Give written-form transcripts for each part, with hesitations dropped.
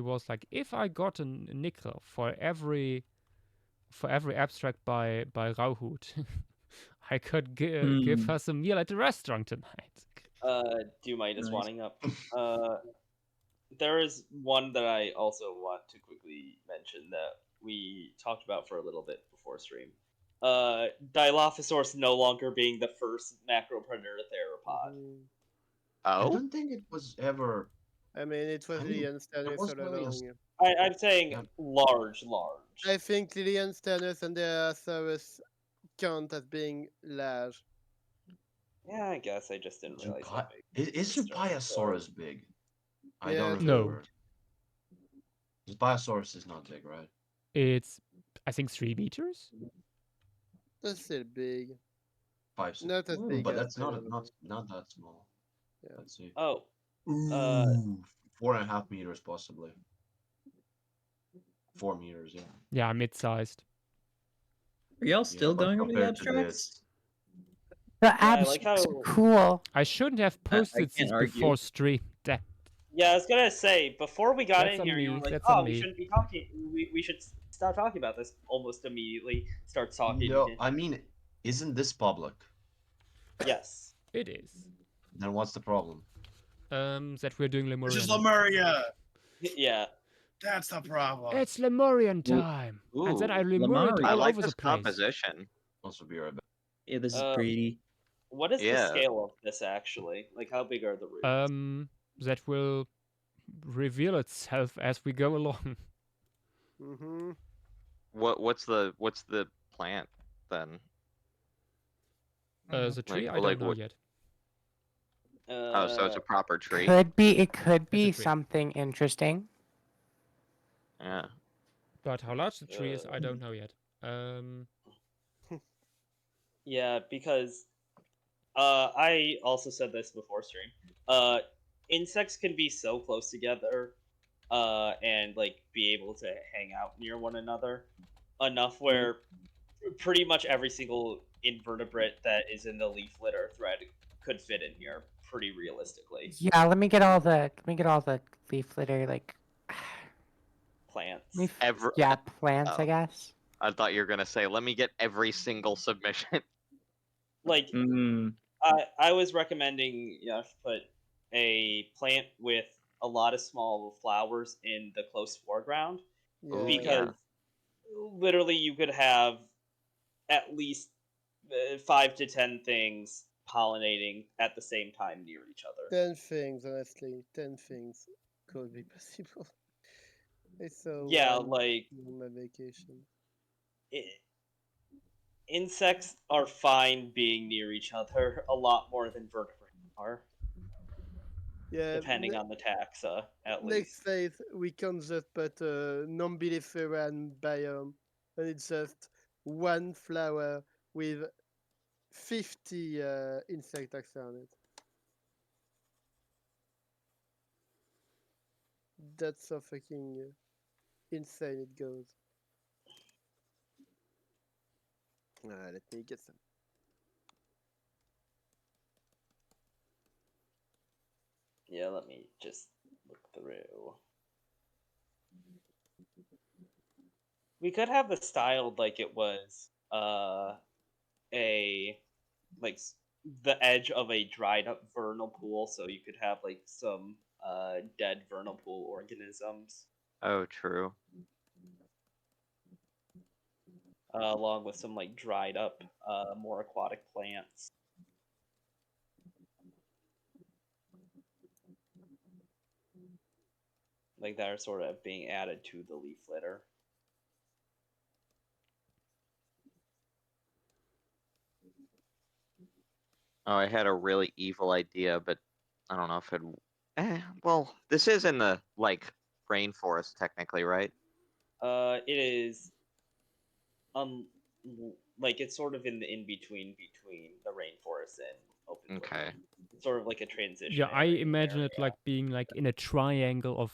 was like, if I got a nickel for every abstract by Rauhut, I could give us a meal at the restaurant tonight. Do you mind just Nice. winding up? There is one that I also want to quickly mention that we talked about for a little bit before stream. Dilophosaurus no longer being the first macropredator theropod. I Oh, don't think it was ever. I mean, it was I mean, Lilian there Stannis was all only a along. I'm saying Yeah. large. I think Lilian Stannis and the Thesaurus count as being large. Yeah, I guess I just didn't realize how big. Is Biosaurus big? I Yeah, don't No. remember. Biosaurus is not big, right? It's, I think, 3 meters. That's still big. 5, 6. Not as big But as that's not Dynamo. not that small. Yeah. Let's see. Oh, Ooh, 4.5 meters possibly. 4 meters, yeah. Yeah, mid-sized. are y'all still but going over the compared to abstracts? The I like abstracts how- are cool. I shouldn't have posted can't this argue. before stream. That yeah. I was gonna say before we got That's in on here, you were me, like, that's on "Oh, we me." shouldn't be talking. We should stop talking about this." Almost immediately starts talking. No, I mean, isn't this public? Yes. it is. Then what's the problem? That we're doing Lemurian. This is Lemuria. Yeah. That's the problem. It's Lemurian time. And then I Ooh, Lemurian Lemuria. I all like over this the place. composition. Also be right back. Yeah, this is Uh, pretty. What is the Yeah. scale of this actually? Like, how big are the roots? That will reveal itself as we go along. Mm-hmm. What's the plant then? The tree, Like- I don't like know what- yet. Oh, so it's a proper tree. It could be tree. something interesting. Yeah. But how large the tree is, I don't know yet. Yeah, because I also said this before stream. Insects can be so close together, and like be able to hang out near one another enough where pretty much every single invertebrate that is in the leaf litter thread could fit in here pretty realistically. Yeah, let me get all the leaf litter, like Plants. plants, Oh. I guess. I thought you were gonna say, let me get every single submission. Like, Mm, I was recommending put a plant with a lot of small flowers in the close foreground Yeah. because literally you could have at least 5 to 10 things pollinating at the same time near each other. 10 things, honestly. 10 things could be possible. It's so. Yeah, like on my vacation. Insects are fine being near each other a lot more than vertebrates are, Yeah. depending on the taxa, at least. Next phase, we can just put non-biliferan biome, and it's just one flower with 50 insect taxa on it. That's how fucking insane it goes. Let me get some. Yeah, let me just look through. We could have this styled like it was the edge of a dried up vernal pool, so you could have like some dead vernal pool organisms Oh, true. along with some like dried up more aquatic plants. Like that are sort of being added to the leaf litter. Oh, I had a really evil idea, but I don't know if it. Well, this is in the like rainforest technically, right? It is like it's sort of in the between the rainforest and open woodland. Okay. It's sort of like a transition. Yeah, I imagine it like being like in a triangle of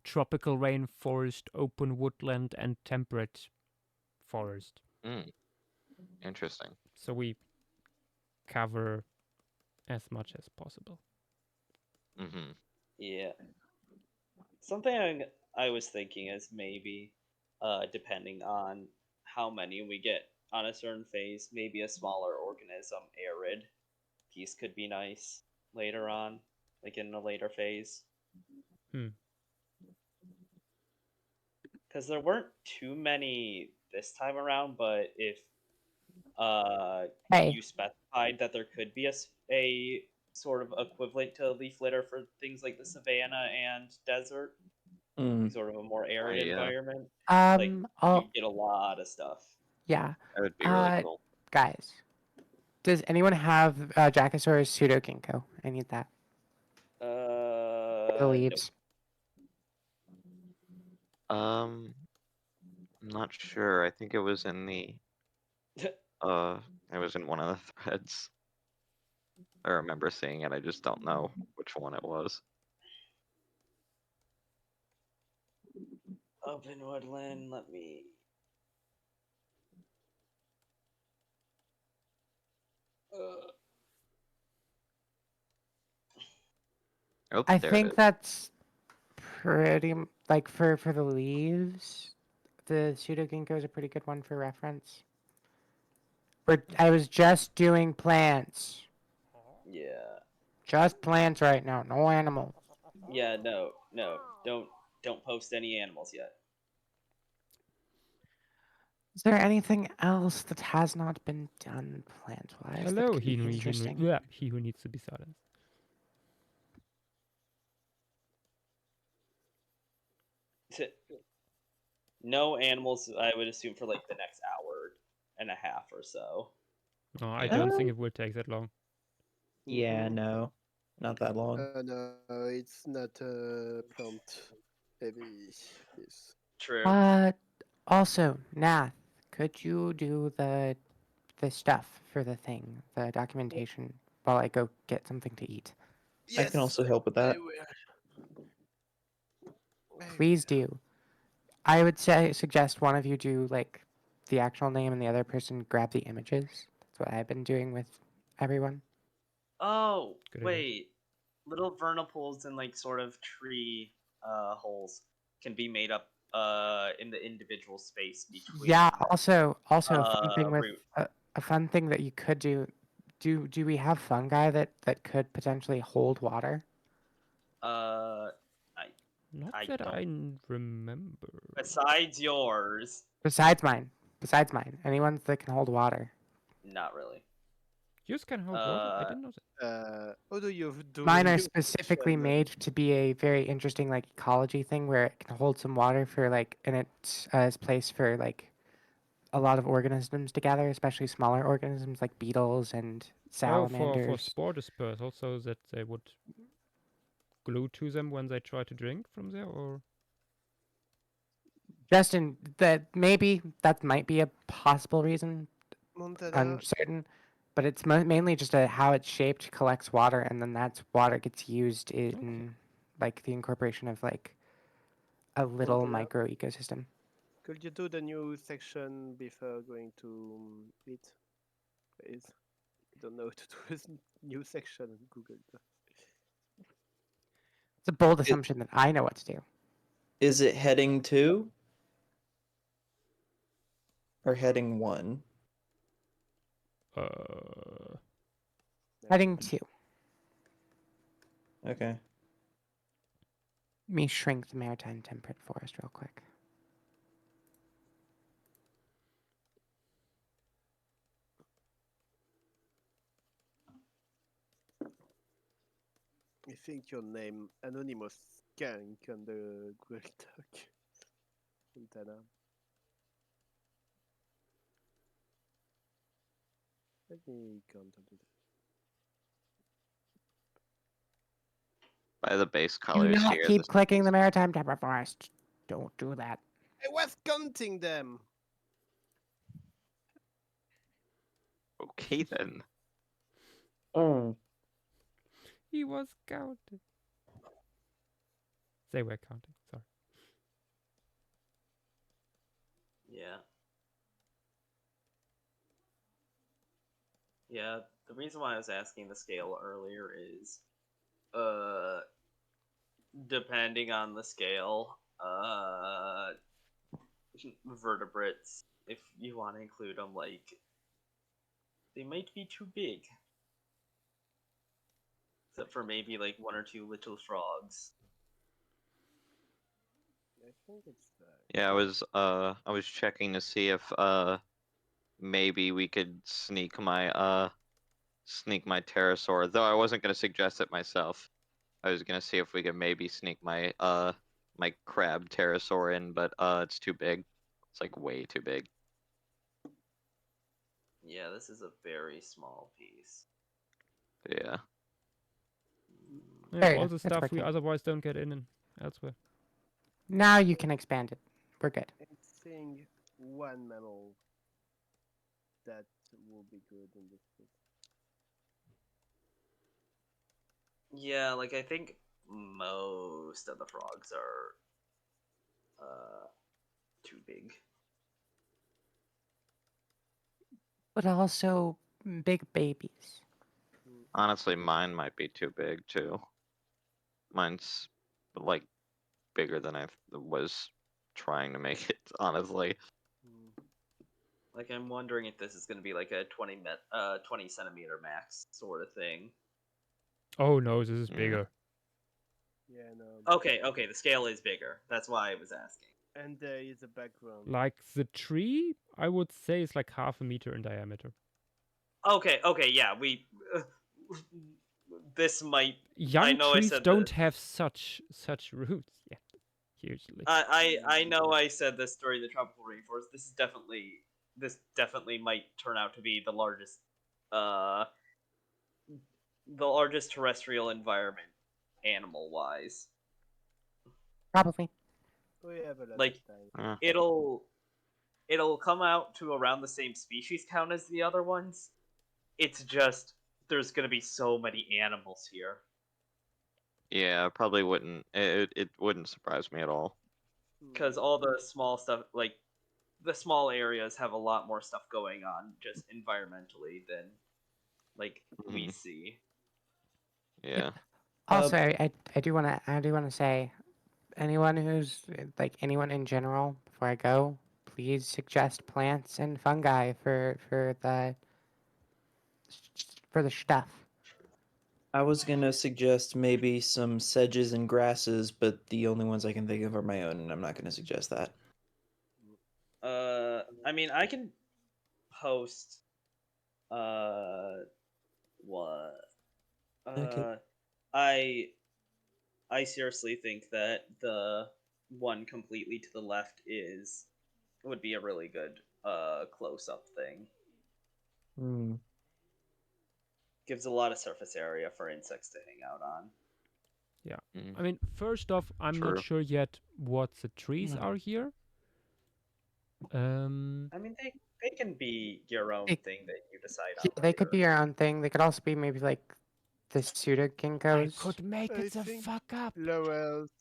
tropical rainforest, open woodland, and temperate forest. Interesting. So we cover as much as possible. Mm-hmm. Yeah. Something I was thinking is maybe, depending on how many we get on a certain phase, maybe a smaller organism, arid piece could be nice later on, like in a later phase. Because there weren't too many this time around, but if Hey. you specified that there could be a sort of equivalent to leaf litter for things like the savannah and desert, sort of a more arid Yeah. environment, like Oh, you get a lot of stuff. yeah. That would be really cool. Guys, does anyone have Jackosaurus pseudoginkgo? I need that. The Nope. leaves. I'm not sure. I think it was in the it was in one of the threads. I remember seeing it. I just don't know which one it was. Open woodland. Let me. Oh, I there it think is. that's pretty like for the leaves. The pseudoginkgo is a pretty good one for reference. I was just doing plants. Yeah. Just plants right now, no animals. Yeah. No. Don't post any animals yet. Is there anything else that has not been done plant-wise? Hello, that could be interesting? he who needs to be silenced. No animals, I would assume, for like the next hour and a half or so. No, I Yeah. don't think it will take that long. Yeah, no, not that long. No, it's not a plant heavy piece. True. Also, Nath, could you do the stuff for the thing, the documentation, while I go get something to eat? I can also help with that. Please do. I would suggest one of you do like the actual name and the other person grab the images. That's what I've been doing with everyone. Oh, Good idea. wait. Little vernal pools and like sort of tree holes can be made up in the individual space between. Yeah. Also, a fun thing with root. a fun thing that you could do. Do we have fungi that could potentially hold water? Not I that don't. I remember. Besides yours, Besides mine. Anyone that can hold water. not really. Yours can hold water. I didn't know that. How do you do? Mine are new specifically section? made to be a very interesting like ecology thing where it can hold some water for like, and it's a place for like a lot of organisms to gather, especially smaller organisms like beetles and Oh, salamanders. for spore dispersal, so that they would glue to them when they try to drink from there, or Justin, that maybe that might be a possible reason. Montana, Uncertain, but it's mainly just how it's shaped collects water, and then that's water gets used in like the incorporation of like a little Montana. micro ecosystem. Could you do the new section before going to it? Please. I don't know how to do this new section on Google. It's a bold assumption that I know what to do. Is it heading 2 or heading 1? Heading 2. Okay. Let me shrink the maritime temperate forest real quick. I think your name Anonymous Skank on the Google Doc. Montana. Let me count on it. By the base Do colors not here. keep this clicking is- the maritime temperate forest. Don't do that. I was counting them. Okay then. Oh. he was counting. They were counting. Sorry. Yeah. Yeah, the reason why I was asking the scale earlier is, depending on the scale, uh, vertebrates, if you want to include them, like, they might be too big. Except for maybe like one or two little frogs. I think it's Yeah, I was checking to see if maybe we could sneak my pterosaur, though I wasn't gonna suggest it myself. I was gonna see if we could maybe sneak my my crab pterosaur in, but it's too big. It's like way too big. Yeah, this is a very small piece. Yeah. Yeah, There you all go. the It's stuff we working. otherwise don't get in and elsewhere. Now you can expand it. We're good. It's saying one mammal that will be good in this case. Yeah, like I think most of the frogs are too big. But also big babies. Honestly, mine might be too big too. Mine's like bigger than I was trying to make it, honestly. Like I'm wondering if this is gonna be like a 20 centimeter max sort of thing. Oh no, this is Yeah. bigger. Yeah, no. Okay, the scale is bigger. That's why I was asking. And there is a background. Like the tree, I would say is like 1/2 meter in diameter. Okay, yeah, we. This might. Young know I trees said don't this. have such roots yet. Usually. I know I said this during the tropical rainforest. This definitely might turn out to be the largest terrestrial environment animal wise. Probably. We have a lot Like of time. it'll come out to around the same species count as the other ones. It's just there's gonna be so many animals here. Yeah, probably wouldn't. It wouldn't surprise me at all. Because all the small stuff, like the small areas, have a lot more stuff going on just environmentally than like we Mhm. see. Yeah. Also, I do wanna say, anyone who's like anyone in general, before I go, please suggest plants and fungi for the stuff. I was gonna suggest maybe some sedges and grasses, but the only ones I can think of are my own, and I'm not gonna suggest that. I mean, I can post what Okay. I seriously think that the one completely to the left would be a really good close up thing. Hmm. Gives a lot of surface area for insects to hang out on. Yeah. Mm. I mean, first off, I'm not True. sure yet what the trees are here. I mean, they can be your own thing that you decide on. Yeah, they could be your own thing. They could also be maybe like the pseudo I ginkgos. could make I it the think fuck up. Laurels.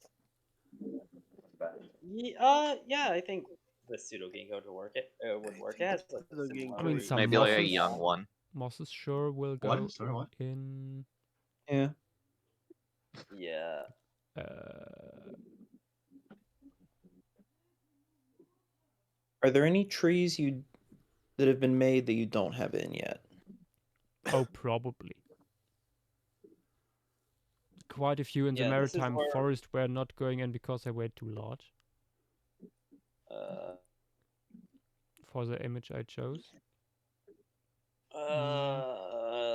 Yeah, I think the pseudo ginkgo would work as like a The similar I mean, ginkgo some Maybe like a mosses. young one. Mosses sure will go What? Sorry, what? in. Yeah. Yeah. Are there any trees that have been made that you don't have in yet? Oh, probably. Quite a few in the Yeah, this is maritime where- forest were not going in because they were too large for the image I chose.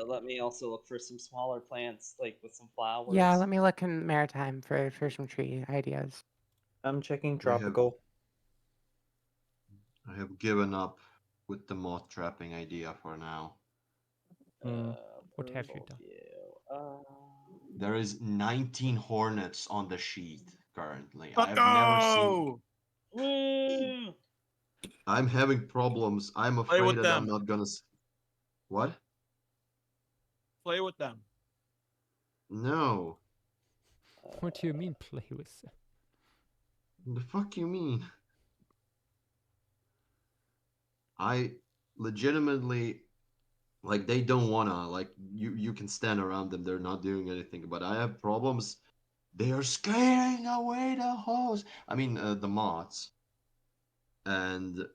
Let me also look for some smaller plants, like with some flowers. Yeah, let me look in maritime for some tree ideas. I'm checking have- tropical. I have given up with the moth trapping idea for now. What have you done? There is 19 hornets on the sheet currently. But I've never seen. no! I'm having problems. I'm Play with afraid that I'm them. not gonna. What? Play with them. No. What do you mean play with them? The fuck you mean? I legitimately like they don't wanna like you can stand around them, they're not doing anything, but I have problems They are scaring away the host. I mean, the moths. And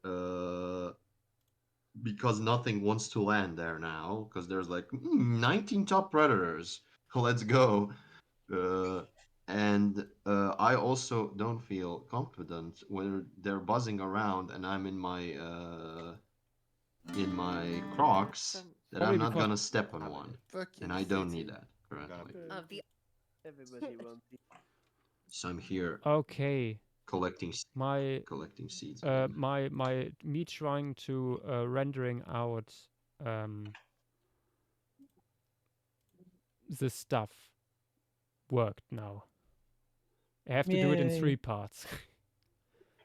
because nothing wants to land there now, because there's like 19 top predators. Let's go. And I also don't feel confident when they're buzzing around and I'm in my Crocs that Probably I'm not because gonna step on one, Fucking and I don't city. need that currently. Everybody wants it. So I'm here okay, collecting my seeds again. me trying to rendering out the stuff worked now. I have to do it in 3 Yay. parts.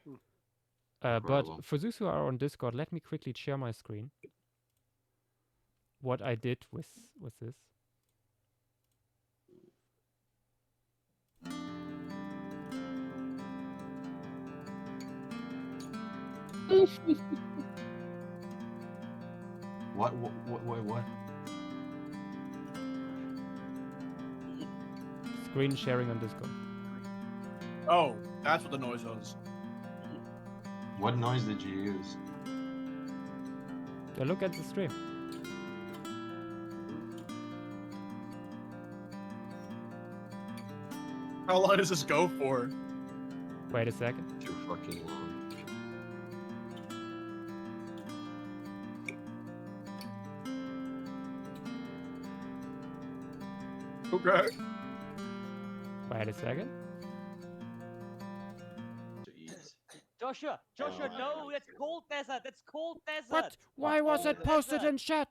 Hmm. But Incredible. for those who are on Discord, let me quickly share my screen. What I did with this. What? Screen sharing on Discord. Oh, that's what the noise was. What noise did you use? Yeah, look at the stream. How long does this go for? Wait a second. Too fucking long. Okay. Wait a second. To eat. Joshua, no, that's cold desert. That's cold desert. What? Why was Cold it posted desert. in chat?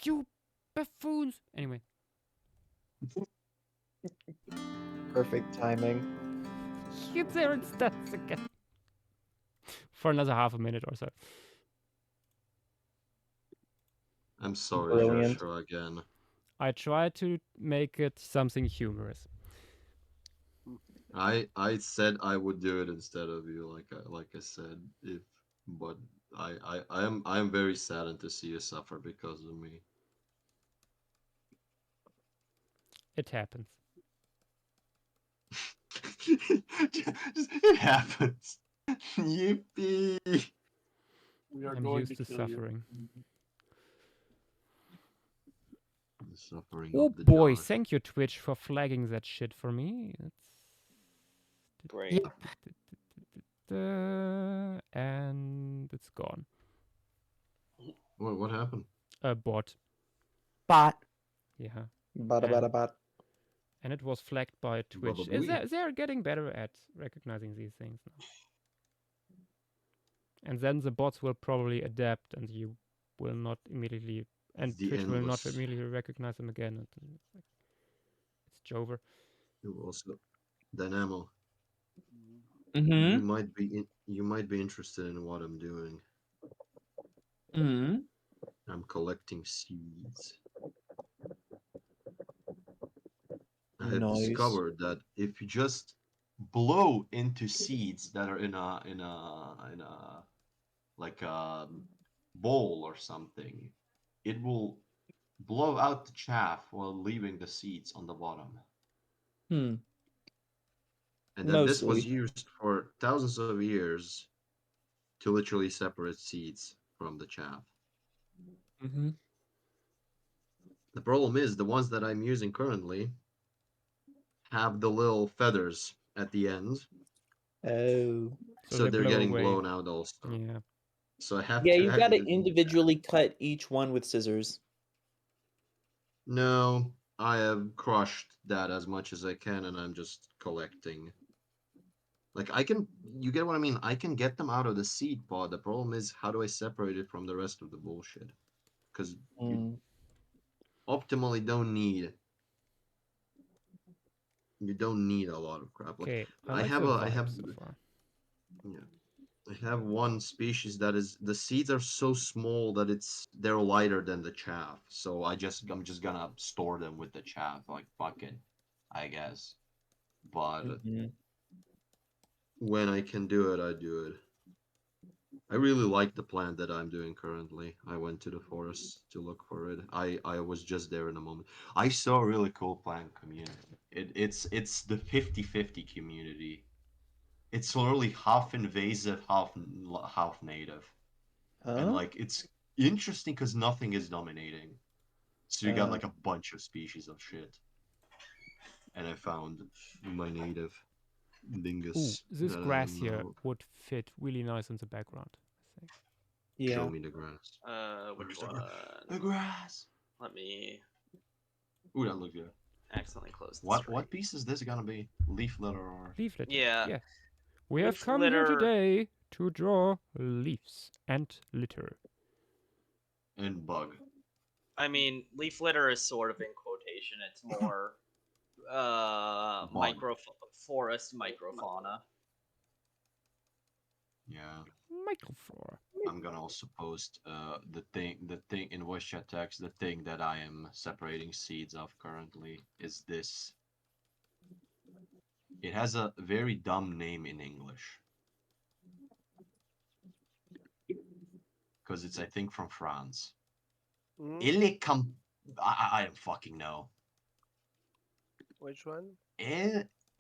You buffoons. Anyway. Perfect timing. Keep there instead again. For another half a minute or so. I'm sorry, Brilliant. Joshua, again. I tried to make it something humorous. I said I would do it instead of you, like I said, but I am very saddened to see you suffer because of me. It happens. It happens. Yippee! We are I'm going used to kill suffering. The suffering Oh of the boy, dark. thank you Twitch for flagging that shit for me. Great. And it's gone. What happened? A bot. Bot. Yeah. Bada bada bot. And it was flagged by Twitch. Baba-booey. They're getting better at recognizing these things now. And then the bots will probably adapt and you will not immediately, and The Twitch will not endless. immediately recognize them again. And it's Jover. You also, Dynamo. Mm-hmm. You might be interested in what I'm doing. Mm-hmm. I'm collecting seeds. I have Nice. discovered that if you just blow into seeds that are in a like a bowl or something, it will blow out the chaff while leaving the seeds on the bottom. Hmm. And then this was Mostly. used for thousands of years to literally separate seeds from the chaff. Mm-hmm. The problem is the ones that I'm using currently have the little feathers at the end, Oh. so they they're blow getting away. blown out also. Yeah. So I have Yeah, to you gotta individually cut each one with scissors. No, I have crushed that as much as I can, and I'm just collecting. Like you get what I mean? I can get them out of the seed pod. The problem is, how do I separate it from the rest of the bullshit? Because you optimally don't need. You don't need a lot of crap. Like Okay, I like have the I have, vibe so far. yeah, I have one species that is the seeds are so small that they're lighter than the chaff. So I'm just gonna store them with the chaff. Like fuck it, I guess. But Mhm. when I can do it, I do it. I really like the plant that I'm doing currently. I went to the forest to look for it. I was just there in a moment. I saw a really cool plant community. It's the 50-50 community. It's literally half invasive, half native. And Huh? like it's interesting because nothing is dominating. So you got like a bunch of species of shit. And I found my native Ooh, dingus this that I grass am here now. would fit really nice in the background, I think. Show Yeah. me the grass. Which Where's the one? The grass. Let me Ooh, that looks good. accidentally close the What stream. what piece is this gonna be? Leaf litter or Leaf litter. Yeah. Yeah. We have Leaf come here litter- today to draw leaves and litter. and bug? I mean, leaf litter is sort of in quotation. It's more Bug. forest microfauna. Yeah. Microflora. I'm gonna also post the thing in voice chat text. The thing that I am separating seeds of currently is this. It has a very dumb name in English because it's I think from France. Hmm? Illicum. I don't fucking know. Which one?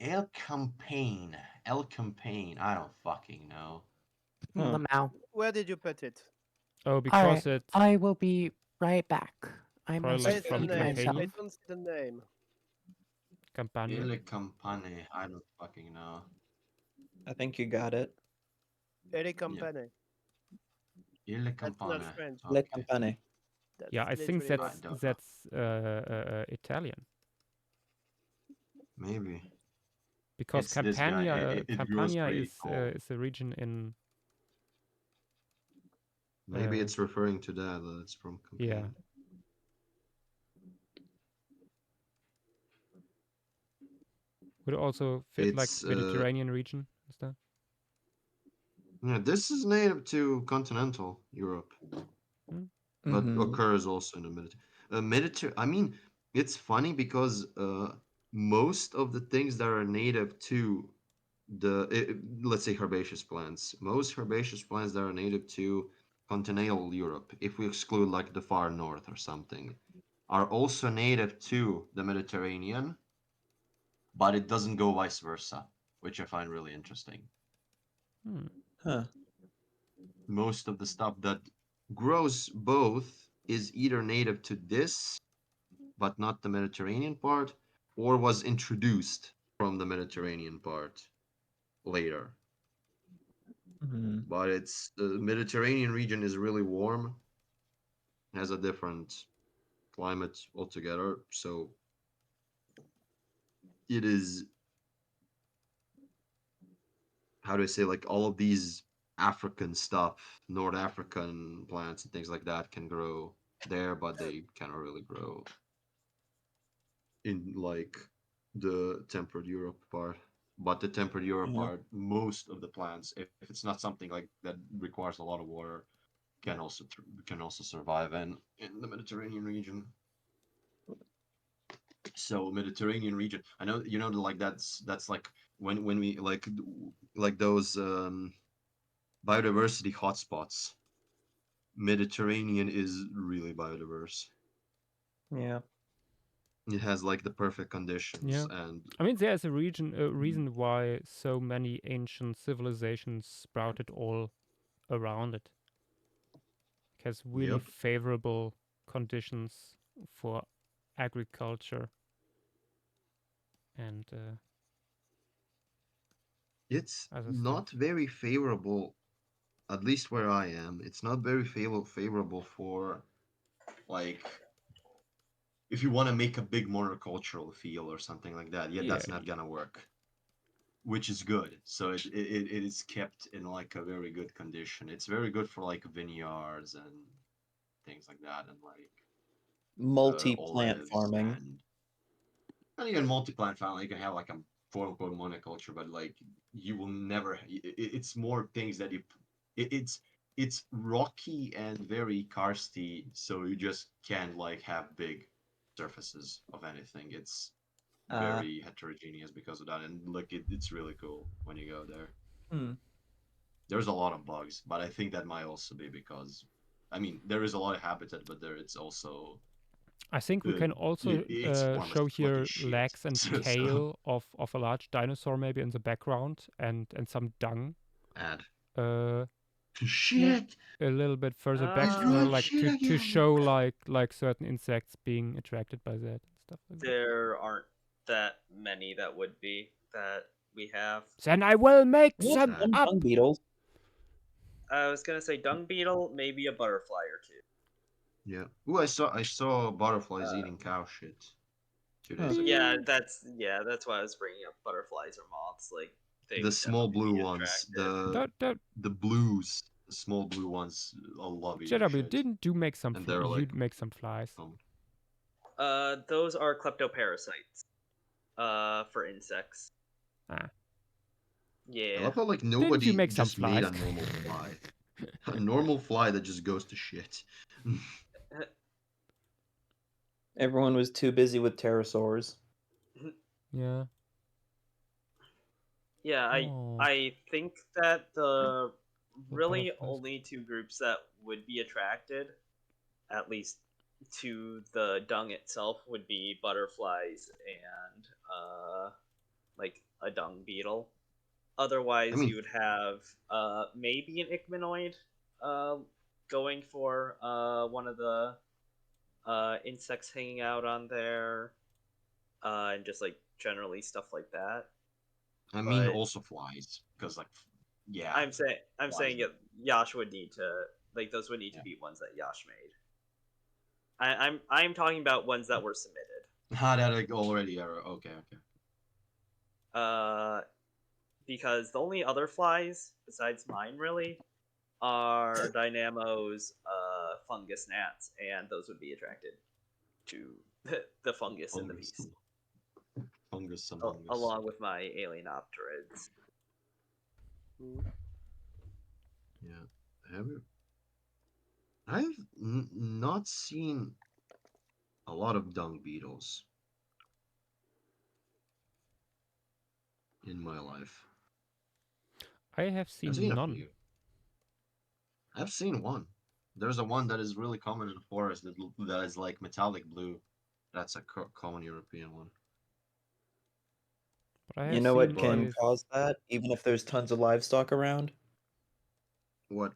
El Campaign. El Campaign. I don't fucking know. Huh. Lamau. Where did you put it? Oh, All because right, it's I will be right back. I Probably must like Where's the from feed name? I myself. Campania. don't see the name. Campania. Il Campane. I don't fucking know. I think you got it. Ele Campane. Il That's Campane. not French. Le Okay. Campane. That's Yeah, I think literally not I that's don't know. Italian. Maybe. Because It's this guy. It grows Campania pretty cool. is a region in Maybe uh, it's referring to that. It's from Campaign. yeah. Would it also fit like It's Mediterranean region? Is that? yeah. This is native to continental Europe, but Mm-hmm. occurs also in the I mean, it's funny because most of the things that are native to let's say herbaceous plants, most herbaceous plants that are native to continental Europe, if we exclude like the far north or something, are also native to the Mediterranean, but it doesn't go vice versa, which I find really interesting. Huh. Most of the stuff that grows both is either native to this, but not the Mediterranean part, or was introduced from the Mediterranean part later. Mm-hmm. But it's the Mediterranean region is really warm, has a different climate altogether, so it is how do I say like all of these African stuff, North African plants and things like that can grow there, but they cannot really grow in like the temperate Europe part. But the temperate Europe Yeah. part, most of the plants, if it's not something like that requires a lot of water, can also survive in the Mediterranean region. So Mediterranean region, I know you know like that's like when we like those biodiversity hotspots. Mediterranean is really biodiverse. Yeah. It has like the perfect conditions Yeah. and I mean, there's a reason why so many ancient civilizations sprouted all around it. It has really yep. favorable conditions for agriculture and It's other stuff. not very favorable, at least where I am. It's not very favorable for like if you want to make a big monocultural field or something like that. Yeah, Yeah, that's not gonna work. Which is good. So it is kept in like a very good condition. It's very good for like vineyards and things like that, and like Multi-plant olives farming. and not even multi-plant farming. You can have like a quote unquote monoculture, but like you will never. It's more things that it's rocky and very karsty, so you just can't like have big surfaces of anything. It's very heterogeneous because of that, and look, it's really cool when you go there. Hmm. there's a lot of bugs, but I think that might also be because, I mean, there is a lot of habitat, but there it's also I think we can also it's warm as show fucking here shit. legs and So tail of a large dinosaur maybe in the background and some dung. add Uh, shit. a little bit further back, It's doing like shit to again. show like certain insects being attracted by that and stuff like that. There aren't that many that would be that we have. Then I will make What's them one up. dung beetle? I was gonna say dung beetle, maybe a butterfly or two. Yeah. Ooh, I saw butterflies eating cow shit 2 days ago. Yeah, that's why I was bringing up butterflies or moths. Like they The would small definitely blue be ones, attracted. the blues, the small blue ones, I love eating JW, shit. didn't you make some? And they're You like, make some flies. Those are kleptoparasites. For insects. Ah. I Yeah. love how like Didn't nobody you make some just made a flies? normal fly. A normal fly that just goes to shit. Everyone was too busy with pterosaurs. Yeah. Yeah, Oh. I think that the really butterflies. only two groups that would be attracted, at least to the dung itself, would be butterflies and like a dung beetle. Otherwise, I mean- you would have maybe an ichmenoid going for one of the insects hanging out on there, and just like generally stuff like that. I mean, But- also flies, because like, yeah. I'm saying Flies. Yash would need to like those would need to be ones that Yash made. I'm talking about ones that were submitted. That like already are okay. Because the only other flies besides mine really are Dynamo's fungus gnats, and those would be attracted to the fungus in the beast, Fungus. along with my alienopterids. Yeah. Have you? I've not seen a lot of dung beetles in my life. I have I've seen seen a none. few. I've seen one. There's a one that is really common in the forest that is like metallic blue. That's a common European one. But I have You know what seen can with- cause that, even if there's tons of livestock around? What?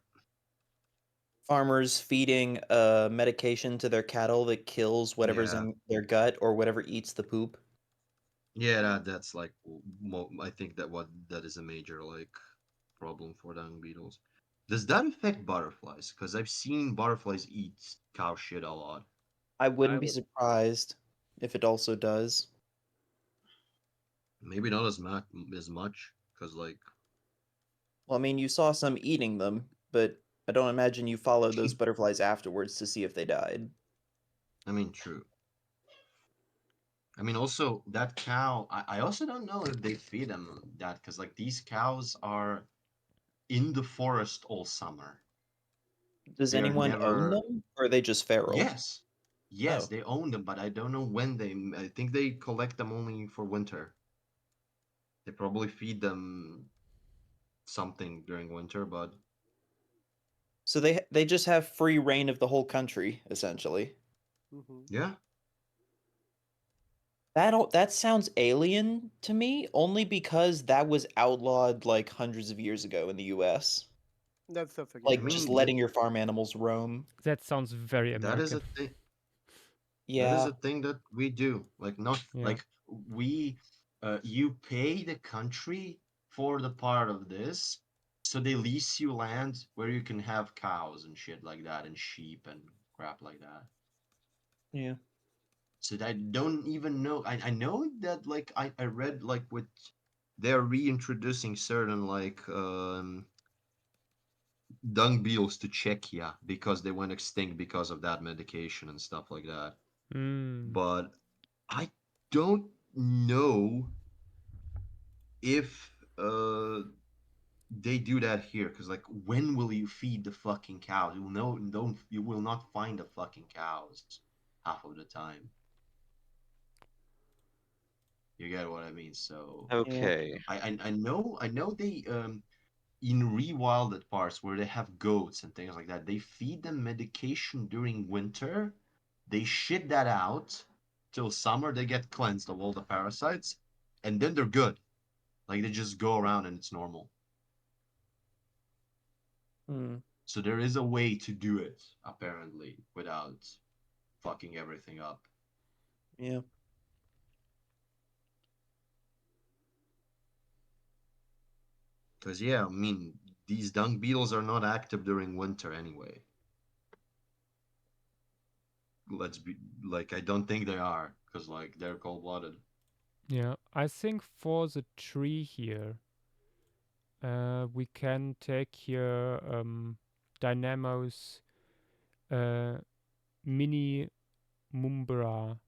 Farmers feeding a medication to their cattle that kills whatever's Yeah. in their gut or whatever eats the poop. Yeah, that's like I think that is a major like problem for dung beetles. Does that affect butterflies? Because I've seen butterflies eat cow shit a lot. I wouldn't I be would- surprised if it also does. Maybe not as much, because like Well, I mean, you saw some eating them, but I don't imagine you followed those butterflies afterwards to see if they died. I mean, true. I mean, also that cow. I also don't know if they feed them that, because like these cows are in the forest all summer. Does They are anyone own never- them, or are they just feral? Yes, Oh. they own them, but I don't know when they. I think they collect them only for winter. They probably feed them something during winter, but So they just have free reign of the whole country, essentially. yeah. That sounds alien to me, only because that was outlawed like hundreds of years ago in the U.S. That's a Like I mean, just that- letting your farm animals roam. that sounds very American. That is a thing. Yeah. That is a thing that we do. Like not Yeah. like we you pay the country for the part of this, so they lease you land where you can have cows and shit like that and sheep and crap like that. Yeah. So I don't even know. I know that like I read like with they're reintroducing certain like dung beetles to Czechia because they went extinct because of that medication and stuff like that. Mm. But I don't know if they do that here, because like when will you feed the fucking cows? You will not find the fucking cows half of the time. You get what I mean? So Okay. I know they in rewilded parts where they have goats and things like that, they feed them medication during winter. They shit that out till summer. They get cleansed of all the parasites, and then they're good. Like they just go around and it's normal. So there is a way to do it apparently without fucking everything up. Yeah. Because yeah, I mean, these dung beetles are not active during winter anyway. Let's be like, I don't think they are, because like they're cold-blooded. Yeah, I think for the tree here, we can take here Dynamo's mini Mumbra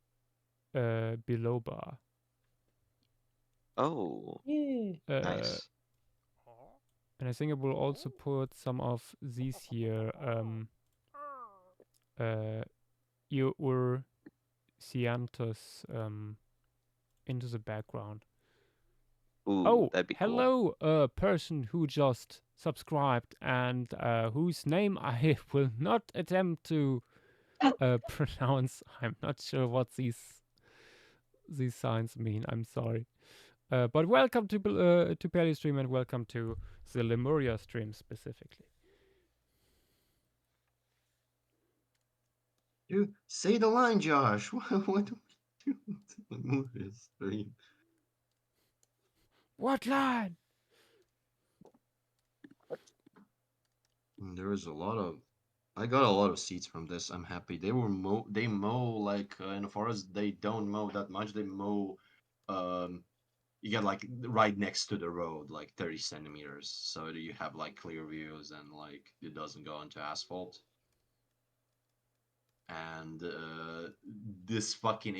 biloba. Oh, Yeah. nice. And I think I will also put some of these here Urcianthus into the background. Ooh, Oh, that'd be cool. hello, person who just subscribed and whose name I will not attempt to pronounce. I'm not sure what these signs mean. I'm sorry. But welcome to Pelly Stream and welcome to the Lemuria stream specifically. Dude, say the line, Josh. What do we do with the Lemuria stream? What line? There is a lot of. I got a lot of seeds from this. I'm happy. They were They mow like in the forest. They don't mow that much. They mow. You get like right next to the road, like 30 centimeters, so you have like clear views and like it doesn't go into asphalt. And this fucking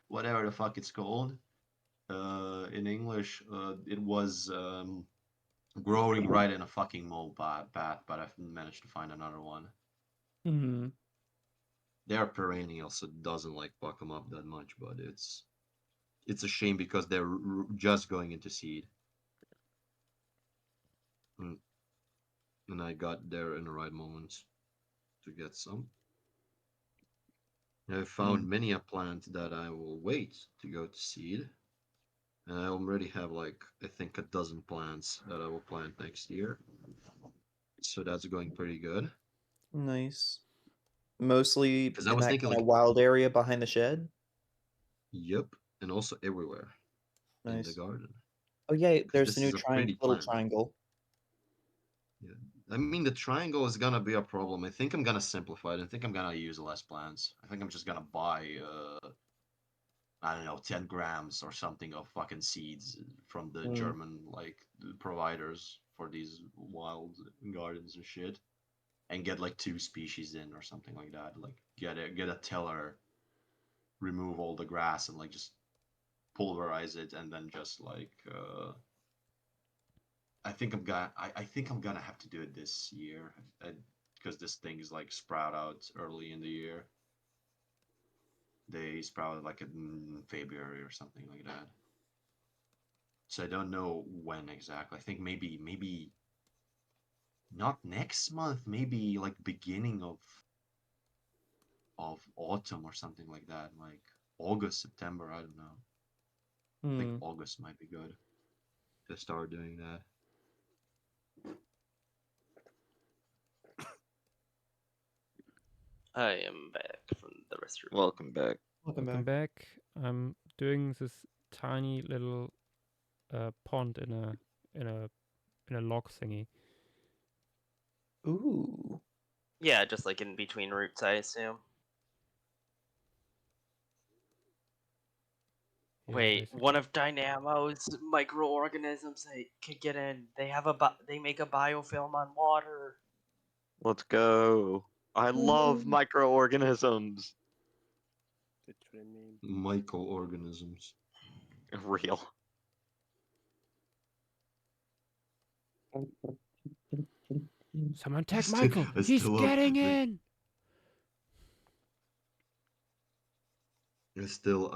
whatever the fuck it's called in English, it was growing right in a fucking mold path, but I've managed to find another one. They're perennial, so it doesn't like fuck them up that much, but it's a shame because they're just going into seed. And I got there in the right moments to get some. I found many a plant that I will wait to go to seed. And I already have like, I think 12 plants that I will plant next year. So that's going pretty good. Nice. Mostly Because I in was that thinking kind of like, wild area behind the shed. yep, and also everywhere in the Nice. garden. Oh yeah, there's this the new is a pretty little plant. triangle. Yeah, I mean the triangle is gonna be a problem. I think I'm gonna simplify it. I think I'm gonna use less plants. I think I'm just gonna buy I don't know, 10 grams or something of fucking seeds from the German like providers for these wild gardens and shit, and get like 2 species in or something like that. Like get a tiller, remove all the grass and like just pulverize it, and then just like I think I'm gonna have to do it this year because this thing is like sprout out early in the year. They sprouted like in February or something like that. So I don't know when exactly. I think maybe not next month, maybe like beginning of autumn or something like that, like August, September, I don't know. I think August might be good to start doing that. I am back from the restroom. Welcome back. Welcome back. I'm doing this tiny little pond in a log thingy. Ooh. Yeah, just like in between roots, I assume. Yeah, Wait, basically. one of Dynamo's microorganisms they could get in. They have they make a biofilm on water. Let's go. I love microorganisms. Microorganisms. Real. Someone tag Michael. He's getting in. I still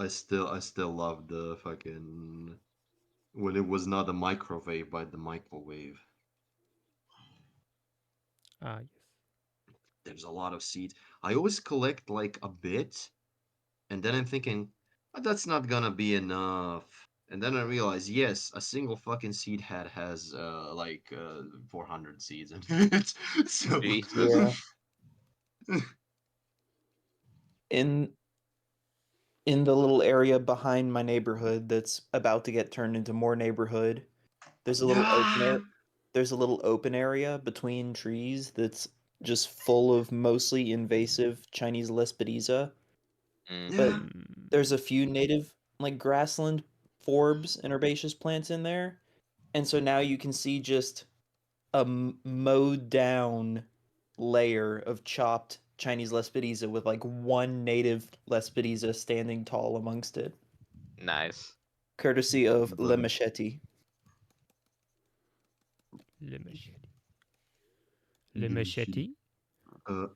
love the fucking when it was not a microwave, but the microwave. Ah, yes. There's a lot of seeds. I always collect like a bit, and then I'm thinking, "Oh, that's not gonna be enough." And then I realize, yes, a single fucking seed head has 400 seeds in it. So Jesus. Yeah. In the little area behind my neighborhood that's about to get turned into more neighborhood, there's a little open Yeah. air. There's a little open area between trees that's just full of mostly invasive Chinese Lespedeza. Mm. But Hmm. there's a few native like grassland forbs and herbaceous plants in there, and so now you can see just a mowed down layer of chopped Chinese Lespedeza with like one native Lespedeza standing tall amongst it, Nice. courtesy of But- Le Machete. Le machete. Le Le machete. machete.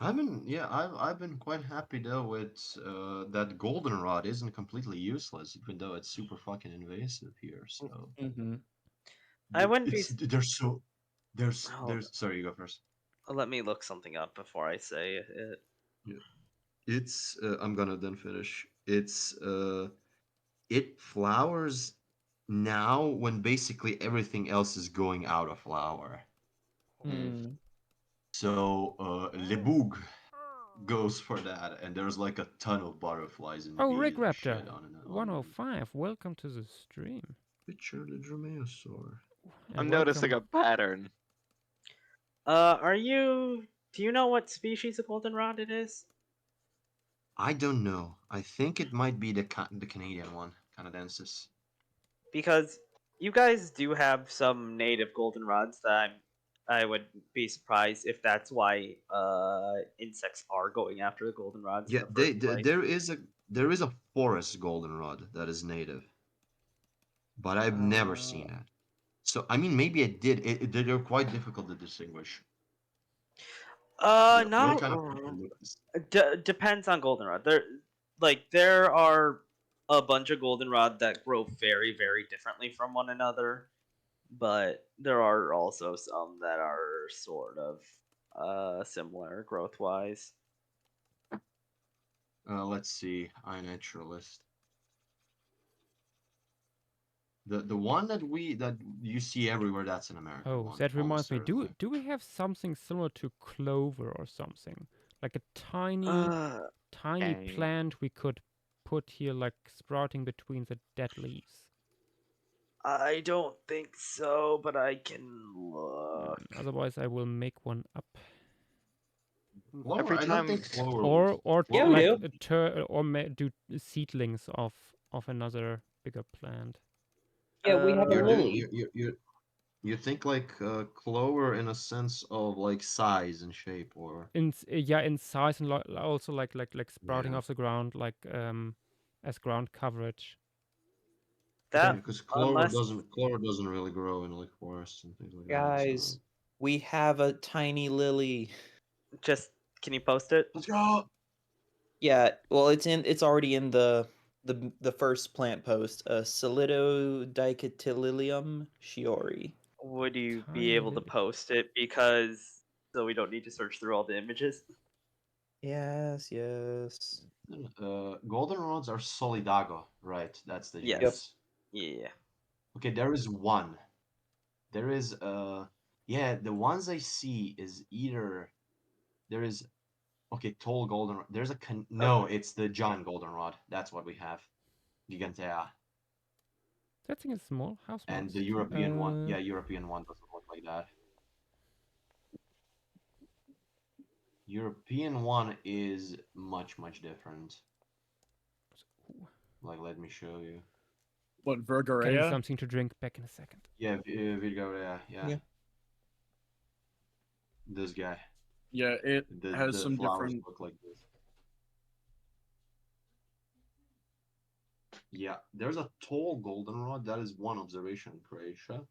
I've been quite happy though with that goldenrod isn't completely useless, even though it's super fucking invasive here. So Mm-hmm. I wouldn't be. There's sorry, you go first. Let me look something up before I say it. It's I'm gonna then finish. It flowers now when basically everything else is going out of flower. Mm. So Lebug goes for that, and there's like a ton of butterflies and Oh, bees Rick and Raptor, shit on it. 105. Welcome to the stream. Picture the dromaeosaur. And I'm welcome. noticing a pattern. Do you know what species of goldenrod it is? I don't know. I think it might be the Canadian one, Canadensis. Because you guys do have some native goldenrods that I would be surprised if that's why insects are going after the goldenrods Yeah, in the first place. there is a forest goldenrod that is native, but I've never seen it. So I mean, maybe it did. They're quite difficult to distinguish. What Not kind of pattern look is- depends on goldenrod. There are a bunch of goldenrod that grow very very differently from one another, but there are also some that are sort of similar growth wise. Let's see, iNaturalist. The one that you see everywhere, that's an American Oh, one. that reminds almost me. certainly. Do we have something similar to clover or something? Like a tiny Okay. plant we could put here, like sprouting between the dead leaves. I don't think so, but I can look. Otherwise, I will make one up. Clover, Every I don't think time- clover. Or Yeah, we like do. do seedlings of another bigger plant. Yeah, we have a You're lily. doing you think like clover in a sense of like size and shape, or In size and also like sprouting Yeah. off the ground, like as ground coverage. That because unless clover doesn't really grow in like forests and things like that. Guys, So. we have a tiny lily. just can you post it? Let's go. Yeah, well, it's already in the first plant post. Solidodicotyledonum shiori. Would you Tiny be able to lily. post it because so we don't need to search through all the images? Yes, yes. Goldenrods are solidago, right? That's the Yes. genus. Yeah. Okay, there is one. There is yeah, the ones I see is either there is okay, tall goldenrod. There's a no, it's the giant goldenrod. That's what we have. Gigantea. That thing is small. How small? And is the it? European one. Yeah, European one doesn't look like that. European one is much, much different. Like, let me show you. What, Getting Vergaria? something to drink back in a second. Yeah, Vigor, yeah. Yeah. This guy. Yeah, it has The some flowers different. look like this. Yeah, there's a tall goldenrod. That is one observation in Croatia.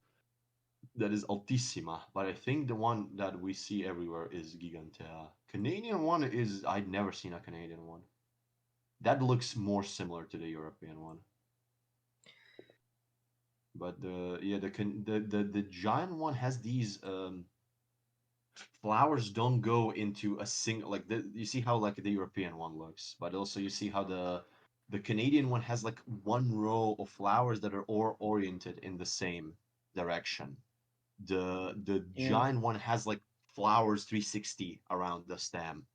That is altissima, but I think the one that we see everywhere is gigantea. Canadian one is I'd never seen a Canadian one. That looks more similar to the European one. But the giant one has these flowers don't go into a single like you see how like the European one looks, but also you see how the Canadian one has like one row of flowers that are all oriented in the same direction. The giant one has like flowers 360 around the stem,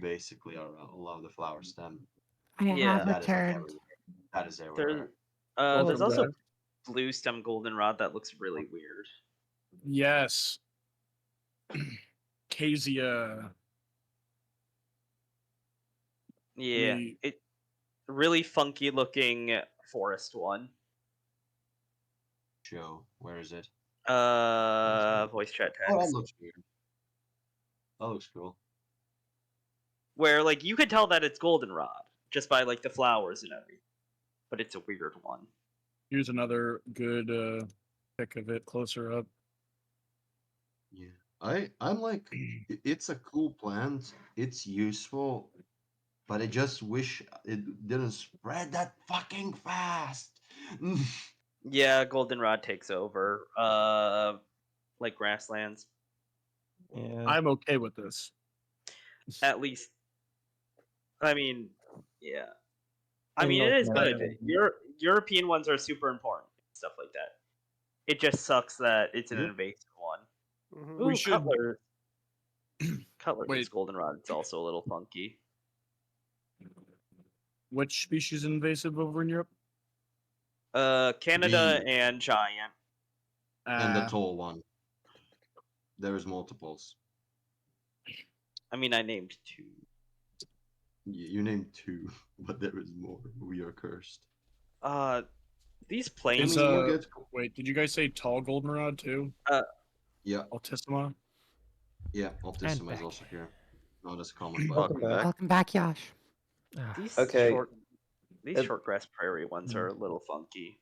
basically around the flower stem. I have Yeah. That is like returned. everywhere. That is There's everywhere. there's Welcome also back. blue stem goldenrod that looks really weird. Yes. Casia. Yeah, it really funky looking forest one. Show, where is it? Voice chat Oh, that text. looks weird. That looks cool. Where like you could tell that it's goldenrod just by like the flowers and everything, but it's a weird one. Here's another good pic of it closer up. Yeah, I'm like, it's a cool plant. It's useful, but I just wish it didn't spread that fucking fast. Yeah, goldenrod takes over. Like grasslands. Yeah. I'm okay with this. At least, I mean, yeah. I In mean, North it is good. America. European ones are super important, stuff like that. It just sucks that it's an Yep. invasive one. Mhm. Ooh, We should- Cutler. Cutler Wait. is goldenrod. It's also a little funky. Which species invasive over in Europe? Canada The- and giant. And the tall one. There's multiples. I mean, I named two. You named two, but there is more. We are cursed. These plains. Is, we'll get- wait, did you guys say tall goldenrod too? Yeah, Altissima? yeah. Optism back. is also here. Not as common, but Welcome back. Welcome back, Yash. Ah, These Okay. these It- shortgrass prairie ones are a little funky.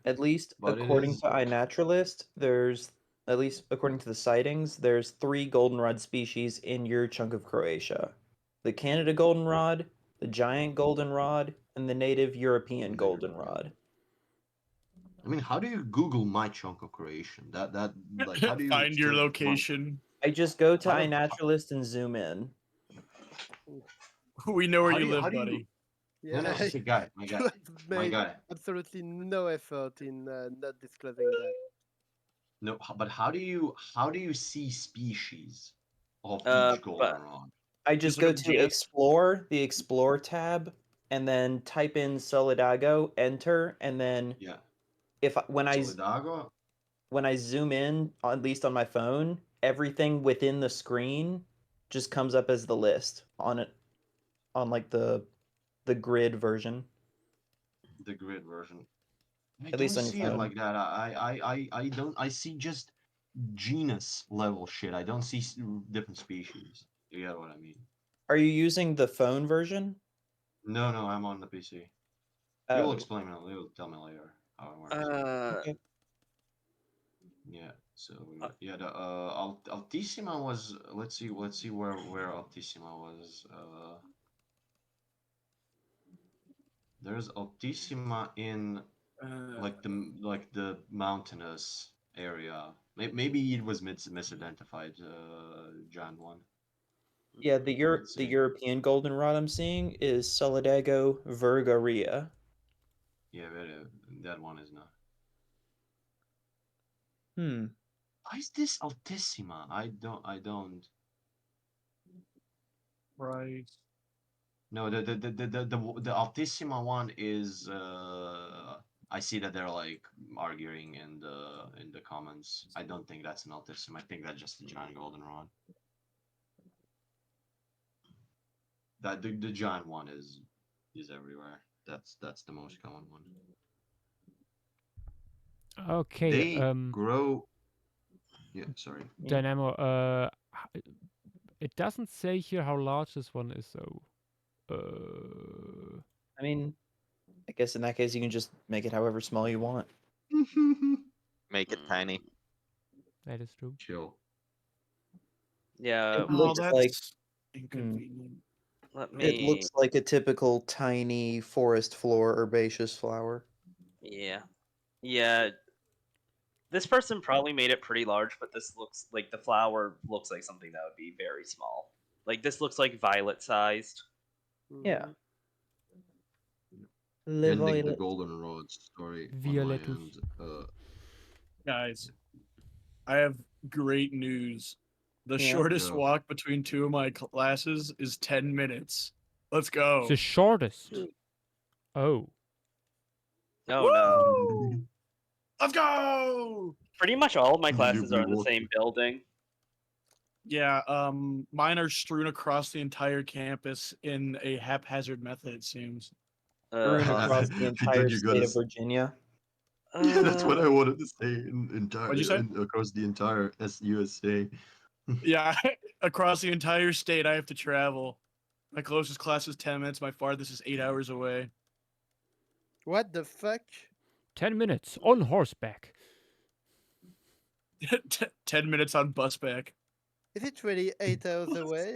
At least But it according is- to iNaturalist, there's at least according to the sightings, there's 3 goldenrod species in your chunk of Croatia: the Canada goldenrod, the giant goldenrod, and the native European And the goldenrod. I mean, how do you Google my chunk of Croatian? That like how do you Find your search my- location. I just go to How do- iNaturalist and zoom in. We know where How you do you- live, how do you- buddy. Yeah, No, okay, got it. I got you it. have My made guy. absolutely no effort in not disclosing that. No, but how do you see species of Uh, each goldenrod? I just Just go look at to GS. explore, the explore tab, and then type in Solidago, enter, and then Yeah. when Solidago? I zoom in, at least on my phone, everything within the screen just comes up as the list on it, on like the grid version. The grid version. I At least don't on your see it phone. like that. I don't. I see just genus level shit. I don't see different species. You get what I mean? Are you using the phone version? No, I'm on the PC. Oh. You'll explain it. You'll tell me later how it works. Okay. Yeah. So yeah, the Altissima was. Let's see where Altissima was. There's Altissima in like the mountainous area. Maybe it was misidentified. John one. Yeah, the Let's see. European goldenrod I'm seeing is Solidago virgaria. Yeah, that one is not. Why is this Altissima? I don't. Right. No, the Altissima one is. I see that they're like arguing in the comments. I don't think that's an Altissima. I think that's just a giant goldenrod. That the giant one is everywhere. That's the most common one. okay. They grow. Yeah, sorry. Dynamo. It doesn't say here how large this one is, though. I mean, I guess in that case you can just make it however small you want. Make it tiny. That is true. Chill. Yeah. It looks like inconvenient. Let me. it looks like a typical tiny forest floor herbaceous flower. Yeah. Yeah, this person probably made it pretty large, but this looks like the flower looks like something that would be very small. Like this looks like violet sized. Yeah. Mhm. Ending the Violet. goldenrod story on my Violetus. end. Guys, I have great news. The Yeah. shortest Go. walk between two of my classes is 10 minutes. Let's go. The shortest. Oh. Oh no. Woo! Let's go! Pretty much all of my You classes are in the walk- same building. Yeah, mine are strewn across the entire campus in a haphazard method, it seems. Strewn Awesome. across the I thought entire you state gotta of Virginia. Yeah, that's what Uh, I wanted to say. Entire What'd you say? across the entire USA. Yeah, across the entire state, I have to travel. My closest class is 10 minutes. My farthest is 8 hours away. What the fuck? 10 minutes on horseback. 10 minutes on bus back. Is it really 8 hours away?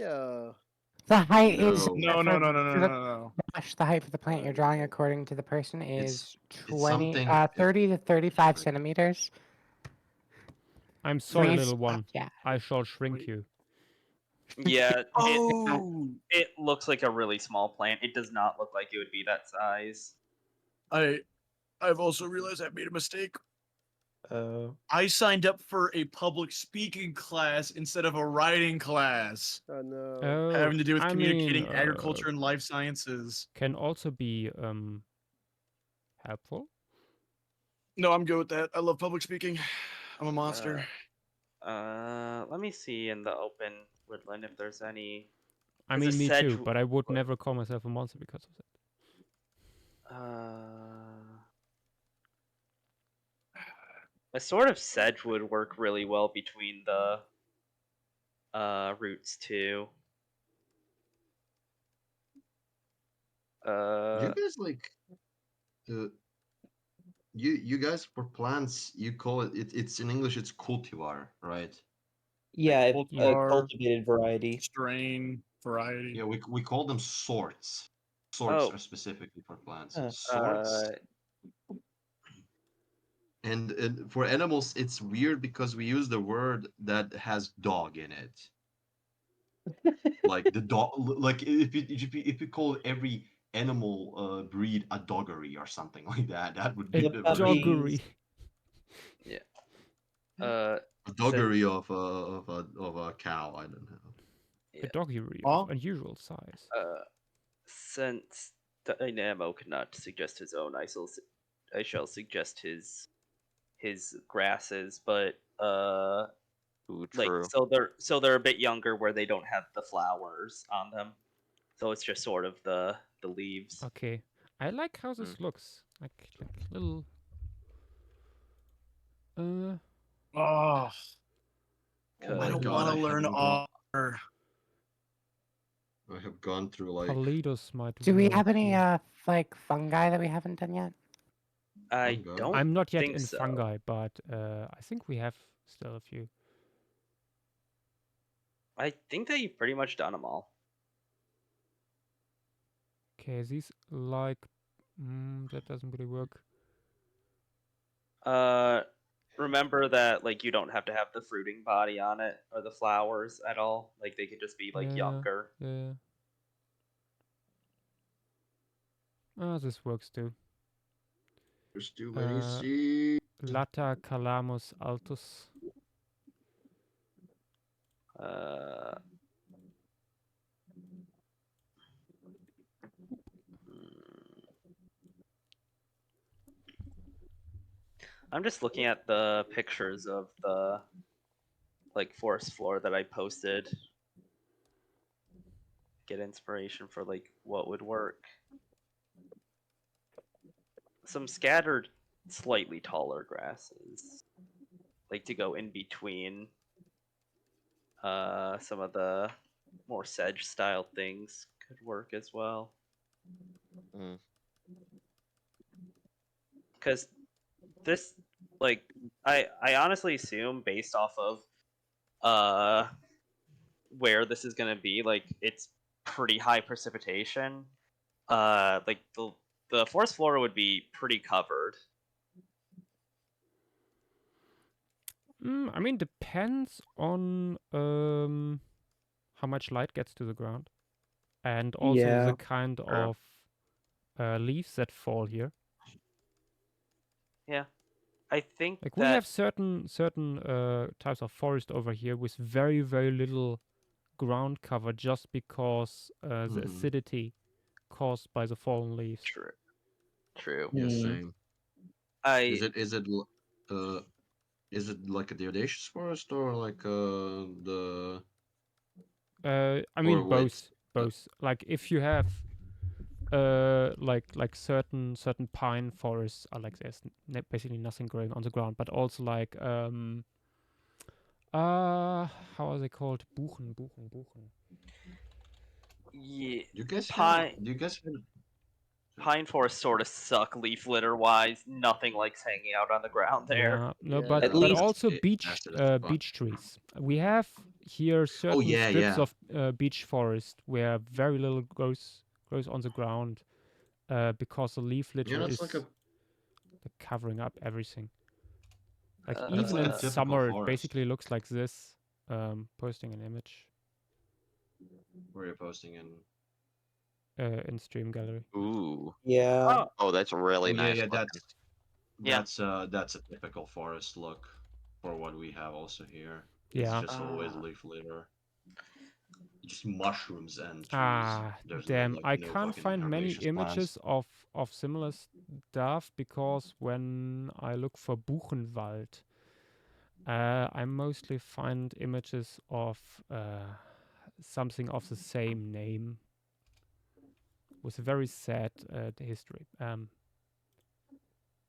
The height is No. No. Josh, the height for the plant you're drawing according to the person is it's something- 30 to 35 centimeters. I'm sorry, Please, little one. yeah. I shall shrink you. yeah, Oh! it looks like a really small plant. It does not look like it would be that size. I've also realized I made a mistake. I I signed up for a public speaking class instead of a writing class, Oh no. Oh, having to do with I communicating mean, agriculture and life sciences. Can also be helpful. No, I'm good with that. I love public speaking. I'm a monster. Let me see in the open woodland if there's any. I There's a mean, me sedge- too, but I would never call myself a monster because of that. A sort of sedge would work really well between the roots too. you guys like you guys for plants you call it's in English it's cultivar, right? Yeah, Like a cultivar, cultivated variety. strain, variety. Yeah, we call them sorts. Sorts are specifically for plants. Sorts. And for animals, it's weird because we use the word that has dog in it. Like the dog, like if you call every animal breed a doggery or something like that, that would be A the puppies. doggery. a doggery of a cow. I don't know. A doggery Huh? of unusual size. Since Dynamo cannot suggest his own, I shall suggest his grasses, but Ooh, like true. so they're a bit younger where they don't have the flowers on them, so it's just sort of the leaves. Okay, I like how this looks. Like little. Oh, Oh I my don't God, want I to learn haven't gone- R. I have gone through like Palitos might. Do we work have any here. like fungi that we haven't done yet? I Fungi? don't. I'm not yet think in so. fungi, but I think we have still a few. I think that you've pretty much done them all. Okay, these like that doesn't really work. Remember that like you don't have to have the fruiting body on it or the flowers at all. Like they could just be like Yeah. younger. Yeah. Oh, this works too. there's too many Uh, seeds. Lata calamus altus. I'm just looking at the pictures of the like forest floor that I posted. Get inspiration for like what would work. Some scattered, slightly taller grasses, like to go in between some of the more sedge style things could work as well. Because this, like, I honestly assume based off of where this is gonna be, like it's pretty high precipitation. Like the forest floor would be pretty covered. I mean, depends on how much light gets to the ground, and also Yeah. the kind of leaves that fall here. Yeah, I think Like that we have certain types of forest over here with very little ground cover, just because the acidity caused by the fallen leaves. true. True. Yeah, Mm. same. I Is it like a Geological forest or like the I mean or wait? both. Like if you have like certain pine forests are like there's basically nothing growing on the ground, but also like how are they called? Buchen. yeah, Do you guys have? pine Do you guys have? pine forests sort of suck leaf litter wise. Nothing likes hanging out on the ground there. Yeah, no, Yeah. but At but least also It beech has to spot. beech trees. We have here Oh certain yeah, strips yeah. of beech forest where very little grows on the ground, because the leaf Yeah, litter that's is like a like, covering up everything. Like Uh, that's even like a in typical summer, it forest. basically looks like this. Posting an image Where you're posting in. in stream gallery. Ooh. Yeah. Oh, that's really Oh yeah, nice yeah. looking. Yeah. That's a typical forest look for what we have also here. It's Yeah. just always leaf litter, just mushrooms and trees. Ah, There's damn! I no can't fucking find many herbaceous plants. images of similar stuff, because when I look for Buchenwald, I mostly find images of something of the same name with a very sad history.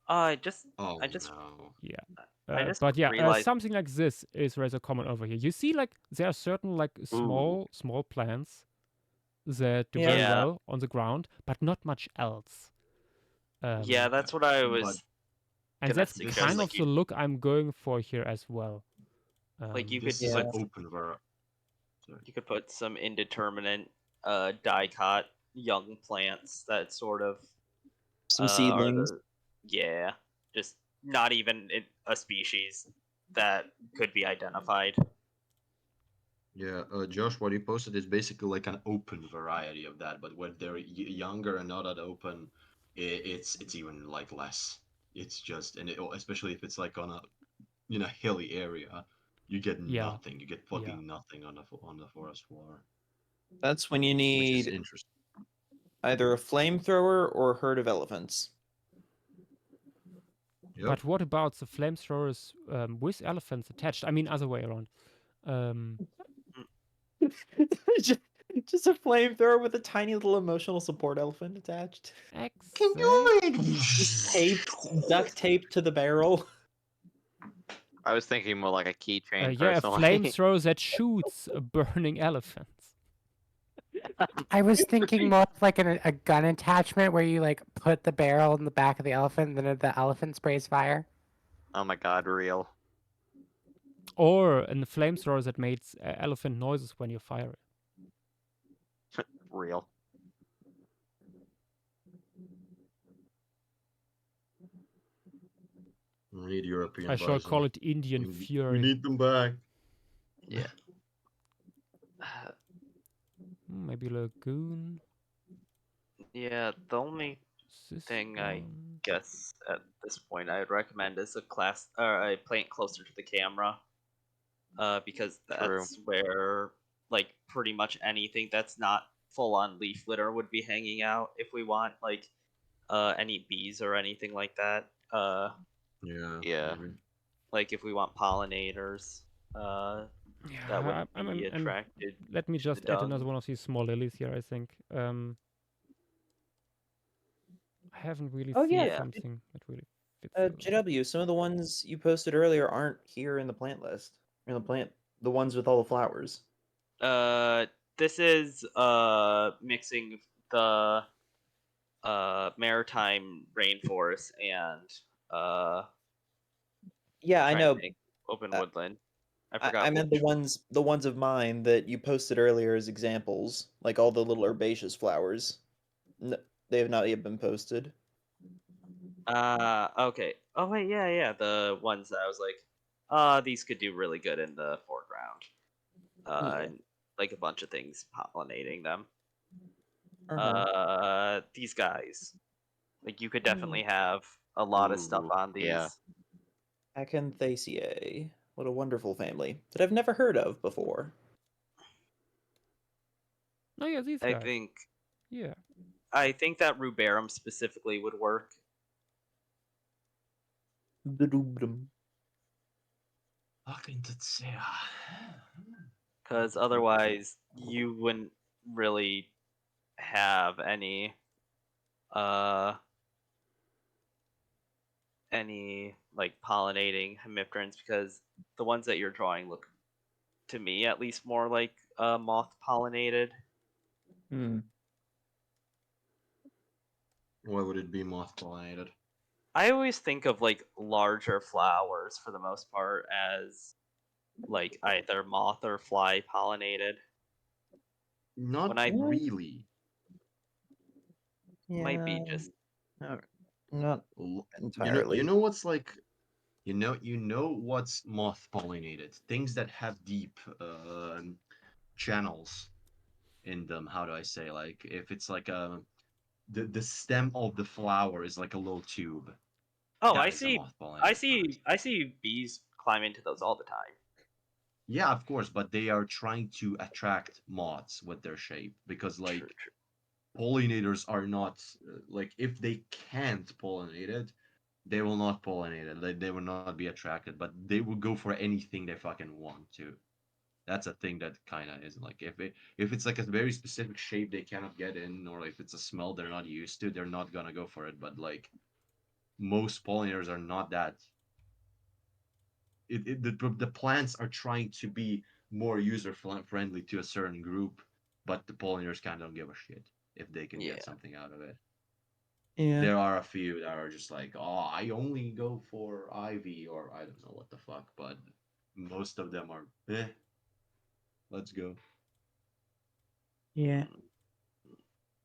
I just Oh I just no. Yeah. I just But yeah, realized. something like this is rather common over here. You see, like there are certain like Ooh. small plants that do Yeah. very Yeah. well on the ground, but not much else. Yeah, that's what I But was And gonna that's this suggest. kind is of the look I'm going for here as well. Like you this could is Yeah. an put open ver. Sorry. you could put some indeterminate dicot young plants that sort of Some are seedlings. yeah, just not even a species that could be identified. Yeah, Josh, what you posted is basically like an open variety of that, but when they're younger and not that open, it's even like less. It's just especially if it's like on a hilly area, you get Yeah. nothing. You get fucking nothing on the forest floor, That's when you which is need interesting. either a flamethrower or a herd of elephants. Yep. But what about the flamethrowers with elephants attached? I mean, other way around. Just a flamethrower with a tiny little emotional support elephant attached. Can you Just duct taped to the barrel. I was thinking more like a keychain Yeah, a personally. flamethrower that shoots burning elephants. I was thinking more of like a gun attachment where you like put the barrel in the back of the elephant, and then the elephant sprays fire. Oh my god, real. Or a flamethrower that makes elephant noises when you fire it. Real. We need European I shall bison. call it Indian We Fury. need them back. Yeah. Maybe lagoon. Yeah, the only This thing I one. guess at this point I'd recommend is a class or a plant closer to the camera. Because that's where like pretty much anything that's not full on leaf litter would be hanging out if we want like any bees or anything like that. Yeah. maybe. Like if we want pollinators, that Yeah, wouldn't be attracted. let me just add another dung. one of these small lilies here, I think. I haven't really Oh, seen yeah. something that really fits the look. JW, some of the ones you posted earlier aren't here in the plant list. The ones with all the flowers. This is mixing the maritime rainforest and Yeah, I know. open Uh, woodland. I forgot I meant which. the ones of mine that you posted earlier as examples, like all the little herbaceous flowers. They have not yet been posted. Okay. Oh wait, yeah, the ones that I was like, these could do really good in the foreground. Yeah. And, like a bunch of things pollinating them. Uh-huh. These guys, like you could definitely have a lot of stuff Ooh, on these. yeah. Acanthaceae. What a wonderful family that I've never heard of before. Oh yeah, these I guys. think Yeah. I think that ruberum specifically would work. Dudubdum. Because otherwise you wouldn't really have any like pollinating hemipterans, because the ones that you're drawing look, to me at least, more like moth pollinated. Hmm. Why would it be moth pollinated? I always think of like larger flowers for the most part as like either moth or fly pollinated. Not When I really. might be Yeah. just Not You entirely. know what's like, you know what's moth pollinated? Things that have deep channels in them. How do I say? Like if it's like the stem of the flower is like a little tube. Oh, That I is a see. moth pollinated. I see bees climb into those all the time. Yeah, of course, but they are trying to attract moths with their shape because like True. pollinators are not like if they can't pollinate it, they will not pollinate it. They will not be attracted, but they will go for anything they fucking want to. That's a thing that kind of is like if it's like a very specific shape they cannot get in, or if it's a smell they're not used to, they're not gonna go for it. But like most pollinators are not that. The plants are trying to be more user friendly to a certain group, but the pollinators kind of don't give a shit if they can Yeah. get something out of it. Yeah. There are a few that are just like, oh, I only go for ivy, or I don't know what the fuck, but most of them are, let's go. Yeah.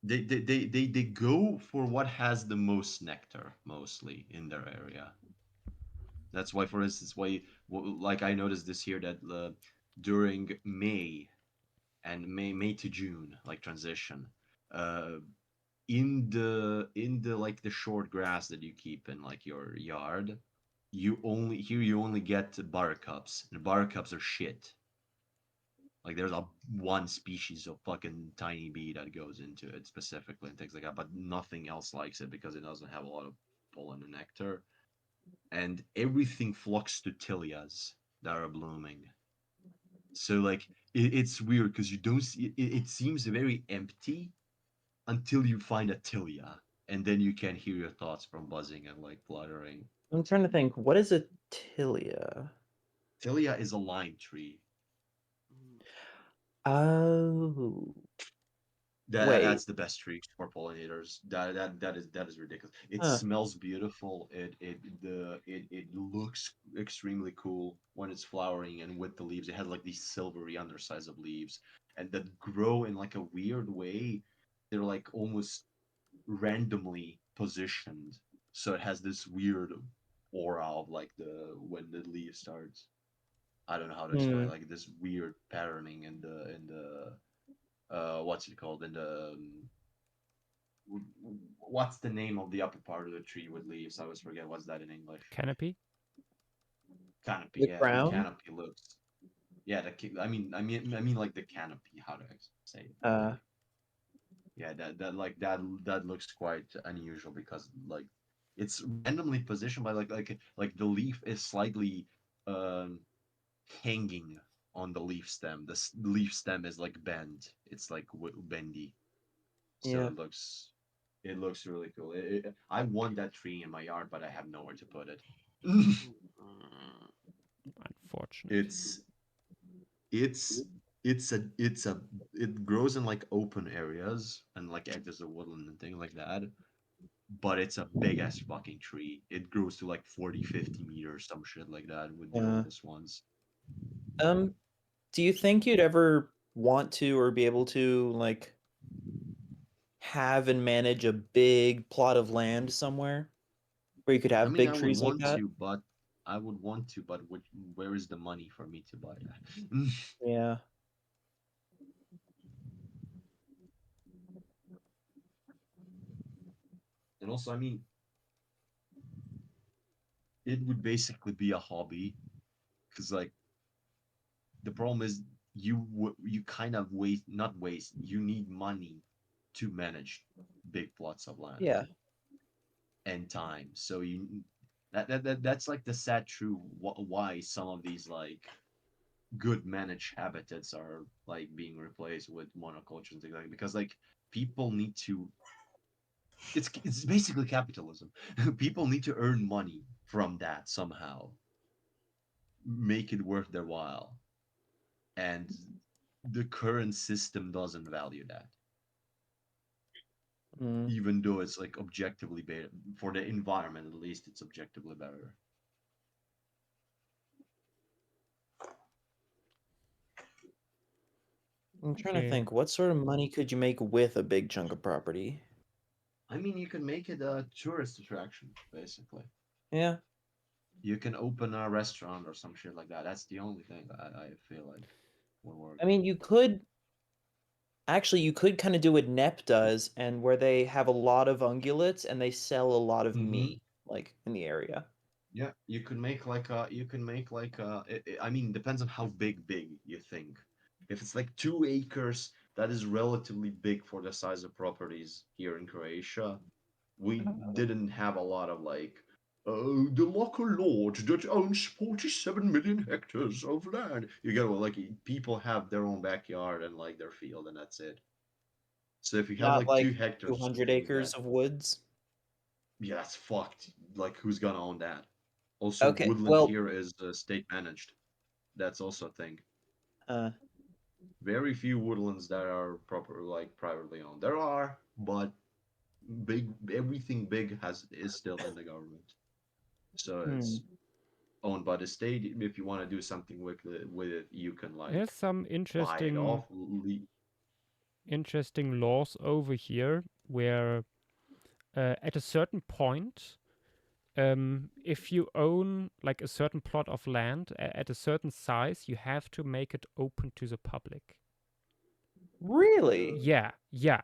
They go for what has the most nectar mostly in their area. That's why, for instance, like I noticed this year that during May and May to June, like transition, uh, in the like the short grass that you keep in like your yard, you only get buttercups, and buttercups are shit. Like there's a one species of fucking tiny bee that goes into it specifically and things like that, but nothing else likes it because it doesn't have a lot of pollen and nectar. And everything flocks to tilias that are blooming. So like it's weird because you don't see it seems very empty until you find a tilia, and then you can hear your thoughts from buzzing and like fluttering. I'm trying to think. What is a tilia? Tilia is a lime tree. Oh. That Wait. that's the best tree for pollinators. That is ridiculous. It Huh. smells beautiful. It looks extremely cool when it's flowering and with the leaves. It has like these silvery undersides of leaves, and that grow in like a weird way. They're like almost randomly positioned, so it has this weird aura of like the when the leaf starts. I don't know how to explain, Hmm. like this weird patterning in the what's it called in the what's the name of the upper part of the tree with leaves? I always forget what's that in English. Canopy. Canopy, The yeah, the crown? canopy looks. Yeah, I mean like the canopy. How do I say it Uh. properly? Yeah, that looks quite unusual because like it's randomly positioned by like the leaf is slightly um hanging on the leaf stem. The leaf stem is like bent. It's like bendy, so Yeah. it looks really cool. I want that tree in my yard, but I have nowhere to put it. Unfortunate. It's it grows in like open areas and like edges of woodland and things like that, but it's a big ass fucking tree. It grows to like 40-50 meters, some shit like that with the Yeah. oldest ones. Do you think you'd ever want to or be able to like have and manage a big plot of land somewhere where you could I have mean, big I would trees like want that? to, but I would want to, but where is the money for me to buy that? Yeah. And also, I mean, it would basically be a hobby, because like the problem is you kind of waste, you need money to manage big plots of land Yeah. and time. So that's like the sad truth why some of these like good managed habitats are like being replaced with monocultures and things like that, because like people need to, it's basically capitalism. People need to earn money from that somehow, make it worth their while, and the current system doesn't value that, Mm. even though it's like objectively better for the environment. At least it's objectively better. I'm trying to Okay. think, what sort of money could you make with a big chunk of property? I mean, you can make it a tourist attraction, basically. Yeah. You can open a restaurant or some shit like that. That's the only thing I feel like would work. I mean, you could kind of do what NEP does, and where they have a lot of ungulates and they sell a lot of Mm-hmm. meat, like in the area. Yeah, you can make like a, I mean, depends on how big you think. If it's like 2 acres, that is relatively big for the size of properties here in Croatia. We didn't have a lot of like, the local lord that owns 47 million hectares of land. You get what, like people have their own backyard and like their field, and that's it. So if you have Not like two like hectares or 200 something like acres that, of woods. yeah, that's fucked. Like, who's gonna own that? Also, Okay, woodland well, here is state managed. That's also a thing. uh, Very few woodlands that are proper like privately owned. There are, but everything big is still in the government. So hmm. it's owned by the state. If you want to do something with it, you can Here's like some buy it off. interesting laws over here where at a certain point, if you own like a certain plot of land at a certain size, you have to make it open to the public. Really? Yeah, yeah.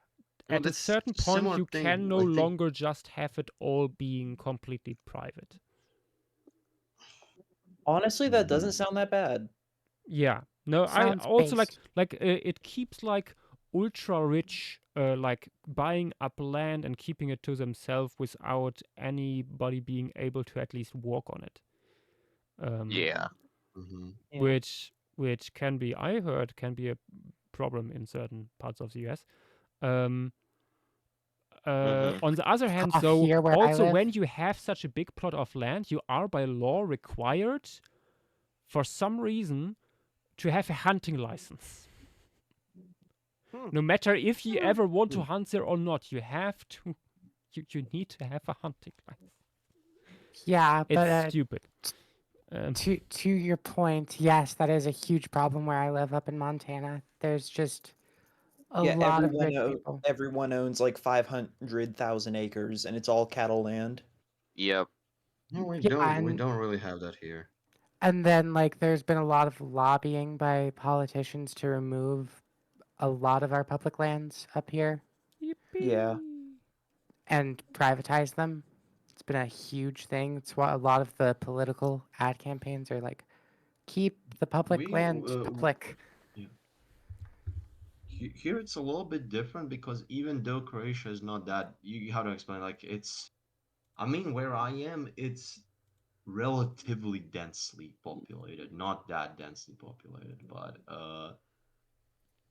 No, At a that's certain point, similar you can thing. no I think. longer just have it all being completely private. Honestly, that Mhm. doesn't sound that bad. Yeah. No, I Sounds also based. it keeps like ultra rich like buying up land and keeping it to themselves without anybody being able to at least walk on it. Yeah. Mm-hmm. Yeah. Which can be, I heard, can be a problem in certain parts of the US. Um, on the other hand, Off though, here where I also live. when you have such a big plot of land, you are by law required, for some reason, to have a hunting license. Hmm. No matter if you ever want to Hmm. hunt there or not, you have to. You need to have a hunting license. Yeah, It's but stupid. to your point, yes, that is a huge problem where I live up in Montana. There's just a Yeah, lot of rich people. everyone owns like 500,000 acres, and it's all cattle land. Yep. No, we Yeah, don't. We don't really have that here. and then like there's been a lot of lobbying by politicians to remove a lot of our public lands up here Yeah. Yippee. and privatize them. It's been a huge thing. It's what a lot of the political ad campaigns are like. Keep the public We land public. yeah. Here it's a little bit different, because even though Croatia is not that, you how to explain, like it's, I mean, where I am, it's relatively densely populated, not that densely populated, but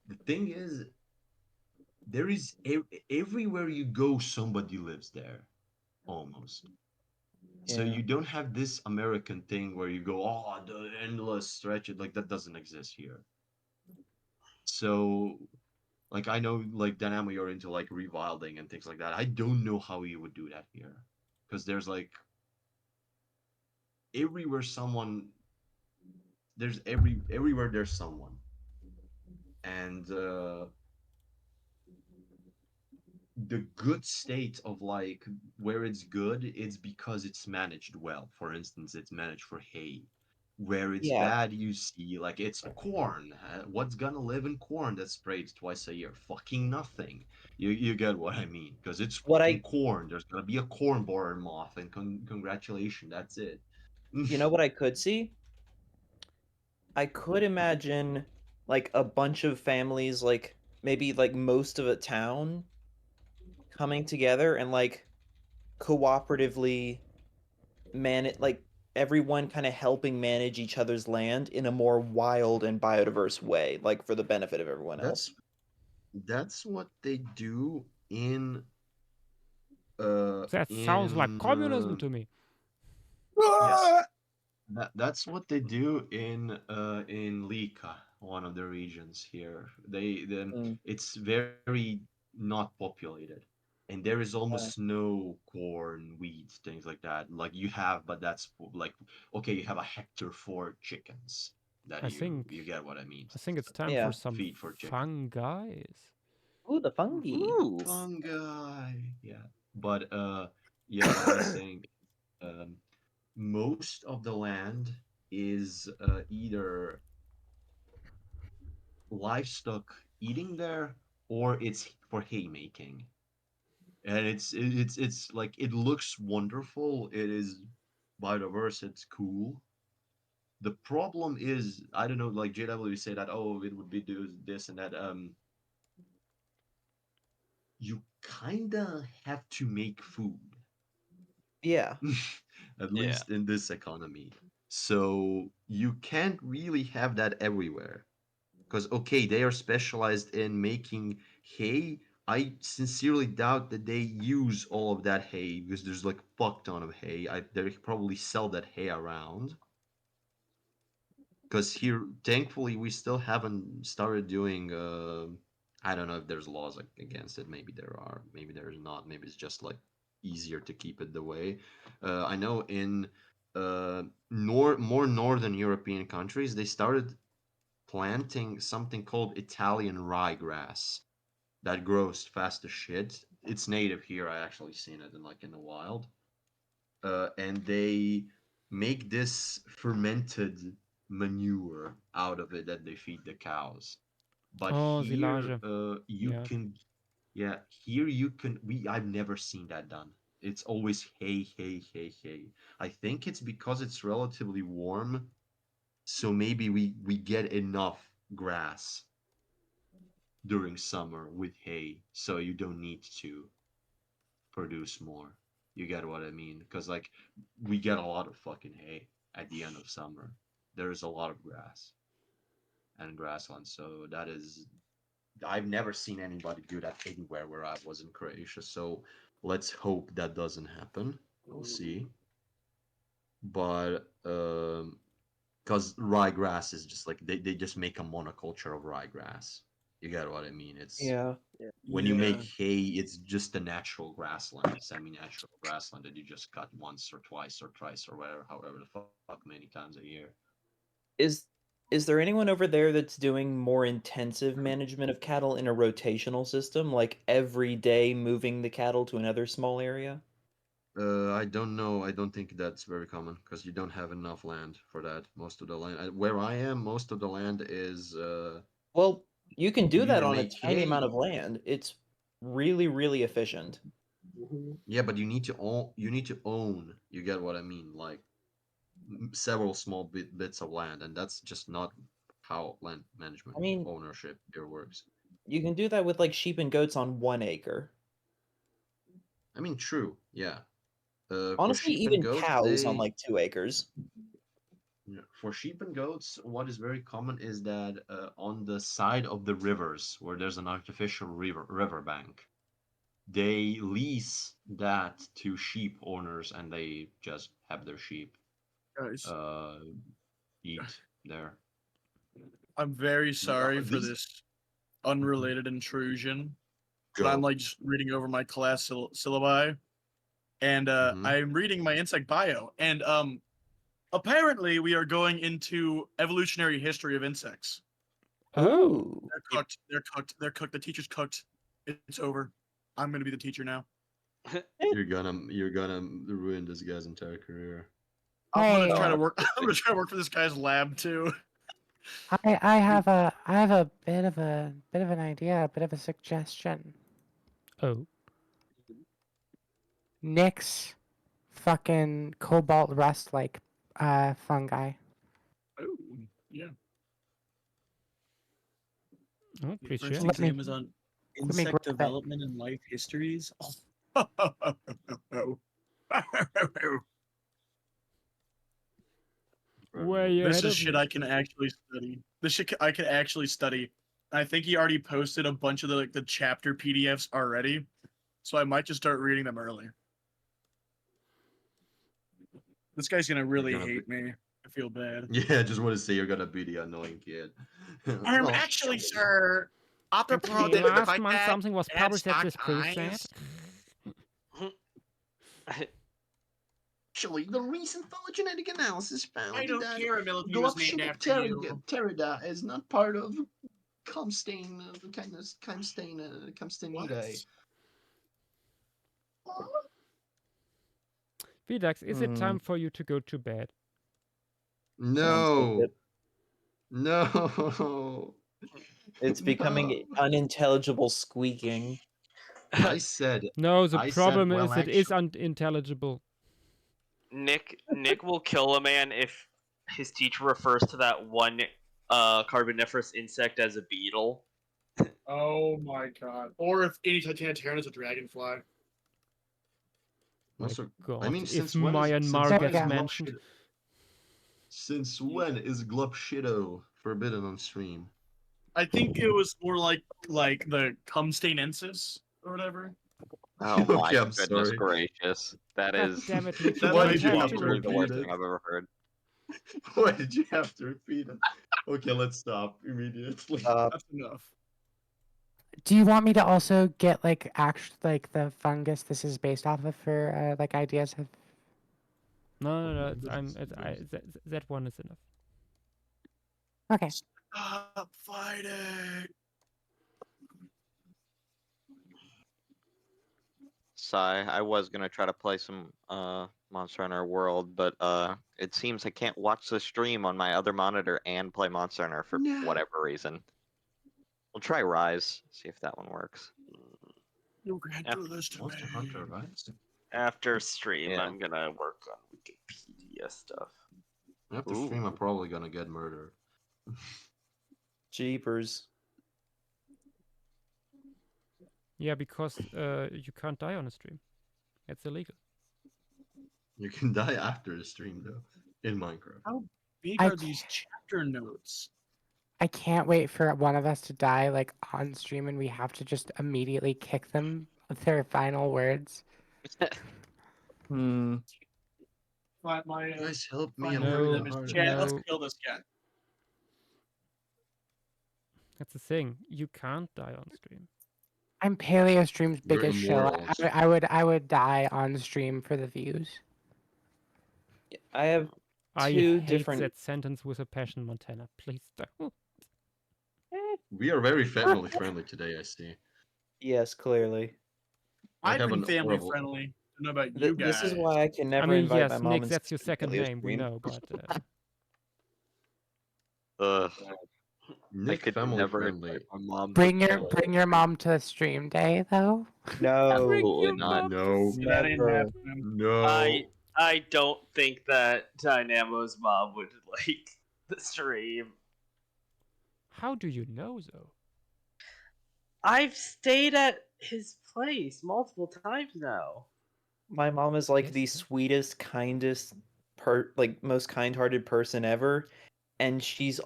the thing is, there is everywhere you go, somebody lives there, almost. So Yeah. you don't have this American thing where you go, oh, the endless stretch. Like that doesn't exist here. So, like, I know, like, Dynamo, you're into like rewilding and things like that. I don't know how you would do that here, because there's like everywhere someone, there's everywhere there's someone, and the good state of like where it's good, it's because it's managed well. For instance, it's managed for hay. Where it's Yeah. bad, you see, like it's corn. What's gonna live in corn that's sprayed twice a year? Fucking nothing. You get what I mean? Because it's What fucking I corn. There's gonna be a corn borer moth, and congratulations, that's it. you know what I could see? I could imagine like a bunch of families, like maybe like most of a town coming together and like cooperatively like everyone kind of helping manage each other's land in a more wild and biodiverse way, like for the benefit of everyone else. That's that's what they do That sounds like in communism to me. yes, Ah! that's what they do in Lika, one of the regions here. Mm, It's very not populated, and there is yeah. almost no corn, wheat, things like that. Like you have, but that's like okay, you have a hectare for chickens that I you think get what I mean. I think it's time for Yeah. some Feed for chickens. fungi. Ooh, the fungi. Ooh. Fungi, yeah. But yeah, what I was saying, um, most of the land is either livestock eating there or it's for haymaking. And it's like it looks wonderful. It is biodiverse. It's cool. The problem is I don't know. Like JW say that it would be do this and that. You kinda have to make food. Yeah. At Yeah. least in this economy. So you can't really have that everywhere. Because, okay, they are specialized in making hay. I sincerely doubt that they use all of that hay because there's like fuck ton of hay. They probably sell that hay around. Because here, thankfully, we still haven't started doing. I don't know if there's laws against it. Maybe there are. Maybe there's not. Maybe it's just like easier to keep it the way. I know in more northern European countries, they started planting something called Italian ryegrass that grows fast as shit. It's native here. I actually seen it in the wild. And they make this fermented manure out of it that they feed the cows. But Oh, here, silage. you Yeah. can, yeah, here you can. I've never seen that done. It's always hay, hay, hay, hay. I think it's because it's relatively warm, so maybe we get enough grass during summer with hay, so you don't need to produce more. You get what I mean? Because like we get a lot of fucking hay at the end of summer. There is a lot of grass and grassland, so that is. I've never seen anybody do that anywhere where I was in Croatia. So let's hope that doesn't happen. We'll see. But because ryegrass is just like they just make a monoculture of ryegrass. You get what I mean? It's Yeah. when you make Yeah. hay, it's just a natural grassland, semi-natural grassland that you just cut once or twice or thrice or whatever, however the fuck many times a year. Is is there anyone over there that's doing more intensive management of cattle in a rotational system, like every day moving the cattle to another small area? I don't know. I don't think that's very common because you don't have enough land for that. Most of the land, where I am, most of the land is Well, you can you do that either on a make tiny amount hay. of land. It's really, really efficient. Yeah, but you need to own. You need to own. You get what I mean? Like several small bits of land, and that's just not how land management I mean, ownership here works. you can do that with like sheep and goats on 1 acre. I mean, true, yeah. For Honestly, sheep and even goats, cows on like 2 acres. yeah, for sheep and goats, what is very common is that on the side of the rivers where there's an artificial river bank, they lease that to sheep owners, and they just have their sheep Guys, uh, eat there. I'm very sorry for These this unrelated intrusion, but I'm go. like just reading over my class syllabi, and Hmm. I'm reading my insect bio, and apparently we are going into evolutionary history of insects. Oh. Ooh. They're cooked. They're cooked. They're cooked. The teacher's cooked. It's over. I'm gonna be the teacher now. You're gonna ruin this guy's entire career. I'm Hey, gonna try to work. I'm gonna try to work for this guy's lab too. I have a bit of an idea, a bit of a suggestion. Oh, Nix fucking cobalt rust like fungi. Oh, yeah. oh, The pretty first sure. Let me- exam is on let me insect grab it. development and life histories. Way This ahead is of shit me. I can actually study. This shit I can actually study. I think he already posted a bunch of the chapter PDFs already, so I might just start reading them early. This guy's gonna really gonna hate me. I feel bad. Yeah, I just want to say you're gonna be the annoying kid. I'm Well, actually, sir. Actually, last month something was published that disproves that. Actually, the recent phylogenetic analysis found I don't that care a millipede was named after you. Pterida is not part of Comstanidae. Vidax, is it time for you to go to bed? No, no. It's becoming unintelligible squeaking. I said No, the I said, problem well, is it is actually. unintelligible. Nick will kill a man if his teacher refers to that one carboniferous insect as a beetle. Oh my god. Or if any Titanic is a dragonfly. My Also, God, I mean, if since when is Myanmar gets Yeah. mentioned, Since when is Glupshido forbidden on stream? I think it was more like the Comstanensis or whatever. Oh my Okay, I'm goodness sorry. gracious. That God is damn it, Nick, That you Why might don't did you have have to to literally the repeat worst it. thing I've ever heard. Why did you have to repeat it? Okay, let's stop immediately. That's enough. Do you want me to also get like the fungus this is based off of for like ideas of? No, that one is enough. Okay. Stop fighting. Sigh. I was gonna try to play some Monster Hunter World, but it seems I can't watch the stream on my other monitor and play Monster Hunter for whatever reason. We'll try Rise, see if that one works. You can't do this to Monster me. Hunter, right? After stream, Yeah. I'm gonna work on Wikipedia stuff. After stream, I'm probably gonna get murdered. Jeepers. Yeah, because you can't die on a stream. It's illegal. You can die after the stream, though, in Minecraft. How big I are these chapter notes? I can't wait for one of us to die like on stream and we have to just immediately kick them with their final words. Hmm. My Guys, help me! final I'm No, word to really them is, hard. "Chat, let's no. kill this guy." That's the thing. You can't die on stream. I'm Paleo Stream's You're biggest shill. immortals. I would die on stream for the views. I have I two hate different. that sentence with a passion, Montana. Please don't. We are very family friendly today, I see. Yes, clearly. I've have been an family horrible- friendly. I don't know about you guys. This is why I can never I mean, invite my yes, mom Nick, and that's your sister to second Paleo name. We stream. know, but Ugh. I Nick could family never friendly. invite my mom. Bring to your play. bring your mom to the stream day though. No, Absolutely not. No, See, that ain't never. happening. no. I don't think that Dynamo's mom would like the stream. how do you know though? I've stayed at his place multiple times now. My mom is like Yes, the yes. sweetest, kindest, most kind-hearted person ever, and she's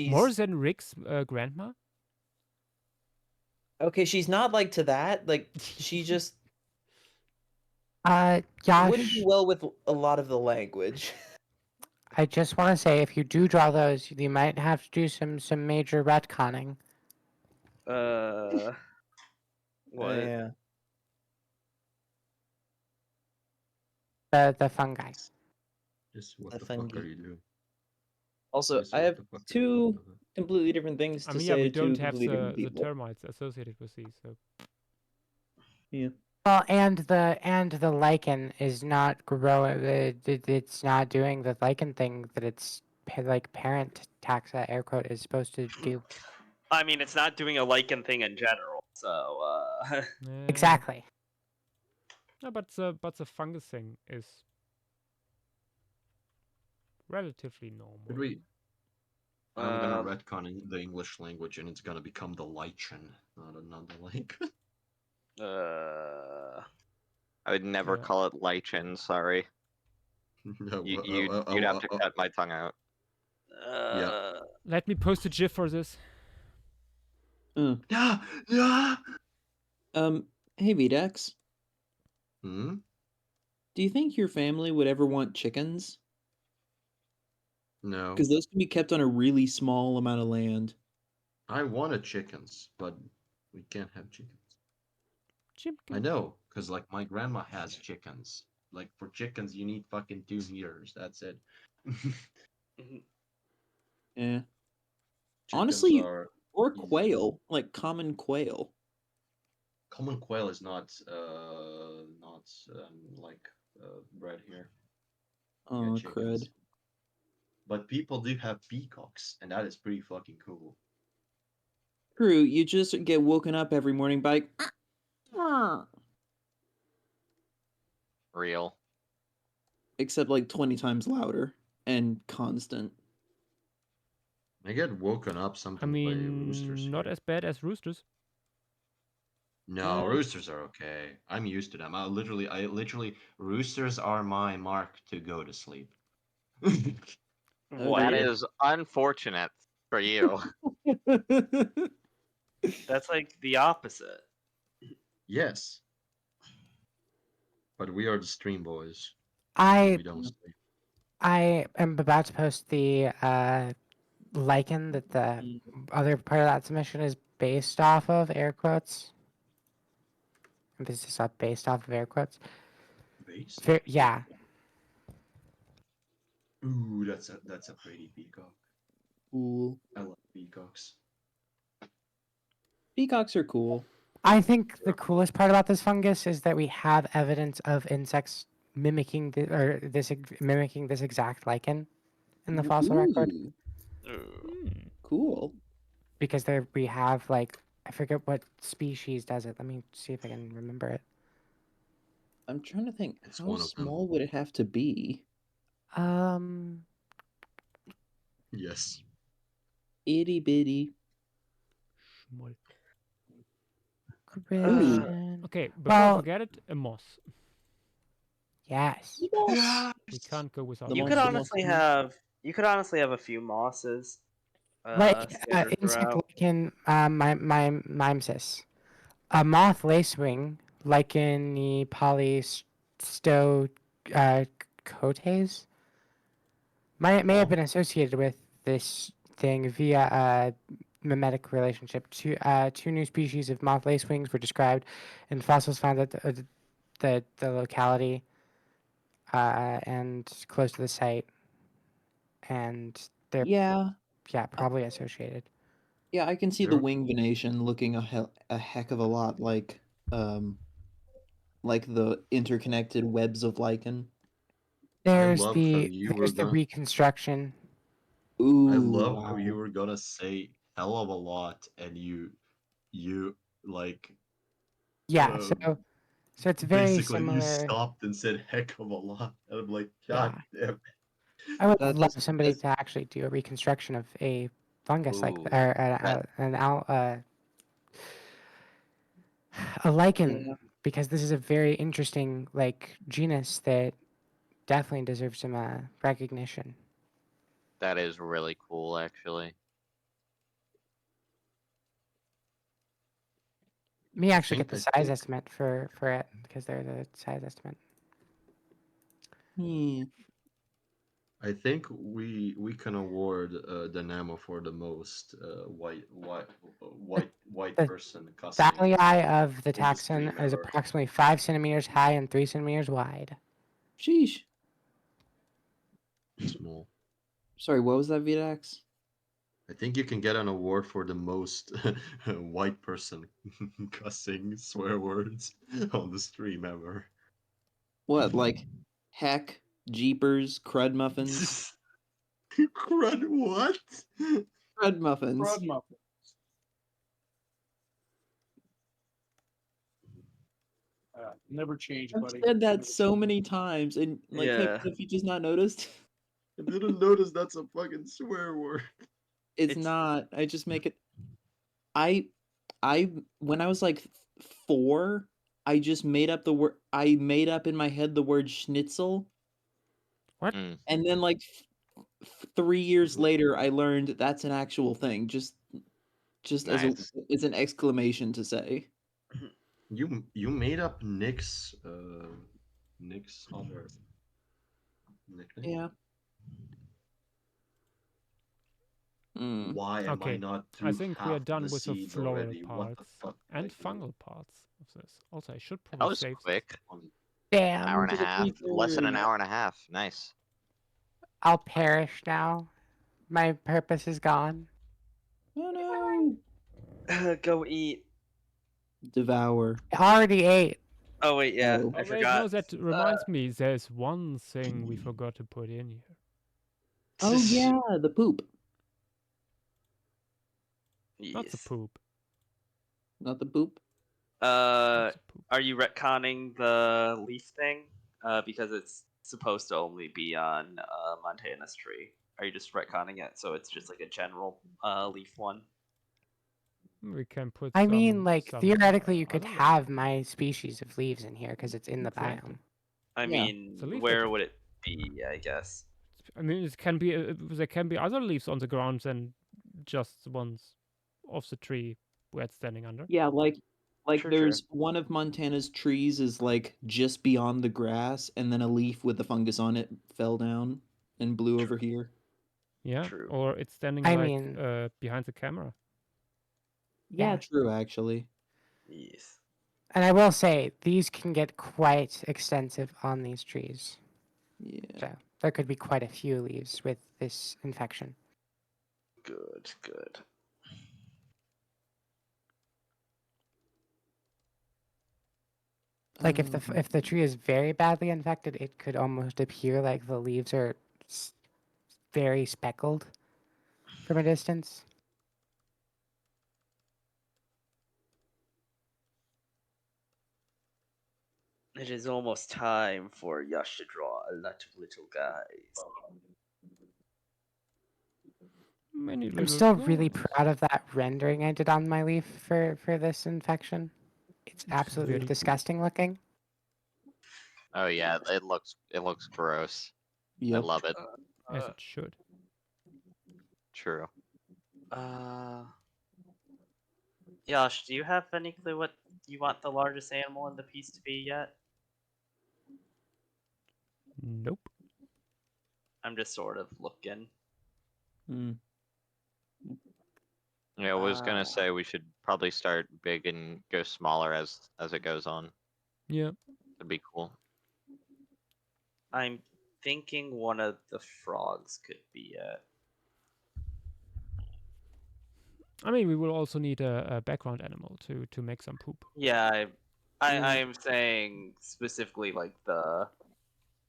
More than Rick's grandma? okay. She's not like to that. Like she just wouldn't Josh, do well with a lot of the language. I just want to say if you do draw those, you might have to do some major retconning. What? Yeah. The fungi. Just what The the fuck fungi. are you doing? Also, Just I what have the fuck are you two doing? completely different things I to mean, yeah, say we to two don't have completely different the people. termites associated with these, so Well, and the lichen is not growing. It's not doing the lichen thing that its like parent taxa air quote is supposed to do. I mean, it's not doing a lichen thing in general, so Yeah. Exactly. No, but the fungus thing is relatively normal. Could we? I'm gonna retcon the English language, and it's gonna become the lichen, not another like. I would never Yeah. call it lichen. Sorry, No, you'd have to cut my tongue out. Yeah. Let me post a GIF for this. Yeah, yeah. Hey VDEX, Hmm. do you think your family would ever want chickens? No, Because those can be kept on a really small amount of land. I wanted chickens, but we can't have chickens. Chicken. I know, cause like my grandma has chickens. Like for chickens, you need fucking 2 meters. That's it. Yeah. Chickens Honestly, are or easy. quail, like common quail. Common quail is not like bred here. Oh, Yeah, chickens. crud. But people do have peacocks, and that is pretty fucking cool. True, you just get woken up every morning by Real. except like 20 times louder and constant. I get woken up I sometimes by roosters mean, not here. as bad as roosters. No, roosters are okay. I'm used to them. I literally, roosters are my mark to go to sleep. Oh, That dear. is unfortunate for you. that's like the opposite. Yes, but we are the stream boys. I We don't sleep. I am about to post the lichen that the other part of that submission is based off of, air quotes. Emphasis on based off of air quotes. Based? Yeah. Ooh, that's a pretty peacock. Cool. I love peacocks. Peacocks are cool. I think the coolest part about this fungus is that we have evidence of insects mimicking mimicking this exact lichen in the fossil record, Cool. because there we have like, I forget what species does it. Let me see if I can remember it. I'm trying to think, It's how one of them. small would it have to be? Yes. Itty bitty. Schmoll. Creation. Okay, before Well- I forget it, a moss. Yes. We can't go without. The You moss, could the honestly moss. have a few mosses. Like scattered insect throughout. lichen, my mimesis. A moth lacewing, lichen polystocotes, may have been associated with this thing via a mimetic relationship. Two new species of moth lacewings were described in fossils found at the locality and close to the site, and they're Yeah. probably associated. Yeah, I can see the Sure. wing venation looking a heck of a lot like the interconnected webs of lichen. There's love how the you were there's the gonna- reconstruction. Ooh, I love how wow. you were gonna say hell of a lot, and you like Yeah, uh, so it's very basically you similar. stopped and said heck of a lot, and I'm like, God damn. I would That- love that's- somebody that's- to actually do a reconstruction of a fungus like Ooh, or a lichen, Yeah. because this is a very interesting like genus that definitely deserves some recognition. that is really cool, actually. Me actually think get the I size took- estimate for it because they're the size estimate. Hmm. I think we can award the Nemo for the most white The person cussing. Thalii of the in the taxon stream is ever. approximately 5 centimeters high and 3 centimeters wide. Sheesh. Small. Sorry, what was that, VDAX? I think you can get an award for the most white person cussing swear words on the stream ever. What, like heck, jeepers, crud muffins? Crud what? Crud muffins. Frog muffin. Never change, I've buddy. said that Never so change. many times, and like, Yeah. have you just not noticed? I didn't notice that's a fucking swear word. It's It's- not. I just make it. I when I was like 4, I just made up the word. I made up in my head the word schnitzel. What? Mm. And then like 3 years later, I learned that's an actual thing. Just as Nice. as an exclamation to say. You made up Nick's other nickname. Yeah. Mm. Why am I Okay, not I through think half we are of done the with the seeds floral already? What the parts fuck am I and doing? fungal parts of this. Also, I should That probably was save this. quick. Damn. Hour and a to the half. Less than an future. hour and a half. Nice. I'll perish now. My purpose is gone. Oh no! Go eat. Devour. I already ate. Oh wait, yeah, Oh. I Oh wait, forgot. no, that reminds me. There's one thing we forgot to put in here. Oh yeah, the poop. Not the Yes. poop. Not the poop. Uh, Not the poop. are you retconning the leaf thing? Because it's supposed to only be on Montana's tree. Are you just retconning it so it's just like a general leaf one? We can put. I mean, like, some, theoretically, you could other leaves. have my species of leaves in here because it's in the Exactly. biome. I Yeah, mean, it's a leaf where that- would it be? I guess. I mean, it can be. There can be other leaves on the ground than just the ones off the tree where it's standing under. Yeah, like True, there's one of Montana's trees is like just beyond the grass, and then a leaf with the fungus on it fell down and blew over here. Yeah. True. Or it's standing I like mean- behind the camera. Yeah, Yeah. true actually. Yes. And I will say, these can get quite extensive on these trees. Yeah. So there could be quite a few leaves with this infection. Good. Good. Like if the tree is very badly infected, it could almost appear like the leaves are very speckled from a distance. It is almost time for Yash to draw a lot of little guys. Many I'm little still really guys. proud of that rendering I did on my leaf for this infection. It's absolutely very cool. disgusting looking. Oh yeah, it looks gross. I Yep. love it. As it should. True. Yash, do you have any clue what you want the largest animal in the piece to be yet? Nope. I'm just sort of looking. Mm. Yeah, I was Ah. gonna say we should probably start big and go smaller as it goes on. Yeah. That'd be cool. I'm thinking one of the frogs could be it. I mean, we will also need a background animal to make some poop. Yeah, I Yeah. am saying specifically like the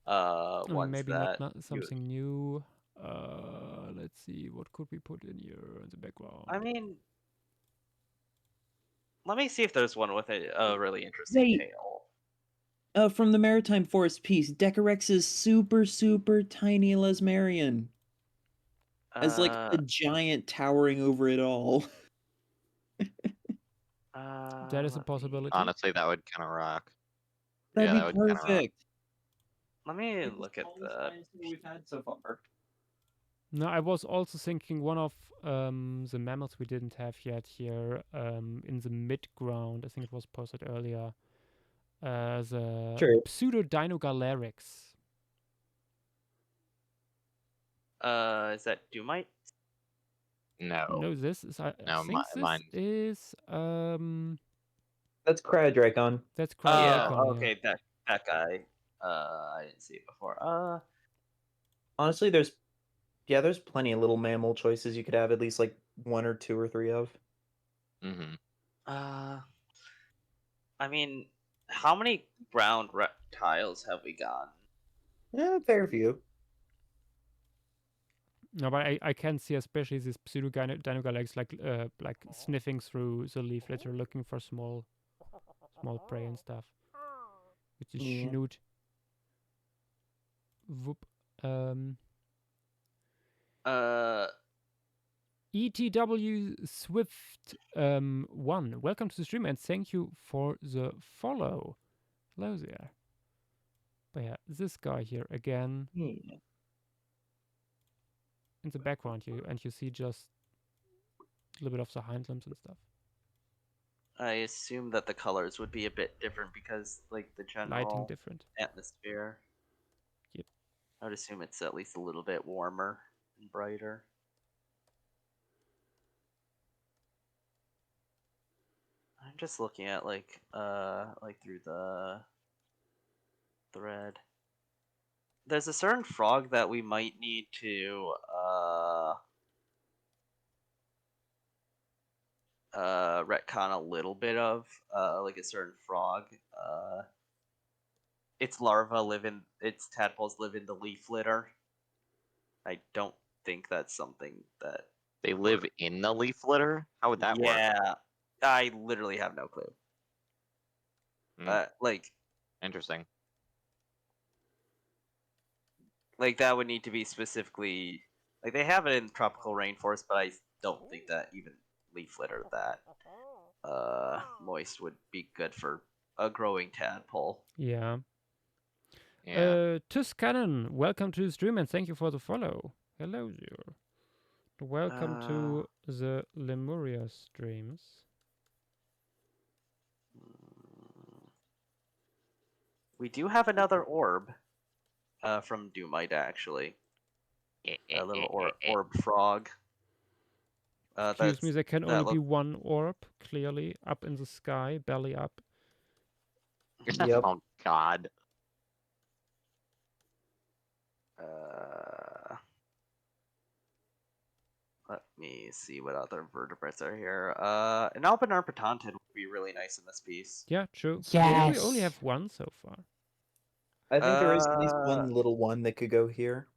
I mean, ones maybe that not something new. Let's see, what could we put in here in the background? I mean, let me see if there's one with a really interesting Wait. tail. From the Maritime Forest piece, Decorex's super tiny Lesmerian as like a giant towering over it all. That is a let me- possibility. Honestly, that would kind of rock. That'd Yeah, that be would kinda rock. perfect. Let me look at the. we've had so far. No, I was also thinking one of the mammals we didn't have yet here in the mid-ground. I think it was posted earlier. The Sure. Pseudodinogalerix. Is that Dumite? No. No, this is I No, think this mine. is That's Cryodracon. that's Oh, Cryodracon, yeah. okay, that guy. I didn't see it before. Honestly, there's Yeah, there's plenty of little mammal choices you could have at least like 1 or 2 or 3 of. Mm-hmm. I mean, how many ground reptiles have we gotten? Yeah, fair few. No, but I can see especially these pseudo-dinogalax like sniffing through the leaf litter looking for small prey and stuff. With the Yeah. snoot. Whoop. ETW Swift 1. Welcome to the stream and thank you for the follow. Hello there. But yeah, this guy here again Yeah. in the background you see just a little bit of the hind limbs and stuff. I assume that the colors would be a bit different because, like, the Lighting general different. atmosphere. Yep. I would assume it's at least a little bit warmer and brighter. I'm just looking at like through the thread. There's a certain frog that we might need to retcon a little bit of, like a certain frog. Its tadpoles live in the leaf litter. I don't think that's something that They live in the leaf litter? How would that work? Yeah, I literally have no clue. Like Interesting. that would need to be specifically like they have it in tropical rainforest, but I don't think that even leaf litter that moist would be good for a growing tadpole. Yeah. Yeah. Tuscanon, welcome to the stream and thank you for the follow. Hello there. Welcome to the Lemuria streams. We do have another orb from Doomite, actually. A little orb frog. Excuse me, there can only be one orb, clearly, up in the sky, belly up. Yep. Oh, God. Let me see what other vertebrates are here. An albinar petantid would be really nice in this piece. Yeah, true. Yes. We only have one so far. I think there is at least one little one that could go here.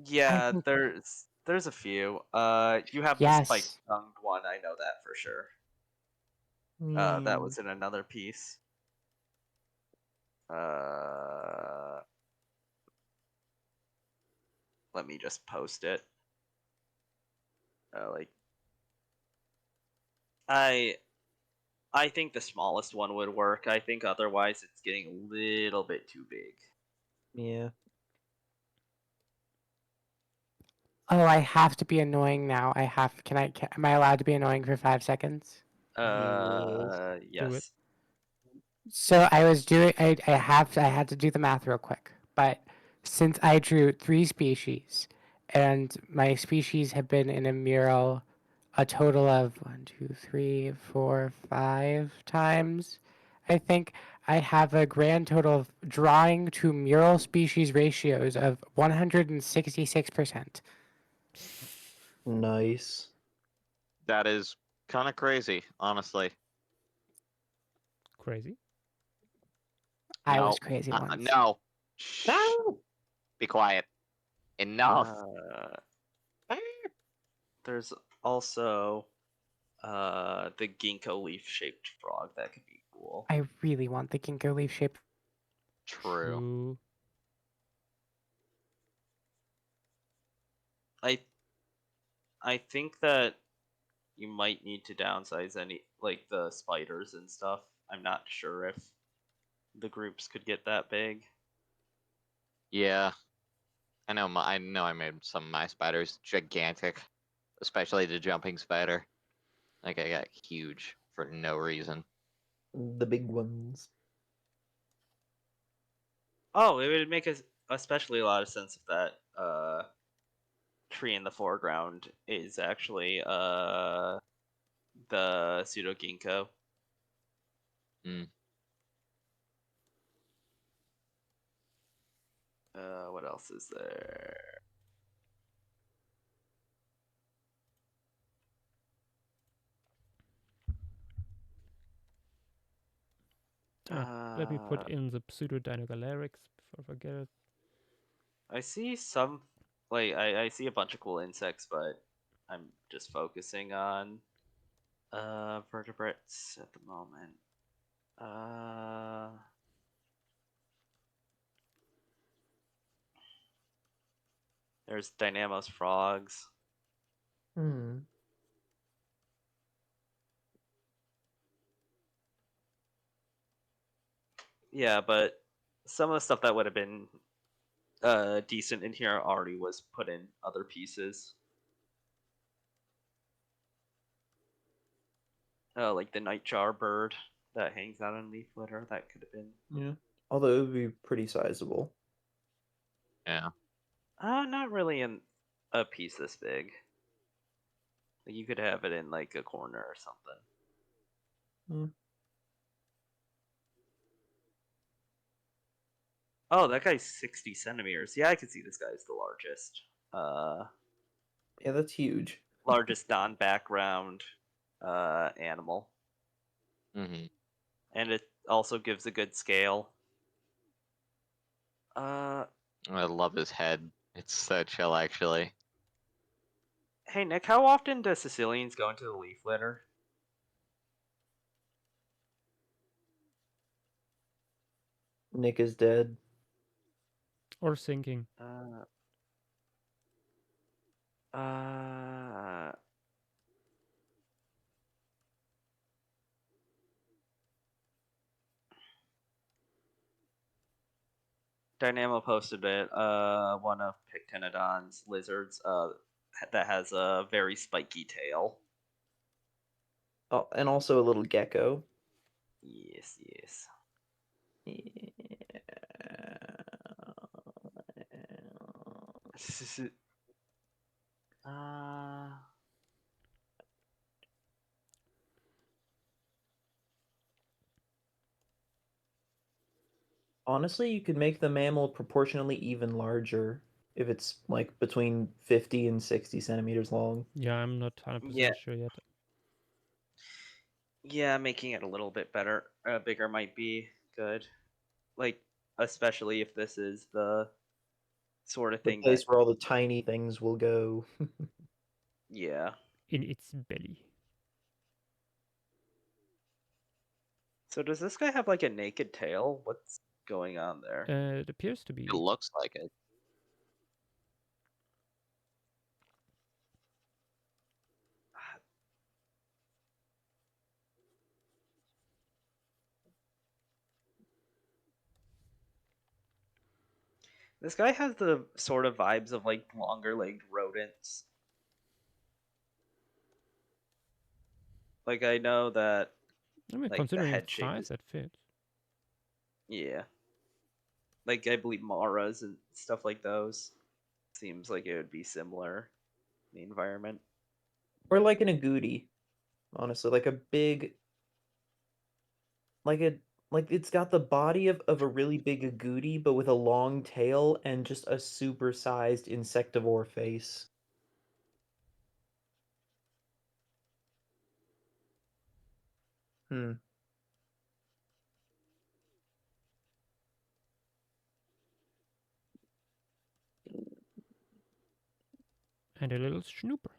Yeah, there's a few. You have the Yes. spiked tongued one, I know that for sure. That was in another piece. Let me just post it. I think the smallest one would work. I think otherwise it's getting a little bit too big. Yeah. Oh, I have to be annoying now. Am I allowed to be annoying for 5 seconds? Yes. Do it. So I had to do the math real quick. But since I drew 3 species, and my species have been in a mural a total of 1, 2, 3, 4, 5 times, I think I have a grand total of drawing to mural species ratios of 166%. Nice. That is kind of crazy, honestly. Crazy? I No. was crazy once. No. Shh. No. Be quiet. Enough. There's also the ginkgo leaf shaped frog that could be cool. I really want the ginkgo leaf shape. True. I think that you might need to downsize the spiders and stuff. I'm not sure if the groups could get that big. Yeah. I know I made some of my spiders gigantic. Especially the jumping spider. Like I got huge for no reason. The big ones. Oh, it would make especially a lot of sense if that tree in the foreground is actually the pseudo ginkgo. What else is there? Let me put Uh, in the pseudodinogalerics before I forget it. I see some, like, I see a bunch of cool insects, but I'm just focusing on vertebrates at the moment. There's Dynamos frogs. Hmm. Yeah, but some of the stuff that would have been decent in here already was put in other pieces. Like the nightjar bird that hangs out on leaf litter. That could have been. Yeah. Although it would be pretty sizable. Yeah. Not really in a piece this big. Like you could have it in like a corner or something. Hmm. Oh, that guy's 60 centimeters. Yeah, I could see this guy's the largest. Yeah, that's huge. Largest non-background animal, Mm-hmm. and it also gives a good scale. I love his head. It's so chill, actually. Hey Nick, how often do Sicilians go into the leaf litter? Nick is dead. Or sinking. Uh, Dynamo posted it. One of Pictenodon's lizards. That has a very spiky tail. Oh, and also a little gecko. Yes, yes. uh, Honestly, you could make the mammal proportionally even larger if it's like between 50 and 60 centimeters long. Yeah, I'm not 100% Yeah. sure yet. Yeah, making it a little bit better, bigger might be good. Like, especially if this is the sort of The thing place that. where all the tiny things will go. Yeah. In its belly. So does this guy have like a naked tail? What's going on there? It appears to be. It looks like it. This guy has the sort of vibes of like longer-legged rodents. Like I know that I mean, like the considering head its shape size, is, that fits. yeah. Like I believe maras and stuff like those. Seems like it would be similar in the environment. Or like an agouti, honestly. Like a big like a like it's got the body of a really big agouti, but with a long tail and just a super sized insectivore face. Hmm. And a little snooper.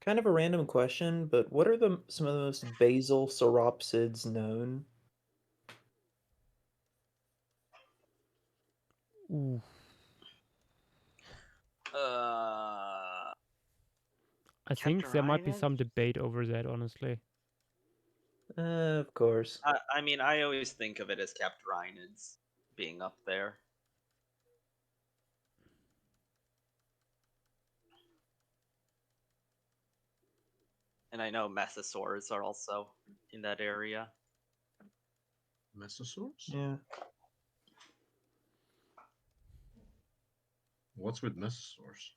Kind of a random question, but what are some of the most basal sauropsids known? Ooh, I think there might be some Captorinids? debate over that, honestly. Of course. I mean, I always think of it as Captorinids being up there. And I know Mesosaurs are also in that area. Mesosaurs? Yeah. What's with Mesosaurs?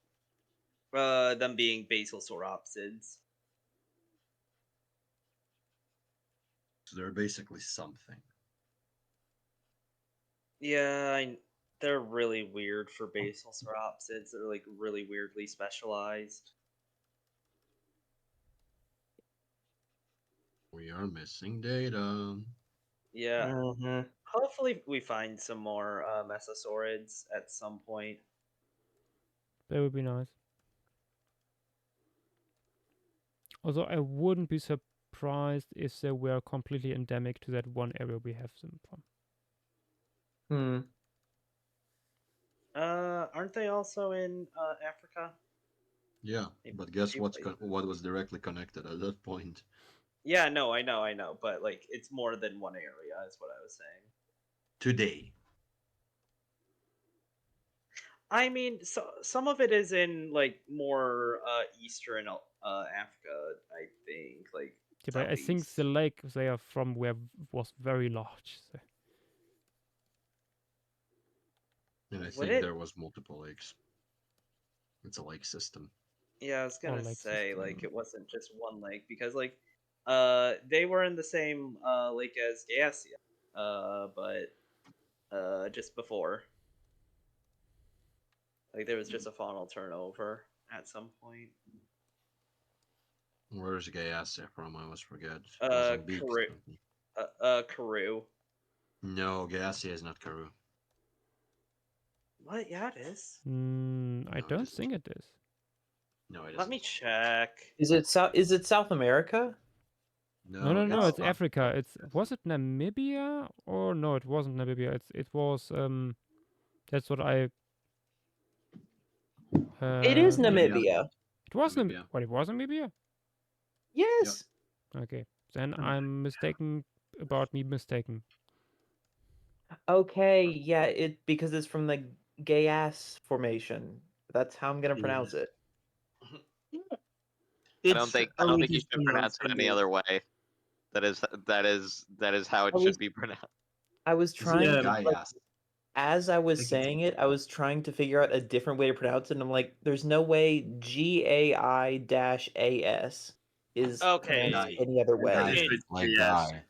Them being basal sauropsids. So they're basically something. Yeah, they're really weird for basal sauropsids. They're like really weirdly specialized. We are missing data. Yeah. Mhm. Hopefully we find some more Mesosaurids at some point. That would be nice. Although I wouldn't be surprised if they were completely endemic to that one area we have them from. Hmm. Aren't they also in Africa? Yeah, Maybe but guess two places. what was directly connected at that point? Yeah, no, I know, but like it's more than one area, is what I was saying. Today. I mean, so some of it is in like more eastern Africa, I think, like Yeah, but I think southeast. the lake they are from was very large. So. And I Would think it? there was multiple lakes. It's a lake system. Yeah, I was Or gonna lake say system. like it wasn't just one lake because like they were in the same lake as Gaesia, but just before. Like there was just a faunal turnover at some point. Where's Gayasia from? I always forget. Karoo. Karoo. No, Gayasia is not Karoo. What? Yeah, it is. I No, it don't isn't. think it is. No, it Let isn't. me check. Is it South America? No, No. it's Africa. Was it Namibia or no? It wasn't Namibia. It was That's what I. It is Namibia. Namibia. It was Namibia. What? It was Namibia. Yes. Okay, then I'm mistaken about me mistaken. Okay, yeah, because it's from the Gayas formation. That's how I'm gonna pronounce it. I don't think you should pronounce it any other way. That is how it should be pronounced. I was trying to, like, Gaias. as I was think it's- saying it, I was trying to figure out a different way to pronounce it, and I'm like, there's no way GAI-AS is Okay. pronounced any other way. Like guy.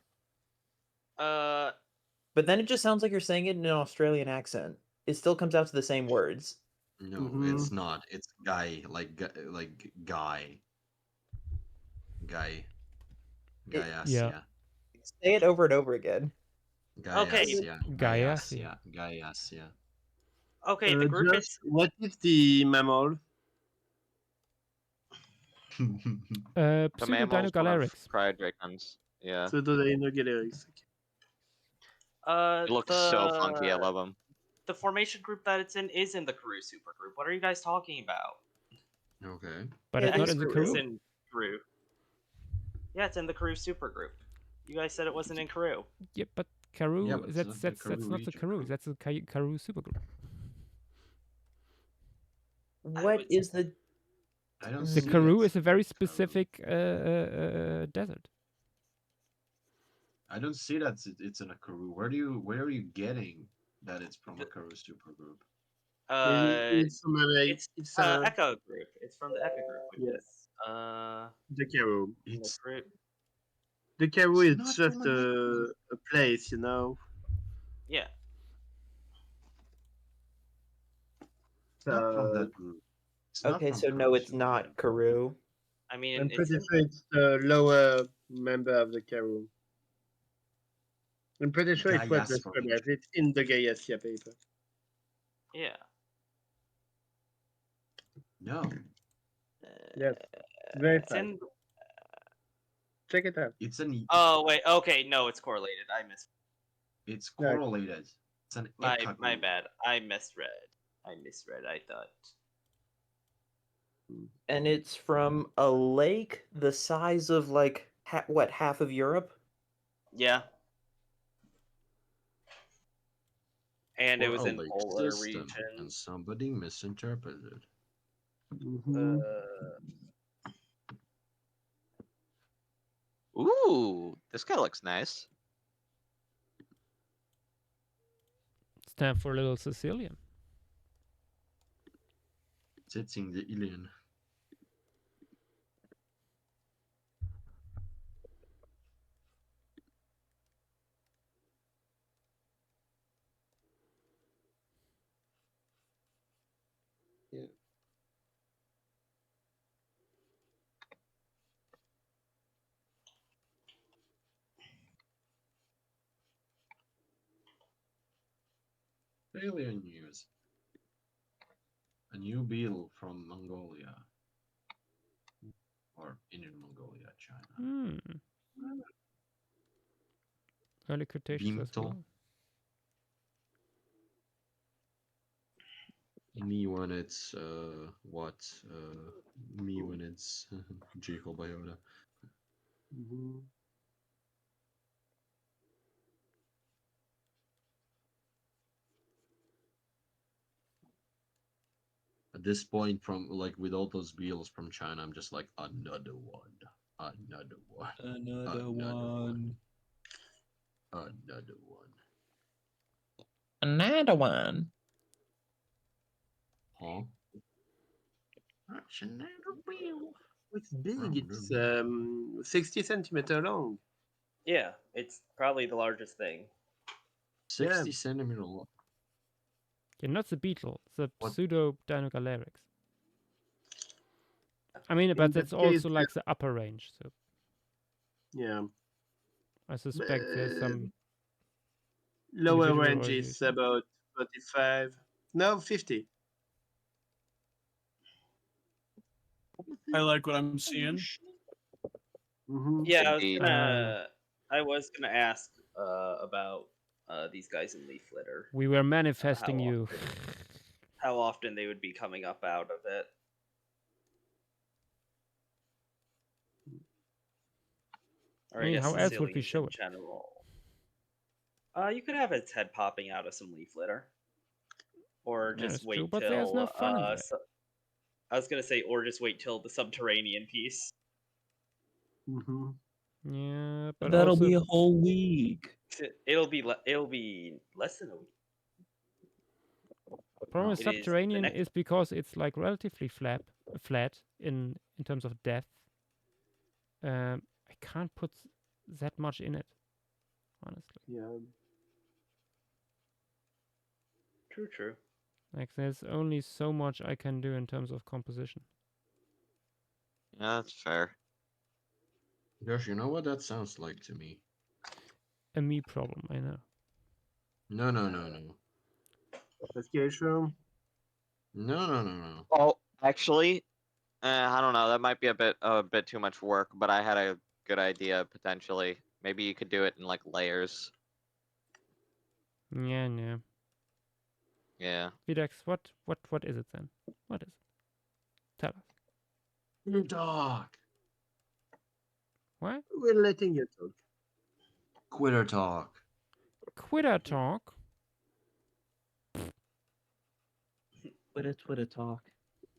But then it just sounds like you're saying it in an Australian accent. It still comes out to the same words. No, it's not. It's guy, like guy. Guy. Gaiasia. Say it over and over again. Gaiasia. Gaiasia. Gaiasia. Okay, the group is. What is the mammal? The mammals, one of Pseudodinogalerics. cryodragons. Yeah. Pseudodinogalerics. It looks so funky. I love them. The formation group that it's in is in the Karoo supergroup. What are you guys talking about? Okay. But Yeah, it's not in the It's Karoo. in Karoo. Yeah, it's in the Karoo supergroup. You guys said it wasn't in Karoo. Yeah, but Karoo. Yeah, but it's that's not the not the region Karoo. group. That's the Karoo supergroup. What is the... I don't The see Karoo it. is a very specific desert. I don't see that it's in a Karoo. Where are you getting that it's from a Karoo supergroup? It's from It's Echo group. It's from the Echo group. Which Yeah. is the Karoo. It's group. The Karoo It's is not just from a a place, you know. Yeah. It's not from that group. It's not Okay, from so no, Karoo it's not supergroup. Karoo. I mean, I'm it's pretty in sure it's the lower member of the Karoo. I'm pretty sure it was Gaias described formation. as it's in the Gaesia paper. yeah. No. Yes. Very It's fast. in. Check it out. It's an. Oh wait. Okay, no, it's correlated. I missed. It's Yeah. correlated. It's an My ecogroup. bad. I misread. I thought. And it's from a lake the size of like half of Europe. Yeah. And it Or was a in lake polar system, and regions. somebody misinterpreted. Mhm. Ooh, this guy looks nice. It's time for a little Sicilian. Sitting the alien. Yeah. Alien news. A new beetle from Mongolia. Or Inner Mongolia, China. Early Cretaceous as Beetle. well. Me when it's what? Me when it's Geobiota. Mhm. At this point, from like with all those beetles from China, I'm just like another one, another one, Another one, another one. Another one. Huh? That's another beetle. It's big. It's Another 60 centimeter long. Yeah, it's probably the largest thing. 60 centimeter long. Yeah, not the beetle, the What? pseudo Dinogalerics. I mean, but In that's that case, also like the upper range. So yeah. I suspect there's some Lower individual range is variation. about 45. No, 50. I like what I'm seeing. Mhm. Yeah, Indeed. I was gonna ask about these guys in leaf litter. We were manifesting how you. How often they would be coming up out of it. Or I I mean, guess how else would we Sicilians show in it? general. You could have its head popping out of some leaf litter. Or Yeah, just that's true, wait but there's no till fun in that. I was gonna say, or just wait till the subterranean piece. Mhm. Yeah, but That'll also be a whole week. It'll be less than a week. problem with It is the subterranean next. is because it's like relatively flat in terms of depth. I can't put that much in it, honestly. Yeah. True. Like there's only so much I can do in terms of composition. Yeah, that's fair. Josh, you know what that sounds like to me? A me problem, I know. No. Vegetation. No. Oh, actually, I don't know. That might be a bit too much work, but I had a good idea potentially. Maybe you could do it in like layers. Yeah, no. Yeah. Vidax, what is it then? What is it? Tell us. Talk. What? We're letting you talk. Quitter talk. Quitter talk? Twitter talk.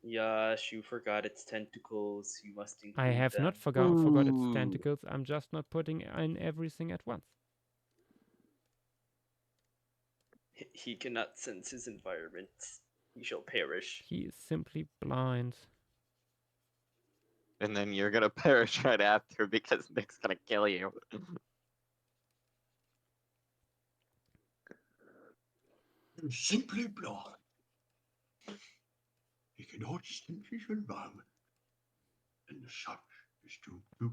Yes, you forgot its tentacles. You must include I have them. not forgot its Ooh. tentacles. I'm just not putting in everything at once. He cannot sense his environment. He shall perish. He is simply blind. And then you're gonna perish right after because Nick's gonna kill you. Simply blind. He cannot sense his environment. And the such is to fail.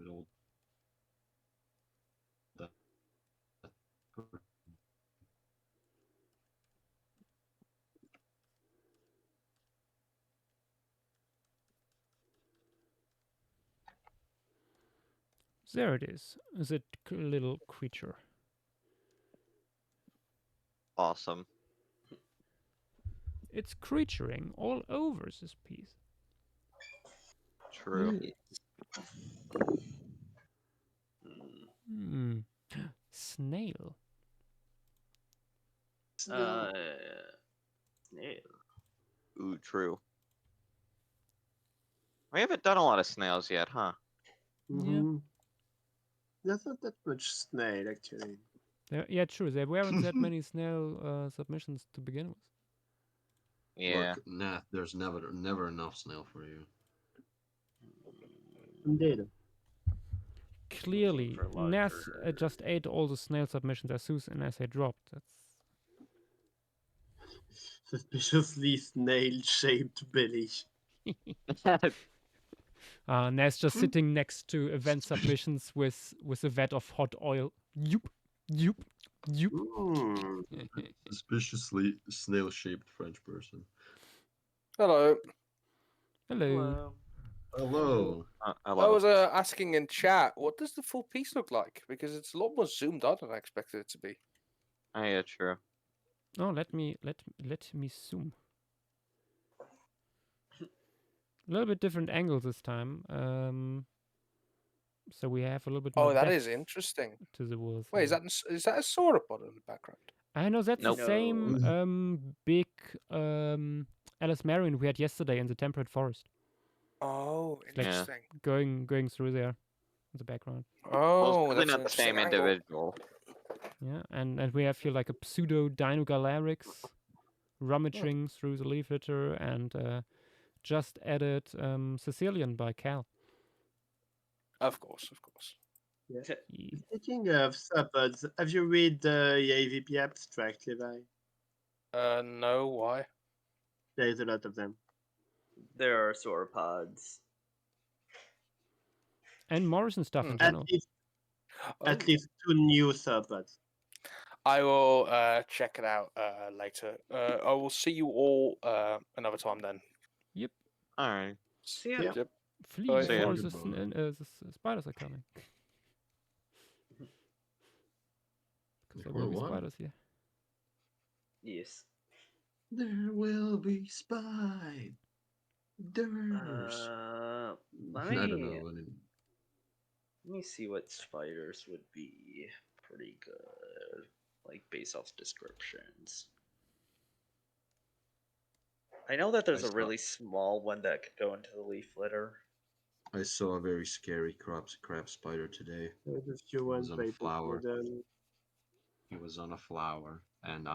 with all that. There it is. That little creature. Awesome. It's creaturing all over this piece. True. Hmm. Snail. Snail. Ooh, true. We haven't done a lot of snails yet, huh? Mm-hmm. There's not that much snail actually. Yeah, true. There weren't that many snail submissions to begin with. Yeah. Look, nah, there's never enough snail for you. Indeed. Clearly, for Ness larger- just ate all the snail submissions as soon as they dropped. That's Suspiciously snail-shaped belly. Ness just sitting next to event submissions with a vat of hot oil. Yoop, yoop, yoop. Mm. Suspiciously snail-shaped French person. Hello. Hello. Hello. I Hello. was asking in chat, what does the full piece look like? Because it's a lot more zoomed out than I expected it to be. Oh, yeah, true. Oh, let me zoom. A little bit different angle this time. So we have a little bit more. Oh, that depth is interesting. to the walls. Wait, is that a sauropod in the background? I know that's Nope. the same big Alice Marion we had yesterday in the temperate forest. Oh, It's like interesting. going through there in the background. Oh, Well, that's it's an not the same interesting angle. individual. Yeah, and we have here like a pseudo Dinogalarics rummaging through the leaf litter, and just added Sicilian by Cal. Of course, of course. Yeah. Yeah. Speaking of sauropods, have you read the AVP abstract, Levi? No, why? There's a lot of them. There are sauropods. And Morrison stuff in At general. least, Oh, at least 2 new sauropods. I will check it out later. I will see you all another time then. Yep. All right. See ya. Yeah. Yep. Flee Oh, yeah. before the Goodbye. spiders are coming. Because there Before will be what? spiders here. Yes. There will be spiders. Let I don't me know. let me see what spiders would be pretty good, like based off descriptions. I know that there's I a saw- really small one that could go into the leaf litter. I saw a very scary crab spider today. There's a few It ones was on a flower. He was on a flower and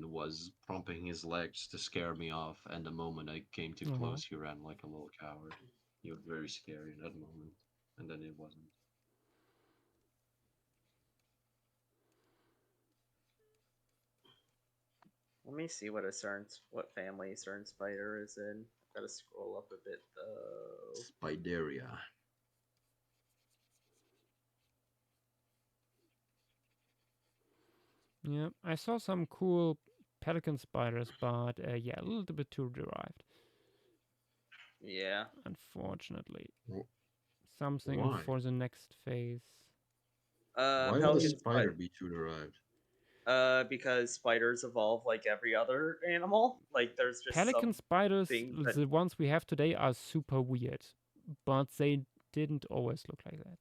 was prompting his legs to scare me off, and the moment I came too close he ran like a little coward. He was very scary in that moment. And then it wasn't. Let me see what family a certain spider is in. Gotta scroll up a bit though. Spideria. Yeah, I saw some cool pelican spiders, but yeah, a little bit too derived. Yeah. Unfortunately. Wh- Something Why? for the next phase. Why would a Pelican spider be too derived? because spiders evolve like every other animal. Like there's just Pelican some spiders, things that the ones we have today, are super weird, but they didn't always look like that.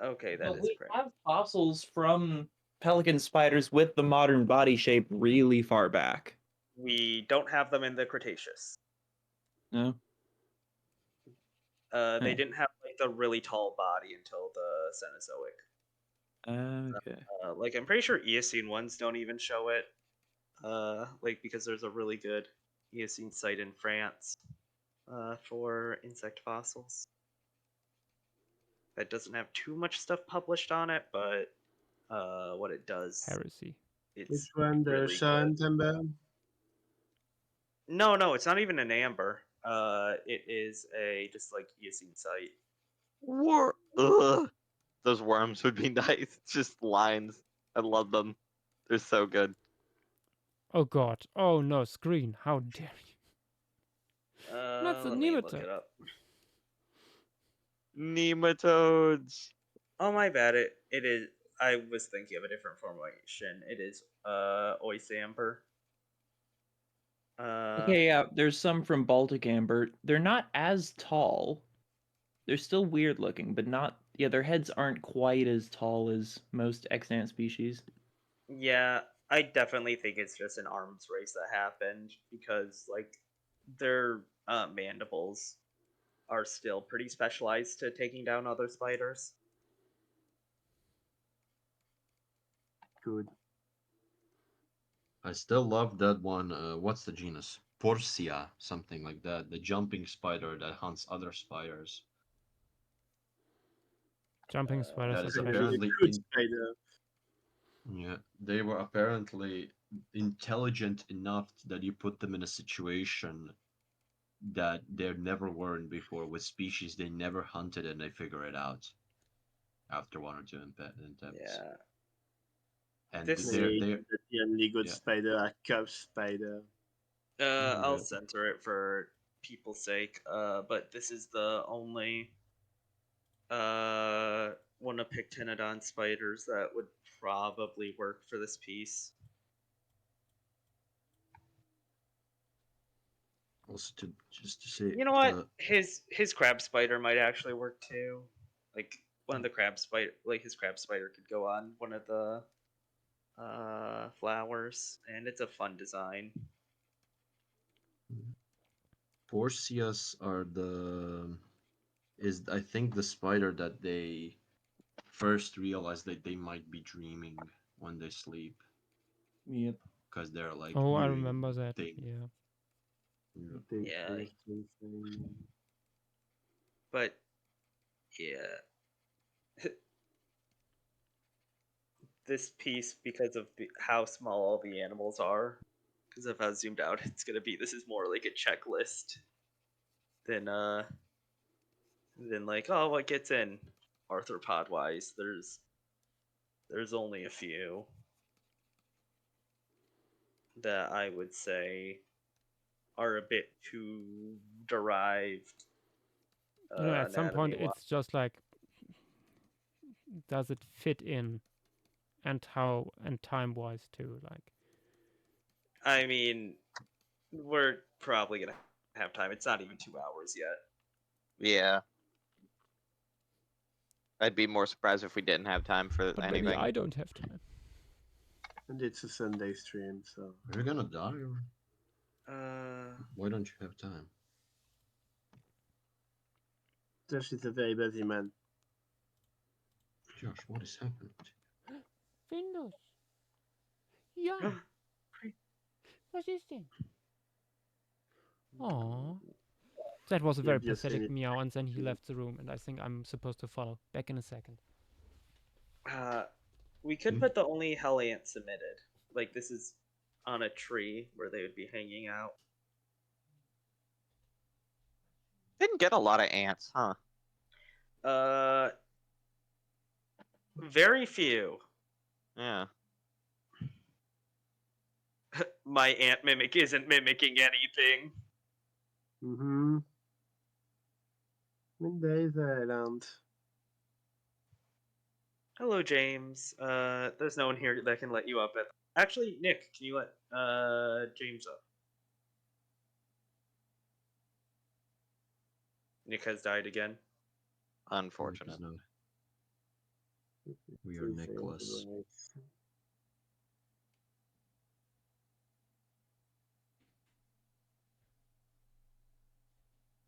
okay, that But is we correct. have fossils from pelican spiders with the modern body shape really far back. We don't have them in the Cretaceous. No? They Huh. didn't have like the really tall body until the Cenozoic. Okay. Like I'm pretty sure Eocene ones don't even show it. Like because there's a really good Eocene site in France for insect fossils. That doesn't have too much stuff published on it, but what it does, Heresy. it's Which one? The really Sean Timber? No, it's not even an amber. It is a just like Eocene site. Ugh. Those worms would be nice. Just lines. I love them. They're so good. Oh god. Oh no, screen. How dare you? That's a Let me look nematode. it up. Nematodes. Oh my bad. It is. I was thinking of a different formation. It is Oysamber. Okay, yeah, there's some from Baltic Amber. They're not as tall. They're still weird looking, but not. Yeah, their heads aren't quite as tall as most extant species. Yeah, I definitely think it's just an arms race that happened because like their mandibles are still pretty specialized to taking down other spiders. Good. I still love that one. What's the genus? Porcia, something like that. The jumping spider that hunts other spiders. Jumping spiders That are is special. apparently Good spider. Yeah, they were apparently intelligent enough that you put them in a situation that they never were in before with species they never hunted, and they figure it out after one or two attempts. Yeah. And This- Maybe they're the only good yeah. spider are cub spider. I'll Yeah. censor it for people's sake. But this is the only one of Pictinodon spiders that would probably work for this piece. Also, just to say, You know what? His crab spider might actually work too. Like one of the crab spider, like his crab spider could go on one of the flowers, and it's a fun design. Porcias are I think the spider that they first realized that they might be dreaming when they sleep. Yep. Because they're like Oh, I viewing remember that. things. Yeah. Yeah. But yeah, this piece, because of how small all the animals are, because if I zoomed out, it's gonna be this is more like a checklist than like, oh, what gets in arthropod wise. There's only a few that I would say are a bit too derived. You know, at some point anatomy-wise. it's just like, does it fit in, and how, and time wise too. Like, I mean, we're probably gonna have time. It's not even 2 hours yet. Yeah. I'd be more surprised if we didn't have time for but anything. maybe I don't have time. And it's a Sunday stream, so. Are you gonna die? Or Uh, why don't you have time? Josh is a very busy man. Josh, what is happening? Windows. Yeah. What is this? Aww. That was a very You've seen pathetic it. meow, and then he left the room, and I think I'm supposed to follow. Back in a second. we could put the only hell ant submitted. Like this is on a tree where they would be hanging out. Didn't get a lot of ants, huh? Very few. Yeah. My ant mimic isn't mimicking anything. Mm-hmm. Middays Island. Hello, James. There's no one here that can let you up at. Actually, Nick, can you let James up? Nick has died again. Unfortunate. No. We are Nicholas.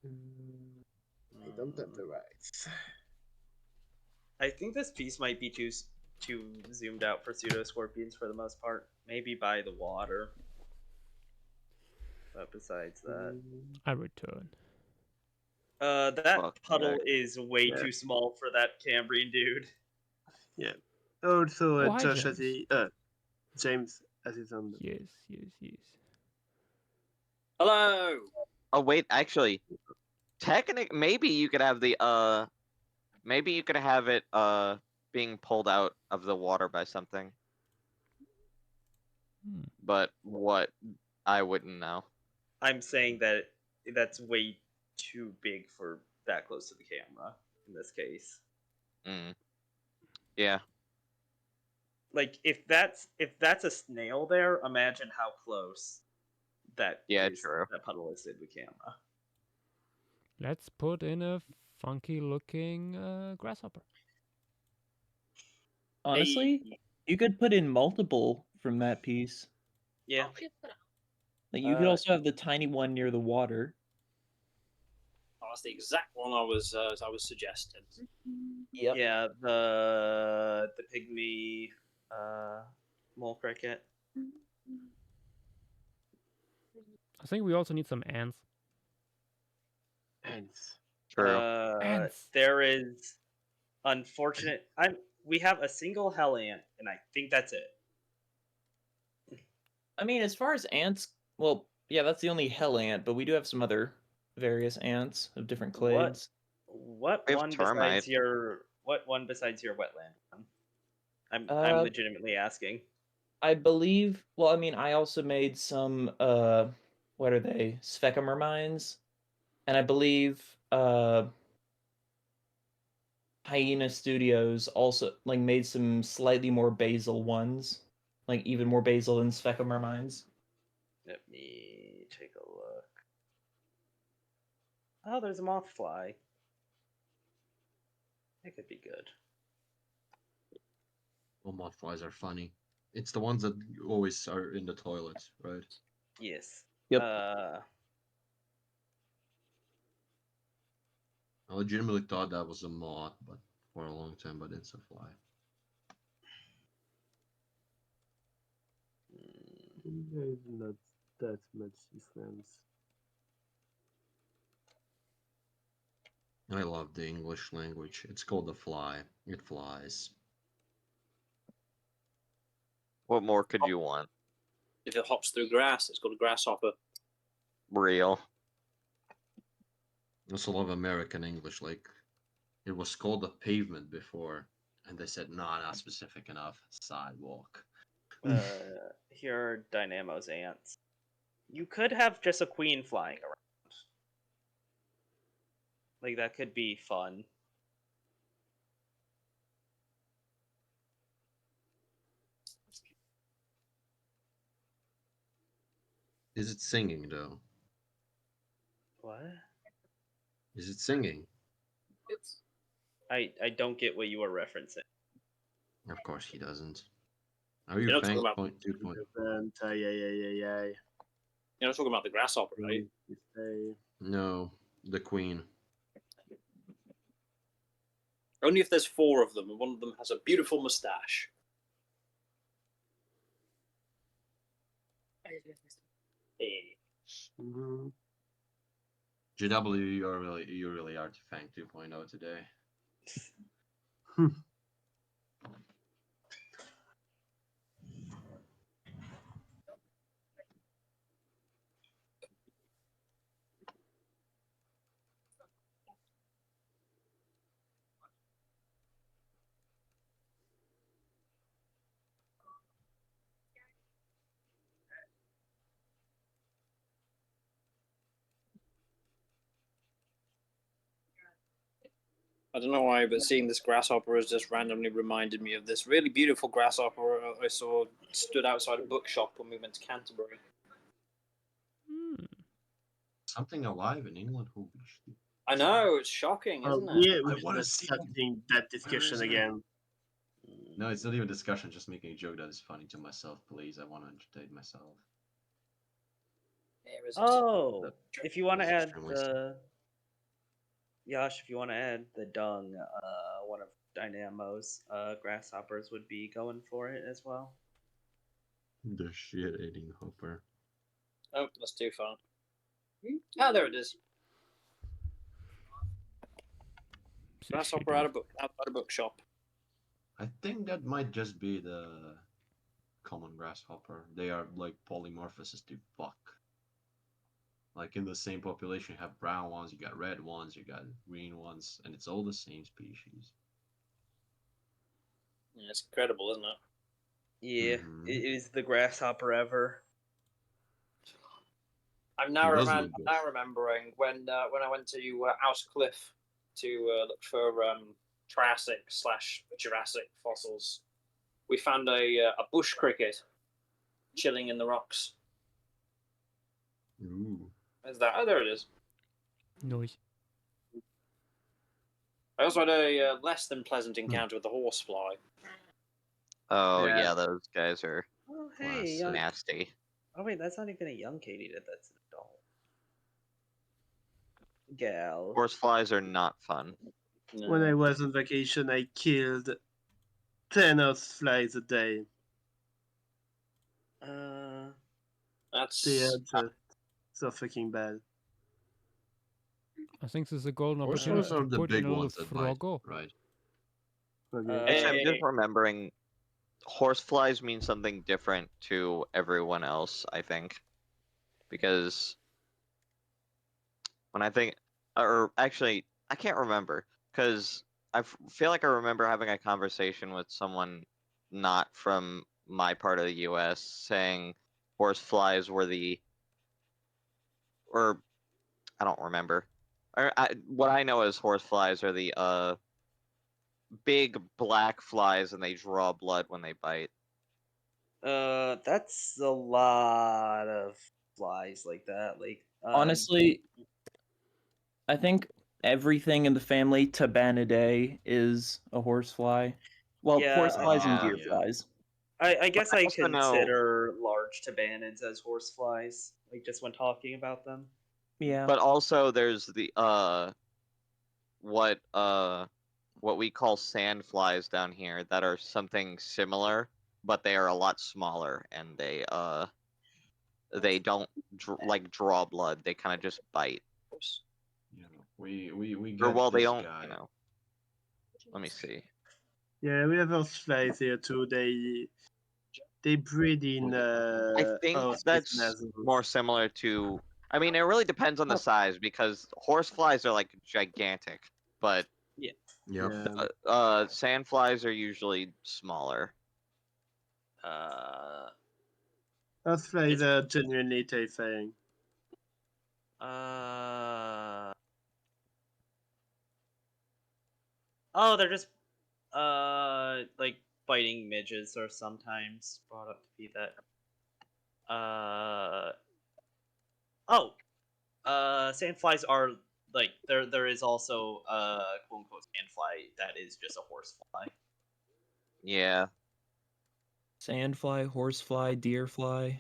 I don't have the rights. I think this piece might be too zoomed out for pseudoscorpions for the most part. Maybe by the water. But besides that, I return. that Fuck puddle yeah. is way too small for that Cambrian dude. Yeah. Also, Oh, hi, Josh has James. James has his own. Yes, yes, yes. Hello. Oh wait, actually, maybe you could have the Maybe you could have it being pulled out of the water by something, but what I wouldn't know. I'm saying that that's way too big for that close to the camera in this case. Yeah. Like if that's a snail there, imagine how close that True. that puddle is to the camera. Let's put in a funky looking grasshopper. Honestly, you could put in multiple from that piece. Yeah. Like you could also have the tiny one near the water. Oh, that's the exact one I was suggesting. Yep. Yeah, the pygmy mole cricket. I think we also need some ants. Ants. True. Ants. There is unfortunate. We have a single hell ant, and I think that's it. I mean, as far as ants, well, yeah, that's the only hell ant, but we do have some other various ants of different clades. What We have one termite. besides your wetland one? I'm legitimately asking. I believe. Well, I mean, I also made some. What are they? Specum mines, and I believe Hyena Studios also like made some slightly more basal ones, like even more basal than Specum mines. Let me take a look. Oh, there's a moth fly. That could be good. Well, moth flies are funny. It's the ones that always are in the toilet, right? Yes. Yep. I legitimately thought that was a moth, but for a long time, but it's a fly. There's not that much difference. I love the English language. It's called the fly. It flies. What more could you want? If it hops through grass, it's called a grasshopper. Real. I also love American English. Like, it was called a pavement before, and they said, nah, not specific enough. Sidewalk. Here are Dynamo's ants. You could have just a queen flying around. Like, that could be fun. Is it singing, though? What? Is it singing? I don't get what you were referencing. Of course he doesn't. Are You're you not talking Fang about- point 2 point? You're not talking about the grasshopper, right? No, the queen. Only if there's 4 of them, and one of them has a beautiful mustache. GW, you really are Fang 2.0 today. I don't know why, but seeing this grasshopper has just randomly reminded me of this really beautiful grasshopper I saw stood outside a bookshop when we went to Canterbury. Something alive in England? Holy shit. I know, it's shocking, isn't it? Yeah, I we're wanna just see having that discussion again. No, it's not even discussion, just making a joke that is funny to myself, please. I want to entertain myself. Oh, if you want to It's add extremely the Yash, if you want to add the Dung, one of Dynamo's grasshoppers would be going for it as well. The shit-eating hopper. Oh, that's too far. Ah, there it is. Grasshopper out of bookshop. I think that might just be the common grasshopper. They are like polymorphous as to fuck. Like in the same population, you have brown ones, you got red ones, you got green ones, and it's all the same species. Yeah, it's incredible, isn't it? Yeah, Mhm. it is the grasshopper ever. I'm He now, does I'm look good. now remembering when I went to Cliff to look for Triassic/Jurassic fossils. We found a bush cricket chilling in the rocks. Ooh. Where's that? Oh, there it is. Nice. I also had a less than pleasant encounter with the horsefly. Oh Yeah. yeah, those guys are Oh, hey, Classic. nasty. oh wait, that's not even a young katydid. That's an adult gal. Horseflies are not fun. When I was on vacation, I killed 10 horseflies a day. That's They are just so fucking bad. I think this is a golden Horseflies opportunity are to the put in big a little ones that bite, froggo. right? Okay. Actually, I'm just remembering horseflies mean something different to everyone else, I think. Because when I think, or actually, I can't remember. Because I feel like I remember having a conversation with someone not from my part of the US saying horseflies were or I don't remember. What I know is horseflies are the big black flies and they draw blood when they bite. That's a lot of flies like that. Like, Honestly, I think everything in the family Tabanidae is a horsefly. Well, Yeah, horseflies and Yeah. deer flies. I guess I also know- consider large tabanids as horseflies, like just when talking about them. Yeah. But also there's the what we call sandflies down here that are something similar, but they are a lot smaller and they don't draw blood. They kind of just bite. You know, we Or get well, they this don't. guy. You know. Let me see. Yeah, we have horseflies here too. They breed in. I think horses that's and others. more similar to. I mean, it really depends on the size because horseflies are like gigantic, but Yeah. Yep. Yeah. sandflies are usually smaller. Horseflies are genuinely terrifying. Oh, they're just like biting midges are sometimes brought up to be that. Sandflies are like there is also quote unquote sandfly that is just a horsefly. Yeah. Sandfly, horsefly, deerfly.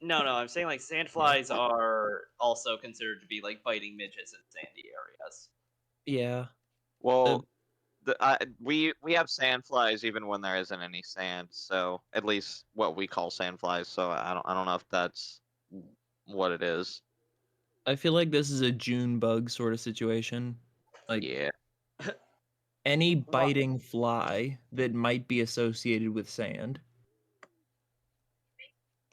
No, I'm saying like sandflies are also considered to be like biting midges in sandy areas. Yeah. Well, we have sandflies even when there isn't any sand. So at least what we call sandflies. So I don't know if that's what it is. I feel like this is a June bug sort of situation. Like Yeah. any biting fly that might be associated with sand.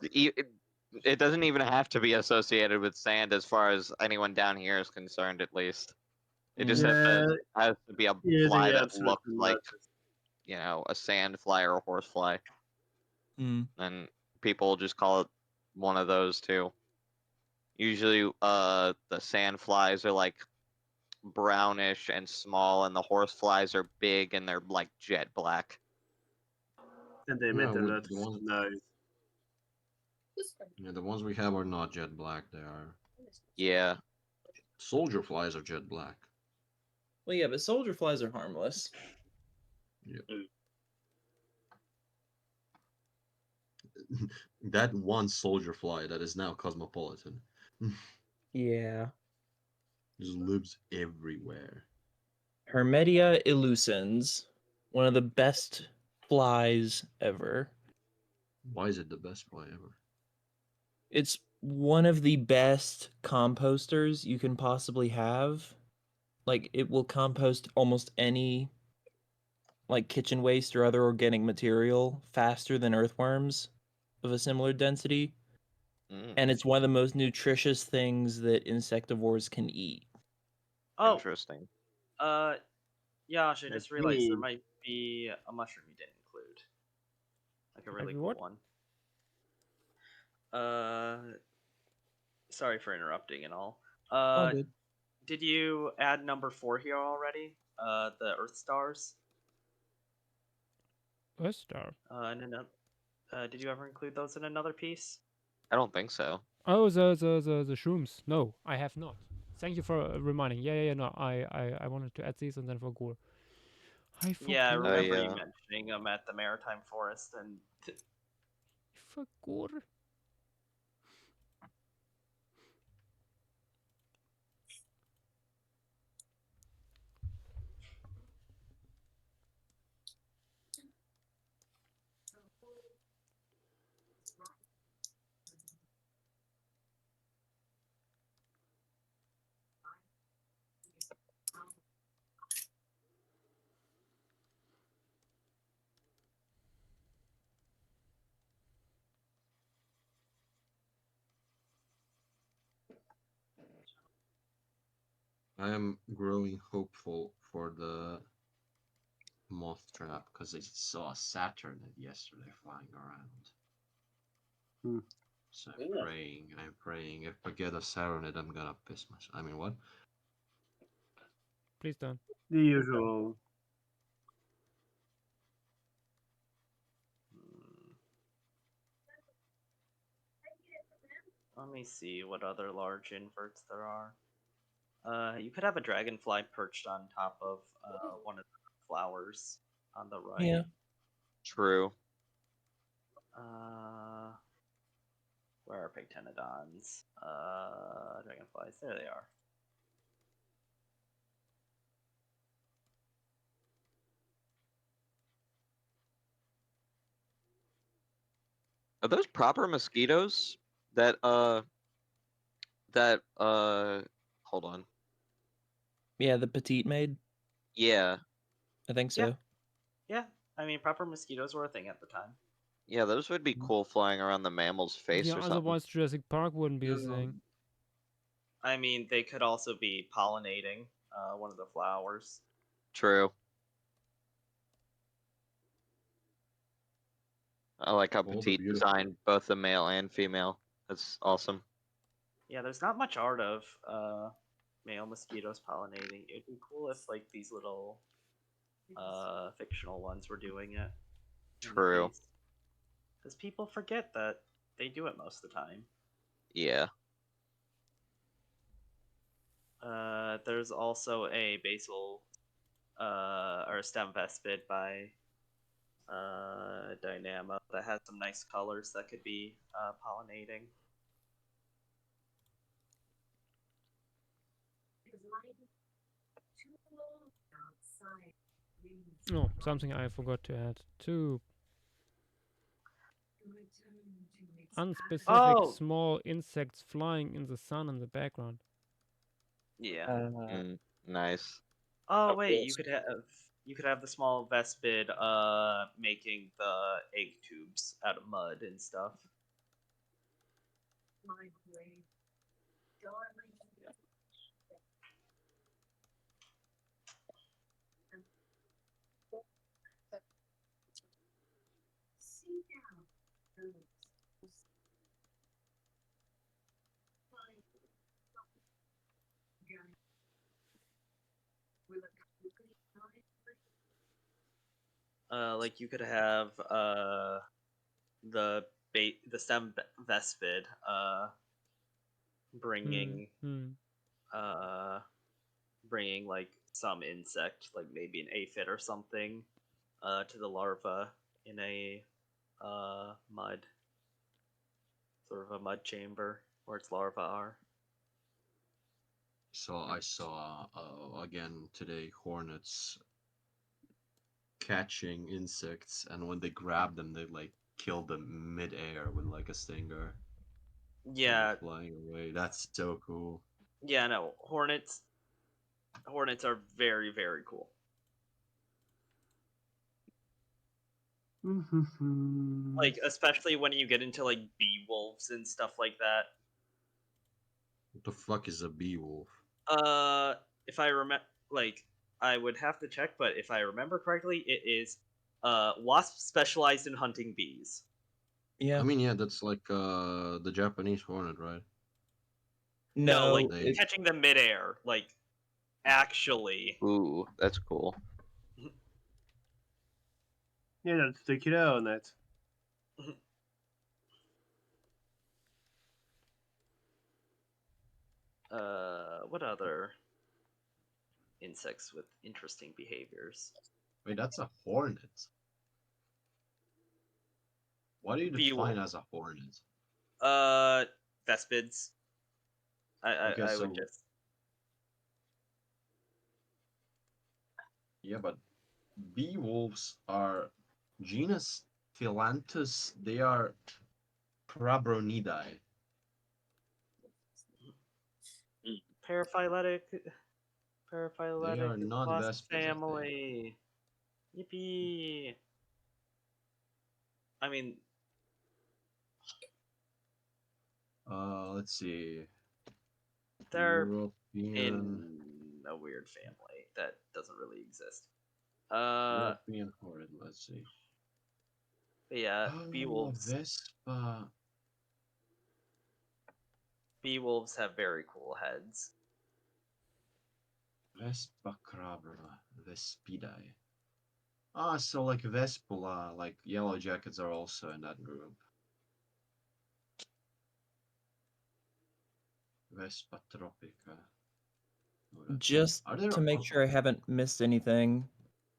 It doesn't even have to be associated with sand as far as anyone down here is concerned, at least. It just has to be a fly that looks like, a sand fly or a horse fly. And people just call it one of those two. Usually, the sand flies are like brownish and small, and the horse flies are big and they're like jet black. And they made a lot of noise. Yeah, the ones we have are not jet black. They are. Yeah. Soldier flies are jet black. Well, yeah, but soldier flies are harmless. Yeah. That one soldier fly that is now cosmopolitan. Yeah. Just lives everywhere. Hermetia illucens, one of the best flies ever. Why is it the best fly ever? It's one of the best composters you can possibly have. Like, it will compost almost any kitchen waste or other organic material faster than earthworms of a similar density. and it's one of the most nutritious things that insectivores can eat. Oh, Interesting. Josh, I just realized there Indeed. might be a mushroom you didn't include. Like a really Maybe cool what? one. Sorry for interrupting and all. All good. Did you add number 4 here already? The Earth stars. Earth star. Did you ever include those in another piece? I don't think so. Oh, the shrooms. No, I have not. Thank you for reminding. Yeah. No, I wanted to add these and then forgot. Yeah, I forgot. remember you yeah. mentioning them at the Maritime Forest, and I forgot. I am growing hopeful for the moth trap because I saw a Saturn yesterday flying around. Hmm. So I'm praying. If I get a Saturn, I'm gonna piss myself. I mean, what? Please don't. The usual. let me see what other large inverts there are. You could have a dragonfly perched on top of one of the flowers on the right. Yeah. True. Where are pectenodons? Dragonflies. There they are. Are those proper mosquitoes? Hold on. Yeah, the petite maid. Yeah. I think so. Yeah, I mean, proper mosquitoes were a thing at the time. Yeah, those would be cool flying around the mammal's face Yeah, or something. otherwise Jurassic Park wouldn't be a thing. I mean, they could also be pollinating one of the flowers. True. I like how Oh, they're Petite beautiful. designed both the male and female. That's awesome. Yeah, there's not much art of male mosquitoes pollinating. It'd be cool if like these little fictional ones were doing it. True. Because people forget that they do it most of the time. Yeah. There's also a basal or a stem vespid by Dynamo that has some nice colors that could be pollinating. Oh, something I forgot to add. Two unspecific small insects flying in the sun in the background. Yeah. Nice. Oh wait, you could have the small vespid making the egg tubes out of mud and stuff. Like you could have the stem vespid bringing bringing like some insect, like maybe an aphid or something, to the larva in a mud sort of a mud chamber where its larvae are. So I saw again today hornets catching insects, and when they grab them, they like kill them mid-air with like a stinger. Yeah, flying away. That's so cool. Yeah, no, hornets are very, very cool. Like, especially when you get into like bee wolves and stuff like that. What the fuck is a bee wolf? If I remember, like, I would have to check, but if I remember correctly, it is wasps specialized in hunting bees. Yeah. I mean, yeah, that's like the Japanese hornet, right? No, like They- catching them midair, like actually. Ooh, that's cool. Yeah, let's take it out on that. What other insects with interesting behaviors? Wait, that's a hornet. What do you Bee define wolf. as a hornet? Vespids. Okay, I so would just. yeah, but bee wolves are genus Philanthus. They are Crabronidae. Paraphyletic They are not wasp vespids, I think. family. Yippee! I mean, Let's see. they're European in a weird family that doesn't really exist. European hornet. Let's see. But yeah, bee wolves. Vespa. Bee wolves have very cool heads. Vespa crabra. Vespidae. Ah, so like Vespula, like yellow jackets are also in that group. Vespa tropica. Just Are there to make sure I haven't missed anything,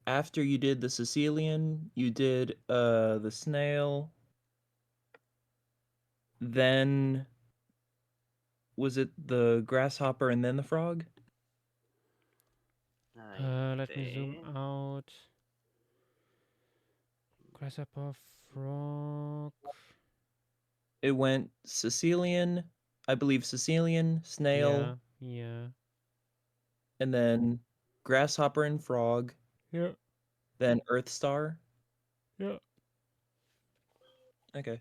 after you did the Sicilian, you did the snail. Then was it the grasshopper and then the frog? Let me zoom out. Grasshopper, frog. It went Sicilian, I believe Sicilian, snail, Yeah. and then grasshopper and frog. Yeah. Then Earth Star. Yeah. Okay.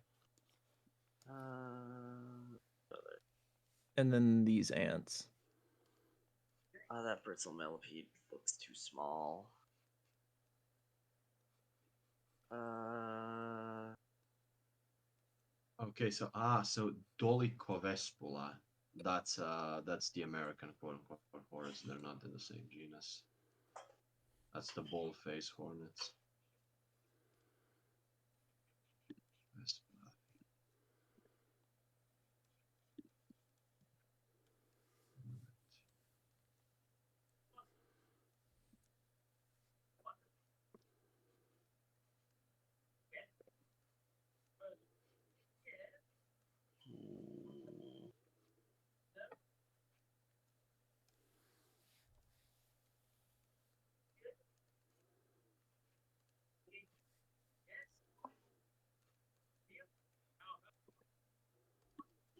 And then these ants. Oh, that brittle millipede looks too small. Okay, so Dolichovespula. That's the American quote unquote hornets. They're not in the same genus. That's the bull face hornets.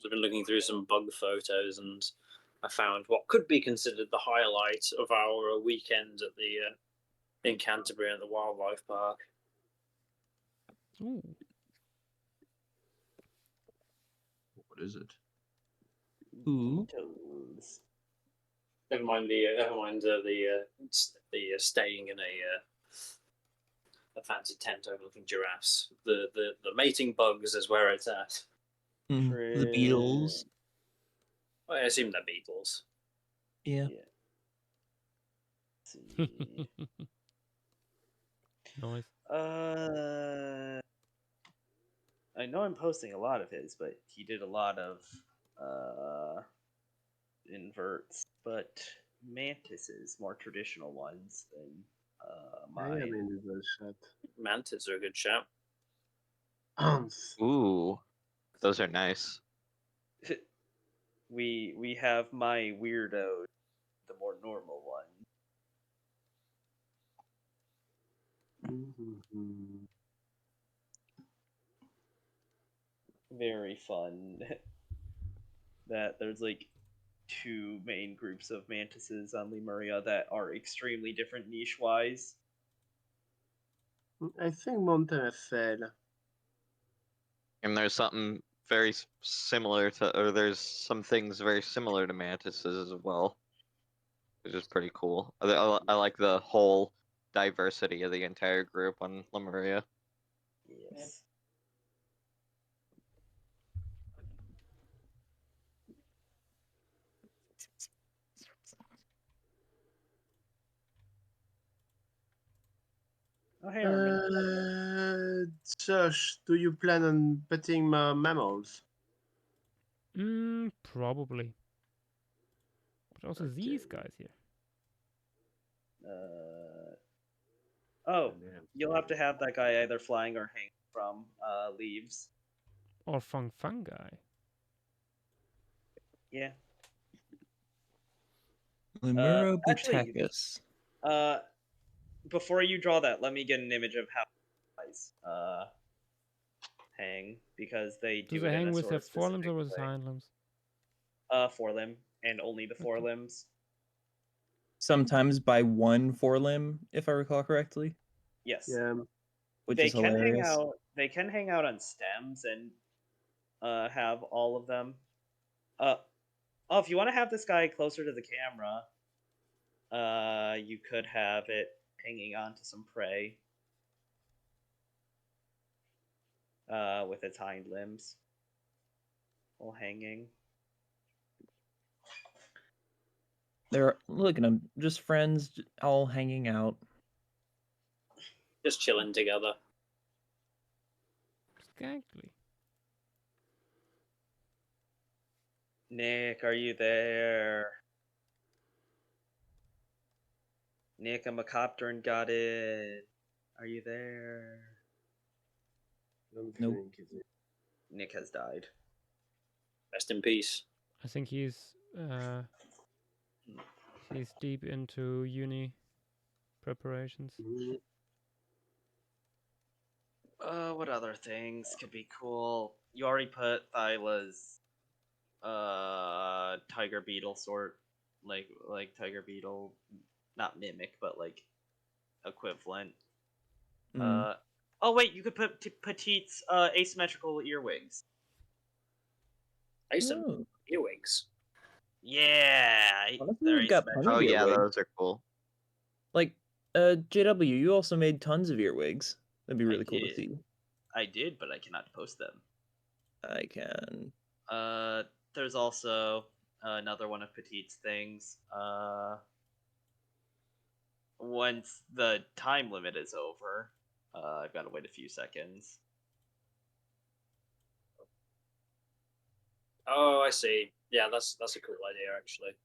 I've been looking through some bug photos, and I found what could be considered the highlight of our weekend at the in Canterbury at the wildlife park. Ooh. What is it? Ooh. Never mind the staying in a fancy tent overlooking giraffes. The mating bugs is where it's at. The beetles. I assume they're beetles. Yeah. Nice. I know I'm posting a lot of his, but he did a lot of inverts, but mantises, more traditional ones than mine. I mean, this is shit. Mantids are a good shout. Ooh, those are nice. We have my weirdo, the more normal one. Very fun. That there's like two main groups of mantises on Lemuria that are extremely different niche wise. I think Montana fell. And there's something very similar to, or there's some things very similar to mantises as well, which is pretty cool. I like the whole diversity of the entire group on Lemuria. Yes. Oh, hey, Armin. Josh, do you plan on petting mammals? Probably. But also these guys here. Oh, you'll have to have that guy either flying or hanging from leaves. Or fungi. Yeah. Lemurobutecus. Before you draw that, let me get an image of how guys hang, because they do they it in hang a with sort their of forelimbs or specific with way. hind limbs? Forelimb, and only the forelimbs. Sometimes by one forelimb, if I recall correctly. Yes. Yeah. Which They is can hilarious. hang out. They can hang out on stems and have all of them. Oh, if you want to have this guy closer to the camera, you could have it hanging onto some prey with its hind limbs while hanging. Look at them, just friends, all hanging out. Just chilling together. Exactly. Nick, are you there? Nick, I'm a copter and got it. Are you there? Nope. Nick has died. Rest in peace. I think he's deep into uni preparations. What other things could be cool? You already put Thyla's tiger beetle sort, like tiger beetle, not mimic, but like equivalent. Oh wait, you could put Petite's asymmetrical earwigs. Earwigs. Yeah, Honestly, we've got plenty Oh of yeah, earwigs. those are cool. Like, JW, you also made tons of earwigs. That'd be really cool to did. see. I did, but I cannot post them. I can. There's also another one of Petite's things. Once the time limit is over, I've got to wait a few seconds. Oh, I see. Yeah, that's a cool idea, actually.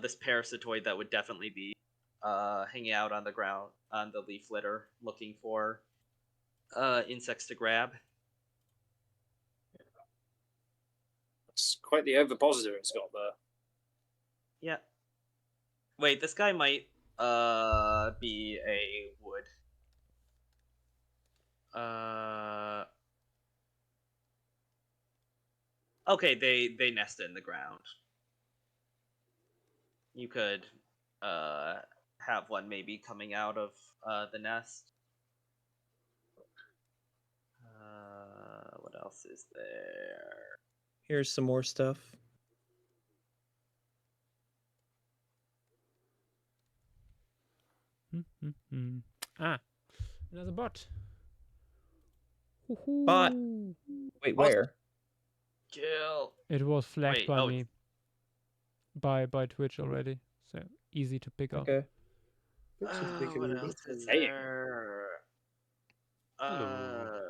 This parasitoid that would definitely be hanging out on the ground on the leaf litter, looking for insects to grab. It's quite the ovipositor it's got there. Yeah. Wait, this guy might be a wood. Okay, they nest in the ground. You could have one maybe coming out of the nest. What else is there? Here's some more stuff. Ah, another bot. Bot. Wait, where? Kill. It was flagged Wait, by me. By Twitch already, so easy to pick up. Okay. What else is there? Hello.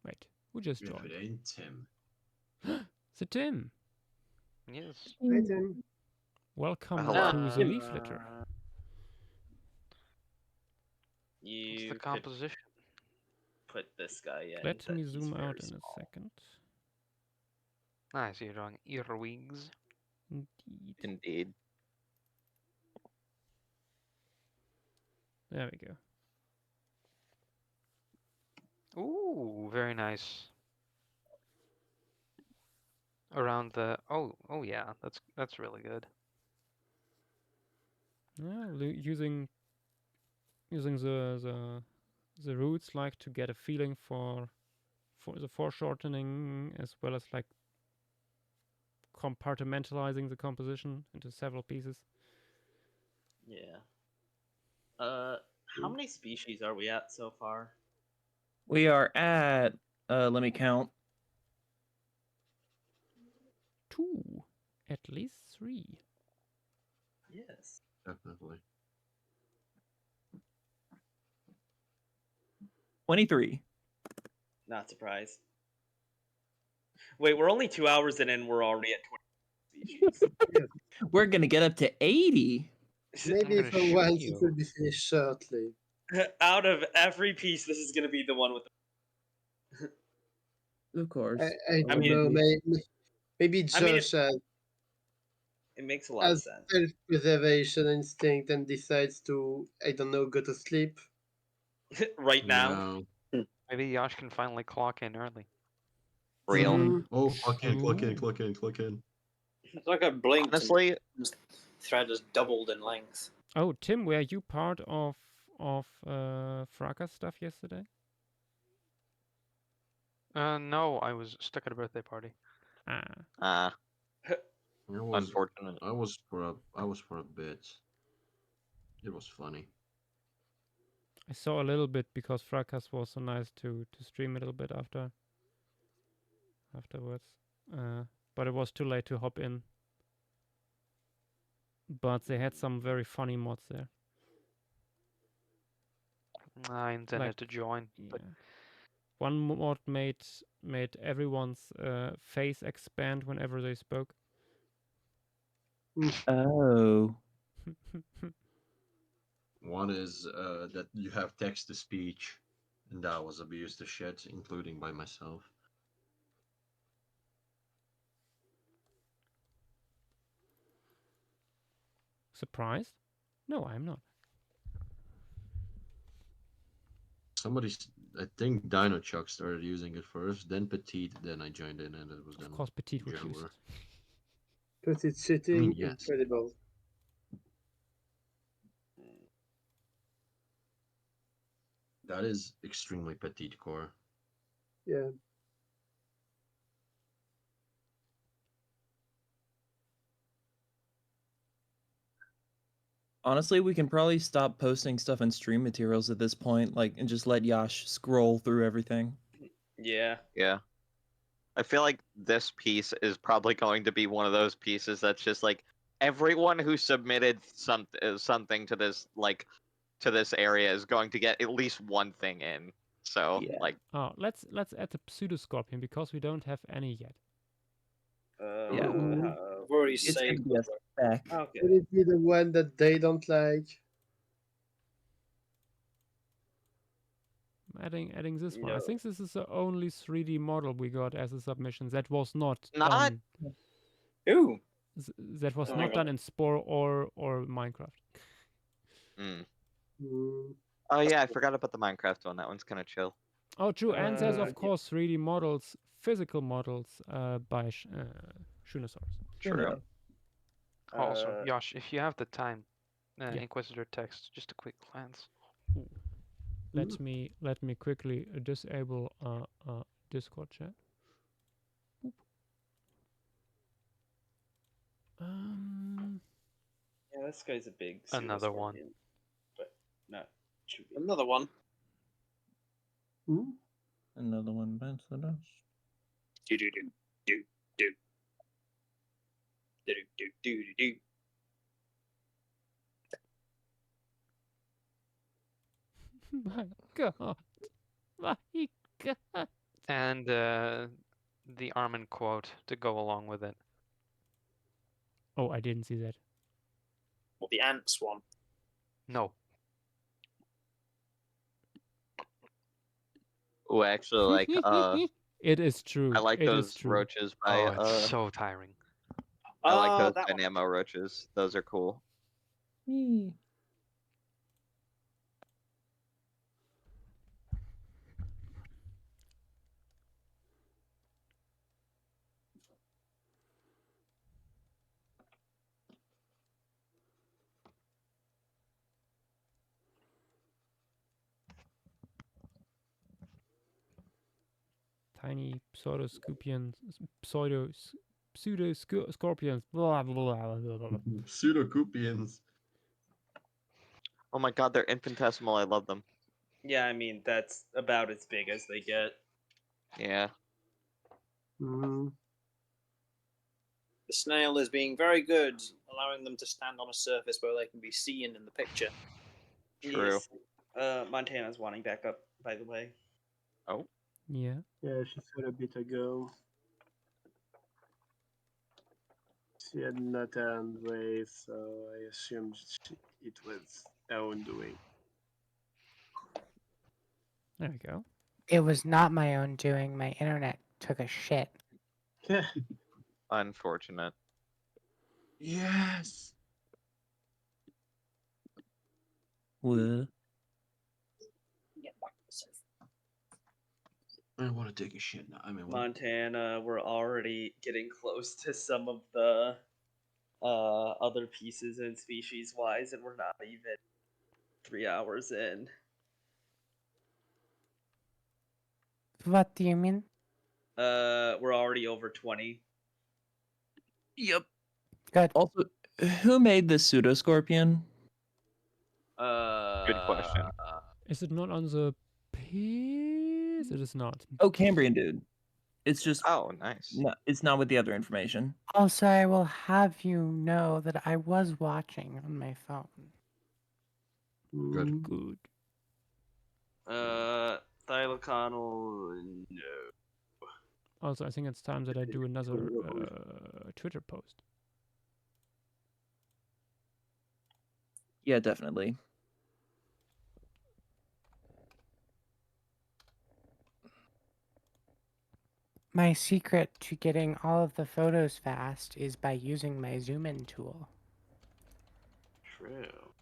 Wait, who just If joined? it ain't Tim. The Tim. Yes. Hey, Tim. Welcome Hello. to the leaf litter. What's You the composition? put this guy in. Let that me he's zoom very out in small. a second. Nice, you're drawing earwigs. Indeed. Indeed. There we go. Ooh, very nice. Around the oh yeah, that's really good. Yeah, using the roots like to get a feeling for the foreshortening, as well as like compartmentalizing the composition into several pieces. Yeah. How many species are we at so far? We are at, let me count. 2, at least 3. Yes. Definitely. 23. Not surprised. Wait, we're only 2 hours in and we're already at 20 species. We're going to get up to 80. Maybe gonna for shoot once you. it will be finished shortly. Out of every piece, this is gonna be the one with Of course. I don't know. Maybe I mean, Josh it makes a lot of has sense. self-preservation instinct and decides to, I don't know, go to sleep. Right now. No. Maybe Yash can finally clock in early. Real. Mm, Oh, click in. It's like I blinked Honestly, and the thread has doubled in length. Oh, Tim, were you part of Fracas stuff yesterday? No, I was stuck at a birthday party. Ah, Unfortunate. I was for a bit. It was funny. I saw a little bit because Fracas was so nice to stream a little bit afterwards. But it was too late to hop in. But they had some very funny mods there. I intended to join, but one mod made everyone's face expand whenever they spoke. Oh. One is that you have text to speech, and that was abused to shit, including by myself. Surprised? No, I'm not. I think Dino Chuck started using it first, then Petite, then I joined in, and it was then. Of course, Petite would use it. But it's cheating. yes. Incredible. That is extremely petite core. Yeah. Honestly, we can probably stop posting stuff in stream materials at this point, like, and just let Yash scroll through everything. Yeah. Yeah. I feel like this piece is probably going to be one of those pieces that's just like everyone who submitted something to this to this area is going to get at least one thing in. So like, oh, let's add the pseudoscorpion because we don't have any yet. Yeah. I've already It's saved gonna be a spec. Okay. Will it be the one that they don't like? Adding this one. I think this is the only 3D model we got as a submission that was not Not- done. Ooh. That was Oh, not hang done on. in Spore or Minecraft. Oh yeah, I forgot about the Minecraft one. That one's kind of chill. Oh, true. And there's of yeah. course 3D models, physical models by Shunosaurus. True. Also, Yash, if you have the time, Yeah. Inquisitor text, just a quick glance. Let me quickly disable Discord chat. Boop. Yeah, this guy's a big Another one. pseudoscorpion, but not should be. Another one. Another one bites the dust. Do do do do do do do do do do. My God. My God. And the Armin quote to go along with it. Oh, I didn't see that. Well, the ants one. No. Oh, actually, like it is true. I like it those is true. roaches by Oh, it's so tiring. I like those that one. Dynamo roaches. Those are cool. tiny pseudo-scorpions, pseudo-scorpions, blah, blah, blah, blah, blah. Pseudocupians. Oh my god, they're infinitesimal. I love them. Yeah, I mean that's about as big as they get. Yeah. Mhm. The snail is being very good, allowing them to stand on a surface where they can be seen in the picture. True. Yes. Montana's wanting backup, by the way. Oh. Yeah. Yeah, she said a bit ago. She had not a hand raised, so I assumed it was her own doing. There we go. It was not my own doing. My internet took a shit. Unfortunate. Yes. What? I want to take a shit now. I mean, what? Montana, we're already getting close to some of the other pieces and species wise, and we're not even 3 hours in. What do you mean? We're already over 20. Yep. Good. Also, who made this pseudoscorpion? Good question. Is it not on the piece? It is not. Oh, Cambrian dude. It's just Oh, nice. no, it's not with the other information. Also, I will have you know that I was watching on my phone. Good. Good. Thylaconal, no. Also, I think it's time that I do another Twitter post. Yeah, definitely. My secret to getting all of the photos fast is by using my zoom in tool. True.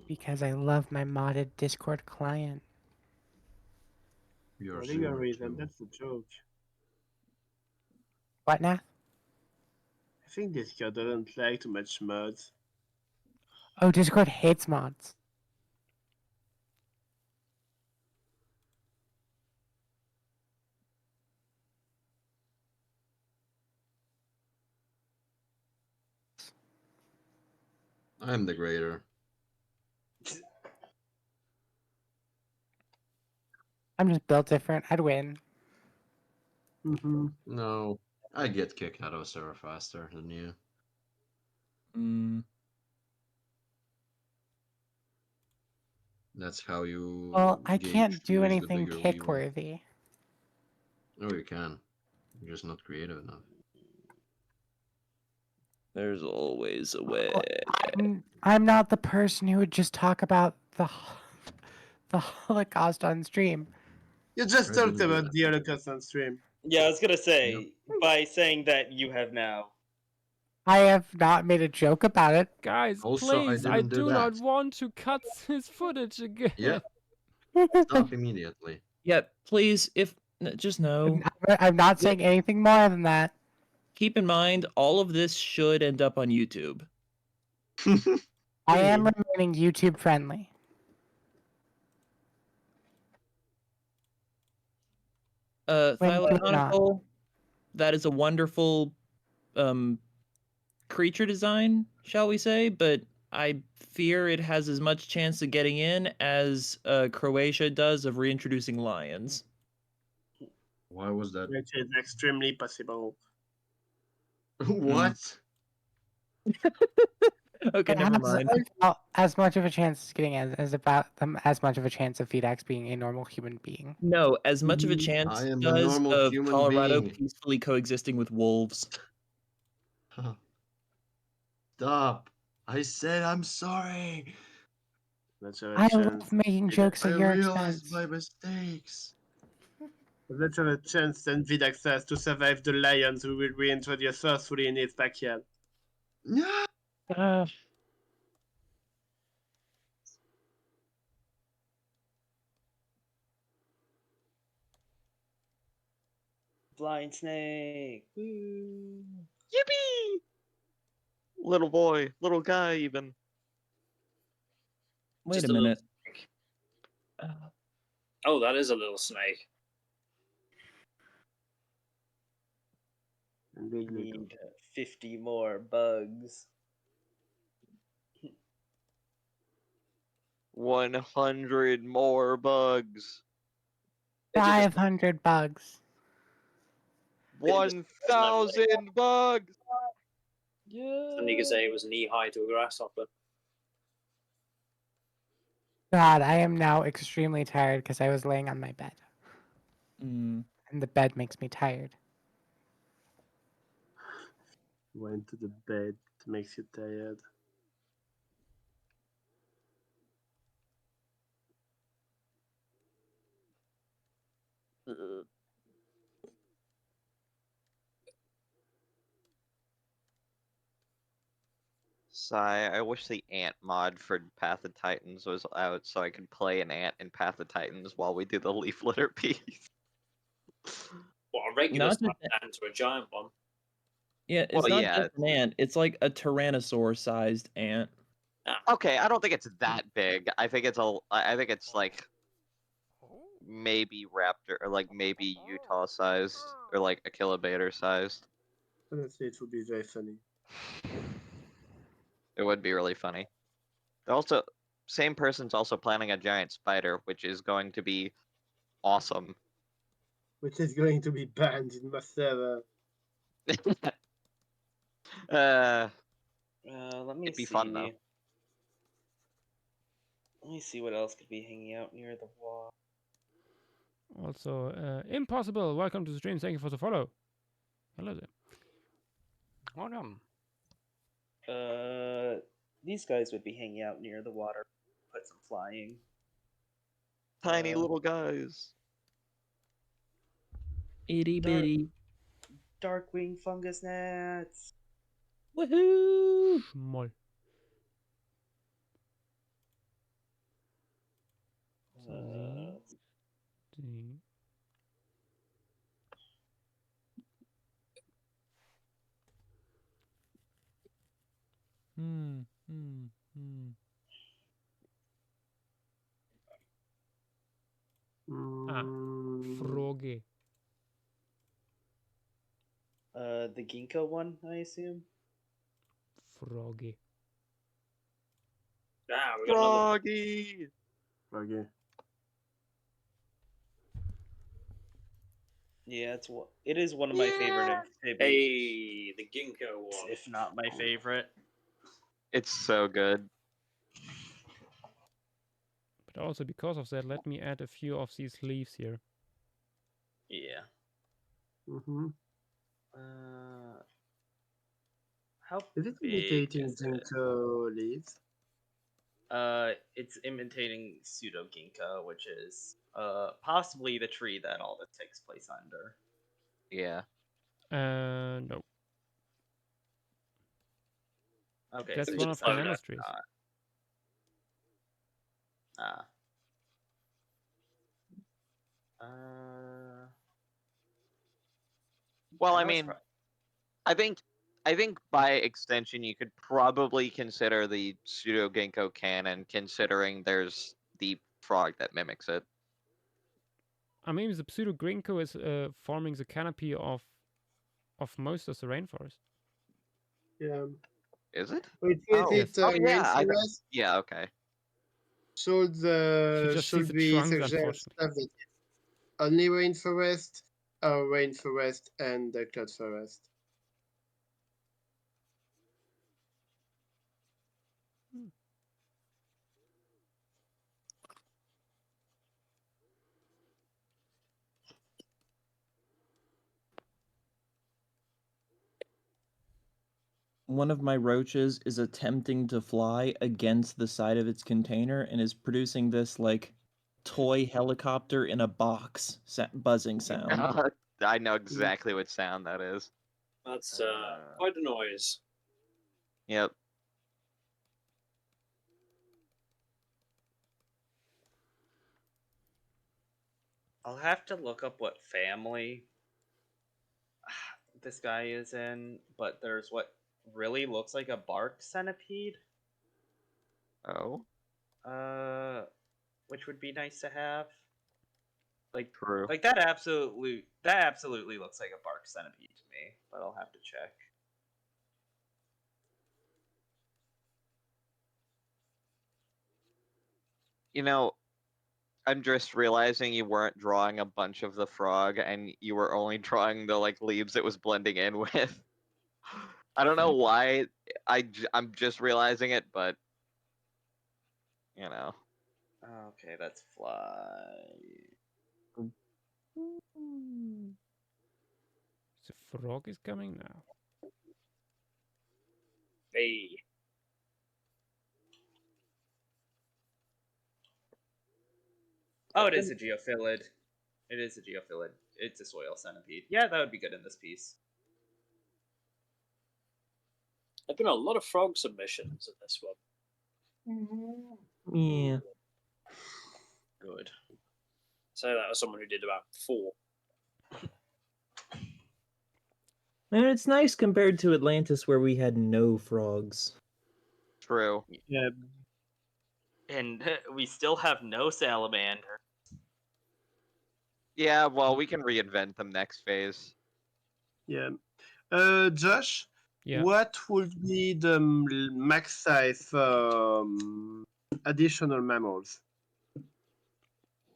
Because I love my modded Discord client. You're For legal super reason, too. that's the joke. What now? I think Discord doesn't like too much mods. Oh, Discord hates mods. I'm the greater. I'm just built different. I'd win. Mm-hmm. No, I get kicked out of a server faster than you. Mm, That's how you. Well, I gauge can't do who is the anything bigger kick weevil. worthy. No, you can. You're just not creative enough. there's always a way. I'm not the person who would just talk about the Holocaust on stream. You just I talked didn't do about that. the Holocaust on stream. Yeah, I was gonna say, by saying that you have now. I have not made a joke about it. Guys, Also, I please, I didn't do do not that. want to cut this footage again. Yeah, stop immediately. Yeah, please, just know. I'm not saying anything more than that. Keep in mind, all of this should end up on YouTube. I am remaining YouTube friendly. When you're not. Thylaconical, that is a wonderful creature design, shall we say, but I fear it has as much chance of getting in as Croatia does of reintroducing lions. Why was that? Which is extremely possible. What? Okay, It never has mind. about as much of a chance of getting as about as much of a chance of Fedax being a normal human being. No, as much of a chance I am a does normal of human Colorado being. peacefully coexisting with wolves. Stop. I said I'm sorry. Let's have a I chance. love making jokes I at your realized expense. my mistakes. Let's have a chance then Vidax has to survive the lions who will reintroduce forcefully in its backyard. No. Blind snake. Woo. Yippee! Little boy, little guy, even. Wait Just a minute. Oh, that is a little snake. And We need 50 more bugs. 100 more bugs. 500 bugs. 1,000 bugs. Yeah. And you could say it was knee high to a grasshopper. God, I am now extremely tired because I was laying on my bed. Mm. And the bed makes me tired. went to the bed. It makes you tired. Sigh, I wish the ant mod for Path of Titans was out so I could play an ant in Path of Titans while we do the leaf litter piece. What, a regular Not size just- ant to a giant one? Yeah, it's Well, not yeah. just an ant. It's like a tyrannosaur-sized ant. Okay, I don't think it's that big. I think it's like maybe raptor or like maybe Utah sized or like a kilobator sized. Honestly, it would be very funny. It would be really funny. Also, same person's also planning a giant spider, which is going to be awesome. Which is going to be banned in my server. Let me It'd be see. fun though. Let me see what else could be hanging out near the wall. Also, Impossible, welcome to the stream. Thank you for the follow. Hello there. Welcome. These guys would be hanging out near the water. Put some flying. Tiny little guys. Itty bitty. Darkwing fungus gnats. Woohoo! Small. The Froggy. The ginkgo one, I assume. Froggy. Ah, we got another. Froggy. Okay. Yeah, it is one of my favorite amphibians, Hey, the ginkgo one. if not my favorite. It's so good. But also because of that, let me add a few of these leaves here. Yeah. Mm-hmm. How Is it big imitating is it? ginkgo leaves? It's imitating pseudo ginkgo, which is possibly the tree that all this takes place under. Yeah. No. Okay, That's so one it's of the not nanos trees. Well, I know it's mean, I think by extension you could probably consider the pseudo ginkgo canon, considering there's the frog that mimics it. I mean, the pseudo ginkgo is forming the canopy of most of the rainforest. Yeah. Is it? Wait, Oh, it oh yeah. rainforest? Yeah. Okay. Should You just see the we trunks, suggest unfortunately. that it's only rainforest or rainforest and the cloud forest? One of my roaches is attempting to fly against the side of its container and is producing this like toy helicopter in a box buzzing sound. I know exactly what sound that is. That's quite a noise. Yep. I'll have to look up what family this guy is in, but there's what really looks like a bark centipede. Oh. Which would be nice to have. True. Like that absolutely looks like a bark centipede to me, but I'll have to check. You know, I'm just realizing you weren't drawing a bunch of the frog, and you were only drawing the like leaves it was blending in with. I don't know why. I'm just realizing it, but you know. Okay, that's fly. The frog is coming now. Hey. Oh, it is a geophyllid. It is a geophyllid. It's a soil centipede. Yeah, that would be good in this piece. There've been a lot of frog submissions in this one. Yeah. Good. So that was someone who did about 4. And it's nice compared to Atlantis where we had no frogs. True. Yeah. And we still have no salamander. Yeah, well, we can reinvent them next phase. Yeah. Josh, Yeah. what would be the max size for additional mammals?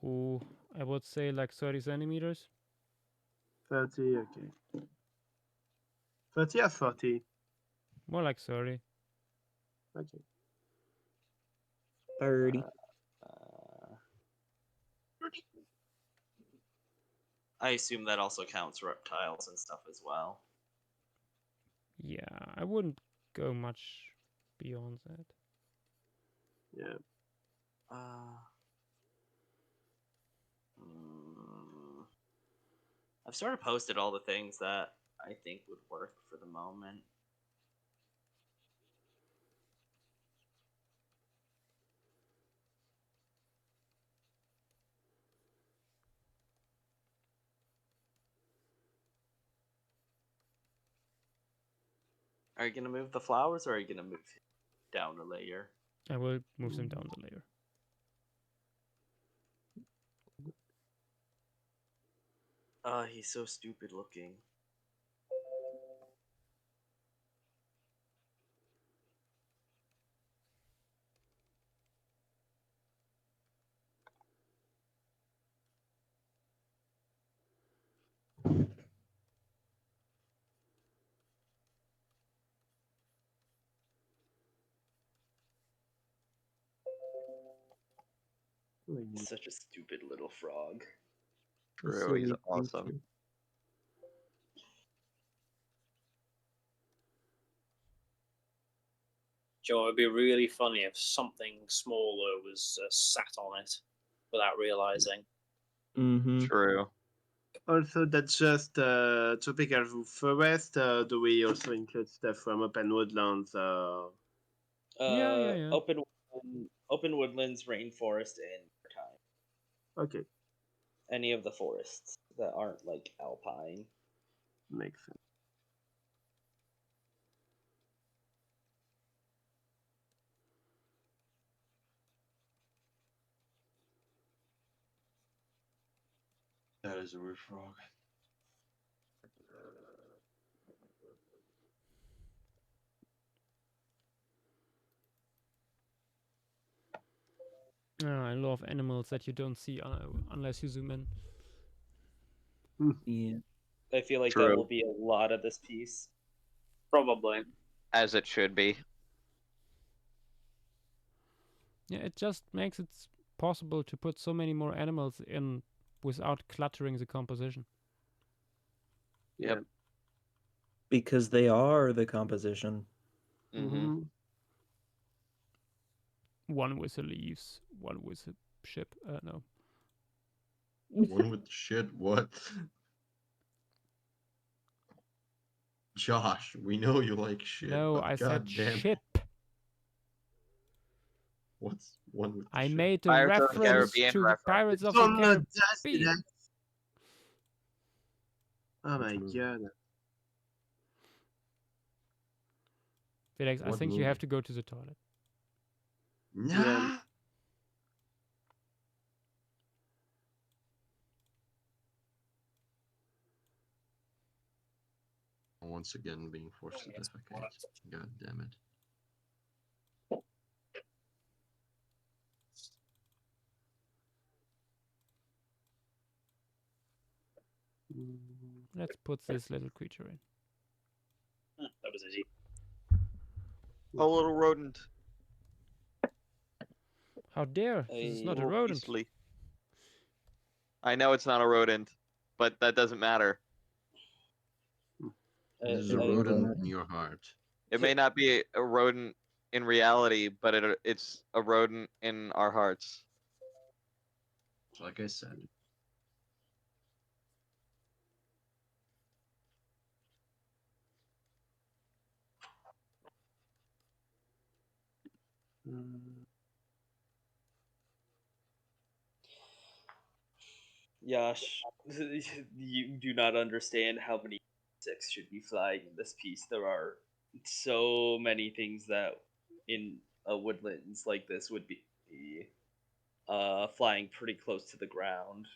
Ooh, I would say like 30 centimeters. 30, okay. 30 or 40? More like 30. Okay. 30. I assume that also counts reptiles and stuff as well. Yeah, I wouldn't go much beyond that. Yeah. I've sort of posted all the things that I think would work for the moment. Are you going to move the flowers, or are you going to move down a layer? I will move them down the layer. He's so stupid looking. Such a stupid little frog. True, he's awesome. Joe, it'd be really funny if something smaller was sat on it without realizing. Mm-hmm. True. Also, that's just tropical forest. Do we also include stuff from open woodlands? Yeah. Open woodlands, rainforest, and maritime. Okay, Any of the forests that aren't like alpine. makes sense. That is a weird frog. I love animals that you don't see unless you zoom in. Yeah. I feel like True. that will be a lot of this piece. Probably. As it should be. Yeah, it just makes it possible to put so many more animals in without cluttering the composition. Yep. Yeah. Because they are the composition. Mm-hmm. One with the leaves, one with the ship. No. One with shit, what? Josh, we know you like shit. No, but I God said damn, ship. What's one with the I shit? made a Pirates of the reference Caribbean to reference. Pirates of It's the on the Caribbean. desk. Oh my movie? god. Felix, I What think you movie? have to go to the toilet. Nah. once again being forced to defecate. God damn it. Let's put this little creature in. That was easy. A little rodent. How dare! This is not a rodent. Beastly. I know it's not a rodent, but that doesn't matter. This is a rodent in your heart. It may not be a rodent in reality, but it's a rodent in our hearts. Like I said. Yash, you do not understand how many insects should be flying in this piece. There are so many things that in woodlands like this would be flying pretty close to the ground,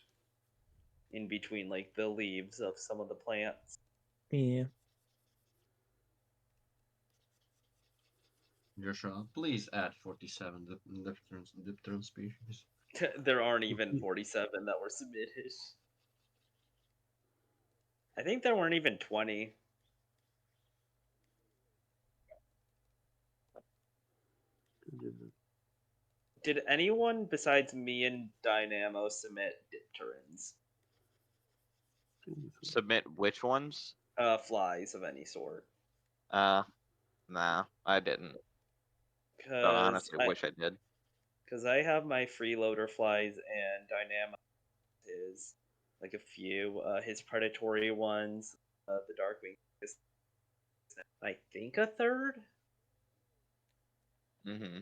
in between like the leaves of some of the plants. Yeah. Joshua, please add 47 different species. There aren't even 47 that were submitted. I think there weren't even 20. Did anyone besides me and Dynamo submit Dipterans? Submit which ones? Flies of any sort. Nah, I didn't. But Cause honestly, wish I did. Because I have my freeloader flies and Dynamo is like a few. His predatory ones, the Darkwing is I think a third. Mm-hmm.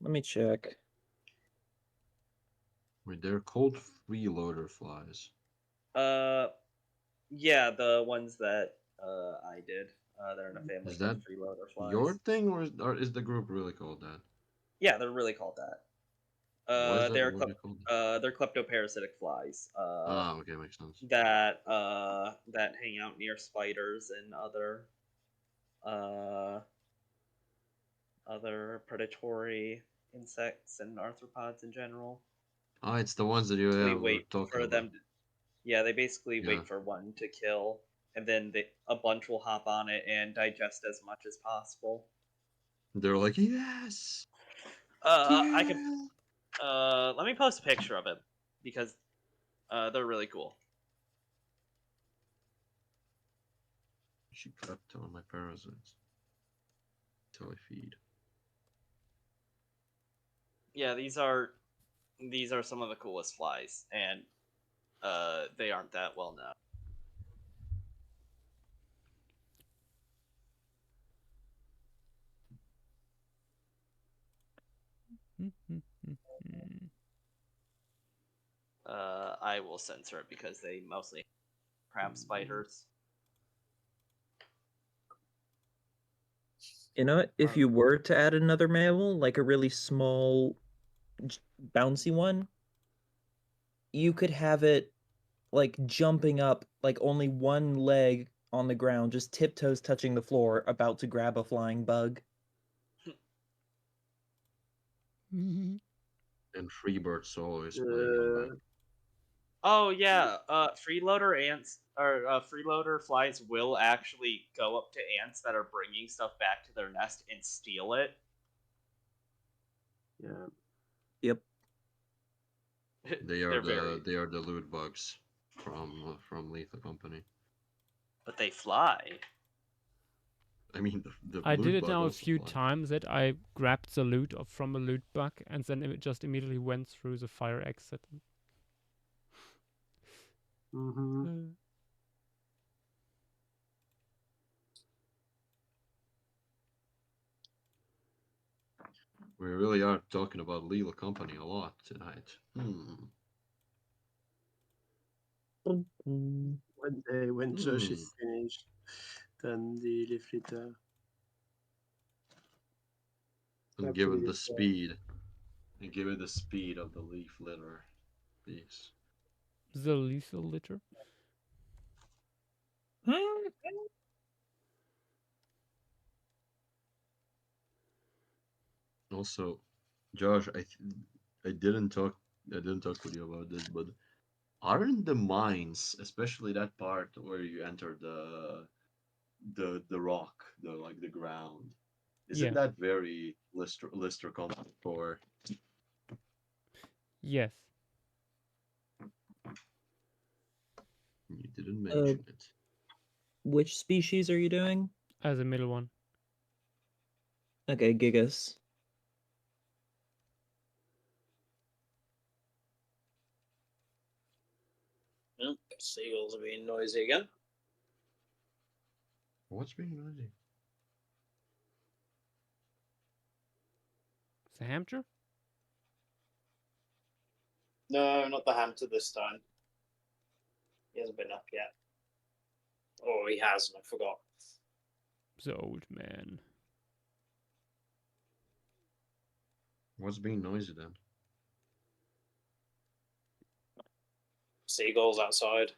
Let me check. Wait, they're called freeloader flies. Yeah, the ones that I did. They're in a family Is called that freeloader flies. your thing, or is the group really called that? Yeah, they're really called that. What is that? They're What are they called? they're kleptoparasitic flies. Okay, makes sense. That hang out near spiders and other predatory insects and arthropods in general. Oh, it's the ones that you We were wait talking for about. them. Yeah, they basically Yeah. wait for one to kill, and then a bunch will hop on it and digest as much as possible. They're like, yes. I can. Let me post a picture of it because they're really cool. She crept on my parasites. Till I feed. Yeah, these are some of the coolest flies, and they aren't that well known. I will censor it because they mostly crab spiders. You know what? If you were to add another mammal, like a really small, bouncy one, you could have it like jumping up, like only one leg on the ground, just tiptoes touching the floor, about to grab a flying bug. And Freebird's always playing in the back. Oh yeah, freeloader ants or freeloader flies will actually go up to ants that are bringing stuff back to their nest and steal it. Yeah. Yep. They are the loot bugs from Lethal Company. But they fly. I mean, the I loot did it bug now a also few flies. times that I grabbed the loot from a loot bug and then it just immediately went through the fire exit. Mm-hmm. We really are talking about Lethal Company a lot tonight. One day when Josh is finished, then the leaf litter. And give it the speed. And give it the speed of the leaf litter. Please. The lethal litter? Also, Josh, I didn't talk with you about this, but aren't the mines, especially that part where you enter the rock, the ground, isn't Yeah. that very Lister content for? Yes. You didn't mention it. Which species are you doing? As a middle one. Okay, Gigas. Oh, seagulls are being noisy again. What's being noisy? It's a hamster? No, not the hamster this time. He hasn't been up yet. Or he has, and I forgot. The old man. What's being noisy then? Seagulls outside.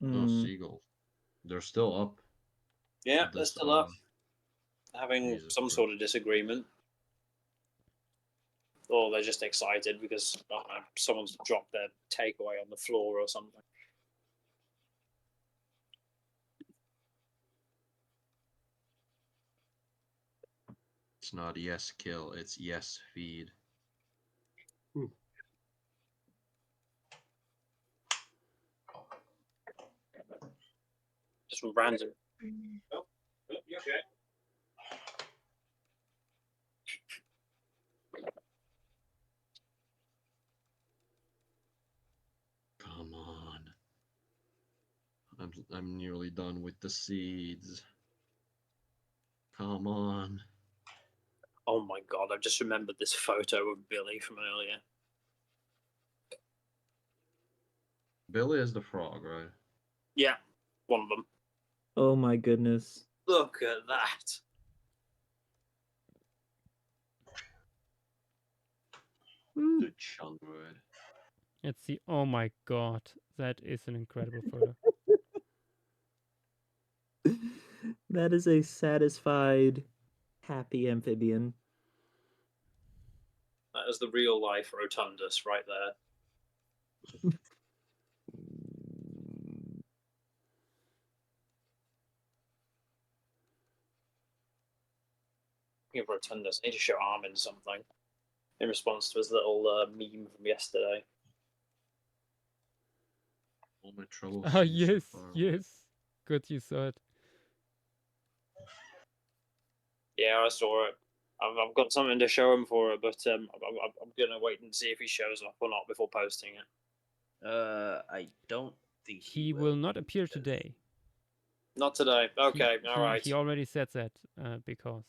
No, seagulls. They're still up. Yeah, they're still up. Having Jesus some Christ. sort of disagreement. Or they're just excited because I don't know, someone's dropped their takeaway on the floor or something. It's not yes kill, it's yes feed. Just random. Oh, you okay? Come on. I'm nearly done with the seeds. Come on. Oh my god, I've just remembered this photo of Billy from earlier. Billy is the frog, right? Yeah, one of them. Oh my goodness. Look at that. The chunwood. It's the oh my god. That is an incredible photo. That is a satisfied, happy amphibian. That is the real life Rotundus right there. Speaking of Rotundus, I need to show Armin something in response to his little meme from yesterday. All my trouble. Oh, yes, yes. Good you saw it. Yeah, I saw it. I've got something to show him for it, but I'm gonna wait and see if he shows up or not before posting it. I don't think He will not appear today. Not today. Okay, all right. He already said that because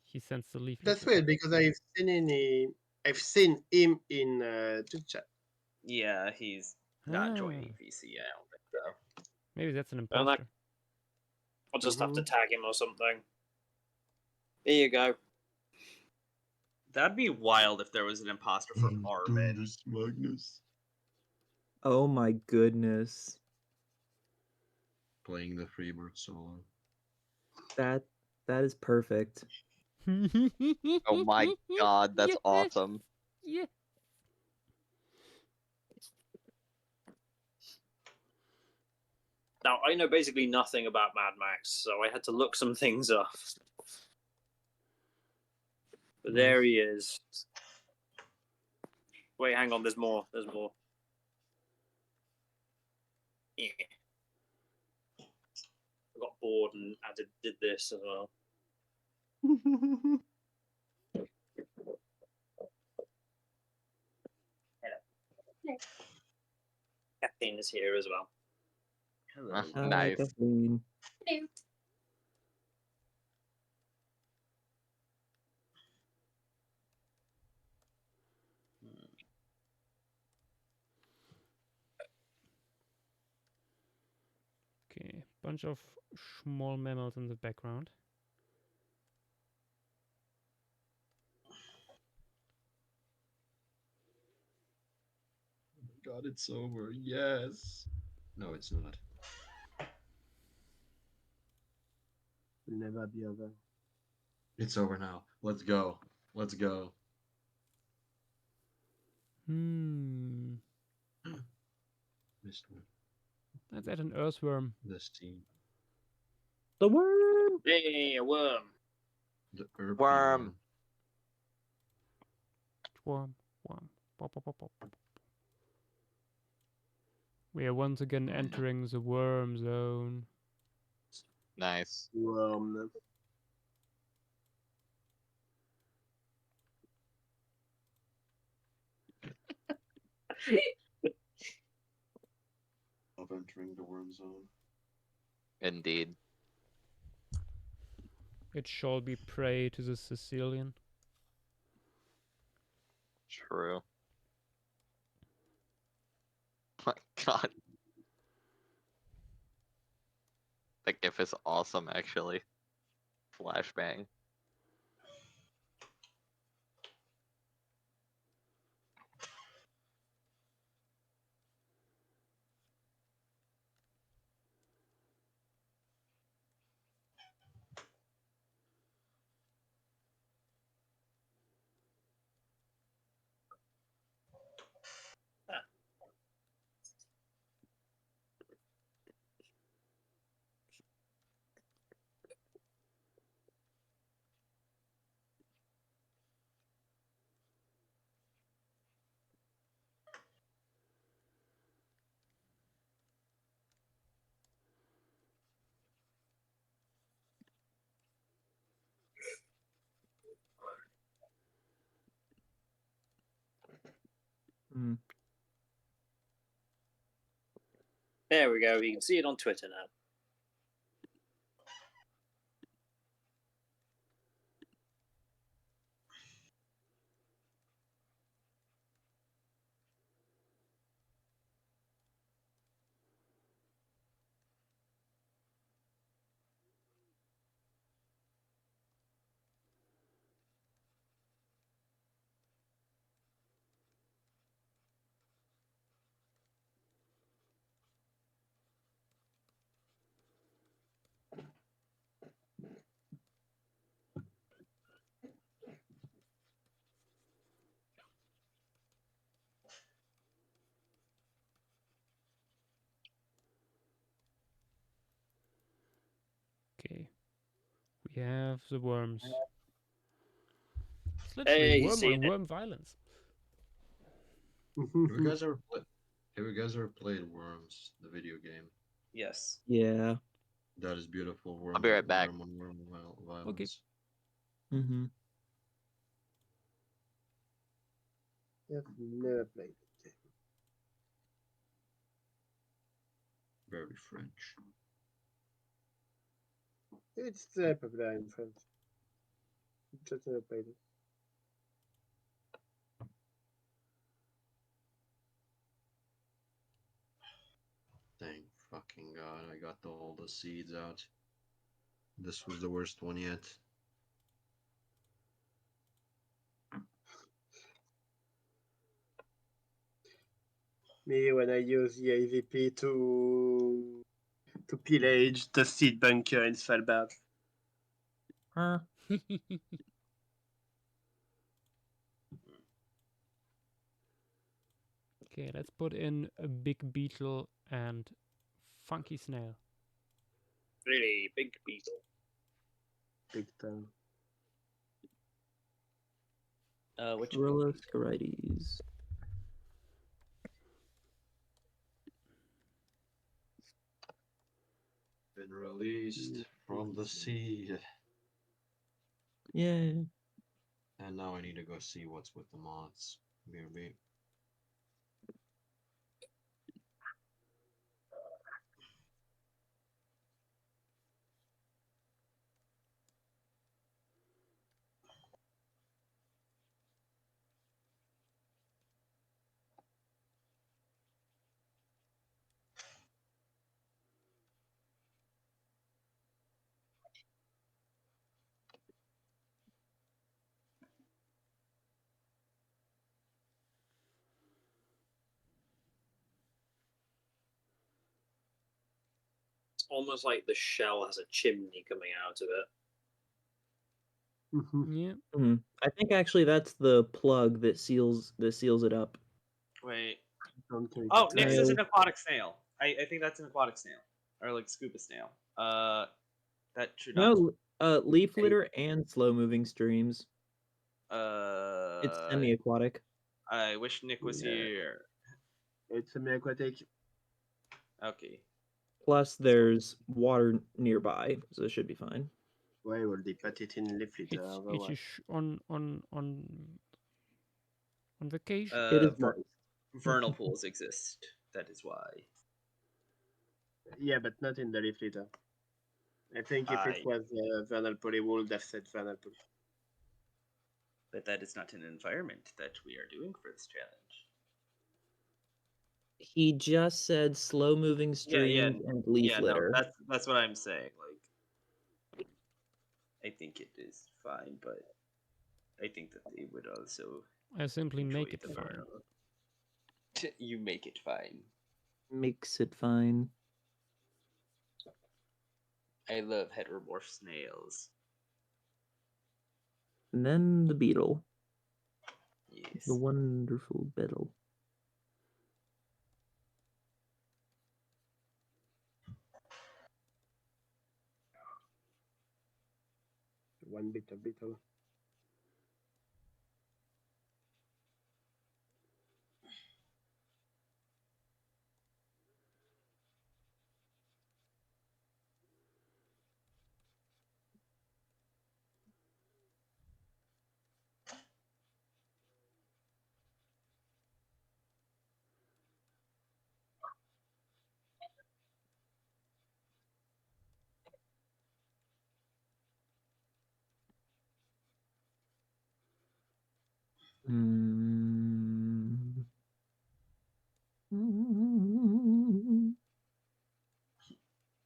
he sends the leaflet. That's weird because I've seen him in the chat. Yeah, he's not joining VC. I don't think so. Maybe that's an Well, imposter. I'll just have to tag him or something. Here you go. That'd be wild if there was an imposter for Armin. Magnus. Oh my goodness. Playing the Freebird solo. That is perfect. Oh my god, that's awesome. Yeah. Now, I know basically nothing about Mad Max, so I had to look some things up. But there he is. Wait, hang on, there's more. There's more. Yeah. I got bored and did this as well. Kathleen is here as well. Hello. Nice. Kathleen. Hello. Okay, bunch of small mammals in the background. God, it's over. Yes. No, it's not. Will never be over. It's over now. Let's go. Let's go. Missed one. Let's add an earthworm. The steam. The worm. Hey, a worm. The herb Worm. Worm. Pop, pop, pop, pop. We are once again entering the worm zone. Nice. Worm. Of entering the worm zone. Indeed. It shall be prey to the Sicilian. True. My God. The GIF is awesome, actually. Flashbang. There we go. You can see it on Twitter now. Okay. We have the worms. It's Hey, literally worm seen on it. worm violence. Have you guys ever played Worms, the video game? Yes. Yeah. That is beautiful. Worm, I'll be right back. Worm on worm violence. Okay. Mm-hmm. I've never played it. Very French. It's popular in France. Just never played it. Thank fucking God, I got all the seeds out. This was the worst one yet. Me, when I use the AVP to pillage the seed bunker in Svalbard. Okay, let's put in a big beetle and funky snail. Really big beetle. Big time. Which Scorites. Been released from the sea. Yeah. And now I need to go see what's with the moths. BRB. It's almost like the shell has a chimney coming out of it. Yeah. I think actually that's the plug that seals it up. Wait. Don't carry Oh, that Nyx away. is an aquatic snail. I think that's an aquatic snail. Or like scuba snail. That should not. No, leaf litter and slow moving streams. It's semi-aquatic. I wish Nick was Yeah. here. It's semi-aquatic. Okay. Plus, there's water nearby, so it should be fine. Why will they put it in leaf litter? It Otherwise? is on vacation. It is moist. Vernal pools exist. That is why. Yeah, but not in the leaf litter. I think if it was vernal pool, it would have said vernal pool. But that is not an environment that we are doing for this challenge. He just said slow moving streams and leaf litter. No, that's what I'm saying. Like, I think it is fine, but I think that they would also. I simply make it the fine. vernal. You make it fine. Makes it fine. I love heteromorph snails. And then the beetle. Yes. The wonderful beetle. One bit of beetle.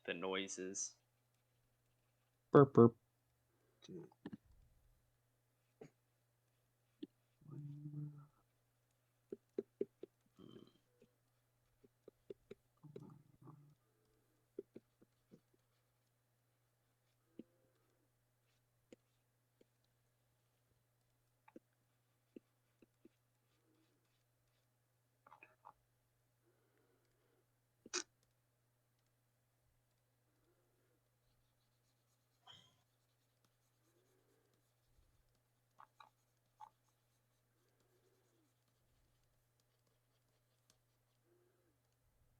The noises. Burp burp.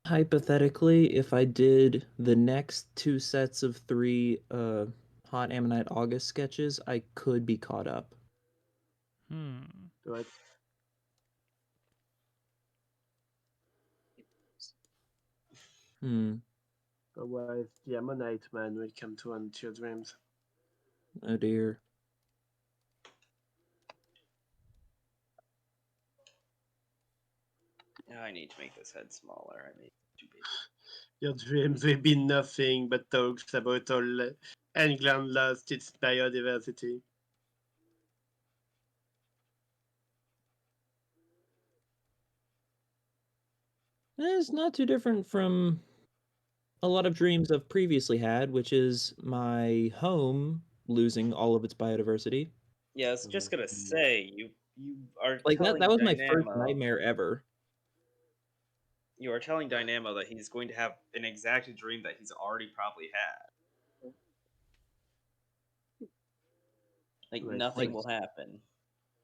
Hypothetically, if I did the next 2 sets of 3 Hot Ammonite August sketches, I could be caught up. Right. Otherwise, the Ammonite man will come to haunt your dreams. Oh dear. I need to make this head smaller. I made it too big. Your dreams will be nothing but talks about all England lost its biodiversity. It's not too different from a lot of dreams I've previously had, which is my home losing all of its biodiversity. Yeah, I was just gonna say you are Like telling that was my first Dynamo- nightmare ever. You are telling Dynamo that he's going to have an exact dream that he's already probably had. Like nothing will happen.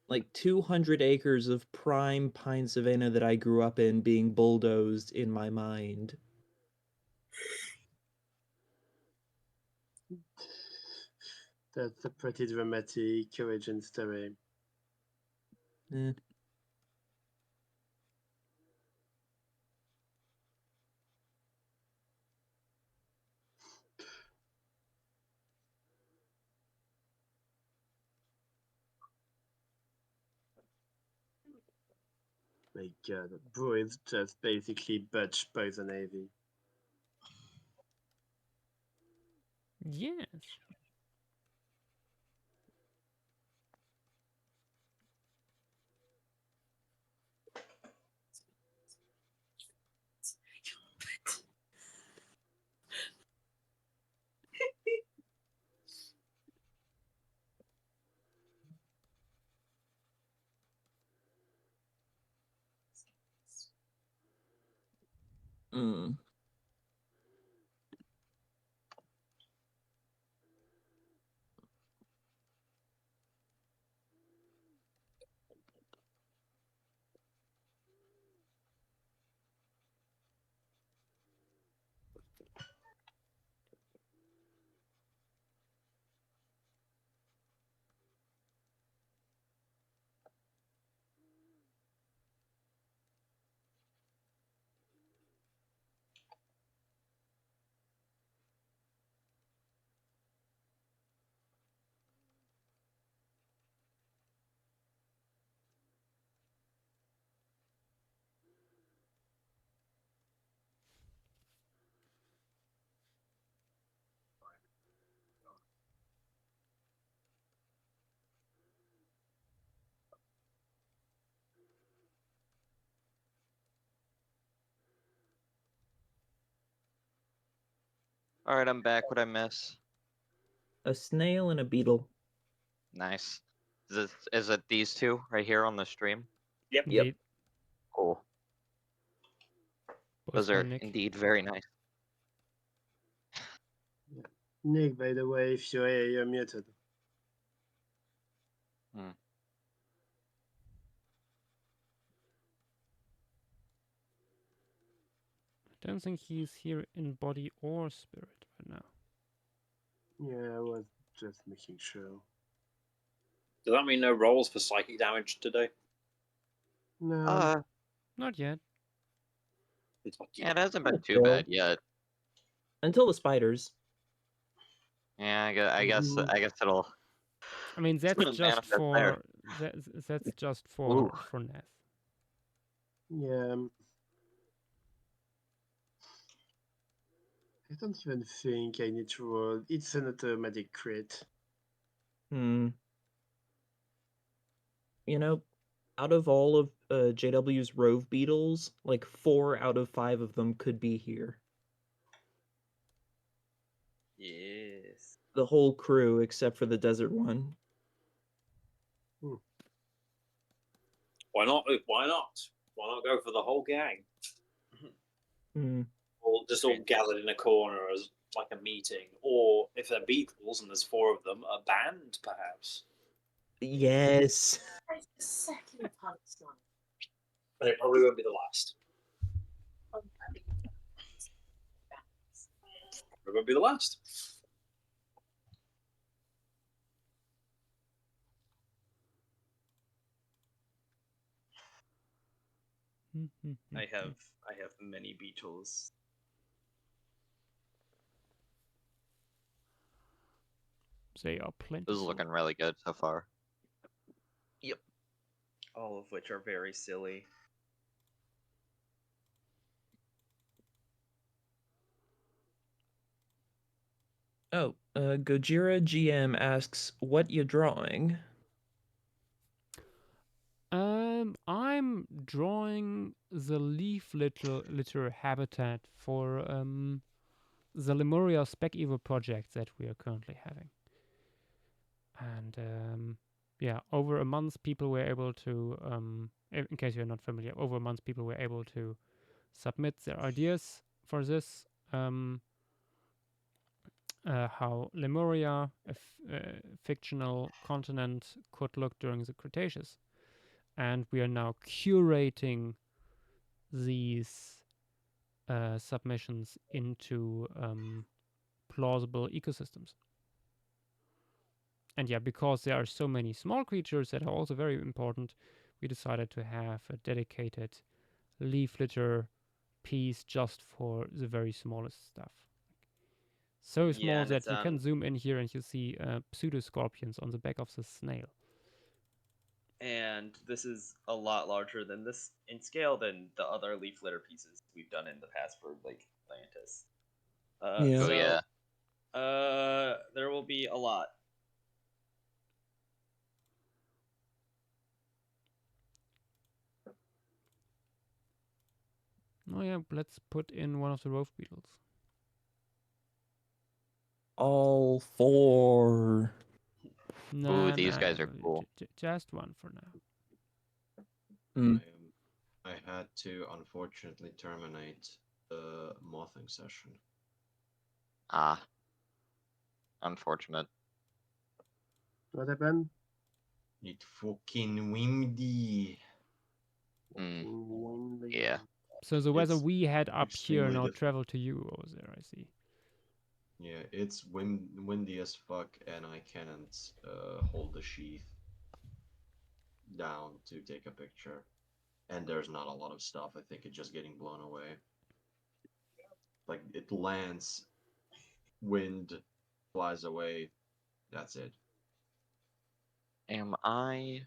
Like 200 acres of prime pine savanna that I grew up in being bulldozed in my mind. That's a pretty dramatic origin story. Eh. My god, bro is just basically butch poison ivy. Yes. Mm. All right, I'm back. What'd I miss? A snail and a beetle. Nice. Is it these two right here on the stream? Yep. Indeed. Cool. Both Those by are Nick. indeed very nice. Nick, by the way, if you're muted. Hmm. I don't think he's here in body or spirit right now. Yeah, I was just making sure. Does that mean no rolls for psychic damage today? No. Not yet. Yeah, it hasn't been too Still. bad yet. Until the spiders. Yeah, I guess Mhm. I guess it'll. I mean, that's gonna just manifest there. for that's just Ooh. for Neth. Yeah. I don't even think I need to roll. It's an automatic crit. You know, out of all of JW's rove beetles, like 4 out of 5 of them could be here. Yes. The whole crew except for the desert one. Why not? Why not? Why not go for the whole gang? Or just all gathered in a corner as like a meeting, or if they're beetles and there's 4 of them, a band perhaps. Yes. But it probably won't be the last. It won't be the last. I have many beetles. They are plenty. This is looking really good so far. Yep. All of which are very silly. Oh, Gojira GM asks, what you drawing? I'm drawing the leaf litter habitat for the Lemuria spec evo project that we are currently having. And yeah, over a month people were able to, in case you're not familiar, over a month people were able to submit their ideas for this. How Lemuria, a fictional continent, could look during the Cretaceous. And we are now curating these submissions into plausible ecosystems. And yeah, because there are so many small creatures that are also very important, we decided to have a dedicated leaf litter piece just for the very smallest stuff. So small that you can zoom in here and you see pseudoscorpions on the back of the snail. And this is a lot larger than this in scale than the other leaf litter pieces we've done in the past for like Atlantis. Yeah. Oh yeah. There will be a lot. Oh yeah, let's put in one of the rove beetles. All 4. Nah, these guys are cool. Just one for now. Mm. I had to unfortunately terminate the mothing session. Ah. Unfortunate. What happened? It fucking windy. Yeah. So the weather It's we had up here extremely now diff- traveled to you over there, I see. Yeah, it's windy as fuck, and I can't hold the sheath down to take a picture. And there's not a lot of stuff. I think it's just getting blown away. Like it lands, wind flies away. That's it. Am I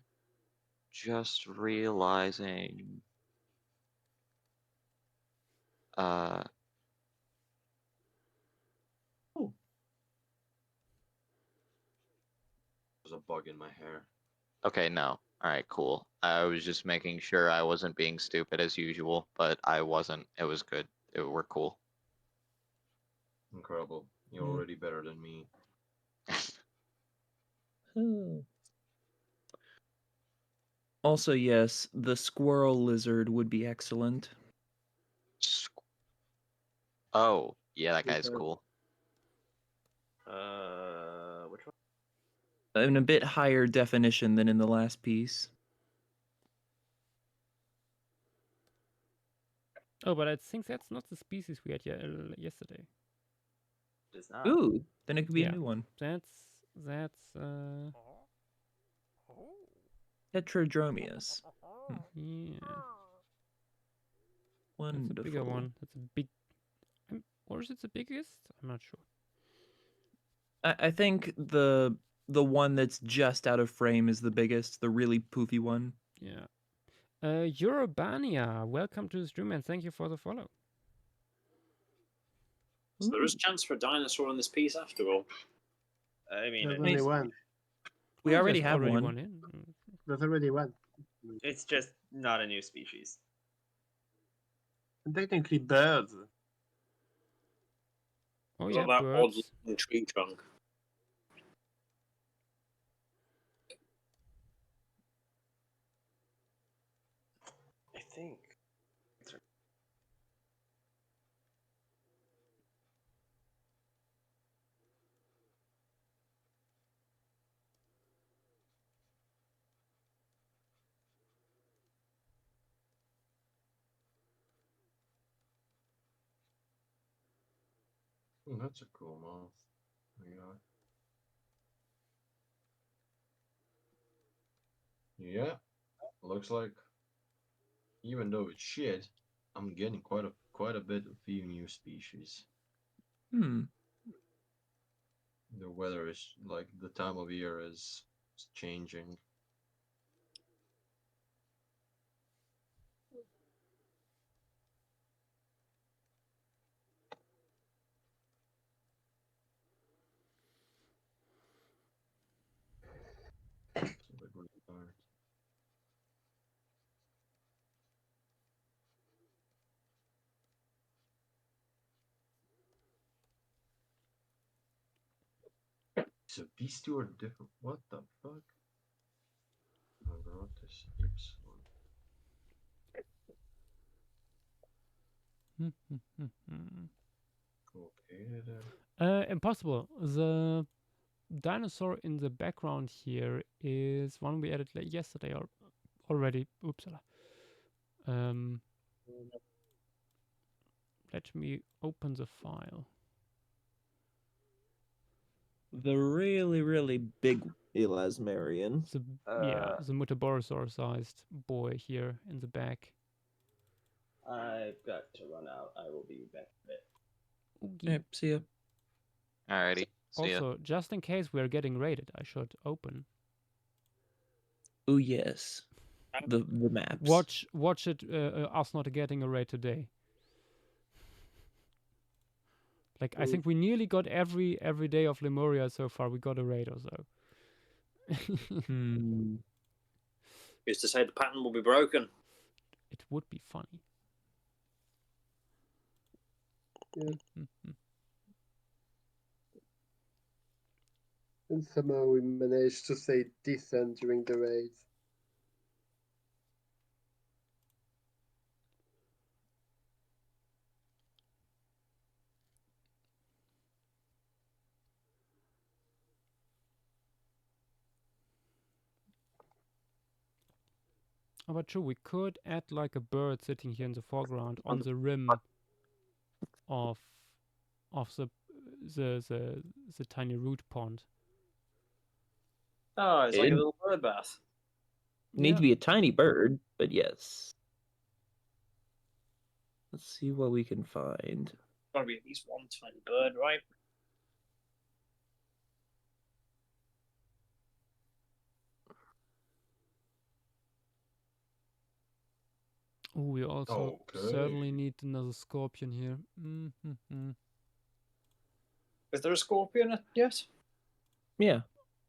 just realizing There's a bug in my hair. okay, no. Alright, cool. I was just making sure I wasn't being stupid as usual, but I wasn't. It was good. We're cool. Incredible. You're Yeah. already better than me. Also, yes, the squirrel lizard would be excellent. Oh, yeah, that guy's cool. Which one? In a bit higher definition than in the last piece. Oh, but I think that's not the species we had yesterday. It's not. Ooh, then it could be Yeah. a new one. That's Tetradromius. yeah. Wonderful. That's a bigger one. That's a big. Or is it the biggest? I'm not sure. I think the one that's just out of frame is the biggest, the really poofy one. Yeah. Eurobania, welcome to the stream and thank you for the follow. So there is a chance for a dinosaur in this piece after all. I mean, There's only one. We Oh, already there's have already one. in. There's already one. it's just not a new species. And technically birds. Oh What yeah, about odd birds. looking tree trunk? I think. Oh, that's a cool moth. Yeah, looks like even though it's shit, I'm getting quite a bit of few new species. Hmm. The weather is like the time of year is changing. So these two are different. What the fuck? I wrote this Okay then. Impossible. The dinosaur in the background here is one we added yesterday or already. Oopsala. Let me open the file. The really, really big elasmarian. Yeah, the Mutaborosaur-sized boy here in the back. I've got to run out. I will be back in a bit. Oogie. Yep, see ya. Alrighty. See ya. Also, just in case we're getting raided, I should open. Oh yes. The maps. Watch it. Us not getting a raid today. Like I think we nearly got every day of Lemuria so far. We got a raid or so. Used to say the pattern will be broken. It would be funny. Yeah. And somehow we managed to stay decent during the raid. Oh, but true, we could add like a bird sitting here in the foreground on the rim of the the tiny root pond. Oh, it's like a It little bird bath. need Yeah. to be a tiny bird, but yes. Let's see what we can find. Gotta be at least one tiny bird, right? Oh, we also certainly Okay. need another scorpion here. Mm-hmm. Is there a scorpion yet? Yeah.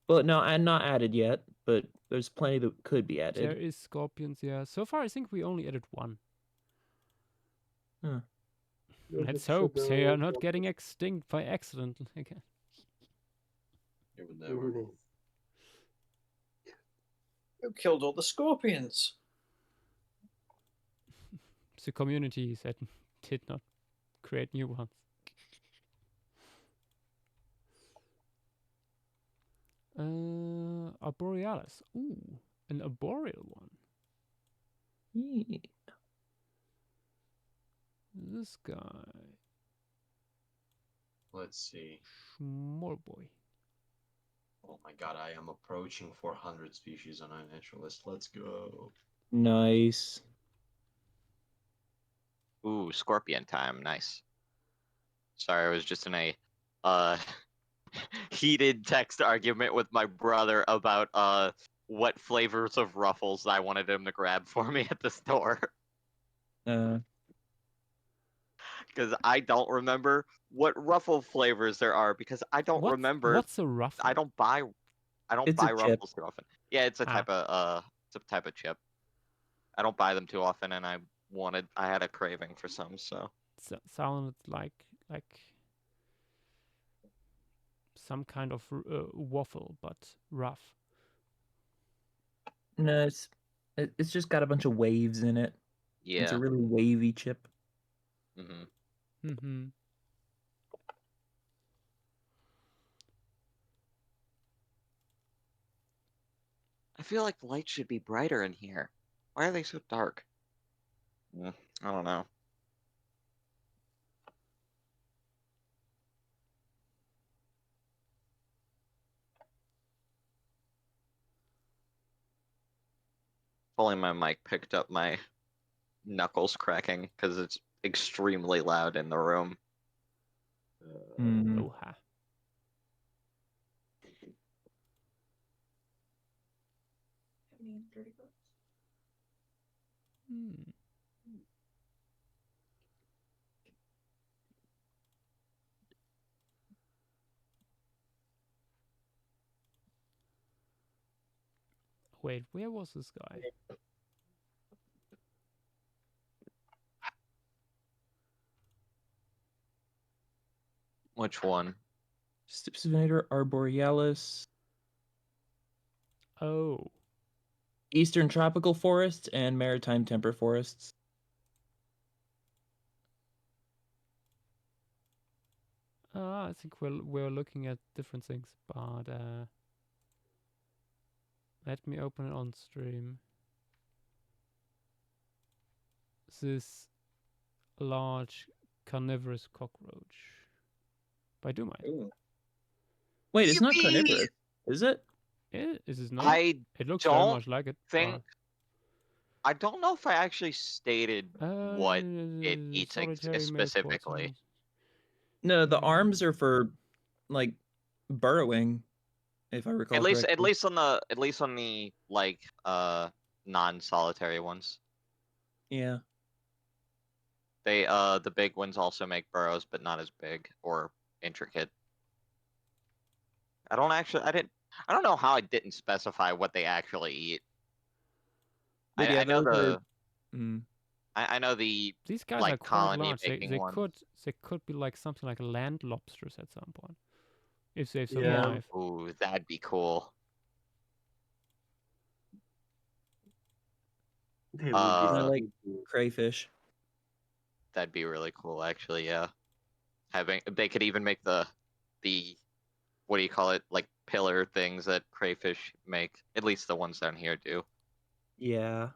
Well, no, and not added yet, but there's plenty that could be There added. is scorpions, yeah. So far, I think we only added one. Huh. Let's hope they are not getting extinct by accident again. It would never. Who killed all the scorpions? The community that did not create new ones. Arborealis. Ooh, an arboreal one. Yeah. This guy. Let's see. Small boy. Oh my god, I am approaching 400 species on iNaturalist. Let's go. Nice. Ooh, scorpion time. Nice. Sorry, I was just in a uh heated text argument with my brother about what flavors of ruffles I wanted him to grab for me at the store. Because I don't remember what ruffle flavors there are because I don't remember. What's a ruffle? I don't buy It's a chip. ruffles too often. Yeah, it's a type of chip. I don't buy them too often, and I had a craving for some, so. Sounded like some kind of waffle, but rough. No, it's just got a bunch of waves in it. Yeah. It's a really wavy chip. Mm-hmm. Mm-hmm. I feel like the light should be brighter in here. Why are they so dark? I don't know. If only my mic picked up my knuckles cracking, because it's extremely loud in the room. Oha. Wait, where was this guy? Which one? Stipusator arborealis. Oh. Eastern tropical forests and maritime temperate forests. I think we're looking at different things, but let me open it on stream. This large carnivorous cockroach by Doomite. Wait, it's not carnivorous, is it? Is it not? I It looks very much like it. I don't know if I actually stated what it eats solitary male specifically. sportsman. No, the arms are for like burrowing, if I recall correctly. At least on the like non-solitary ones. Yeah. They the big ones also make burrows, but not as big or intricate. I don't know how I didn't specify what they actually eat. But yeah, I know those I know the These guys like are quite colony large. making They ones. could be like something like land lobsters at some point, if they Yeah. survive. Ooh, that'd be cool. They would be so like cool. crayfish. That'd be really cool, actually. Yeah, they could even make the what do you call it, like pillar things that crayfish make. At least the ones down here do. Yeah.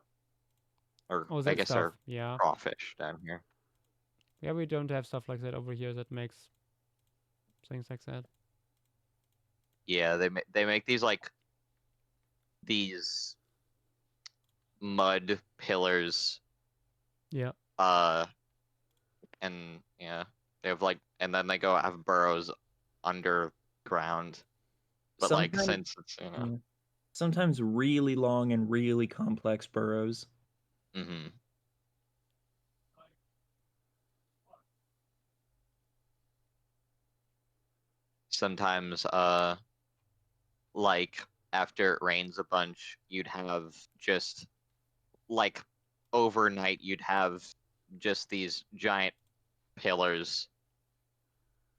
Or Oh, I that guess stuff. they're Yeah. crawfish down here. Yeah, we don't have stuff like that over here that makes things like that. Yeah, they make these like these mud pillars. Yeah. And yeah, they have like, and then they go have burrows underground. But like, Sometimes- since it's Yeah. Sometimes really long and really complex burrows. Mm-hmm. Sometimes, like after it rains a bunch, you'd have just like overnight, you'd have just these giant pillars.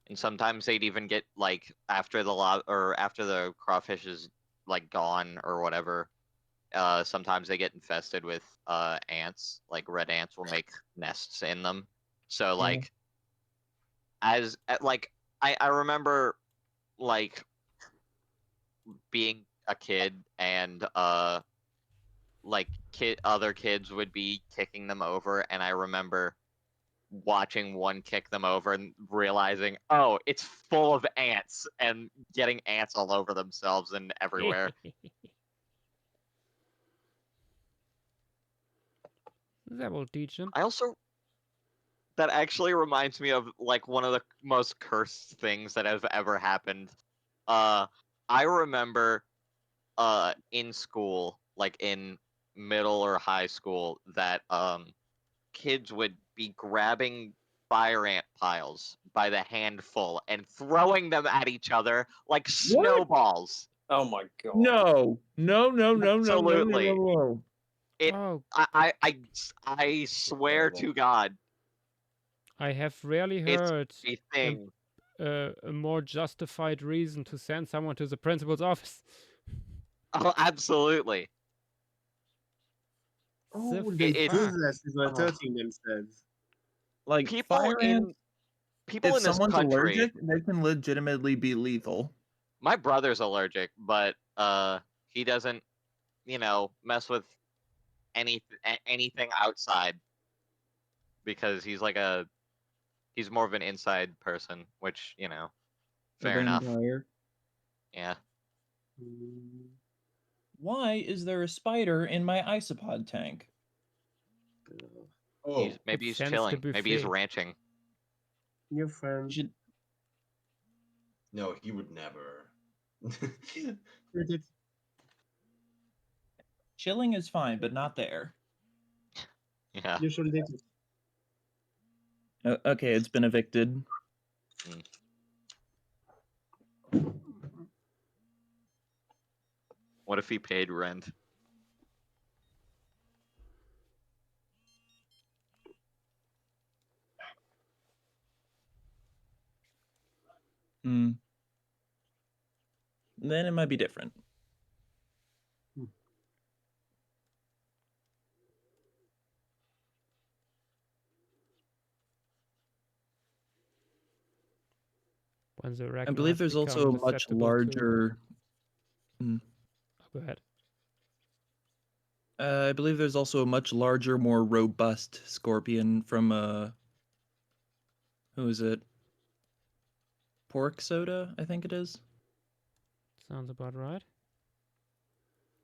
And sometimes they'd even get like after the or after the crawfish is like gone or whatever. Sometimes they get infested with ants. Like red ants will make nests in them. So like, like I remember like being a kid and like other kids would be kicking them over, and I remember watching one kick them over and realizing, oh, it's full of ants, and getting ants all over themselves and everywhere. That will teach them. That actually reminds me of like one of the most cursed things that have ever happened. I remember in school, like in middle or high school, that kids would be grabbing fire ant piles by the handful and throwing them at each other like snowballs. Oh my god. No. Absolutely. It. Oh. I swear to God. I have rarely It's heard a thing. a more justified reason to send someone to the principal's office. Oh, absolutely. Oh, they do fuck? this is what hurting themselves. Like people fire ants, people if in this someone's country, allergic, they can legitimately be lethal. my brother's allergic, but he doesn't, mess with anything outside because he's more of an inside person, which, fair enough. Vampire. Yeah. Why is there a spider in my isopod tank? Oh, Maybe he's sense the chilling. Maybe he's buffet. ranching. new friend. No, he would never. Chilling is fine, but not there. Yeah. You should date it. Okay, it's been evicted. What if he paid rent? Then it might be different. When the I believe there's also a much larger. Go ahead. I believe there's also a much larger, more robust scorpion from who is it? Pork soda, I think it is. Sounds about right.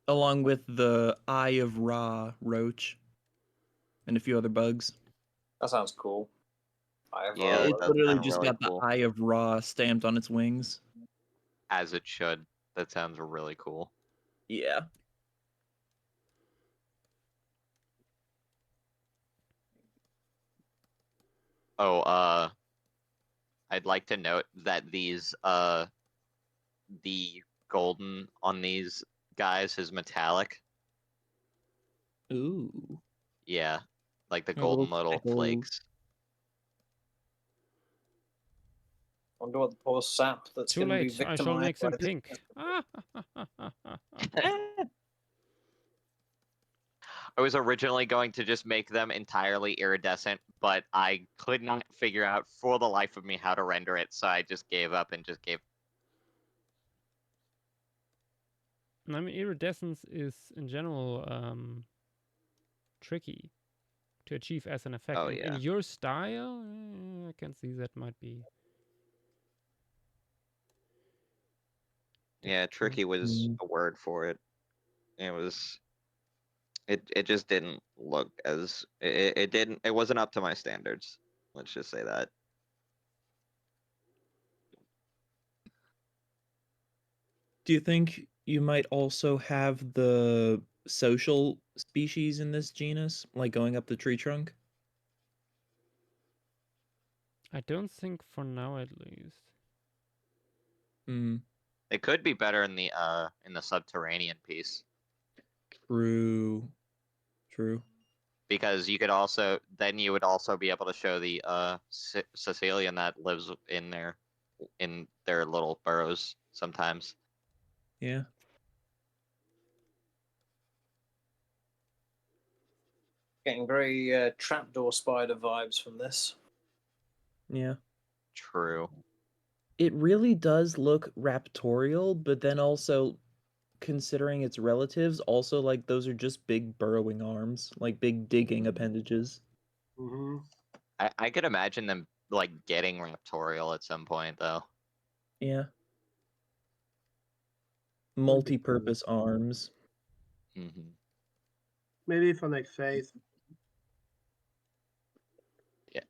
Along with the Eye of Ra roach and a few other bugs. That sounds cool. Yeah, It's that literally sounds just really got cool. the Eye of Ra stamped on its wings. As it should. That sounds really cool. Yeah. Oh, I'd like to note that these, the golden on these guys is metallic. Ooh. Yeah, like the A little golden little speckles. flakes. Wonder what the poor sap that's Too going to be late. I victimized. shall make them by this- pink. I was originally going to just make them entirely iridescent, but I could not figure out for the life of me how to render it, so I just gave up and just gave. I mean, iridescence is in general tricky to achieve as an effect. Oh, In yeah. your style, I can see that might be. Yeah, tricky was a word for it. It was. It just didn't look as it wasn't up to my standards. Let's just say that. Do you think you might also have the social species in this genus, like going up the tree trunk? I don't think for now, at least. Hmm. It could be better in the subterranean piece. True. True. Because you would also be able to show the Sicilian that lives in their little burrows sometimes. Yeah. Getting very trapdoor spider vibes from this. Yeah. True. It really does look raptorial, but then also considering its relatives, also like those are just big burrowing arms, like big digging appendages. Mm-hmm. I could imagine them like getting raptorial at some point though. Yeah. Multi-purpose arms. Mm-hmm. Maybe for next phase. Yeah.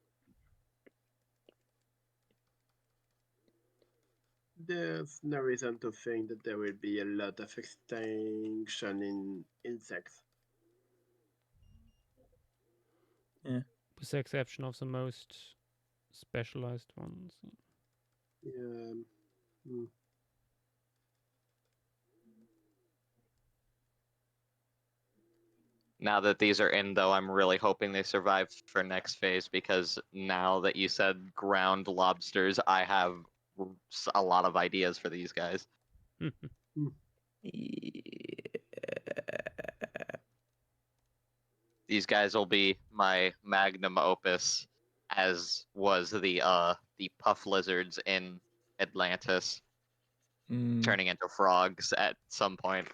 There's no reason to think that there will be a lot of extinction in insects. Yeah. With the exception of the most specialized ones. Yeah. Mm. Now that these are in, though, I'm really hoping they survive for next phase because now that you said ground lobsters, I have a lot of ideas for these guys. These guys will be my magnum opus, as was the puff lizards in Atlantis, turning into frogs at some point.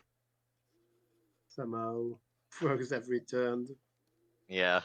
Somehow, frogs have returned. Yeah.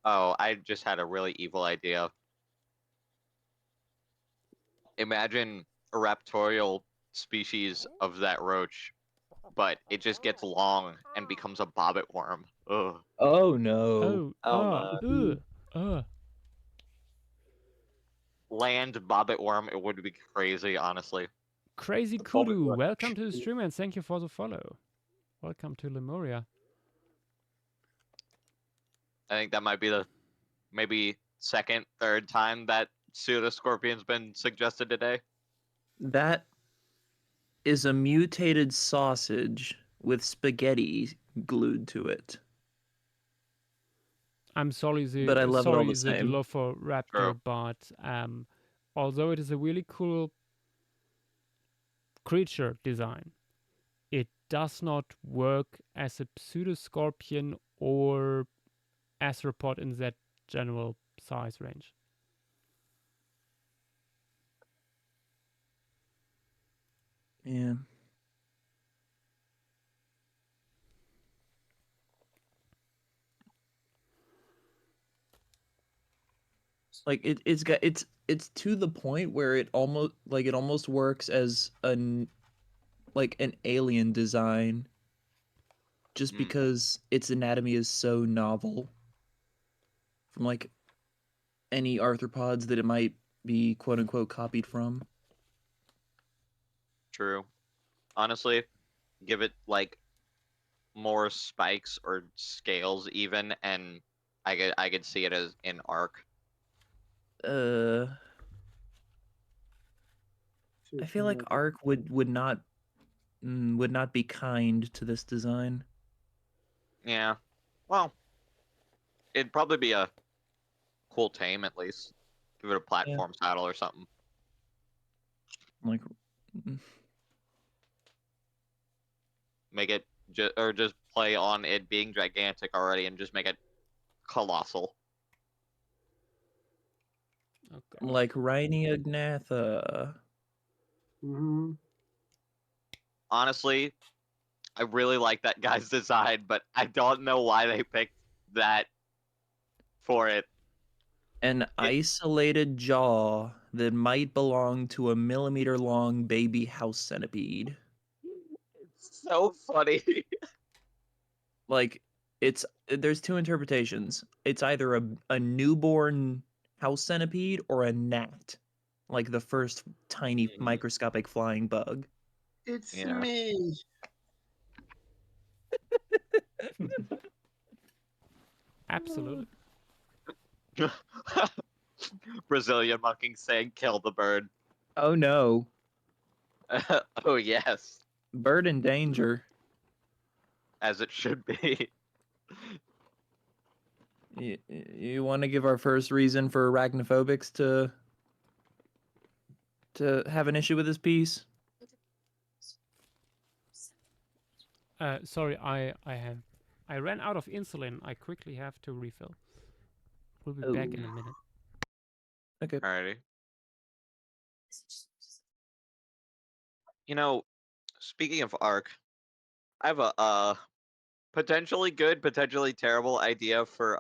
Oh, I just had a really evil idea. Imagine a raptorial species of that roach, but it just gets long and becomes a bobbit worm. Ugh. Oh no. Land bobbit worm, it would be crazy, honestly. Crazy Kudu, welcome to the stream and thank you for the follow. Welcome to Lemuria. I think that might be the maybe second, third time that pseudoscorpion's been suggested today. That is a mutated sausage with spaghetti glued to it. I'm sorry, But I love it all the the same. Dilophoiraptor, True. but although it is a really cool creature design, it does not work as a pseudoscorpion or arthropod in that general size range. Yeah. Like it's to the point where it almost works as an alien design just because its anatomy is so novel from like any arthropods that it might be quote unquote copied from. True. Honestly, give it like more spikes or scales even, and I could see it as an arc. I feel like Ark would not be kind to this design. Yeah. Well, it'd probably be a cool tame at least. Give it a platform saddle or something. Like, Make it just play on it being gigantic already and just make it colossal. Okay. like Rhiniagnatha. Mm-hmm. Honestly, I really like that guy's design, but I don't know why they picked that for it. An isolated jaw that might belong to a millimeter-long baby house centipede. So funny. Like, there's two interpretations. It's either a newborn house centipede or a gnat, like the first tiny microscopic flying bug. It's Yeah. me. Absolutely. Brazilian monking saying kill the bird. Oh no, Oh yes, bird in danger. as it should be. You want to give our first reason for arachnophobics to have an issue with this piece? Sorry, I ran out of insulin. I quickly have to refill. We'll be back in a minute. Okay. Alrighty. You know, speaking of Ark, I have a potentially good, potentially terrible idea for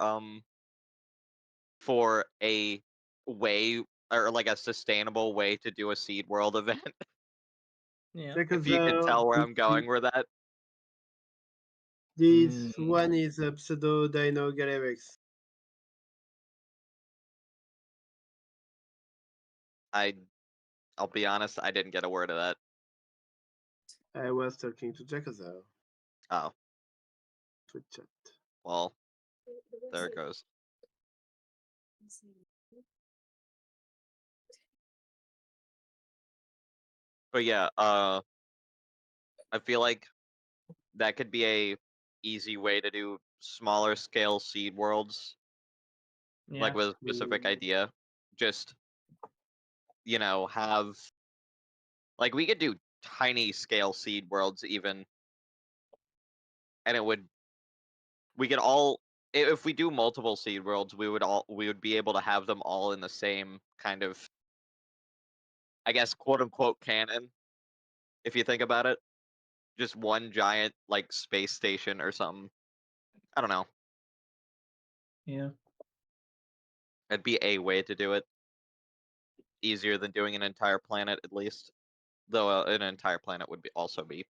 a way or like a sustainable way to do a Seed World event. Yeah. If you can tell where I'm going with that. This one is a pseudo Dino Galarex. I'll be honest, I didn't get a word of that. I was talking to Jackazo. Oh. Twitch chat. Well, there it goes. But yeah, I feel like that could be a easy way to do smaller scale seed worlds, like with a specific idea. Just, have like we could do tiny scale seed worlds even, and we could all if we do multiple seed worlds, we would be able to have them all in the same kind of, I guess, quote unquote canon, if you think about it. Just one giant like space station or something. I don't know. Yeah. It'd be a way to do it. Easier than doing an entire planet, at least. Though an entire planet would also be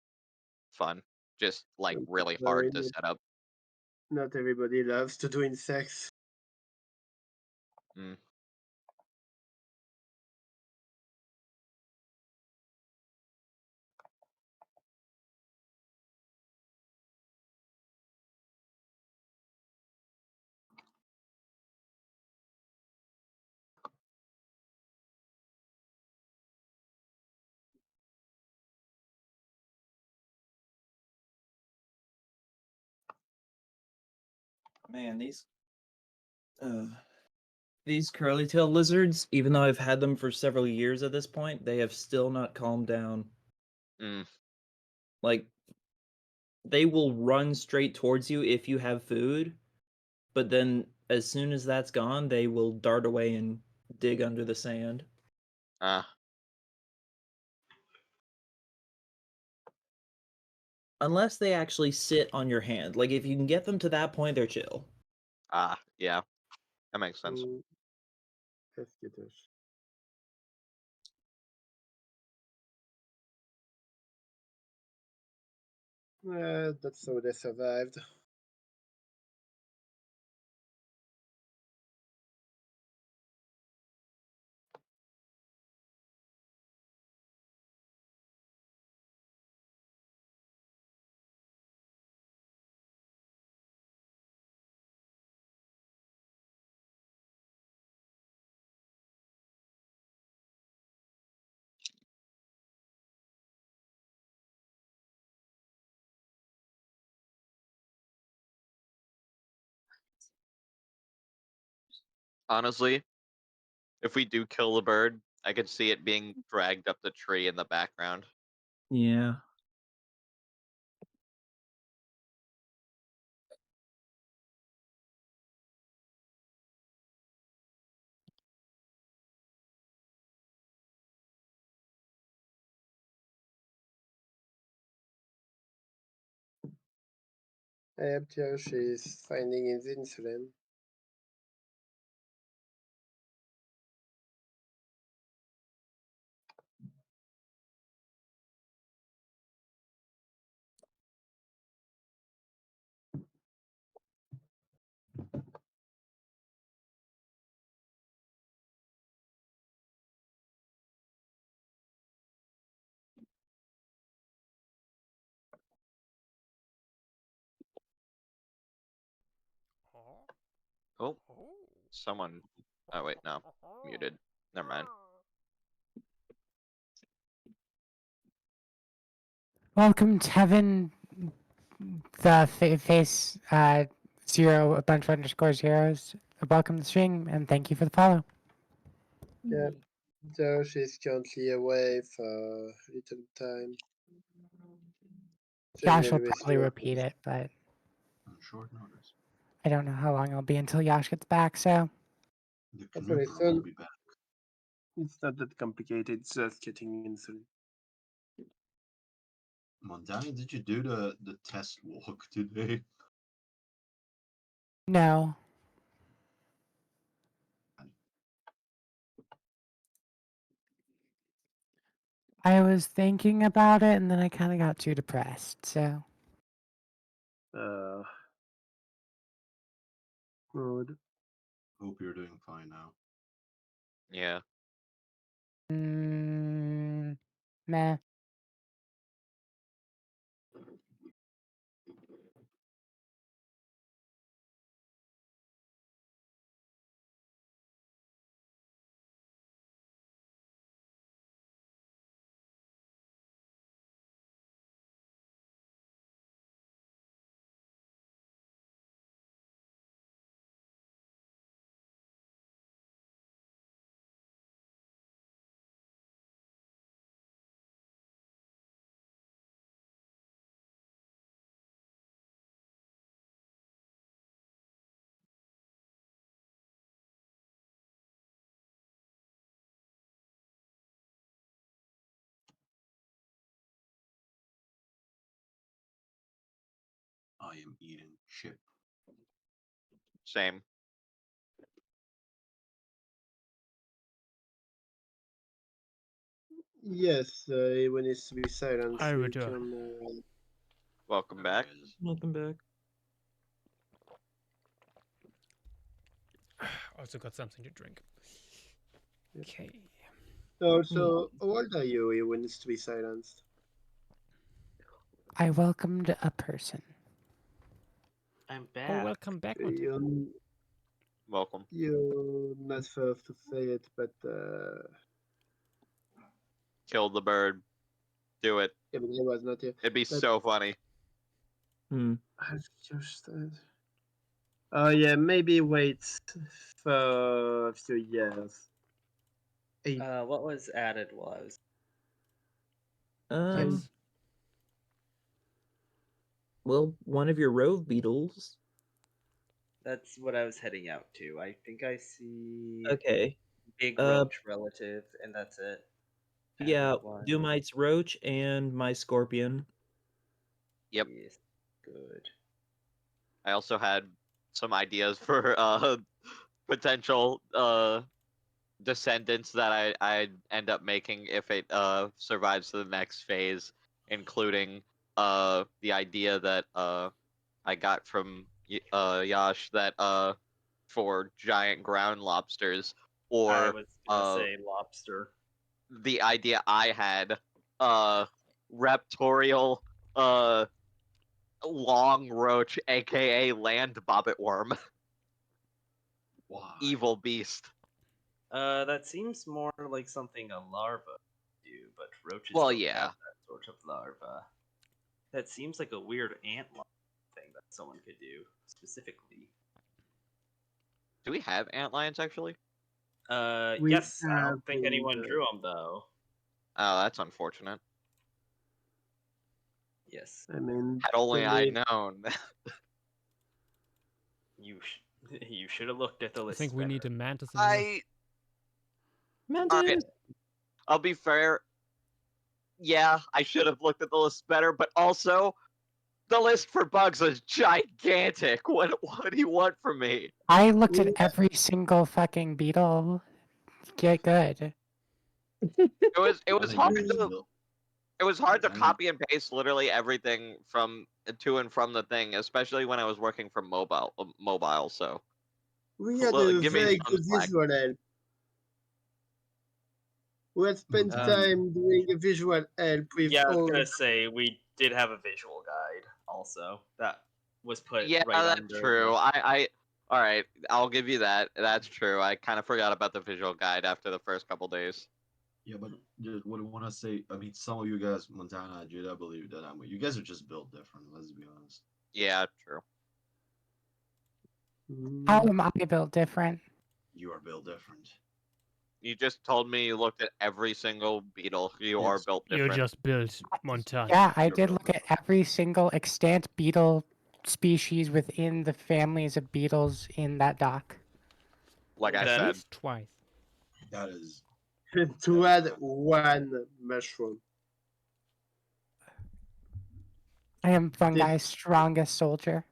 fun. Just like really hard to set up. Not everybody loves to do insects. Mm. Man, these curly-tailed lizards, even though I've had them for several years at this point, they have still not calmed down. Mm. Like, they will run straight towards you if you have food, but then as soon as that's gone, they will dart away and dig under the sand. Unless they actually sit on your hand. Like, if you can get them to that point, they're chill. Yeah. That makes sense. Pescators. That's how they survived. Honestly, if we do kill the bird, I could see it being dragged up the tree in the background. Yeah. I am Josh is finding his insulin. Oh, someone. Oh wait, no, muted. Never mind. Welcome, Tevin, the face 0 a bunch of underscore zeros. Welcome to the stream and thank you for the follow. Yeah. Josh is currently away for a little time. Yash will Maybe we probably still- repeat it, but On short notice. I don't know how long it'll be until Yash gets back, so. The Hopefully Canopy soon. will be back. It's not that complicated, it's just getting insulin. Montana, did you do the test walk today? No. I was thinking about it and then I kind of got too depressed, so. Good. Hope you're doing fine now. Yeah. Meh. I am eating chip. Same. Yes, everyone needs to be silent. I So you return. can, Welcome back. Welcome back. Also got something to drink. Okay. Also, how old are you? Everyone needs to be silenced. I welcomed a person. I'm Oh, back. welcome back, Montana. Welcome. You're not first to say it, but Kill the bird. Do it. yeah, but I was not here. It'd be But so funny. I've just. Oh yeah, maybe wait for a few years. What was added while I was? Um. Well, one of your rove beetles. That's what I was heading out to. I think I see. Okay. Big roach relative, and that's it. Yeah, one. Dumite's roach and my scorpion. Yep. Yes. Good. I also had some ideas for potential descendants that I'd end up making if it survives to the next phase, including the idea that I got from Yash that for giant ground lobsters, or I was gonna say lobster. the idea I had reptorial long roach, aka land bobbit worm. Why? Evil beast. That seems more like something a larva would do, but roaches Well, don't yeah. have that sort of larva. That seems like a weird ant thing that someone could do specifically. Do we have antlions actually? We Yes, I have don't think in anyone the- drew them though. Oh, that's unfortunate. Yes, I mean, Had only to I me, known. you should have looked at the I list. think we need better. a mantis in here. Mantis. I'll be fair. Yeah, I should have looked at the list better, but also the list for bugs is gigantic. What do you want from me? I looked at every single fucking beetle. Get good. It was I think hard you just to built- it was hard to I think- copy and paste literally everything from to and from the thing, especially when I was working from mobile. So we had Well, a give me very some good slack. visual help. We had spent Um, time doing a visual help with Yeah, I was all gonna say we did have a visual guide also that was put yeah, right that's under. true. I all right, I'll give you that. That's true. I kind of forgot about the visual guide after the first couple days. Yeah, but just what I want to say, I mean, some of you guys, Montana, JW, that you guys are just built different. Let's be honest. Yeah, true. How am I built different? You are built different. You just told me you looked at every single beetle. You are Yes. built You different. just built Montana. Yeah, I You're did built look at every single extant beetle species within the families of beetles in that dock. Like I That said, Least twice. That is. to add one mushroom. I am Fungi's strongest soldier.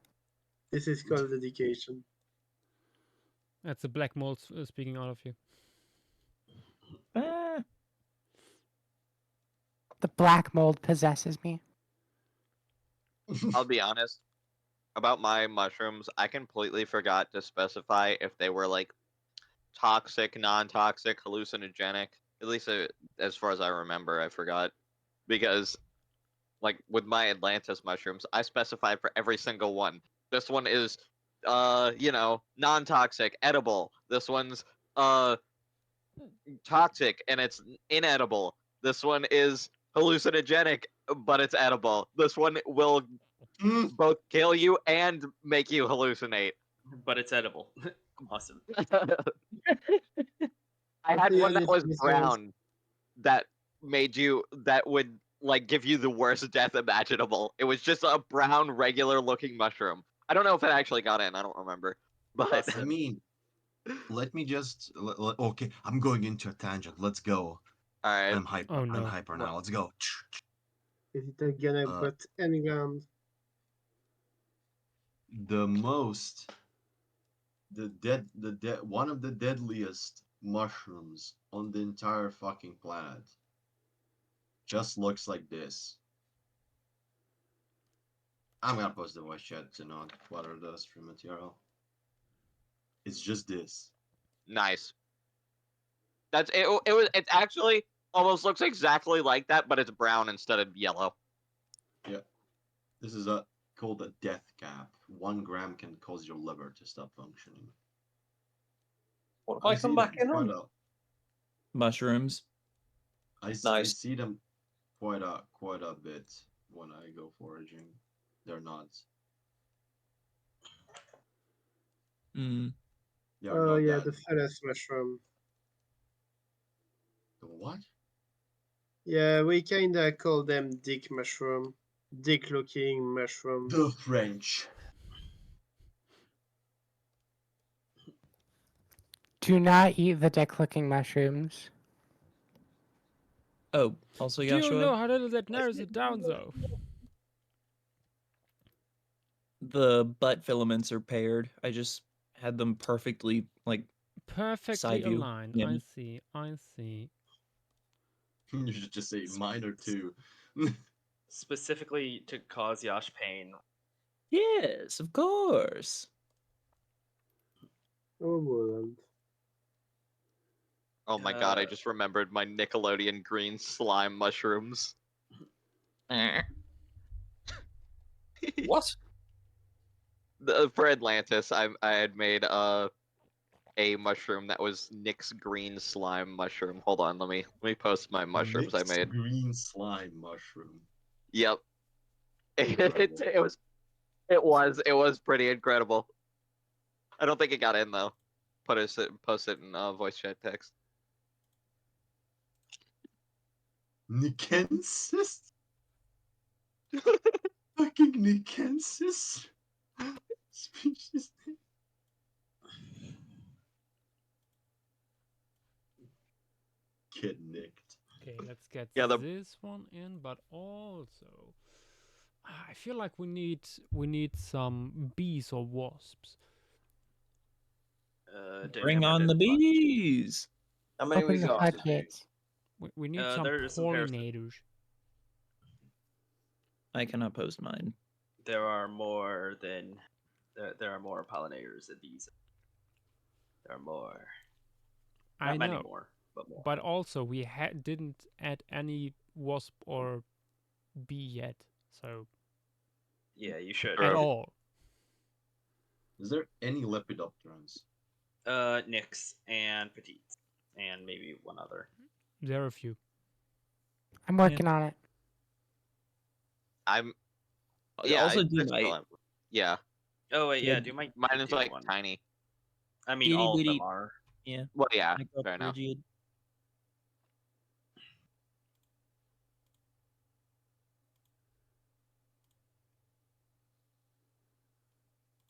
This is called dedication. That's the black mold speaking out of you. The black mold possesses me. I'll be honest about my mushrooms. I completely forgot to specify if they were like toxic, non-toxic, hallucinogenic. At least as far as I remember, I forgot because like with my Atlantis mushrooms, I specified for every single one. This one is non-toxic, edible. This one's toxic and it's inedible. This one is hallucinogenic, but it's edible. This one will both kill you and make you hallucinate. but it's edible. Awesome. I had one that was This brown that would like give you the worst death imaginable. It was just a brown regular looking mushroom. I don't know if it actually got in, I don't remember. But I mean, let me just. Okay, I'm going into a tangent. Let's go. alright. I'm hyper. Oh, no. I'm hyper now. Let's go. Is it gonna put any ground? One of the deadliest mushrooms on the entire fucking planet just looks like this. I'm gonna post the voice chat to not clutter the stream material. It's just this. Nice. That's it. It actually almost looks exactly like that, but it's brown instead of yellow. Yeah. This is called a death cap. 1 gram can cause your liver to stop functioning. What if I come back in on? Mushrooms. I Nice. see them quite a bit when I go foraging. They're not. Mm. They are Oh not yeah, that- the phallus mushroom. The what? Yeah, we kinda call them dick mushroom. Dick looking mushroom. The French. Do not eat the dick-looking mushrooms. Oh, also Do Yashua, you know how little that narrows it down, though? the butt filaments are paired. I just had them perfectly like Perfectly Side view. aligned. Yeah. I see. I see. You should just say mine or two. Specifically to cause Yash pain. yes, of course. Oh Roland. Oh my god, I Uh, just remembered my Nickelodeon green slime mushrooms. What? For Atlantis, I had made a mushroom that was Nick's green slime mushroom. Hold on, let me post my mushrooms I Mixed made. green slime mushroom. Yep. Incredible. It was pretty incredible. I don't think it got in though. post it in voice chat text. Nikensis? Fucking Nikensis? Species name. Get nicked. Okay, let's get Yeah, this one in, but also I feel like we need some bees or wasps. Bring on the bees. How many we Open the got? floodgates. We need some there's some pollinators. I cannot post mine. There are more than there are more pollinators than bees. There are more. Not I many know, more, but more. but also we didn't add any wasp or bee yet, so Yeah, you should. at all. Is there any Lepidopterans? Nyx and petites, and maybe one other. There are a few. I'm working on it. I'm. Yeah. Also, I do still might. am. Yeah. Oh wait, yeah. Yeah, Do my Mine is do like one. tiny. I mean, Itty all of bitty. them are. Yeah. Well, yeah. Fair enough. Micro-frigid.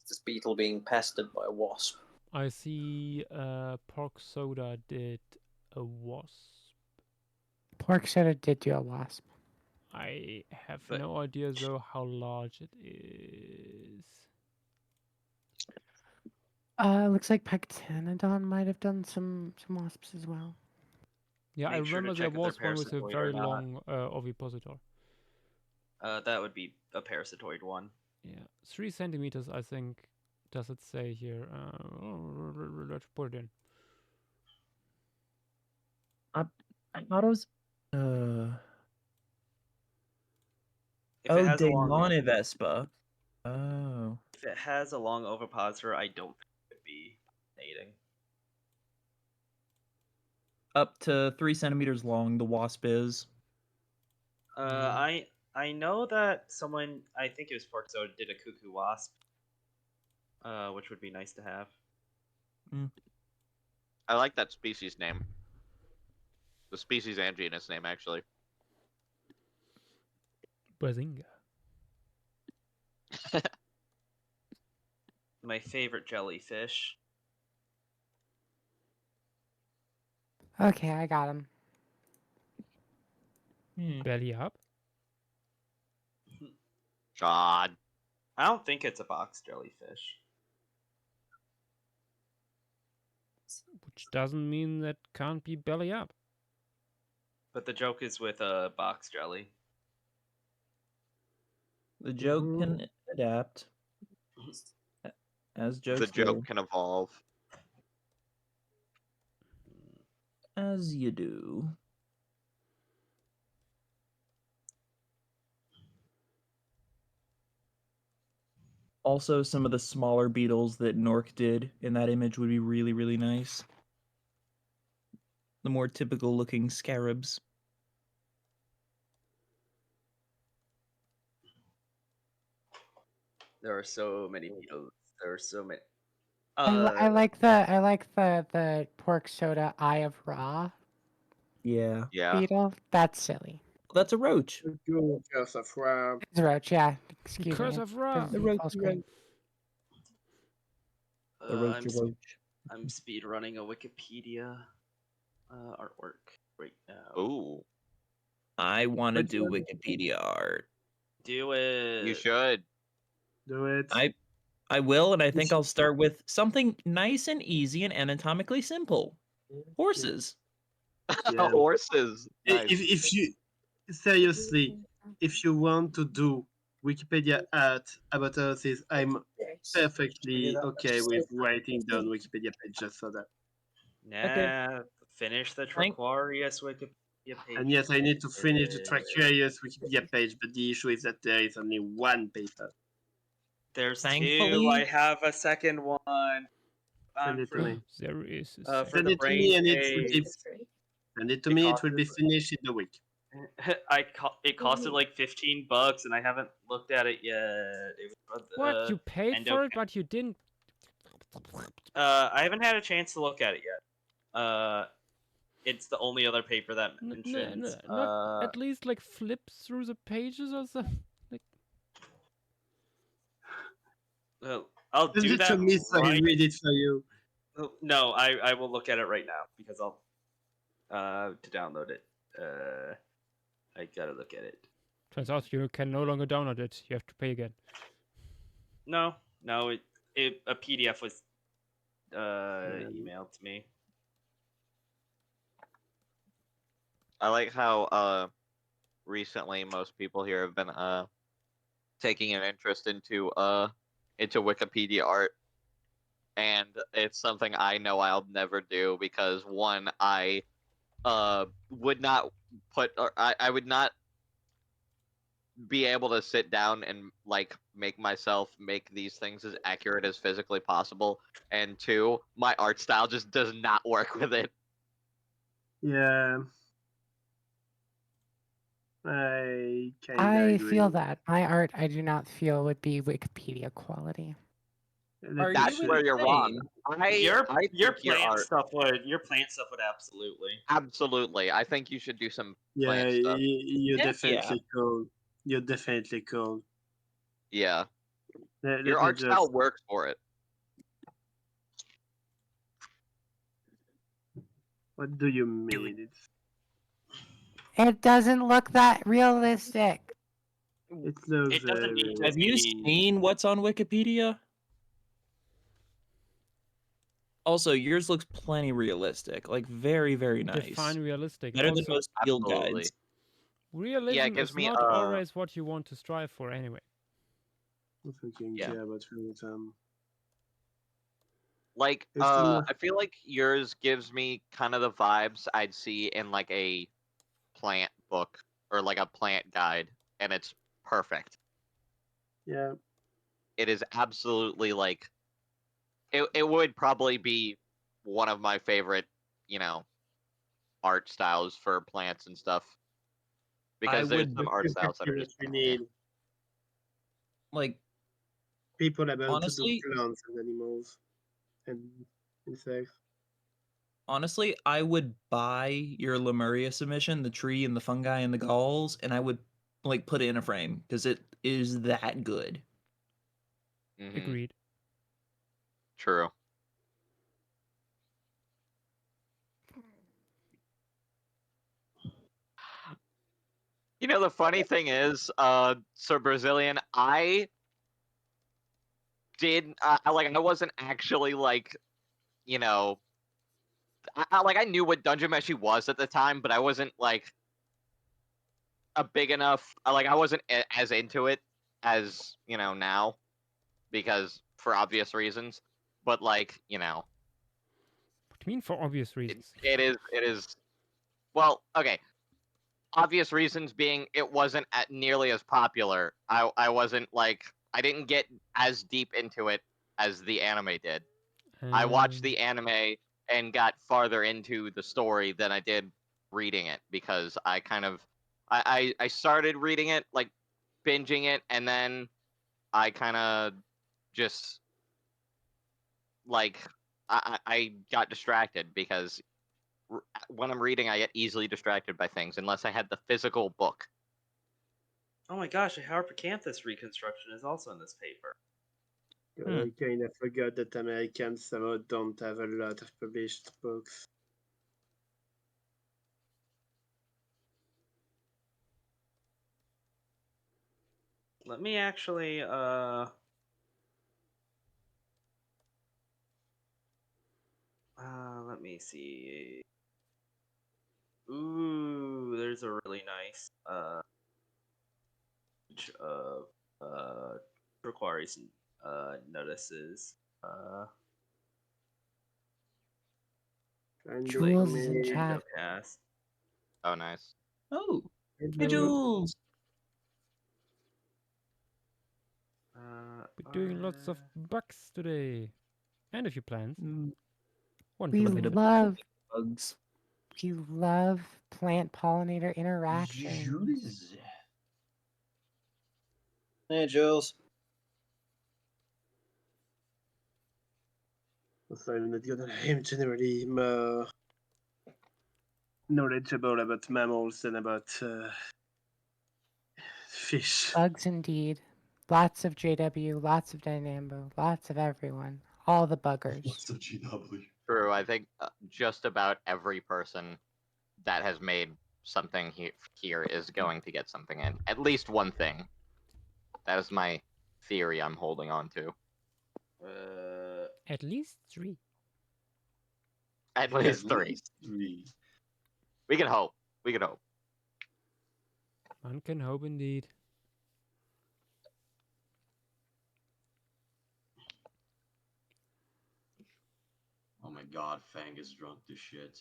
This beetle being pestered by a wasp. I see pork soda did a wasp. Pork soda did do a wasp. I have But- no idea though how large it is. Looks like Pectanodon might have done some wasps as well. Yeah, I Make sure to remember there check if they're was one with a parasitoid or very not. long ovipositor. That would be a parasitoid one. Yeah, 3 centimeters, I think. Does it say here? Let's put it in. I thought it was. If it has a long, Damonivespa. Oh. if it has a long ovipositor, I don't think it would be mating. Up to 3 centimeters long, the wasp is. I know that someone, I think it was Porkzo, did a cuckoo wasp, which would be nice to have. I like that species name. The species and genus name, actually. Bazinga. My favorite jellyfish. Okay, I got him. Belly up. God. I don't think it's a box jellyfish. Which doesn't mean that can't be belly up. But the joke is with a box jelly. The joke can adapt. As jokes The joke do. can evolve. As you do. Also, some of the smaller beetles that Nork did in that image would be really, really nice. The more typical looking scarabs. There are so many beetles. There are so many. I like the pork soda Eye of Ra Yeah. Yeah. beetle. That's silly. That's a roach. Curse of Ra. It's a roach, yeah. Excuse Curse me. of Ra. This is full screen. The roach, roach. I'm speed running a Wikipedia artwork right now. Ooh. I want to Which do one? Wikipedia art. Do it. You should. Do it. I will, and I think I'll start with something nice and easy and anatomically simple. Horses. Yeah. Horses. Nice. If you seriously, if you want to do Wikipedia art about horses, I'm perfectly okay with writing down Wikipedia page just for that. Nah, Okay. finish the Thank- Traquarius Wikipedia page. And yes, I need to finish the Traquarius Wikipedia page, but the issue is that there is only one paper. There's two. Thankfully- I have a second one. Send it to me. There is. For Send the it to me brain and it will be phase. send it to me. It will be finished in the week. It costed like $15, and I haven't looked at it yet. It was, What? You paid endo- for it, but you didn't. I haven't had a chance to look at it yet. It's the only other paper that mentions. Not at least like flip through the pages or something. Like, I'll do Send it to that me so I right. read it for you. No, I will look at it right now because I'll to download it. I gotta look at it. turns out you can no longer download it. You have to pay again. No, a PDF was emailed to me. I like how recently most people here have been taking an interest into Wikipedia art, and it's something I know I'll never do because one, I would not I would not be able to sit down and like make myself make these things as accurate as physically possible, and two, my art style just does not work with it. Yeah. I kinda I agree. feel that my art, I do not feel would be Wikipedia quality. Let That's me where check. you're wrong. Your I your think your plant art stuff would absolutely. absolutely. I think you should do some Yeah, plant stuff. you're Heck definitely cool. You're definitely cool. Yeah, Let your me art style just. works for it. What do you mean? It's It doesn't look that realistic. it looks. It doesn't need to Have you be. seen what's on Wikipedia? Also, yours looks plenty realistic. Like very, very nice. Define realistic. Better than Also, most field Absolutely. guides. realism gives is me, not always what you want to strive for anyway. I fucking Yeah. care about realism. Like, It's enough. I feel like yours gives me kind of the vibes I'd see in like a plant book or like a plant guide, and it's perfect. Yeah. It is absolutely like it would probably be one of my favorite, art styles for plants and stuff. Because there's would- some art styles that are What just we need. Like People able honestly, to do plants and animals and insects. honestly, I would buy your Lemuria submission, the tree and the fungi and the galls, and I would like put it in a frame because it is that good. Mhm. Agreed. True. You know, the funny thing is, Sir Brazilian, I did, I wasn't actually like, I knew what Dungeon Meshi was at the time, but I wasn't like a big enough, I wasn't as into it as, now, because for obvious reasons, but like, What do you mean for obvious reasons? it is, well, okay. Obvious reasons being it wasn't nearly as popular. I wasn't like I didn't get as deep into it as the anime did. I watched the anime and got farther into the story than I did reading it because I kind of I started reading it, like binging it, and then I kind of just like I got distracted because when I'm reading, I get easily distracted by things unless I had the physical book. Oh my gosh, a Harpacanthus reconstruction is also in this paper. I kind of forgot that Americans somehow don't have a lot of published books. Let me actually let me see. Ooh, there's a really nice of requires notices. Jules is in chat. Yes. Oh, nice. Oh, hey Hello. Jules. We're doing lots of bugs today. And a few plants. One We plant. love bugs. We love plant pollinator interaction. Hey Jules. So I'm not gonna. I'm generally more knowledgeable about mammals than about fish. Bugs indeed. Lots of JW, lots of Dynamo, lots of everyone. All the buggers. Lots of GW. True. I think just about every person that has made something here is going to get something in. At least one thing. That is my theory I'm holding on to. At least 3. At least 3. least 3. We can hope. We can hope. One can hope indeed. Oh my god, Fang is drunk to shit.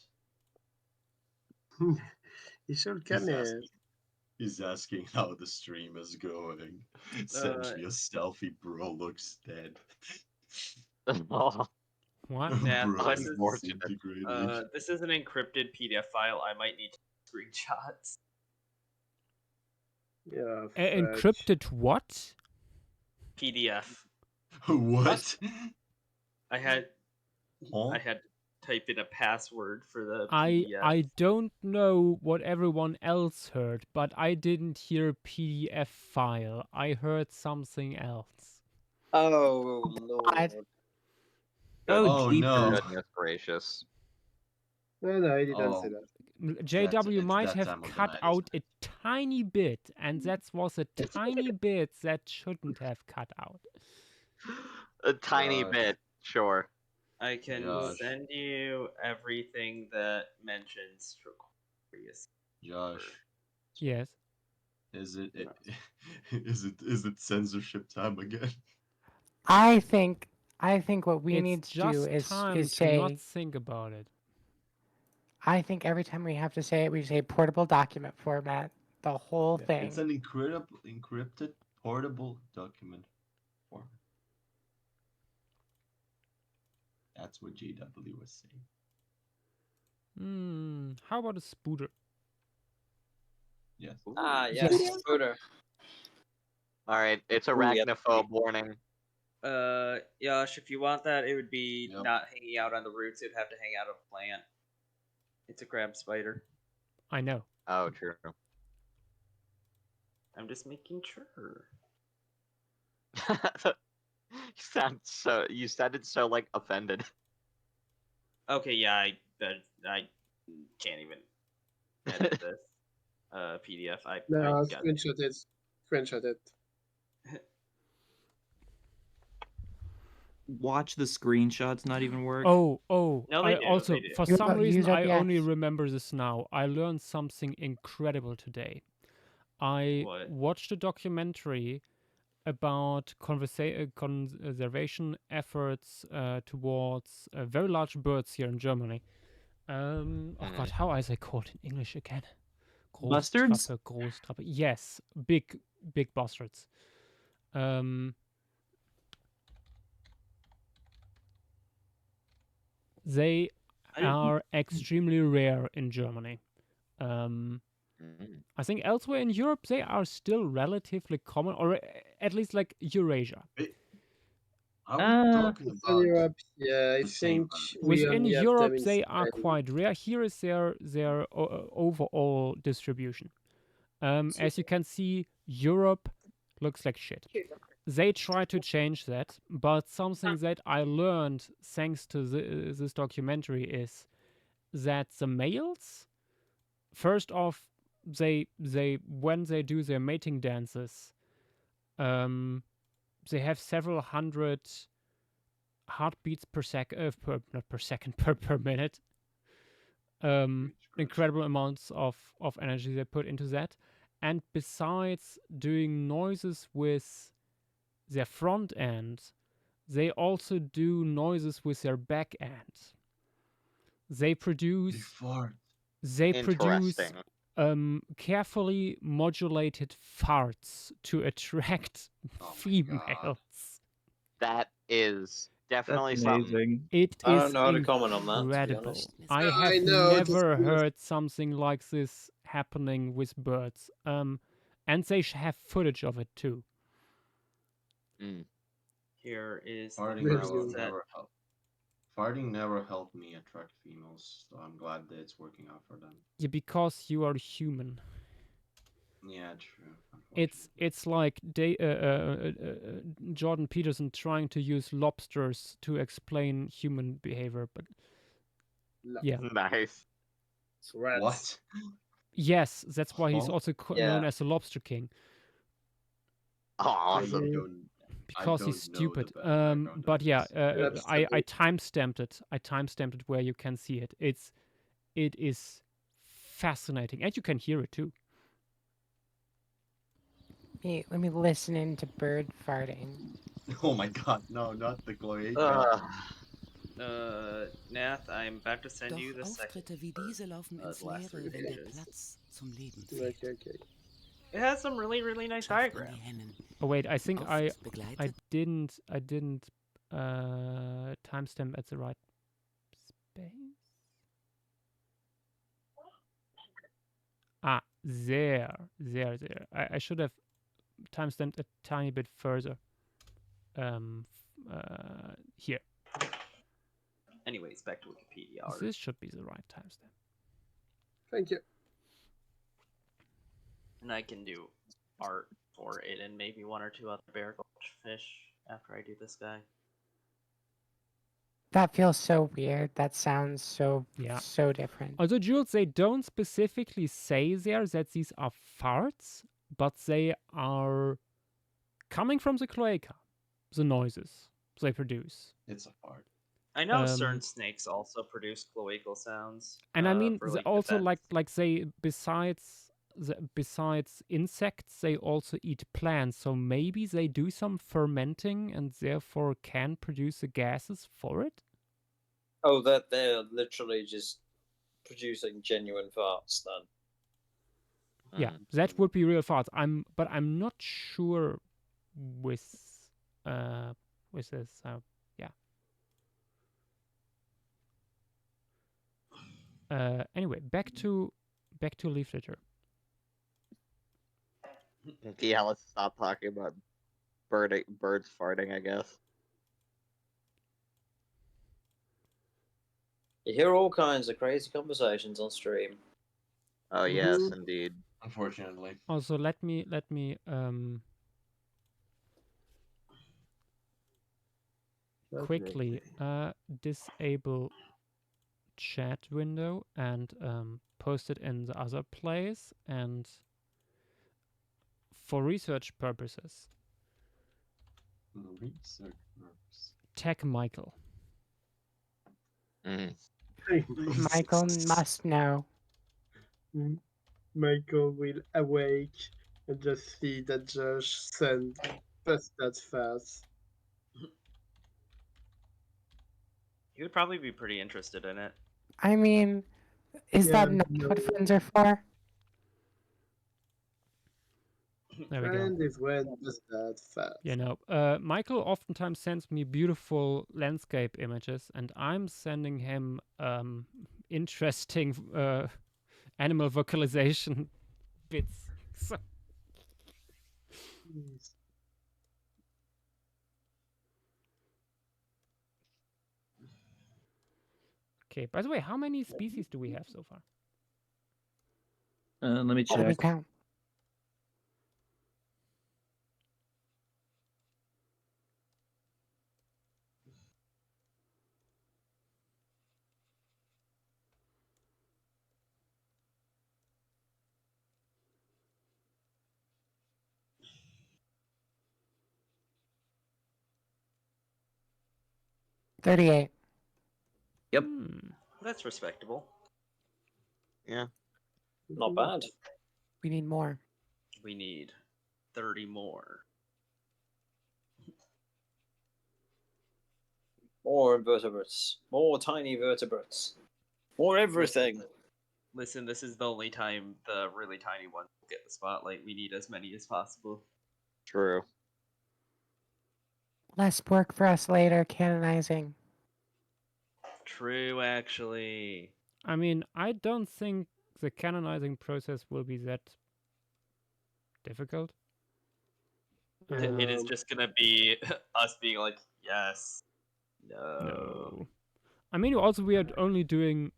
You sure He's can. asking, he's asking how the stream is going. Sends me a stealthy bro looks dead. Oh, What? Yeah, Bro this is is- disintegrating. This is an encrypted PDF file. I might need screenshots. Yeah. Encrypted what? PDF. What? I had Huh? I had to type in a password for the I PDF. don't know what everyone else heard, but I didn't hear PDF file. I heard something else. Oh lord. Oh, no. goodness gracious. No, I didn't Oh. say that. JW it's might that have time of the cut night, out a tiny bit, and that was a tiny bit that shouldn't have cut out. A tiny Gosh. bit, sure. I can Gosh. send you everything that mentions Cretaceous. Josh, Yes. is it is it censorship time again? I think what we It's need to just do is time to say. not think about it. I think every time we have to say it, we say portable document format. The whole thing. It's an encrypted portable document format. That's what JW was saying. How about a spooter? Yes. Ah, yes, Buddha. Alright, it's Ooh, yep. arachnophobe warning. Yosh, if you want that, it would be Yep. not hanging out on the roots. It'd have to hang out of a plant. It's a crab spider. I know. Oh, true. I'm just making sure. You sounded so like offended. Okay, yeah, I can't even edit this PDF. I No, got screenshot it. Screenshot it. Watch the screenshots not even work. Oh, No, I they do, also, they do. for Use some reason, I OBS. only remember this now. I learned something incredible today. I What? watched a documentary about conservation efforts towards very large birds here in Germany. Oh God, how is it called in English again? Bustards? Großtrappe. Yes, big bastards. They are extremely rare in Germany. I think elsewhere in Europe they are still relatively common, or at least like Eurasia. Are we talking In about Europe, yeah, I the same think bird? we Within only have Europe, them in they are Spain. quite rare. Here is their overall distribution. As you can see, Europe looks like shit. They try to change that, but something that I learned thanks to this documentary is that the males, first off, they when they do their mating dances, they have several hundred heartbeats per per minute. Incredible amounts of energy they put into that. And besides doing noises with their front end, they also do noises with their back end. They produce Interesting. carefully modulated farts to attract females. That is definitely something. Amazing. It I don't is know how to comment on that, to be incredible. honest. I No, have I know, it is never good. heard something like this happening with birds. And they have footage of it too. Here is Farting the Review. will route that never help. Farting never helped me attract females, so I'm glad that it's working out for them. Yeah, because you are human. Yeah, true. It's like Jordan Peterson trying to use lobsters to explain human behavior, but yeah. Nice. What? Yes, that's why he's Huh? also Yeah. known as the Lobster King. Awesome. Because he's don't know the stupid. background But of yeah, this. I timestamped it. I timestamped it where you can see it. It is fascinating, and you can hear it too. Hey, let me listen into bird farting. Oh my god, no, not the cloaca. Nath, I'm about to send you the second. Auftritte wie diese laufen ins last Leere, three wenn der pages. Platz zum Leben fehlt. Okay. It has some really nice diagrams. Oh wait, I think I begleitet. didn't timestamp at the right space. Ah, there. I should have timestamped a tiny bit further. Here. Anyways, back to Wikipedia. Art. This should be the right timestamp. Thank you. And I can do art for it and maybe one or two other bear gulch fish after I do this guy. That feels so weird. That sounds so different. Although, Jules, they don't specifically say there that these are farts, but they are coming from the cloaca, the noises they produce. It's a fart. I know certain snakes also produce cloacal sounds. And I mean, for, they like, also defense. like they besides insects, they also eat plants. So maybe they do some fermenting and therefore can produce the gases for it. Oh, that they're literally just producing genuine farts then. Yeah, that would be real farts. But I'm not sure with this. Yeah. Anyway, back to leaf litter. Yeah, let's stop talking about birds farting, I guess. You hear all kinds of crazy conversations on stream. Oh yes, indeed. Unfortunately. Also, let me quickly disable chat window and post it in the other place, and for research purposes, tag Michael. Michael must know. Michael will awake and just see that Josh sent just that fast. He would probably be pretty interested in it. I mean, is Yeah, that not no. what friends are for? There we go. Friend is when just that fast. You know, Michael oftentimes sends me beautiful landscape images, and I'm sending him interesting animal vocalization bits. So. Okay, by the way, how many species do we have so far? Let me Let me check. count. $38. Yep. That's respectable. Yeah. Not bad. We need more. We need 30 more. More invertebrates. More tiny vertebrates. More everything. Listen, this is the only time the really tiny ones will get the spotlight. We need as many as possible. True. Less work for us later, canonizing. True, actually. I mean, I don't think the canonizing process will be that difficult. It is just gonna be us being like, yes, no. I mean, also we are only doing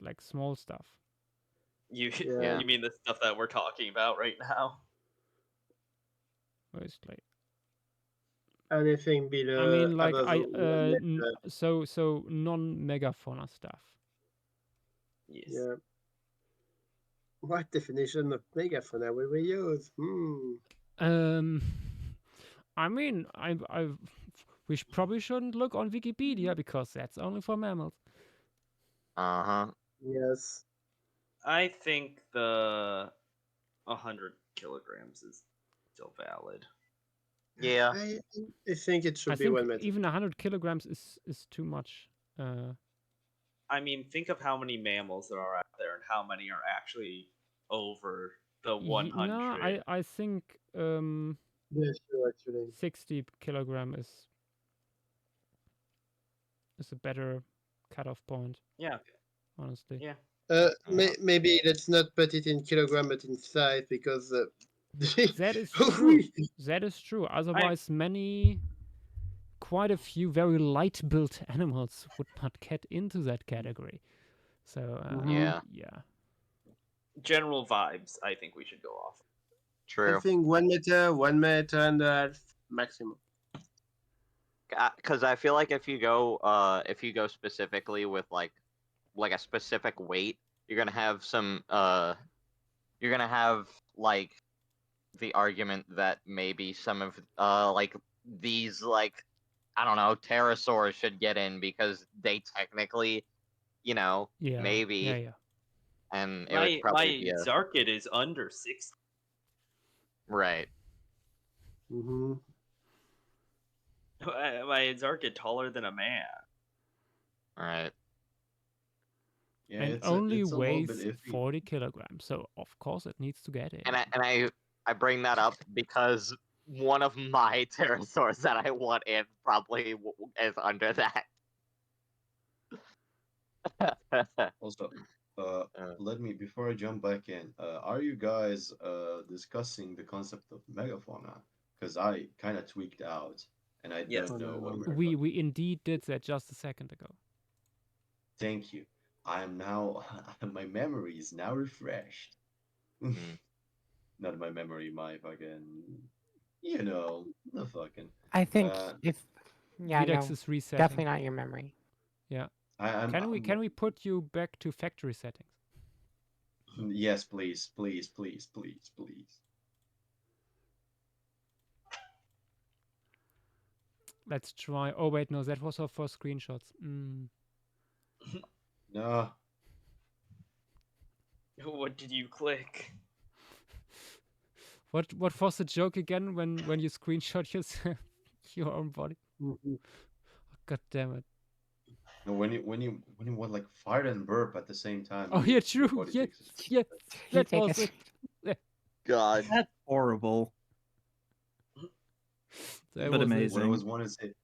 like small stuff. You Yeah. you mean the stuff that we're talking about right now? Mostly. Anything below I mean, like above 1 meter. so non-megafauna stuff. Yes. Yeah. What definition of megafauna will we use? I mean, we probably shouldn't look on Wikipedia because that's only for mammals. Uh-huh. Yes. I think the 100 kilograms is still valid. Yeah. I think it should I be think 1 meter. even 100 kilograms is too much. I mean, think of how many mammals there are out there and how many are actually over the 100. No, I think Yeah, sure, actually. 60 kilogram is a better cutoff point. Yeah. Honestly. Yeah. Maybe let's not put it in kilogram, but in size, because That is true. That is true. Otherwise, quite a few very light-built animals would not get into that category. So Yeah. General vibes, I think we should go off. True. I think 1 meter, 1.5 meters maximum. Because I feel like if you go specifically with like a specific weight, you're gonna have some you're gonna have like the argument that maybe some of like these like I don't know pterosaurs should get in because they technically, maybe. Yeah. And it My would probably be Zarkid is under 60. Right. Mm-hmm. My Zarkid taller than a man. Right. Yeah, And it's only it's a little bit weighs iffy. 40 kilograms. So of course it needs to get in. And I bring that up because one of my pterosaurs that I want in probably is under that. Also, let me before I jump back in. Are you guys discussing the concept of megafauna? Because I kind of tweaked out, and I Yes. don't know what we're We indeed did that just a second ago. Thank you. I am now. My memory is now refreshed. Not my memory, my fucking. The fucking. I think Videx is resetting. definitely not your memory. Yeah. I'm, Can we put you back to factory settings? Yes, please, please, please, please, please. Let's try. Oh wait, no, that was our first screenshots. No. What did you click? What was the joke again when you screenshot yourself, your own body? Oh, God damn it! No, when you want like fart and burp at the same time. Oh yeah, true. Yeah, that was it. God, that's horrible. But amazing. What I was wanting to say,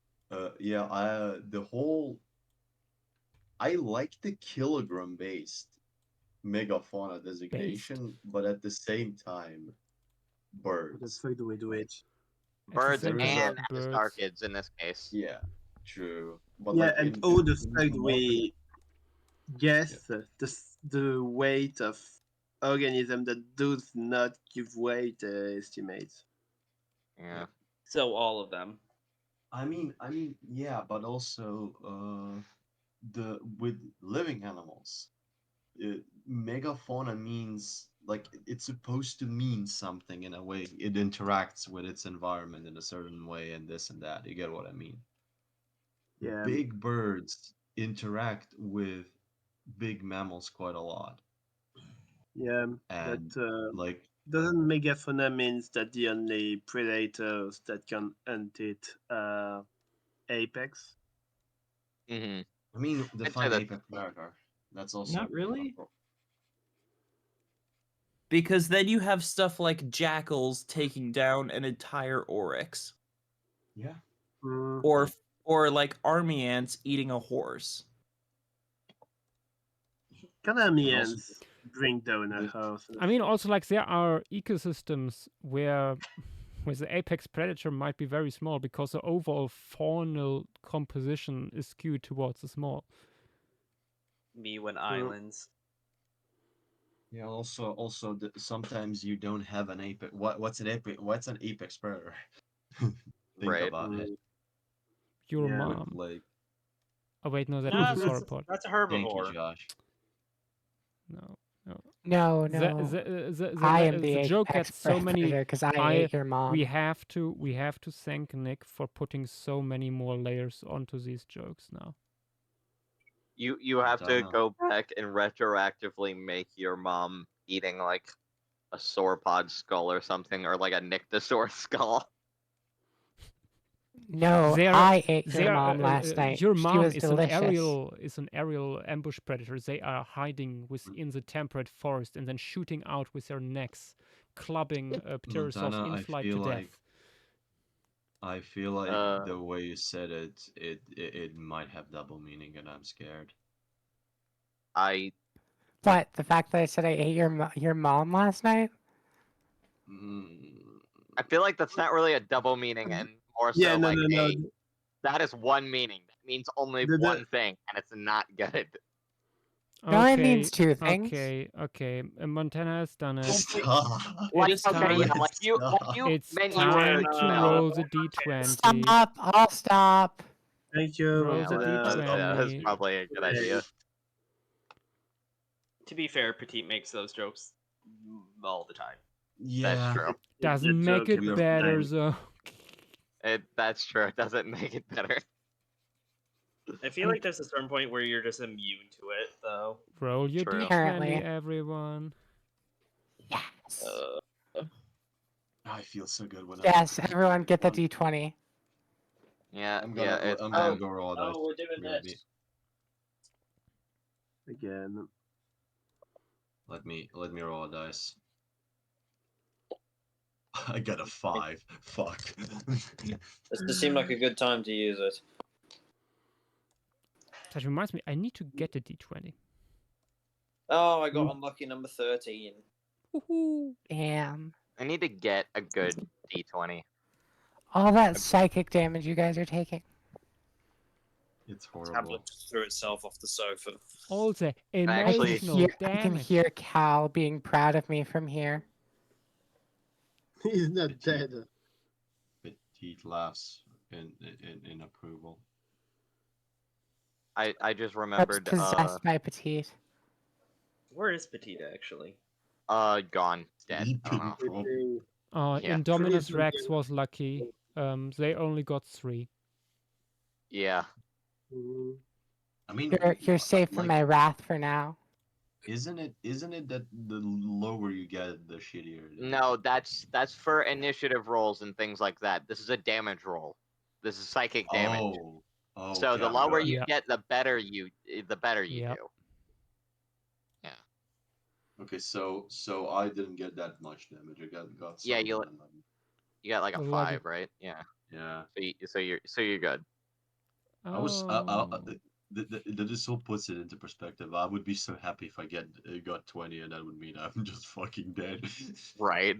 I like the kilogram based megafauna designation, but at the same time, birds. That's why do we do it? Birds same and time, birds. Aristarchids in this case. Yeah, true. But Yeah, like and all the fact we guess the weight of organism that does not give weight estimates. Yeah. So all of them. I mean, yeah, but also with living animals, megafauna means like it's supposed to mean something in a way. It interacts with its environment in a certain way, and this and that. You get what I mean? Yeah. Big birds interact with big mammals quite a lot. Yeah, and but like doesn't megafauna means that the only predators that can hunt it apex? Mm-hmm. I mean, I'd say define that- apex predator. That's also Not really. Because then you have stuff like jackals taking down an entire oryx. Yeah. Or like army ants eating a horse. Can army ants bring down a house? I mean, also like there are ecosystems where with the apex predator might be very small because the overall faunal composition is skewed towards the small. Me when islands. Yeah. Also, sometimes you don't have an apex. What's an apex? What's an apex predator? Think Right. about it. Your Yeah. mom. Like, Oh wait, no, that Nah, was a sauropod. that's a thank you, herbivore. Josh. No, no. No, The, no. the I am the joke apex gets so many. predator because I ate your mom. We have to thank Nick for putting so many more layers onto these jokes now. You have to Montana. go back and retroactively make your mom eating like a sauropod skull or something, or like a nyctosaur skull. No, I ate your mom last night. Your She mom was is delicious. an aerial ambush predator. They are hiding within the temperate forest and then shooting out with their necks, clubbing pterosaurs Montana, in I flight feel to like death. I feel like the way you said it might have double meaning, and I'm scared. But the fact that I said I ate your mom last night. I feel like that's not really a double meaning, and more so Yeah, no, like no, no. that is one meaning. That means only one thing, and it's not good. No, it means two things. Okay. Montana has done it. Like, It's okay, time. yeah, like you It's meant you time were, to roll the d20. Stop! I'll stop. Thank you. Roll the that's d20. probably a good idea. To be fair, Petite makes those jokes all the time. Yeah, that's true. Doesn't make it better though. That's true. It doesn't make it better. I feel like there's a certain point where you're just immune to it, though. Roll your True. d20, Apparently. everyone. Yes. I feel so good when Yes, everyone get the d20. Yeah, I'm gonna go roll dice. we're doing this. Again. Let me roll a dice. I got a 5. Fuck. This does seem like a good time to use it. That reminds me, I need to get a d20. Oh, I got unlucky number 13. Woohoo! Damn. I need to get a good d20. All that psychic damage you guys are taking. It's horrible. Tablet threw itself off the sofa. All the Actually- emotional I can damage. hear Cal being proud of me from here. He's not dead. Petite laughs in approval. I just I was remembered. possessed by Petite. Where is Petite actually? Gone, dead. I don't know. Yeah. Indominus Rex was lucky. They only got 3. Yeah. I mean, You're safe from my wrath for now. Isn't it that the lower you get, the shittier it is? No, that's for initiative rolls and things like that. This is a damage roll. This is psychic damage. Oh, so okay, the I'm lower good. you get, the better you do. Yeah. Okay, so I didn't get that much damage. I got some. Yeah, you got like a 11. 5, right? Yeah. Yeah. So you're good. I was Oh. that is so puts it into perspective. I would be so happy if I got 20, and that would mean I'm just fucking dead. Right.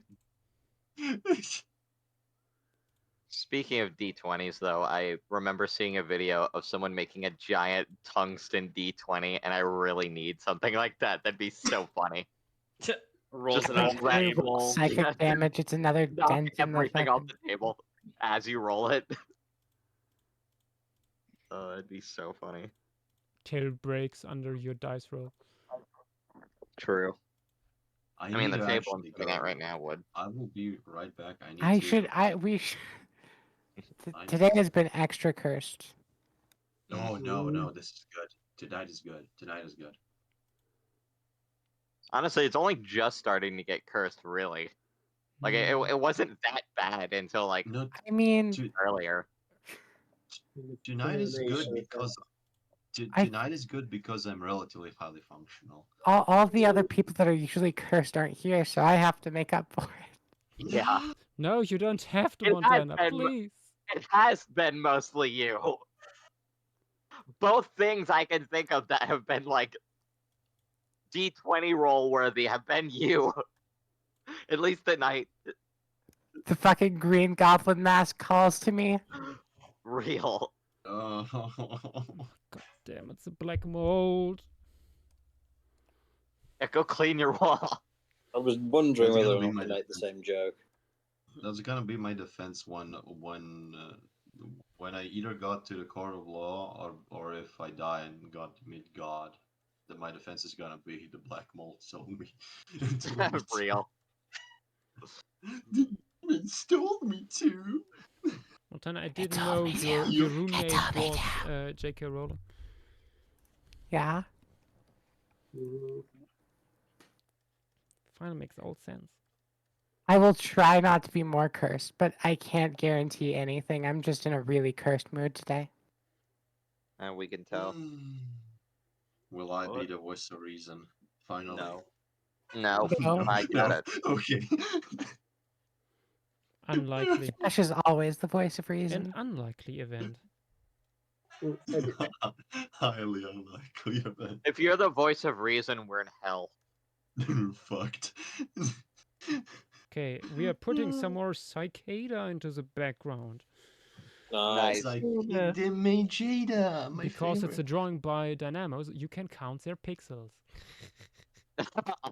Speaking of D20s, though, I remember seeing a video of someone making a giant tungsten D20, and I really need something like that. That'd be so funny. Rolls Just it on like the that- table. Psychic damage, it's another Knock dent in the everything off fucking... the table as you roll it. Oh, that'd be so funny. Tail breaks under your dice roll. True. I mean, need the to table I'm actually sitting at right now would. I will be right back. We should. Today has been extra cursed. No. This is good. Tonight is good. Honestly, it's only just starting to get cursed, really. Like, it wasn't that bad until, like, I mean... earlier. Tonight is good because... Tonight is good because I'm relatively highly functional. All the other people that are usually cursed aren't here, so I have to make up for it. Yeah. No, you don't have to, It has Montana, been- please. It has been mostly you. Both things I can think of that have been, like, D20 roll worthy have been you. At least tonight. The fucking green goblin mask calls to me. Real. God damn, it's a black mold. Yeah, go clean your wall. I was wondering That's whether gonna or be not my to make the defense. same joke. That's gonna be my defense when I either got to the court of law or if I die and got to meet God. Then my defense is gonna be the black mold sold me. Real. It stole me too. Well, then I didn't know your roommate was J.K. Rowling. Yeah. Finally makes all sense. I will try not to be more cursed, but I can't guarantee anything. I'm just in a really cursed mood today. And we can tell. Will I be the voice of reason? Finally. No. No, No. I get it. Okay. Unlikely. Ash is always the voice of An reason. unlikely event. Highly unlikely event. If you're the voice of reason, we're in hell. Fucked. Okay, we are putting some more cicada into the background. Nice. Like the Majada, my Because favorite. it's a drawing by Dynamos, you can count their pixels.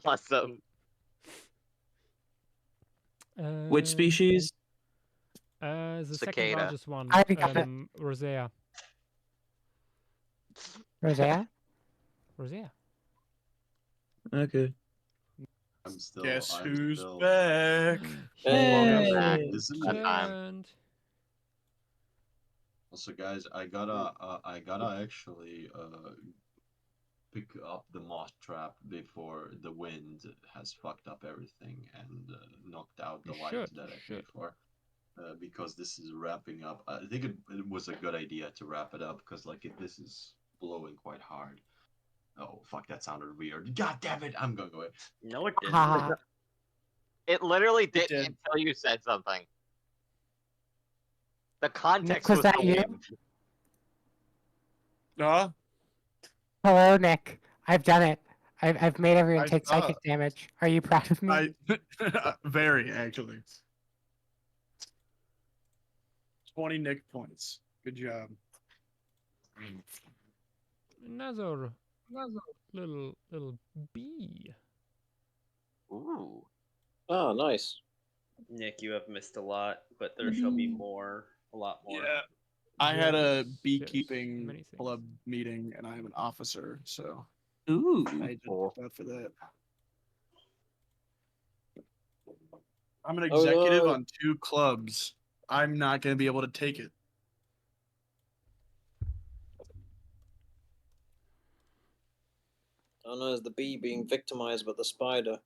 Awesome. Which species? The second Cicada. largest one, I already got it. Rosea. Rosea? Rosea. Okay. I'm still. Guess I'm who's still... back? Welcome back. This is That time. And Also, guys, I gotta actually pick up the moth trap before the wind has fucked up everything and knocked out the You light should, that I you paid should. for. Because this is wrapping up. I think it was a good idea to wrap it up because like this is blowing quite hard. Oh fuck, that sounded weird. God damn it, I'm going away. No, it didn't. Ha. It literally did did. until you said something. The context was was that the you? wind. Huh? Hello, Nick. I've done it. I've made everyone I take saw psychic damage. Are you proud of me? Very actually. 20 Nick points. Good job. another little bee. Ooh. Oh, nice. Nick, you have missed a lot, but there shall be more. A lot more. Yeah. I had a Yes, beekeeping many things. club meeting, and I'm an officer, so Ooh. I did Cool. that for that. I'm an Oh, executive no. on 2 clubs. I'm not going to be able to take it. Oh no, is the bee being victimized by the spider?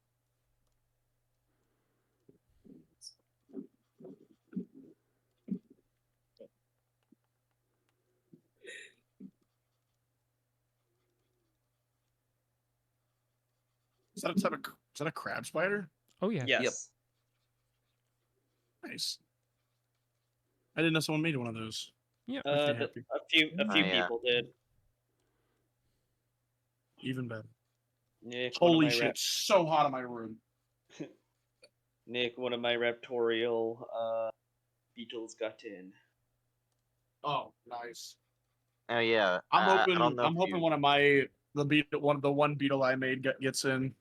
Is that a crab spider? Oh yeah. Yes. Nice. I didn't know someone made one of those. Yeah. Makes me A happy. few yeah. people did. Even better. Nick, Holy shit, so hot in my room. Nick, one of my raptorial beetles got in. Oh, nice. Oh yeah. I'm I hoping don't know I'm if hoping you- one of the one beetle I made gets in.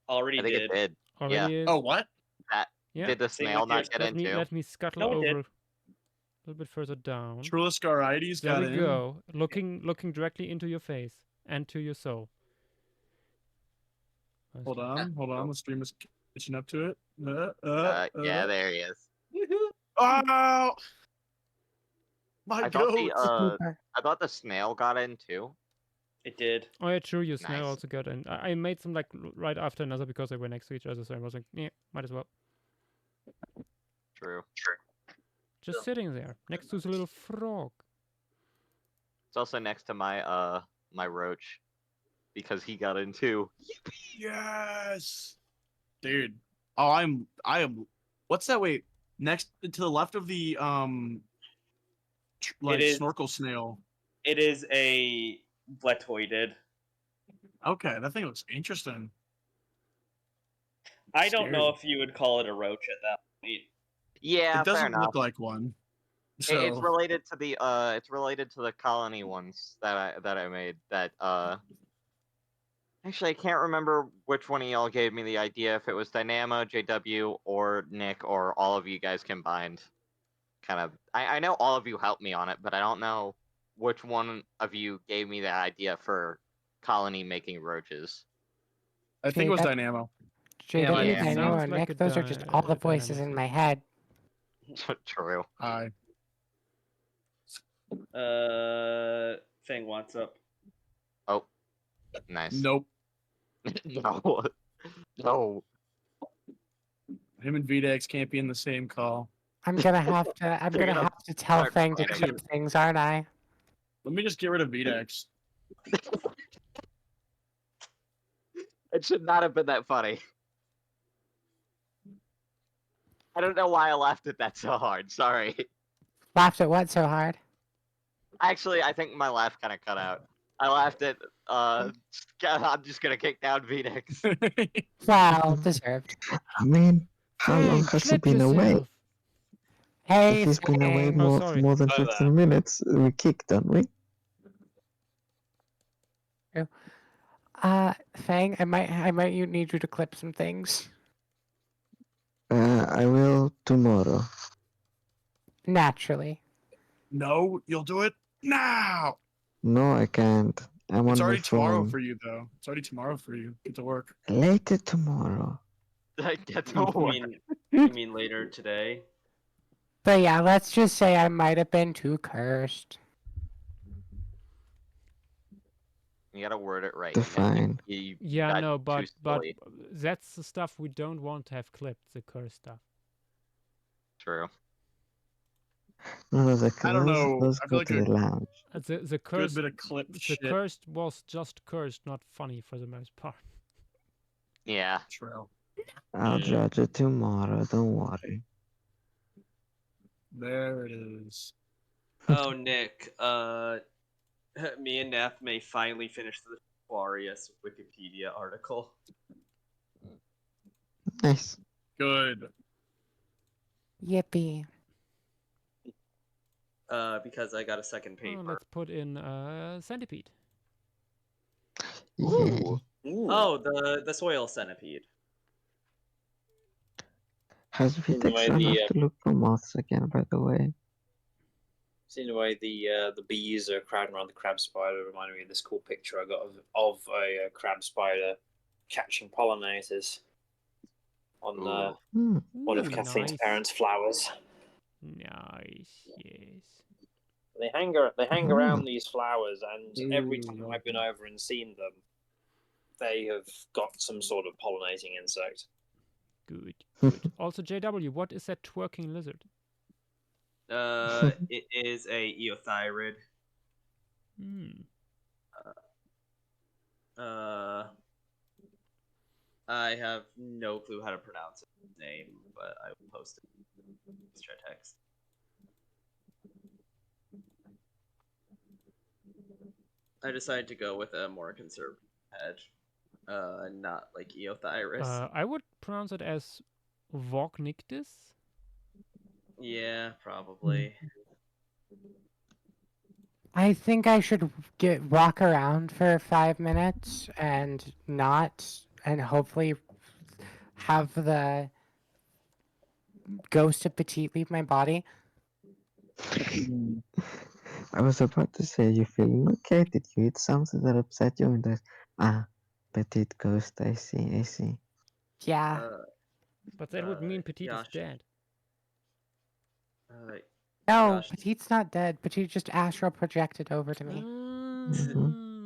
Already I think did. it did. Already Yeah. is. Oh, what? That Yeah. did the Same snail with yours. not get Let me into? let me scuttle No, it did. over a little bit further down. Triloscarides There got we in. go. Looking directly into your face and to your soul. Hold on. The stream is catching up to it. Yeah, there he is. Oh, my I thought goat. I thought the snail got in too. It did. Oh yeah, true. Your snail Nice. also got in. I made some like right after another because they were next to each other, so I was like, yeah, might as well. True. Just sitting there next to the little frog. It's also next to my my roach because he got in too. Yes, dude. Oh, I am. What's that? Wait, next to the left of the like is- snorkel snail. It is a bletoidid. Okay, that thing looks interesting. I don't know Scary. if you would call it a roach at that point. Yeah, It fair doesn't enough. look like one. It's So related to the colony ones that I made. Actually, I can't remember which one of y'all gave me the idea. If it was Dynamo, JW, or Nick, or all of you guys combined. I know all of you helped me on it, but I don't know which one of you gave me the idea for colony making roaches. I think it was JW, Dynamo. JW, Yeah. Dynamo, Sounds and like Nick, those are just all the voices in my head. True. Hi. Fang wants up. Oh, nice. Nope. No. No. Him and VDX can't be in the same call. I'm gonna have to tell start Fang to fighting. clip things, aren't I? Let me just get rid of VDX. It should not have been that funny. I don't know why I laughed at that so hard. Sorry. Laughed at what so hard? Actually, I think my laugh kind of cut out. I laughed at, I'm just gonna kick down Phoenix. Well, deserved. I mean, how long has he been away? Hey, If he's been away Fang. more sorry. than Hi there. 15 minutes, we kicked, don't we? Fang, I might need you to clip some things. I will tomorrow. Naturally. No, you'll do it now. No, I can't. I'm It's on my already tomorrow phone. for you, though. It's already tomorrow for you. Get to work. Later tomorrow. Get to work. You mean later today? But yeah, let's just say I might have been too cursed. You gotta word it right. Define. Yeah, got no, too but silly. that's the stuff we don't want to have clipped. The curse stuff. True. No, I don't know. those I go feel like to a the lounge. The good curse. bit of clip The shit. cursed was just cursed, not funny for the most part. Yeah. True. I'll judge it tomorrow, don't worry. There it is. Oh, Nick. Me and Nath may finally finish the Aquarius Wikipedia article. Nice. Good. Yippee. Because I got a second paper. Let's put in centipede. Ooh. Oh, the soil centipede. Has Seen the Vitex way run the off to look for moths again, by the way? seen the way the bees are crowding around the crab spider. Reminded me of this cool picture I got of a crab spider catching pollinators on one of Kathleen's nice. parents' flowers. Nice, yes. They hang around these flowers, and every time I've been over and seen them, they have got some sort of pollinating insect. Good. Good. Also, JW, what is that twerking lizard? It is a eothyrid. I have no clue how to pronounce his name, but I will post it in extra text. I decided to go with a more conservative hedge, not like eothyrus. I would pronounce it as Vognictis. Yeah, probably. I think I should walk around for 5 minutes and hopefully have the ghost of Petite leave my body. I was about to say, you feeling okay? Did you eat something that upset you? And petite ghost, I see. Yeah. But that would mean Petite is Yash. dead. No, Yash. Petite's not dead. Petite just astral projected over to me.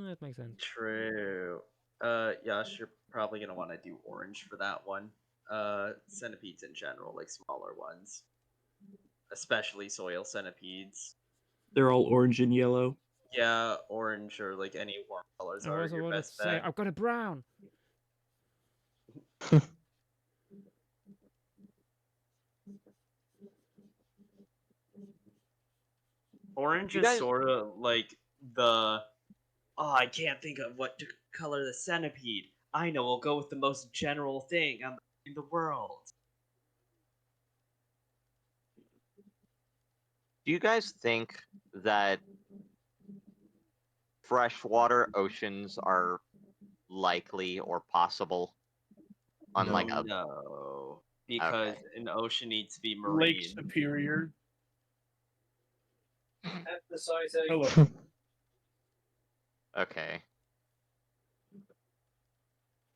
That makes sense. True. Yash, you're probably gonna want to do orange for that one. Centipedes in general, like smaller ones, especially soil centipedes. They're all orange and yellow. Yeah, orange or like any warm colors I are was your about to best say, bet. I've got a brown. Orange You is guys- sort of like the. Oh, I can't think of what to color the centipede. I know, we'll go with the most general thing in the world. Do you guys think that freshwater oceans are likely or possible on like a No, because an ocean needs to be marine. Lake Superior. Emphasizing. Hello. Okay.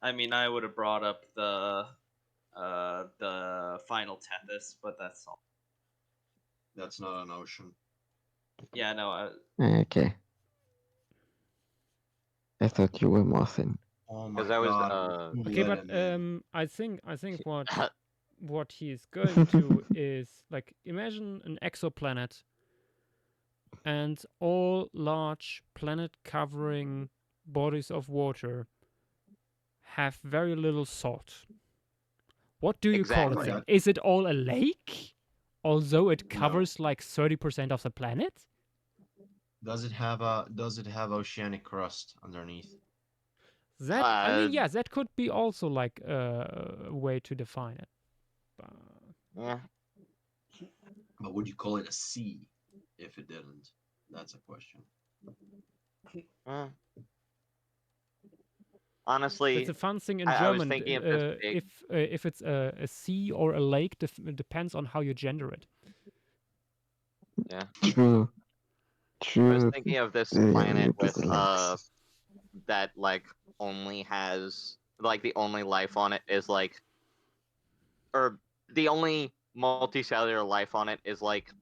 I mean, I would have brought up the final Tethys, but that's all. That's not an ocean. Yeah, no. Okay. I thought you were Martin. Oh my Because I was god. Okay, but I think what he's going to is like imagine an exoplanet and all large planet-covering bodies of water have very little salt. What do you call it Exactly. then? Is it all a lake? Although it covers like 30% of the planet? Does it have oceanic crust underneath? That I mean, yeah, that could be also like a way to define it. Yeah. But would you call it a sea if it didn't? That's a question. Honestly, it's a fun thing in I German. was thinking of this big... if it's a sea or a lake, depends on how you gender it. Yeah. True. I was thinking of this planet with that like only has like the only life on it is like, or the only multicellular life on it is like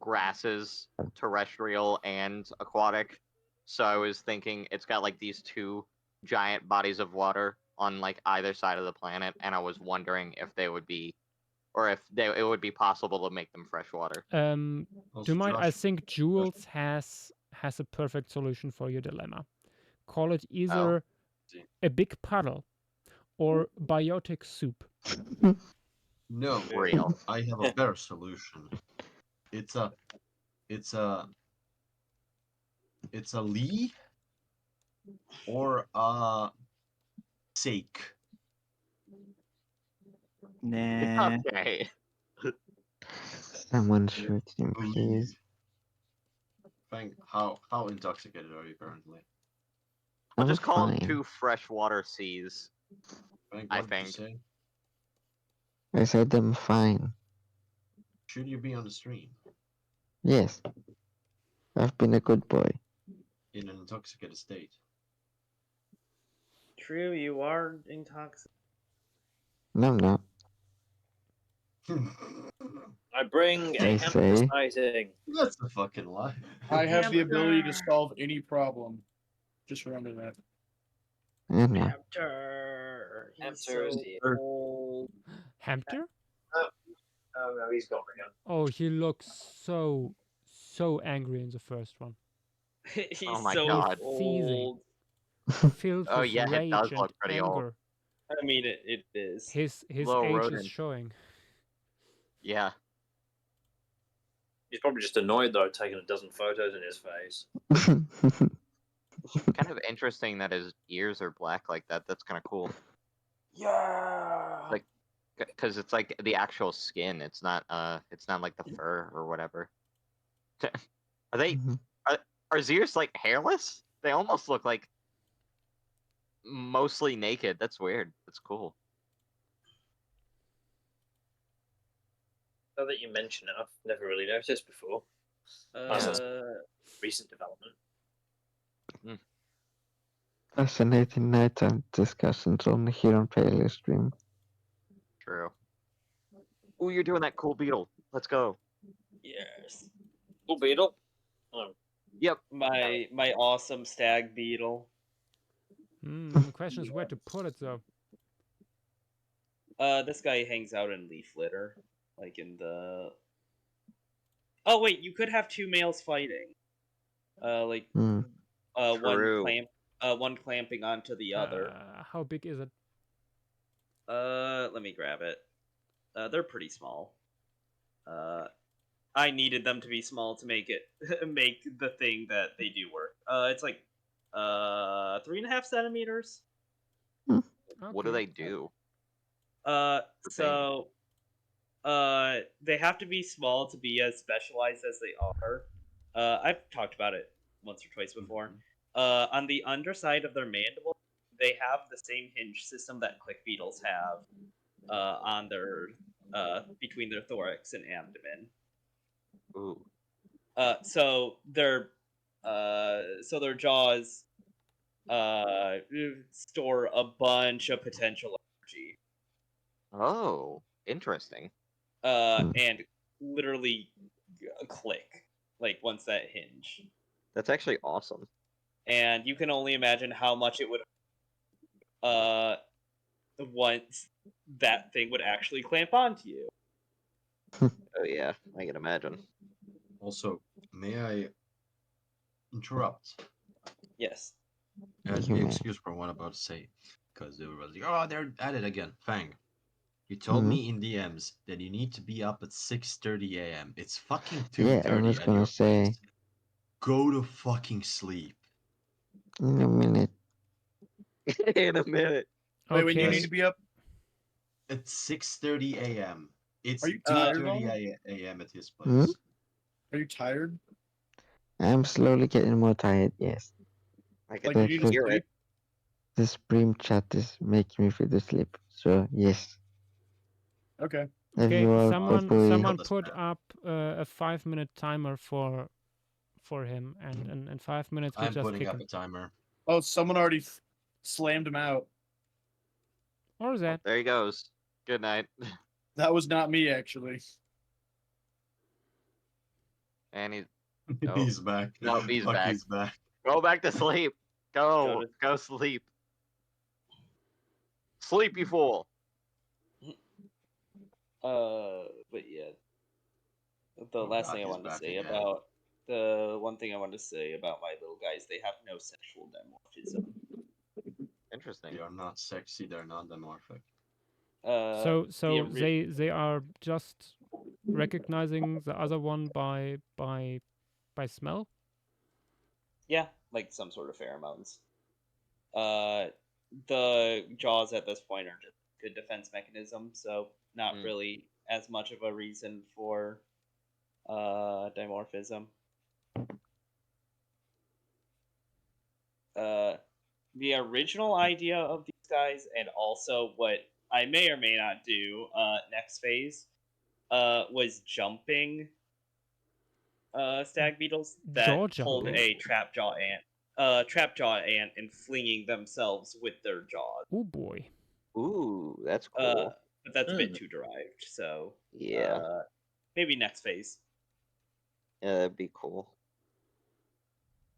grasses, terrestrial and aquatic. So I was thinking it's got like these two giant bodies of water on like either side of the planet, and I was wondering if they would be, or if it would be possible to make them freshwater. Do you mind? I think Jules has a perfect solution for your dilemma. Call it either a big puddle or biotic soup. No, real. I have a better solution. It's a Lee or a Sake. Nah. Okay. Someone shoot him, please. Frank, how intoxicated are you currently? I'll I'm just call them fine. 2 freshwater seas. Frank, I what did you think. say? I said I'm fine. Should you be on the stream? Yes. I've been a good boy. In an intoxicated state. True, you are intoxicated. No, I'm not. I bring a I say. emphasizing. That's a fucking lie. I have the ability to solve any problem. Just remember that. I know. Hamter. He's Hamter is so here. old. Hamter? Oh no, he's gone again. Oh, he looks so angry in the first one. He's Oh my so God. old. Filled Oh with yeah, it rage does and look pretty old. anger. I mean, it is. His Little age rodent. is showing. Yeah. He's probably just annoyed though, taking a dozen photos in his face. Kind of interesting that his ears are black like that. That's kind of cool. Yeah. Like, because it's like the actual skin. It's not like the fur or whatever. Are they? Are his ears like hairless? They almost look like mostly naked. That's weird. That's cool. Now that you mention it, I've never really noticed before. That's recent development. Fascinating nighttime discussions only here on Paleo Stream. True. Ooh, you're doing that cool beetle. Let's go. Yes. Cool beetle. Oh. Yep. My awesome stag beetle. The question is where to put it though. This guy hangs out in leaf litter, like in the. Oh wait, you could have 2 males fighting. One clamping onto the other. How big is it? Let me grab it. They're pretty small. I needed them to be small to make it make the thing that they do work. It's like 3.5 centimeters. What do they do? So They have to be small to be as specialized as they are. I've talked about it once or twice before. On the underside of their mandible, they have the same hinge system that click beetles have on their between their thorax and abdomen. Ooh. So their jaws store a bunch of potential energy. Oh, interesting. And literally click like once that hinge. That's actually awesome. And you can only imagine how much it would once that thing would actually clamp onto you. Oh yeah, I can imagine. Also, may I interrupt? Yes. And be excused for what I'm about to say, because they were like, "Oh, they're at it again." Fang, you told me in DMs that you need to be up at 6:30 a.m. It's fucking 2:30 Yeah, I was at gonna your say place. Go to fucking sleep. in a minute. In a minute. Wait, when you Okay. need to be up? At 6:30 a.m. It's Are you tired? 2:30 a.m. at his place. Hmm? Are you tired? I'm slowly getting more tired, yes. I can Like you need to hear sleep? it. The Supreme chat is making me feel to sleep, so yes. Okay. Have Okay, you all someone properly... put up a 5-minute timer for him, and in 5 minutes we'll I'm just putting kick up him. a timer. Oh, someone already slammed him out. Or is that? There he goes. Good night. That was not me, actually. And he's He's back. No, he's Fuck, back. he's back. Go back to sleep. Go. to- Go sleep. Sleep, you fool. But yeah. The last thing I he's wanted to back say again. about the one thing I wanted to say about my little guys, they have no sexual dimorphism. Interesting. They are not sexy, they're not dimorphic. So they are just recognizing the other one by smell. Yeah, like some sort of pheromones. The jaws at this point are just good defense mechanism, so not really as much of a reason for dimorphism. The original idea of these guys, and also what I may or may not do next phase, was jumping stag beetles that hold Jaw-jumping. a trap jaw ant and flinging themselves with their jaws. Oh boy. Ooh, that's cool. But that's a bit too derived, so Yeah. maybe next phase. Yeah, that'd be cool.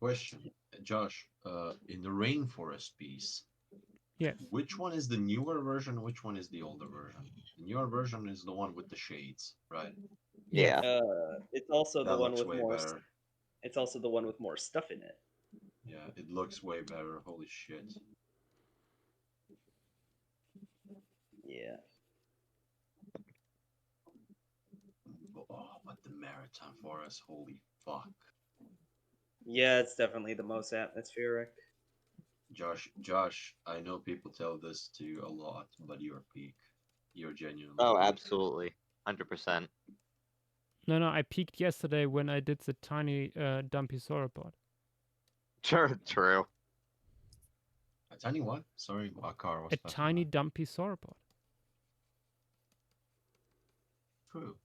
Question, Josh, in the rainforest piece, yes, which one is the newer version, which one is the older version? The newer version is the one with the shades, right? Yeah. It's also That the one looks with way more. better. It's also the one with more stuff in it. Yeah, it looks way better. Holy shit. Yeah. Oh, but the maritime forest, holy fuck. Yeah, it's definitely the most atmospheric. Josh, I know people tell this to you a lot, but you're peak. You're genuinely Oh, peak. absolutely. 100%. No, I peaked yesterday when I did the tiny dumpy sauropod. Sure, true. A tiny what? Sorry, a car was A passing tiny by. dumpy sauropod. True.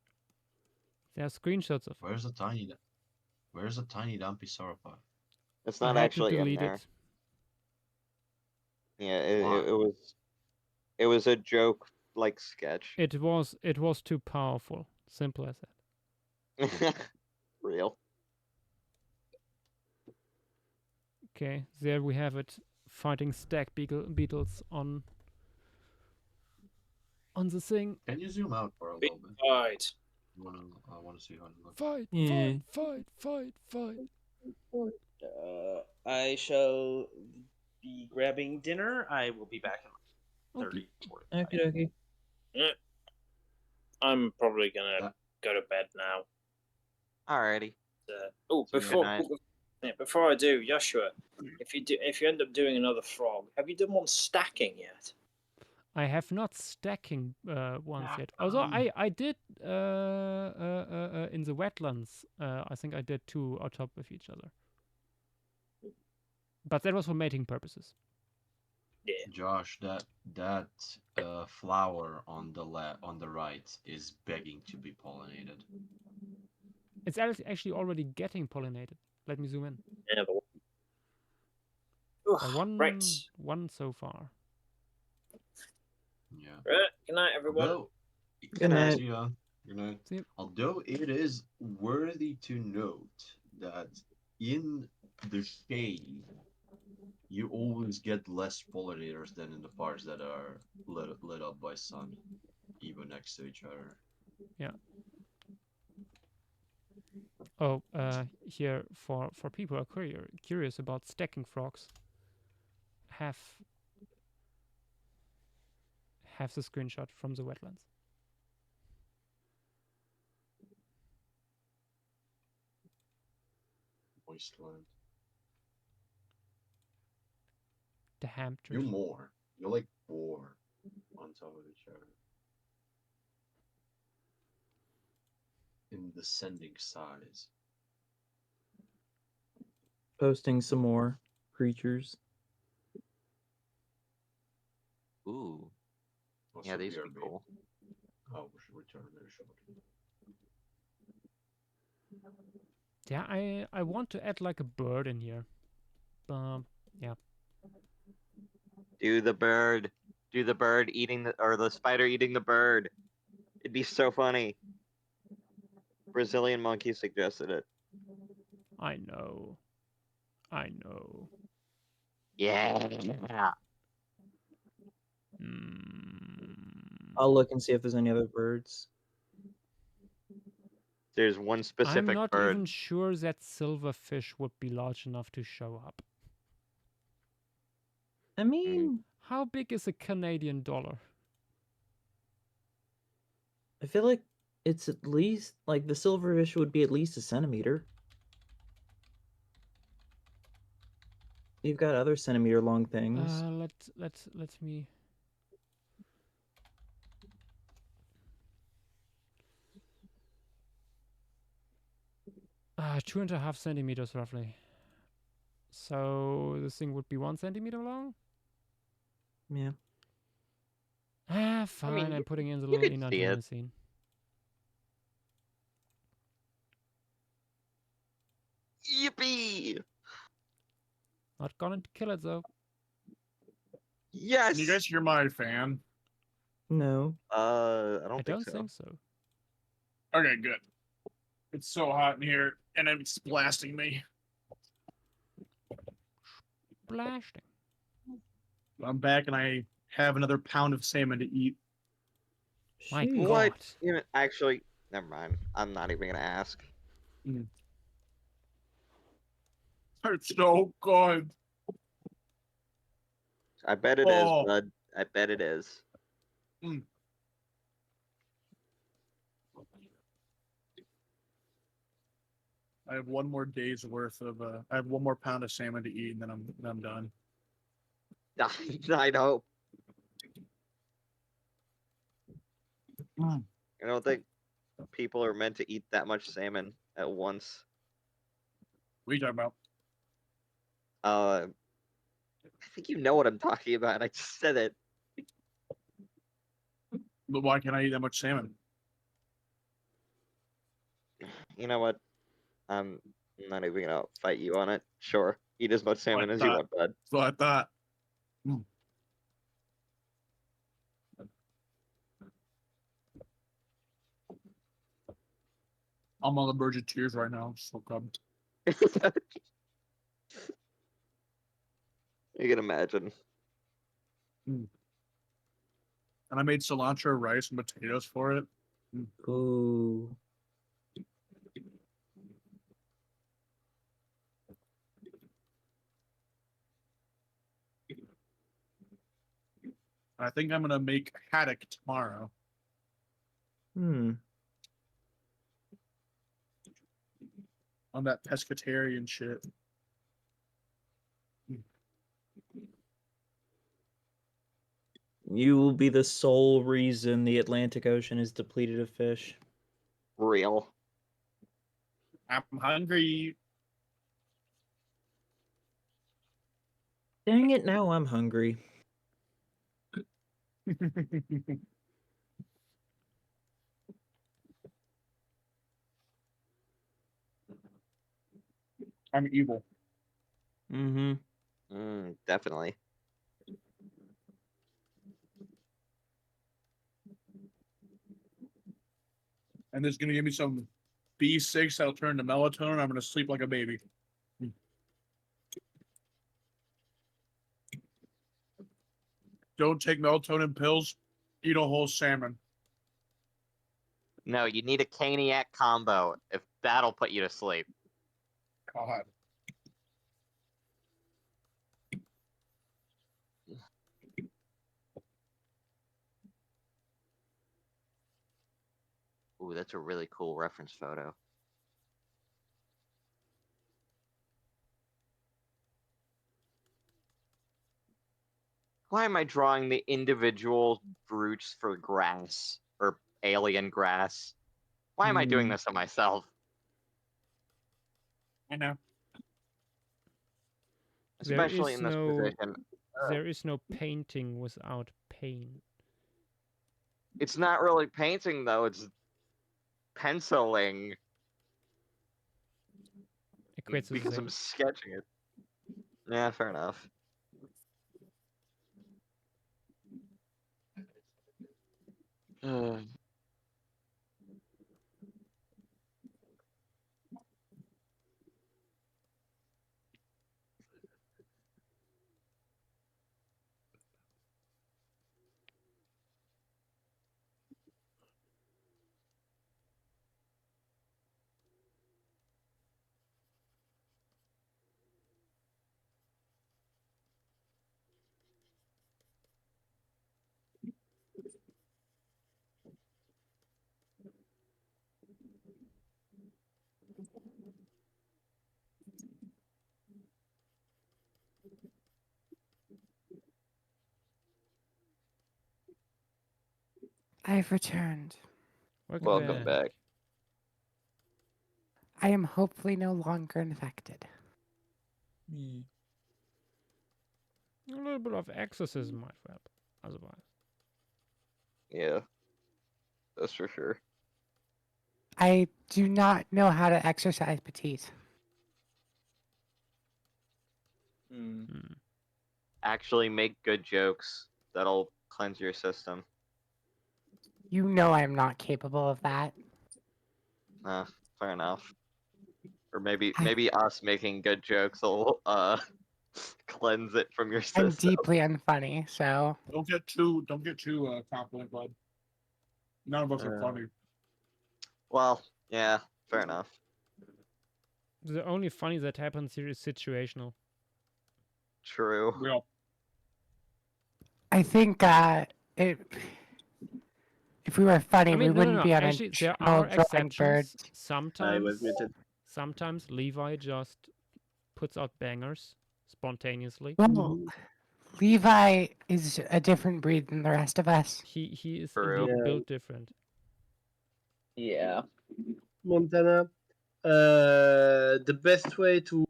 There are screenshots of. Where's a tiny dumpy sauropod? It's I not had actually to in delete there. it. Yeah, it was a joke like sketch. It was too powerful. Simple as that. Real. Okay, there we have it. Fighting stag beetles on the thing. Can you zoom out for a little bit? Right. I wanna see how it looks. Fight! Fight! I shall be grabbing dinner. I will be back in 30. 45. Okay. Yeah. I'm probably gonna go to bed now. Alrighty. Before I do, Joshua, if you end up doing another frog, have you done one stacking yet? I have not stacking ones yet. Although I did in the wetlands. I think I did 2 on top of each other. But that was for mating purposes. Yeah. Josh, that flower on the right is begging to be pollinated. It's actually already getting pollinated. Let me zoom in. Yeah, but... right. One so far. Yeah. Right. Good night, everyone. Although, Good night. See ya. Good night. Although it is worthy to note that in the shade, you always get less pollinators than in the parts that are lit up by sun, even next to each other. Yeah. Oh, here for people who are curious about stacking frogs, have the screenshot from the wetlands. Wasteland. The hamsters. You're more. You're like 4 on top of each other. In descending size. Posting some more creatures. Ooh. Also, Yeah, these would be cool. Oh, we should return their shortly. Yeah, I want to add like a bird in here. Yeah. Do the bird. Do the bird eating or the spider eating the bird. It'd be so funny. Brazilian monkey suggested it. I know. Yeah. I'll look and see if there's any other birds. There's one specific I'm not bird. even sure that silverfish would be large enough to show up. I mean, how big is a Canadian dollar? I feel like it's at least like the silverfish would be at least a centimeter. You've got other centimeter long things. Let me. 2.5 centimeters roughly. So this thing would be 1 centimeter long? Yeah. Fine. I mean, I'm putting in the you little could see it. scene. Yippee! Not gonna kill it though. Yes. Can you guys hear my fan? No. I don't think so. Okay, good. It's so hot in here, and it's blasting me. Blasting. I'm back, and I have another pound of salmon to eat. My What? God. You know, actually, never mind. I'm not even gonna ask. It's so good. I bet it is, bud. I bet it is. I have one more day's worth of. I have one more pound of salmon to eat, and then I'm done. I'd hope. I don't think people are meant to eat that much salmon at once. What are you talking about? I think you know what I'm talking about. I just said it. But why can't I eat that much salmon? You know what? I'm not even gonna fight you on it. Sure, eat as much salmon as you want, bud. That's what I thought. I'm on the verge of tears right now. So come. You can imagine. And I made cilantro rice and potatoes for it. Ooh. I think I'm gonna make haddock tomorrow. On that pescatarian shit. You will be the sole reason the Atlantic Ocean is depleted of fish. Real. I'm hungry. Dang it, now I'm hungry. I'm evil. Mm-hmm. Definitely. And this is gonna give me some B6 that'll turn to melatonin. I'm gonna sleep like a baby. Don't take melatonin pills. Eat a whole salmon. No, you need a caniac combo. If that'll put you to sleep. God. Ooh, that's a really cool reference photo. Why am I drawing the individual roots for grass or alien grass? Why am I doing this to myself? I know. Especially in this position. There is no painting without pain. It's not really painting though, it's penciling. Equates to the Because same. I'm sketching it. Yeah, fair enough. I've returned. Welcome back. I am hopefully no longer infected. A little bit of exorcism might help, otherwise. Yeah. That's for sure. I do not know how to exercise petite. Actually make good jokes. That'll cleanse your system. You know I'm not capable of that. Fair enough. Or maybe us making good jokes will cleanse it from your system. I'm deeply unfunny, so Don't get too confident, bud. None of us are funny. Well, yeah, fair enough. The only funny that happens here is situational. True. Real. I think if we were funny, we wouldn't be on Actually, a there channel are droid bird. exceptions. I was muted. Sometimes Levi just puts out bangers spontaneously. Well, Levi is a different breed than the rest of us. He is True. indeed Yeah. built different. Yeah. Montana, the best way to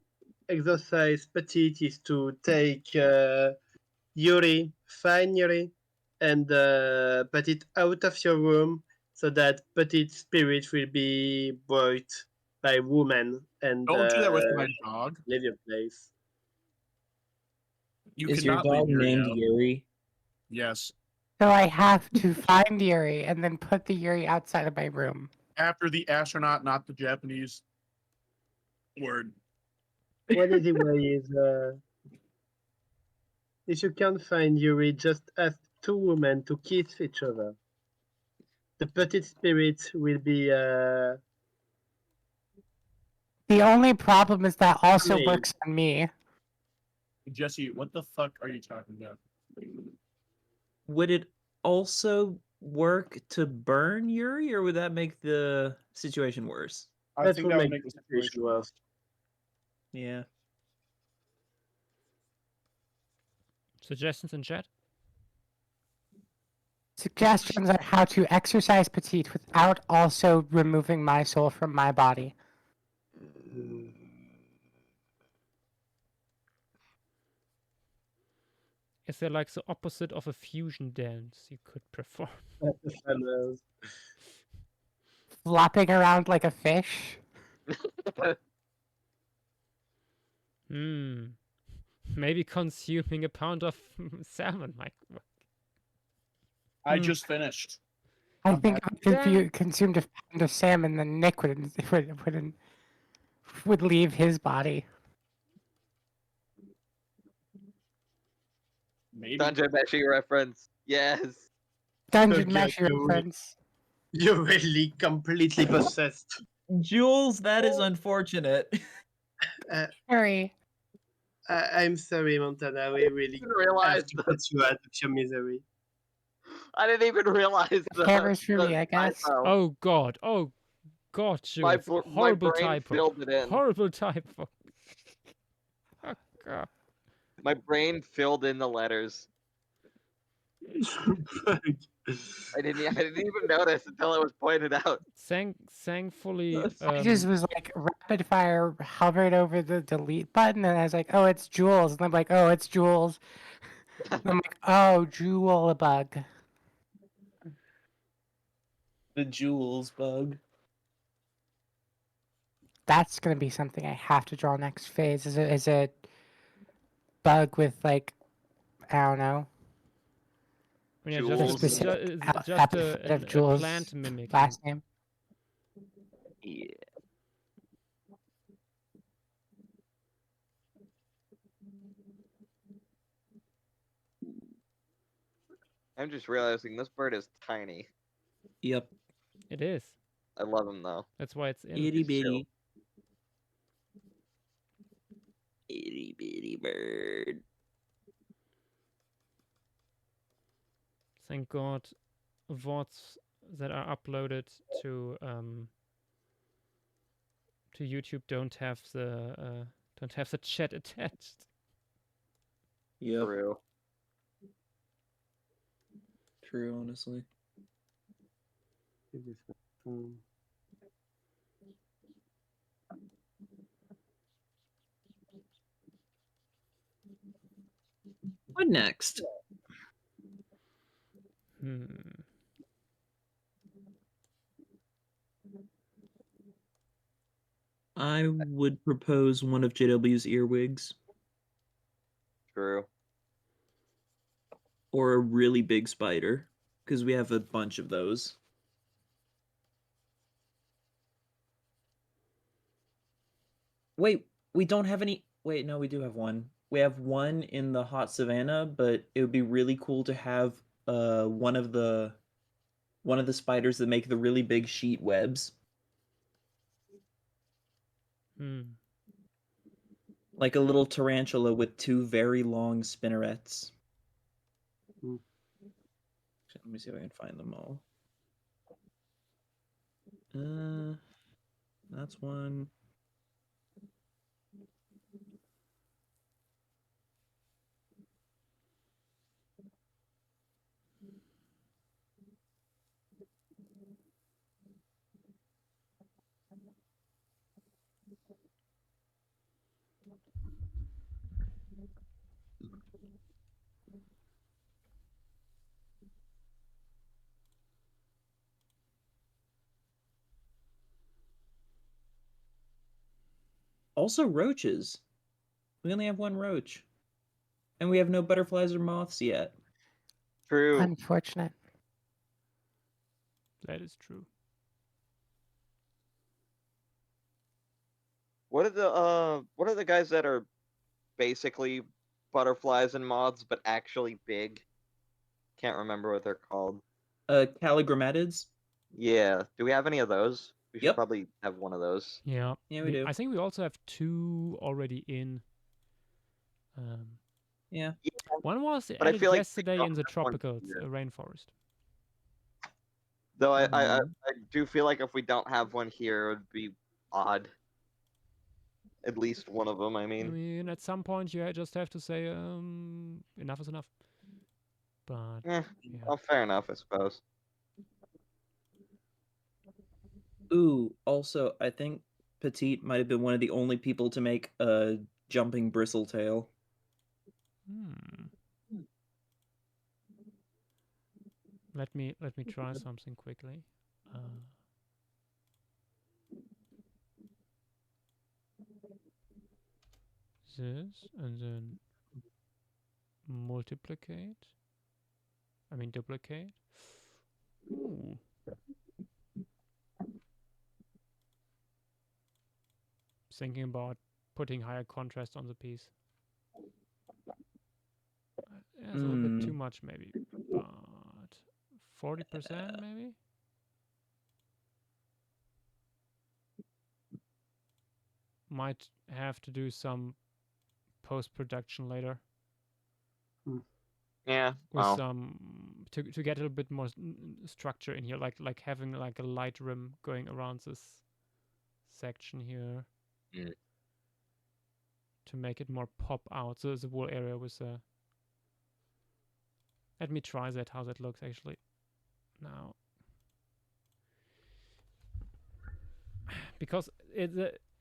exercise petite is to take Yuri, find Yuri, and put it out of your room so that petite spirit will be brought by woman and Don't do that with my dog. leave your place. You Is your cannot leave dog Yuri named out. Yuri? Yes. So I have to find Yuri and then put the Yuri outside of my room. After the astronaut, not the Japanese word. One easy way is if you can't find Yuri, just ask two women to kiss each other. The petite spirit will be The only problem is that also Amazed. works on me. Jesse, what the fuck are you talking about? Would it also work to burn Yuri, or would that make the situation worse? I that think will that would make make the the situation situation worse. Yeah. Suggestions in chat? Suggestions on how to exercise petite without also removing my soul from my body. Is there like the opposite of a fusion dance you could perform? Flopping around like a fish. Hmm. Maybe consuming a pound of salmon might work. I just finished. I think if Damn. you consumed a pound of salmon, then Nick would leave his body. Maybe. Dungeon Meshi reference. Yes. Dungeon Okay, mesh reference. You're really completely possessed. Jules, that is unfortunate. Sorry. I'm sorry, Montana. We really didn't realize have to put you out of your misery. I didn't even realize the Cameras for me, I guess. typo. Oh god. Oh god, My Jules. br- my Horrible brain typo. filled it in. Horrible typo. Oh god. My brain filled in the letters. I didn't even notice until it was pointed out. Thankfully, I just was like rapid fire hovered over the delete button, and I was like, oh, it's Jules. And I'm like, oh, it's Jules. And I'm like, oh, Jewel bug. The Jules bug. That's gonna be something I have to draw next phase. Is a bug with like, I don't know. yeah, Jules. just epithet of a Jules' plant mimic. last name. Yeah. I'm just realizing this bird is tiny. Yep. It is. I love him though. That's why it's in. Itty He's chill. bitty. Itty bitty bird. Thank God, VODs that are uploaded to YouTube don't have the chat attached. Yep. True. True, honestly. What next? I would propose one of JW's earwigs. True. Or a really big spider, because we have a bunch of those. Wait, we don't have any. Wait, no, we do have one. We have one in the hot savanna, but it would be really cool to have one of the spiders that make the really big sheet webs. Like a little tarantula with two very long spinnerets. Let me see if I can find them all. That's one. Also roaches. We only have one roach. And we have no butterflies or moths yet. True. Unfortunate. That is true. What are the guys that are basically butterflies and moths but actually big? Can't remember what they're called. Calligrammatids? Yeah. Do we have any of those? We should Yep. probably have one of those. Yeah. Yeah, we do. I think we also have two already in. Yeah. One was But I added feel like we yesterday don't in the have one tropical here. rainforest. Though I do feel like if we don't have one here, it would be odd. At least one of them, I I mean. mean, at some point you just have to say, enough is enough. But Yeah. yeah. Well, fair enough, I suppose. Ooh, also, I think Petite might have been one of the only people to make a jumping bristletail. Let me try something quickly. This and then multiplicate. I mean duplicate. Ooh. Thinking about putting higher contrast on the piece. Yeah, it's a little bit too much maybe, but 40% maybe. Might have to do some post-production later. Yeah. With Well. some to get a little bit more structure in here, like having like a light rim going around this section here. To make it more pop out. So the whole area was let me try that, how that looks actually. Now. Because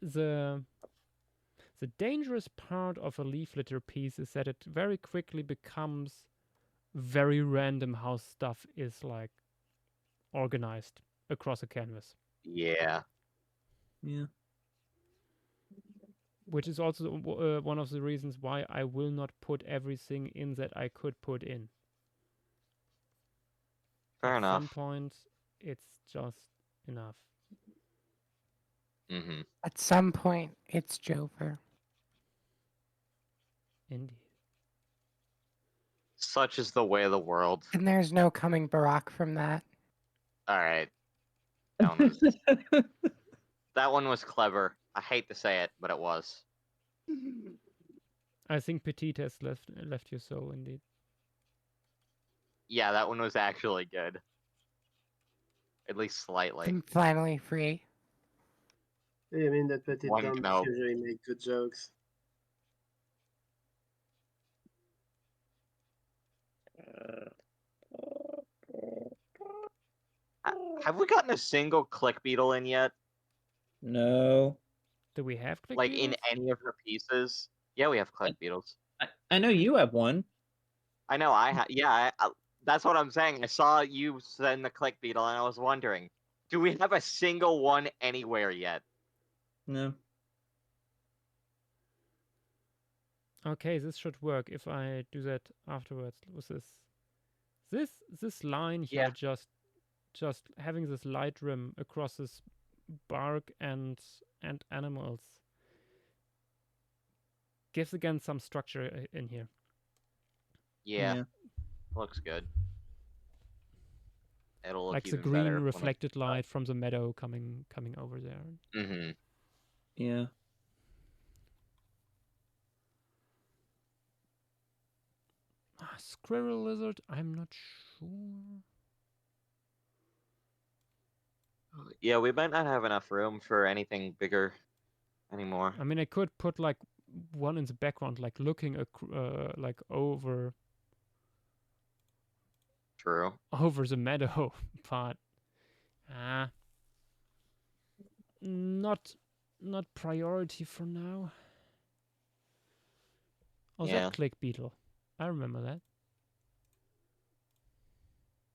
the dangerous part of a leaf litter piece is that it very quickly becomes very random how stuff is like organized across a canvas. Yeah. Yeah. Which is also one of the reasons why I will not put everything in that I could put in. Fair enough. At some point, it's just enough. At some point, it's Jover. Indeed. Such is the way of the world. And there's no coming back from that. All right. That one was clever. I hate to say it, but it was. I think Petite has left your soul, indeed. Yeah, that one was actually good. At least slightly. I'm finally free. I mean that Petit One don't note. usually make good jokes. Have we gotten a single click beetle in yet? No. Do we have click like beetles? in any of her pieces? Yeah, we have click beetles. I know you have one. I know I have. Yeah, that's what I'm saying. I saw you send the click beetle, and I was wondering, do we have a single one anywhere yet? No. Okay, this should work if I do that afterwards. With this line here, just having this light rim across this bark and animals gives again some structure in here. Yeah. Looks good. It'll look Like the even green better reflected light from the meadow coming over there. Yeah. Squirrel lizard, I'm not sure. Yeah, we might not have enough room for anything bigger anymore. I mean, I could put like one in the background, like looking like over. True. Over the meadow, but not priority for now. Oh, Yeah. that click beetle. I remember that.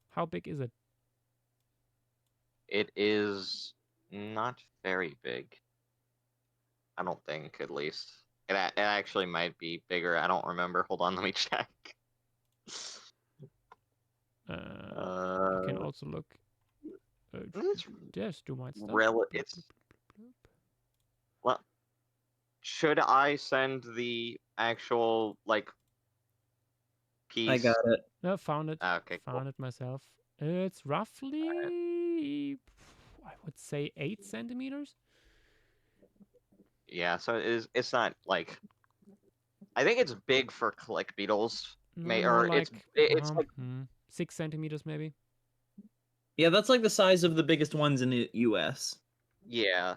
How big is it? It is not very big. I don't think, at least. It actually might be bigger. I don't remember. Hold on, let me check. I can also look. Just do my stuff. It's well. Should I send the actual piece? I got it. No, found it. Okay, found it myself. It's roughly, I would say, 8 centimeters. Yeah, so it's not like. I think it's big for click beetles. More like, it's like 6 centimeters maybe. Yeah, that's like the size of the biggest ones in the U.S. Yeah.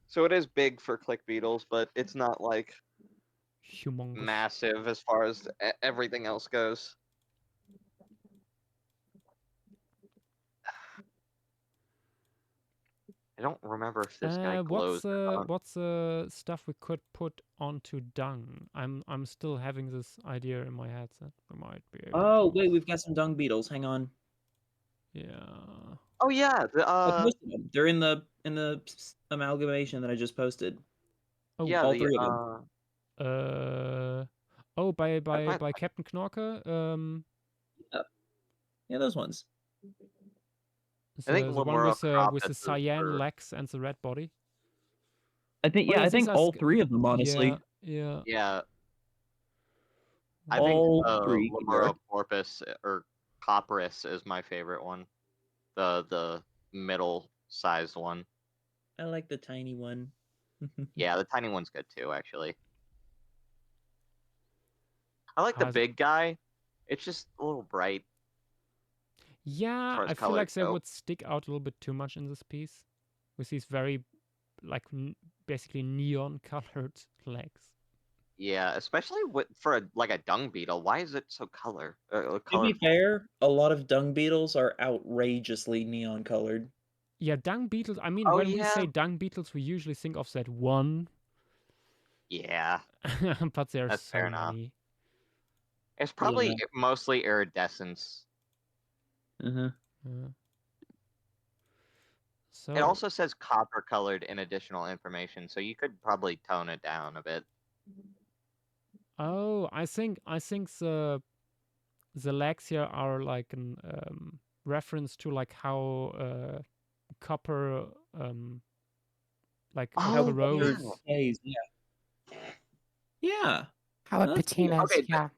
So it is big for click beetles, but it's not like humongous, massive as far as everything else goes. I don't remember if this guy glows or not. What's stuff we could put onto dung? I'm still having this idea in my head that we might be able Oh to. wait, we've got some dung beetles. Hang on. Yeah. Oh yeah, I posted them. They're in the amalgamation that I just posted. Oh, yeah, all the three of them. Oh, by might- Captain Knorke. Yeah, those ones. I think The one Lemuria with the Croptis is cyan for- legs and the red body. I think Oh, yeah, I yes, these think are all sc- three of them honestly. Yeah. Yeah, I All think three can Lemuria work. porpoise or copperas is my favorite one. The middle sized one. I like the tiny one. Yeah, the tiny one's good too, actually. I like the How's- big guy. It's just a little bright. Yeah, far as I feel like colors they go. would stick out a little bit too much in this piece, with these very, like, basically neon colored legs. Yeah, especially for a dung beetle. Why is it so color? To be colorful? fair, a lot of dung beetles are outrageously neon colored. Yeah, dung beetles. I mean, Oh, when we yeah. say dung beetles, we usually think of that one. Yeah, But there are that's so fair enough. many. It's probably mostly iridescence. Uh-huh. So It also says copper colored in additional information, so you could probably tone it down a bit. Oh, I think the legs here are like an reference to like how copper like Oh, corrodes. Yeah. Yeah. How No, a that's cool. patinas, Okay, yeah.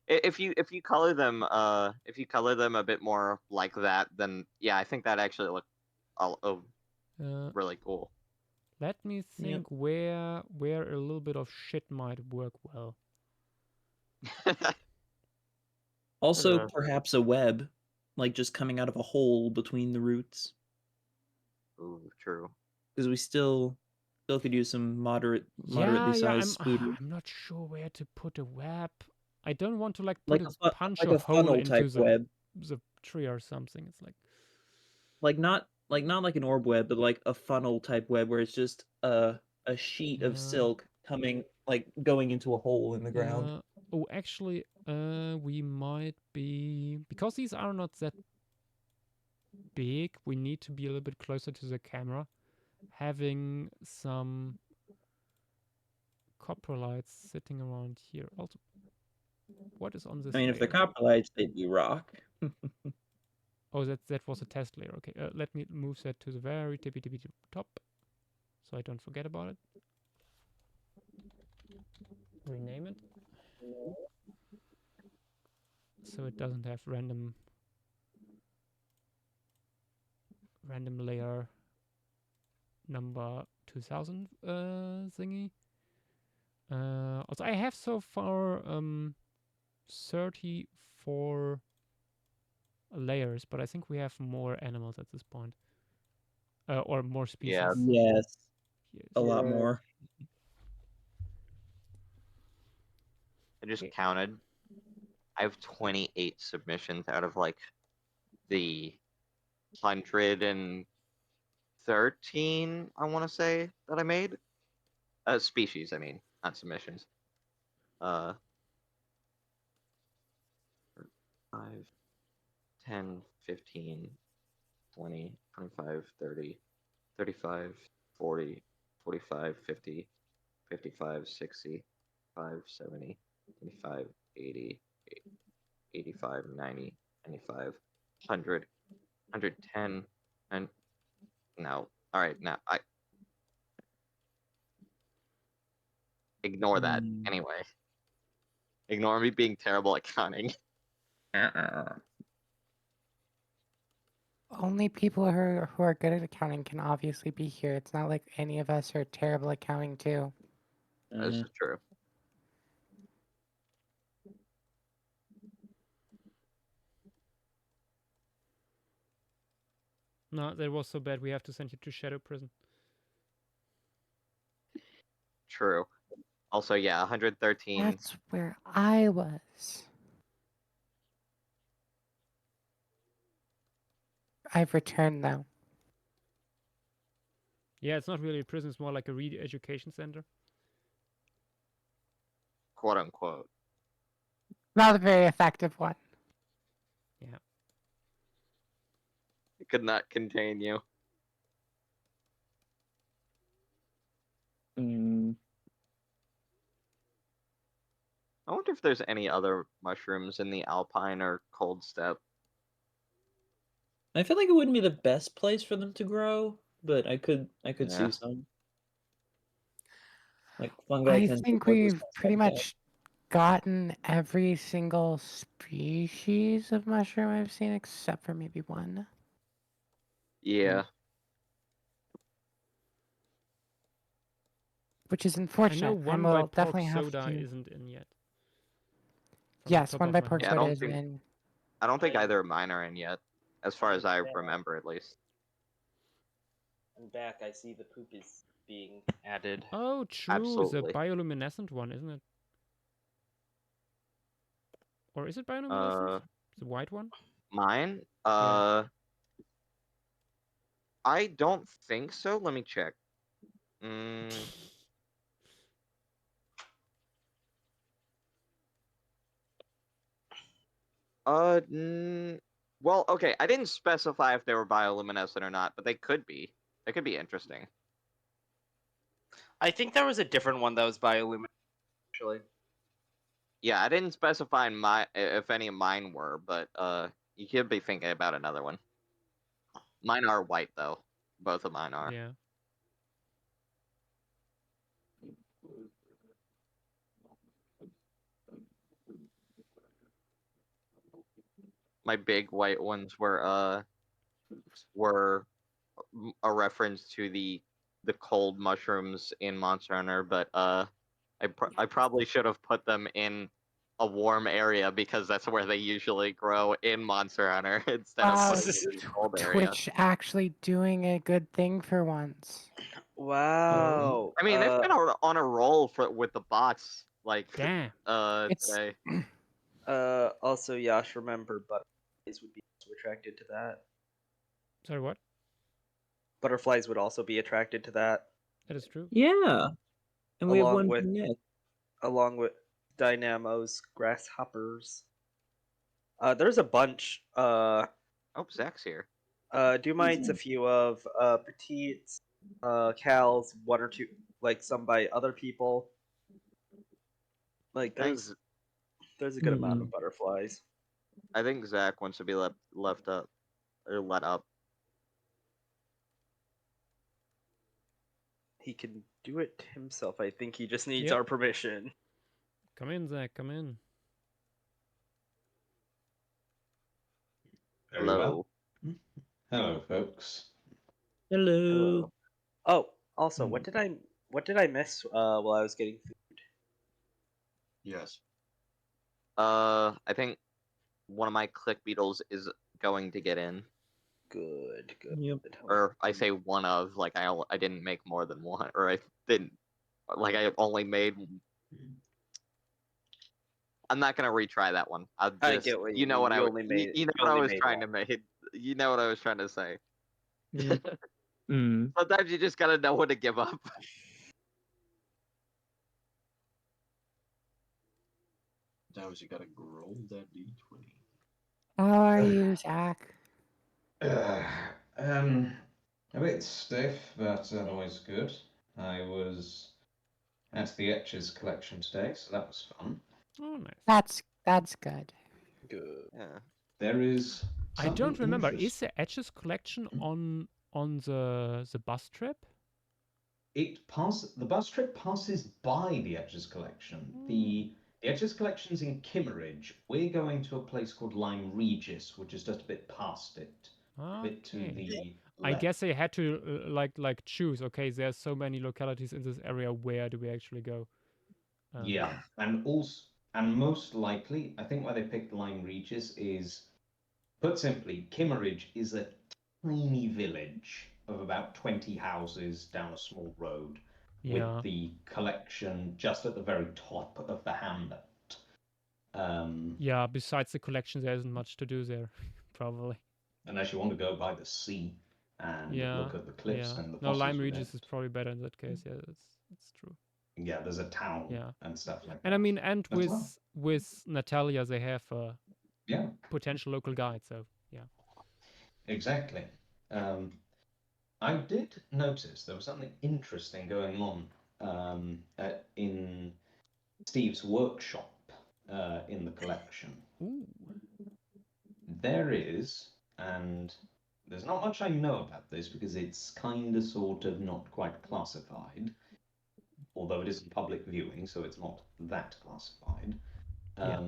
If you color them a bit more like that, then yeah, I think that actually look really cool. Let me think where a little bit of shit might work well. Also, perhaps a web, like just coming out of a hole between the roots. Ooh, true. Because we still could use some moderately Yeah, sized spooters. I'm not sure where to put a web. I don't want to like Like put a punch like a a hole funnel into type web. the tree or something. It's not like an orb web, but like a funnel type web where it's just a sheet of silk going into a hole in the ground. Oh, actually, we might be, because these are not that big. We need to be a little bit closer to the camera, having some coprolites sitting around here. Also, what is on this? I mean, if they're layer? coprolites, they'd be rock. Oh, that was a test layer. Okay, let me move that to the very tippy top, so I don't forget about it. Rename it, so it doesn't have random layer number 2000 thingy. Also, I have so far 34 layers, but I think we have more animals at this point, or more species. Yes, a lot more. I just counted. I have 28 submissions out of like the 113, I want to say, that I made. Species, I mean, not submissions. 5, 10, 15, 20, 25, 30, 35, 40, 45, 50, 55, 60, 70, 75, 80, 85, 90, 95, 100, 110, and no. All right, now I ignore that anyway. Ignore me being terrible at counting. Only people who are good at accounting can obviously be here. It's not like any of us are terrible at counting too. This is true. No, that was so bad. We have to send you to shadow prison. True. Also, yeah, 113. That's where I was. I've returned though. Yeah, it's not really a prison. It's more like a re-education center. Quote unquote. Not a very effective one. Yeah. It could not contain you. I wonder if there's any other mushrooms in the alpine or cold steppe. I feel like it wouldn't be the best place for them to grow, but I could Yeah. see some. Like fungi I tend to think grow this we've kind of pretty habitat. much gotten every single species of mushroom I've seen, except for maybe one. Yeah. Which is I know unfortunate. one I by will pork definitely have soda to. isn't in yet. From the Yes, top one of by my pork head. Yeah, I soda don't is think in. I don't think either of mine are in yet, as far as I remember at least. And back, I see the poop is being added. Oh, true. Absolutely. The bioluminescent one, isn't it? Or is it bioluminescent? The white one? Mine? Yeah. I don't think so. Let me check. Well, okay. I didn't specify if they were bioluminescent or not, but they could be. They could be interesting. I think there was a different one that was bioluminescent, actually. Yeah, I didn't specify if any of mine were, but you could be thinking about another one. Mine are white though. Both of mine are. Yeah. My big white ones were a reference to the cold mushrooms in Monster Hunter, but I probably should have put them in a warm area because that's where they usually grow in Monster Hunter instead of Wow, putting it in a cold area. Twitch actually doing a good thing for once. Wow. I mean, they've been on a roll with the bots like Damn. today. Also, Yash, remember butterflies would be attracted to that. Sorry, what? Butterflies would also be attracted to that. That is true. Yeah. And we have Along one with for Nick. along with dynamos, grasshoppers. There's a bunch. Oh, Zach's here. Dumites, a few of petites, cals, one or two, like some by other people. Like there's a good amount of butterflies. I think Zach wants to be left up or let up. He can do it himself. I think he just needs Yep. our permission. Come in, Zach. Come in. Very Hello. well. Hello, folks. Hello. Oh, also, what did I miss while I was getting food? Yes. I think one of my click beetles is going to get in. Good. Yep. Or I say one of, like I didn't make more than one, or I didn't, like I only made. I'm not gonna retry that one. I'll just, I get what you know what you I only made. you know what I was trying to make. You know what I was trying to say. Sometimes you just gotta know when to give up. Sometimes you gotta roll that d20. How are you, Zach? A bit stiff, but otherwise good. I was at the Etches collection today, so that was fun. Oh, nice. That's good. Good. Yeah. There is. I don't something remember. interest- Is the Etches collection on the bus trip? The bus trip passes by the Etches collection. The Etches collection's in Kimmeridge. We're going to a place called Lyme Regis, which is just a bit past it. A bit to the I left. guess they had to like choose. Okay, there's so many localities in this area. Where do we actually go? Yeah, and most likely, I think why they picked Lyme Regis is, put simply, Kimmeridge is a tiny village of about 20 houses down a small road, Yeah. with the collection just at the very top of the hamlet. Yeah. Besides the collection, there isn't much to do there, probably. Unless you want to go by the sea. and Yeah, look at the cliffs yeah. and the No, fossils Lime within Regis is it. probably better in that case. Yeah, that's true. Yeah, there's a town Yeah. and stuff like And that. I mean, and as well. with Natalia, they have a Yeah, potential local guide. So yeah. exactly. I did notice there was something interesting going on in Steve's workshop in the collection. Ooh. There is, and there's not much I know about this because it's kind of sort of not quite classified, although it isn't public viewing, so it's not that classified. Yeah.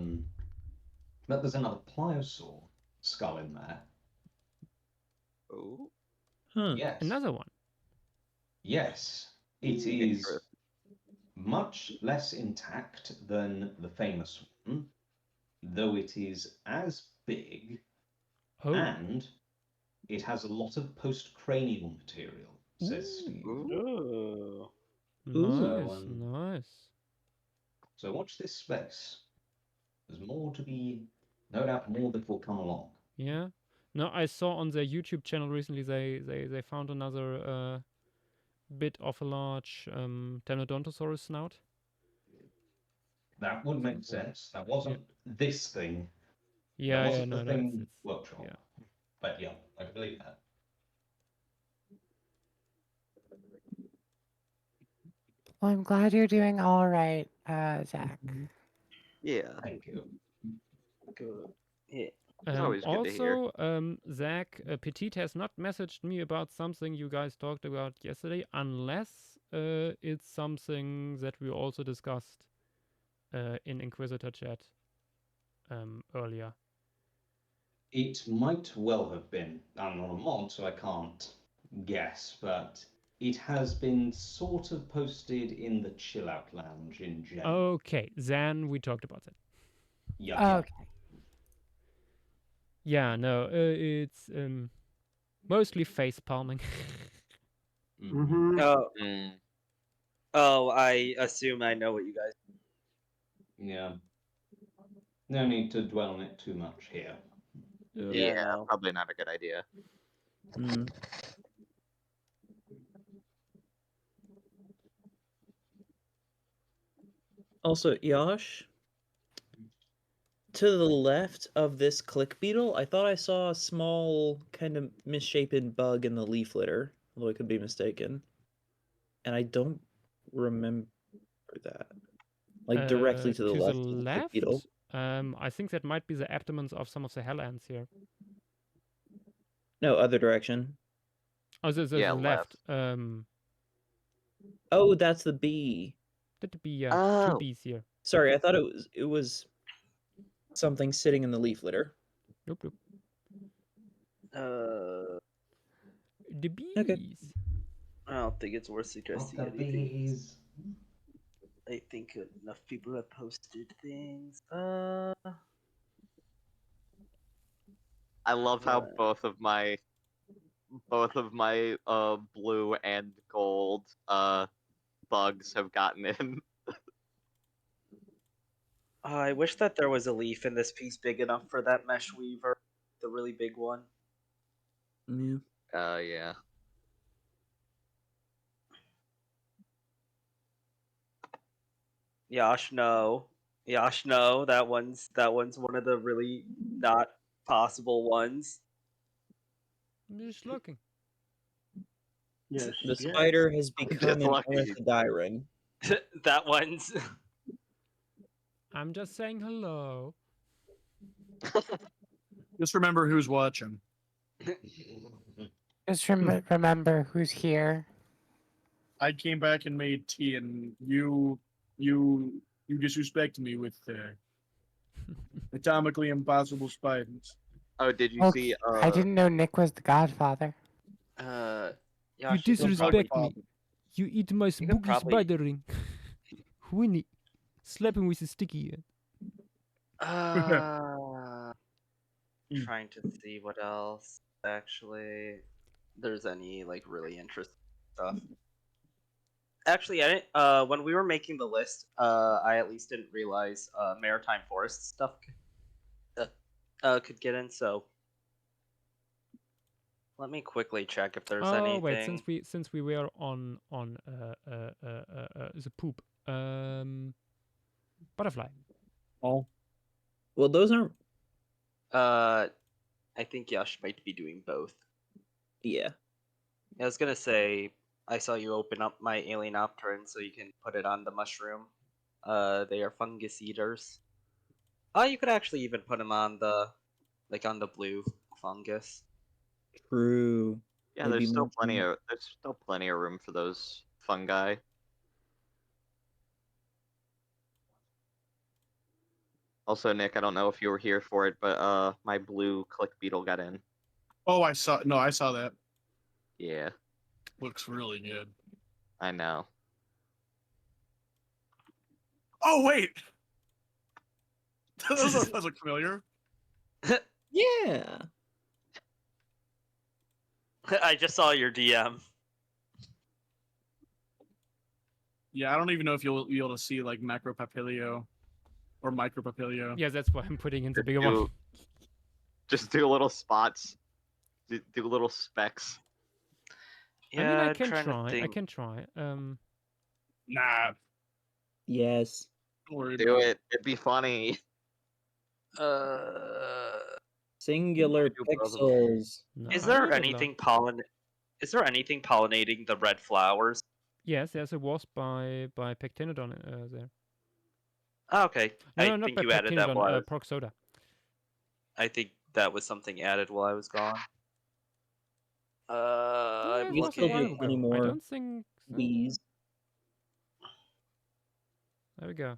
But there's another pliosaur skull in there. Oh. Yes. Another one. Yes. It is much less intact than the famous one, though it is as big, and it has a lot of post-cranial material, says Steve. Ooh. Nice, nice. So watch this space. There's more to be, no doubt more that will come along. Yeah. No, I saw on their YouTube channel recently they found another bit of a large Pteranodontosaurus snout. That would make sense. That wasn't this thing. Yeah, that wasn't yeah, the no, thing it's workshop. yeah. But yeah, I can believe that. Well, I'm glad you're doing all right, Zach. Yeah. Thank you. Good. Yeah. Always good to hear. Also, Zach, Petit has not messaged me about something you guys talked about yesterday, unless it's something that we also discussed in Inquisitor chat earlier. It might well have been. I'm not a mod, so I can't guess, but it has been sort of posted in the Chill Out Lounge in general. Okay, then we talked about that. Yeah. Okay. Yeah, no, it's mostly face palming. Oh. Oh, I assume I know what you guys. Yeah. No need to dwell on it too much here. Yeah, no. probably not a good idea. Also, Yash, to the left of this click beetle, I thought I saw a small, kind of misshapen bug in the leaf litter, although I could be mistaken. And I don't remember that. Like directly to the left of the click beetle. I think that might be the abdomens of some of the hell ants here. No, other direction. Oh, there's Yeah, the left. Oh, that's the bee. That'd be Oh. two bees here. Sorry, I thought it was something sitting in the leaf litter. Nope, nope. The bees. Okay. I don't think it's worth suggesting The anything. bees. I think enough people have posted things. I love how both of my blue and gold bugs have gotten in. I wish that there was a leaf in this piece big enough for that mesh weaver, the really big one. Yeah. Yeah. Yash, no. Yash, no. That one's one of the really not possible ones. I'm just looking. Yes. The spider has become an lucky. ornithodyryn. That one's. I'm just saying hello. Just remember who's watching. Just remember who's here. I came back and made tea, and you disrespected me with atomically impossible spiders. Oh, did you Okay, see? I didn't know Nick was the Godfather. You disrespect me. You eat my spooky spider ring. Winnie, slap him with a sticky hand. Trying to see what else actually there's any like really interesting stuff. Actually, I didn't. When we were making the list, I at least didn't realize maritime forest stuff could get in. So Let me quickly check if there's Oh anything. wait, since we were on the poop, butterfly. Oh, well, those aren't. I think Yash might be doing both. Yeah. I was gonna say I saw you open up my Alienopteran, so you can put it on the mushroom. They are fungus eaters. Oh, you could actually even put them on the blue fungus. True. Yeah, They'd be there's still much plenty more- of room for those fungi. Also, Nick, I don't know if you were here for it, but my blue click beetle got in. Oh, I saw that. Yeah, Looks really good. I know. Oh wait, those look familiar. Yeah. I just saw your DM. Yeah, I don't even know if you'll be able to see like macropapilio or micropapilio. Yeah, that's why I'm putting in the bigger one. Just do little spots. Do little specks. I mean, Yeah, I can trying to try. I think. can try. Nah. Yes. Don't worry Do about it. It'd be funny. Singular do both of them. pixels. No, Is I there made a lot. anything pollinating the red flowers? Yes, there's a wasp by Pectinodon there. Oh, okay. No, I not think by you added that Pectinodon, while Proxoda. I think that was something added while I was gone. Yeah, I'm it was a while looking. ago. Any I more don't think so. bees? There we go.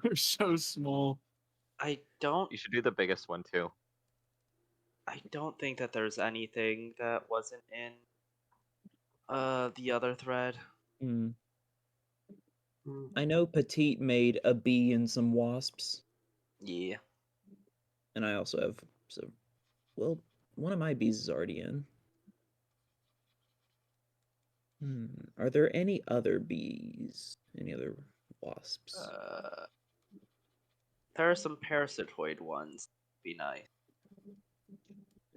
They're so small. I don't. You should do the biggest one too. I don't think that there's anything that wasn't in the other thread. Hmm. I know Petite made a bee and some wasps, Yeah. and I also have well, one of my bees is already in. Are there any other bees? Any other wasps? There are some parasitoid ones. Be nice.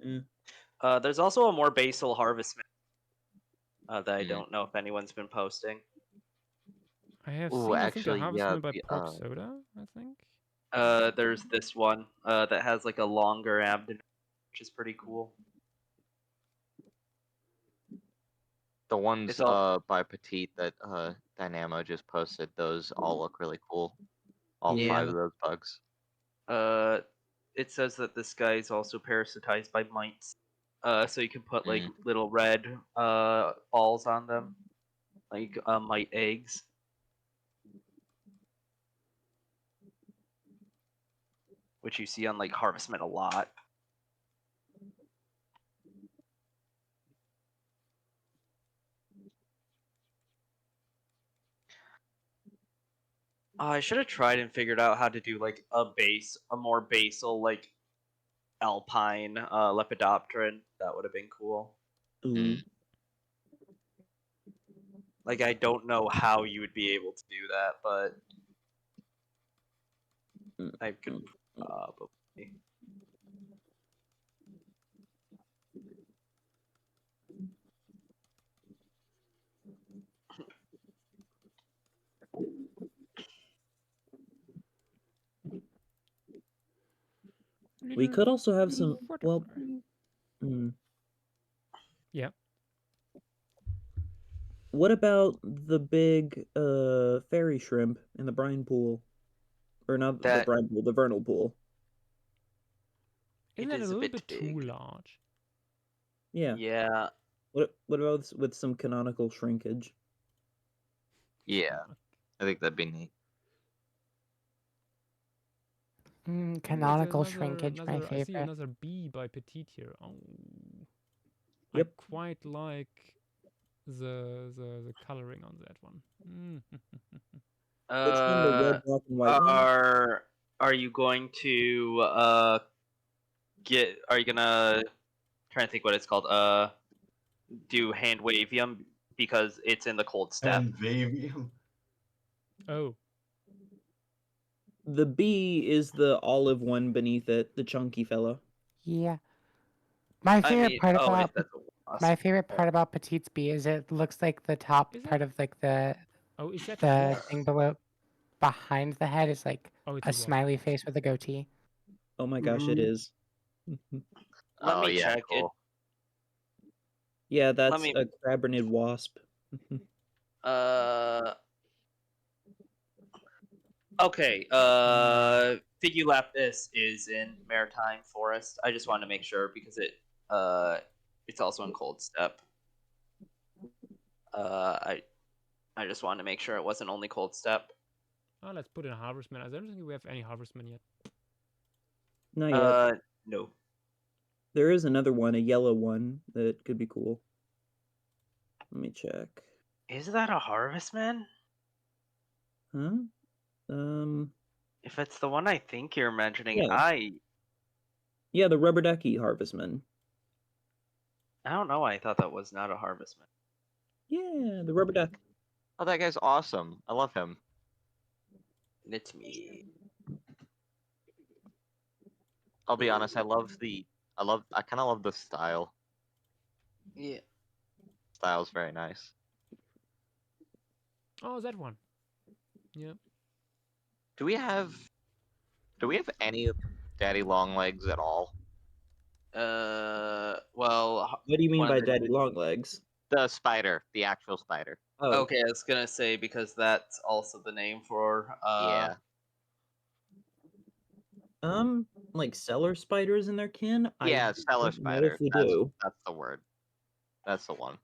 Eh. There's also a more basal harvest that I don't know if anyone's been posting. I have Ooh, seen, actually, I think, a yeah, harvestman by Proxoda, I think. There's this one that has like a longer abdomen, which is pretty cool. The ones It's all- by Petite that Dynamo just posted, those all look really cool. All Yeah. 5 of those bugs. It says that this guy is also parasitized by mites. So you can put like Mm. little red balls on them, like mite eggs. Which you see on like Harvestmen a lot. I should have tried and figured out how to do like a more basal like alpine Lepidopteran. That would have been cool. Ooh. Like I don't know how you would be able to do that, but I could probably. We could also have some. Well, Yeah. What about the big fairy shrimp in the brine pool, or not the brine pool, the vernal pool? Isn't that a little bit too large? Yeah. Yeah. What about with some canonical shrinkage? Yeah, I think that'd be neat. Canonical shrinkage, my I see favorite. another bee by Petite here. Oh. Yep. I quite like the coloring on that one. Which one, the red, black, and white one? Are you going to are you gonna trying to think what it's called? Do hand wavium because it's in the cold step. Wavium. Oh. The bee is the olive one beneath it, the chunky fella. Yeah. My I favorite mean, part oh, wait, about that's a wasp. my favorite part about Petite's bee is it looks like the top part of like the Oh, is that the wasp? thing below behind the head is like Oh, it's a a wasp. smiley face with a goatee. Oh my gosh, it is. Let Oh me yeah, check it. cool. Yeah, that's me- a crabernid wasp. Okay. Figulapis is in maritime forest. I just wanted to make sure because it's also in cold steppe. I just wanted to make sure it wasn't only cold steppe. Oh, let's put in a harvestman. I don't think we have any harvestman yet. Not yet. No. There is another one, a yellow one, that could be cool. Let me check. Is that a harvestman? Huh? If it's the one I think you're mentioning, Yeah. Yeah, the rubber ducky harvestman. I don't know why I thought that was not a harvestman. Yeah, the rubber duck. Oh, that guy's awesome. I love him. It's me. I'll be honest. I kind of love the style. Yeah. Style's very nice. Oh, that one. Yeah. Do we have any daddy long legs at all? Well. What do you mean by daddy long legs? The spider, the actual spider. Oh. Okay, I was gonna say because that's also the name for Yeah. Like cellar spiders and their kin? Yeah, cellar don't know spider. if we do. That's the word. That's the one.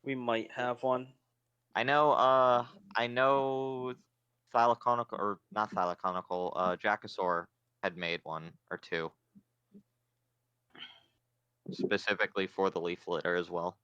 We might have one. I know thylaconical, or not thylaconical, Jackosaur had made one or two. Specifically for the leaf litter as well.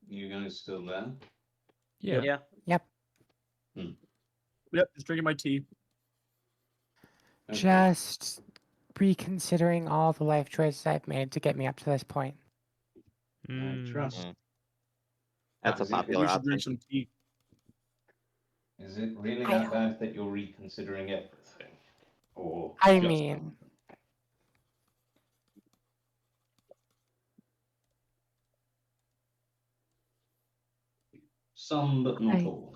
You guys still there? Yeah. Yeah. Yep. Yep, just drinking my tea. Okay. Just reconsidering all the life choices I've made to get me up to this point. I trust. That's a Is it- popular You should option. drink some tea. Is it really I that bad that you're reconsidering everything? Or I just mean, one? Some, but not all.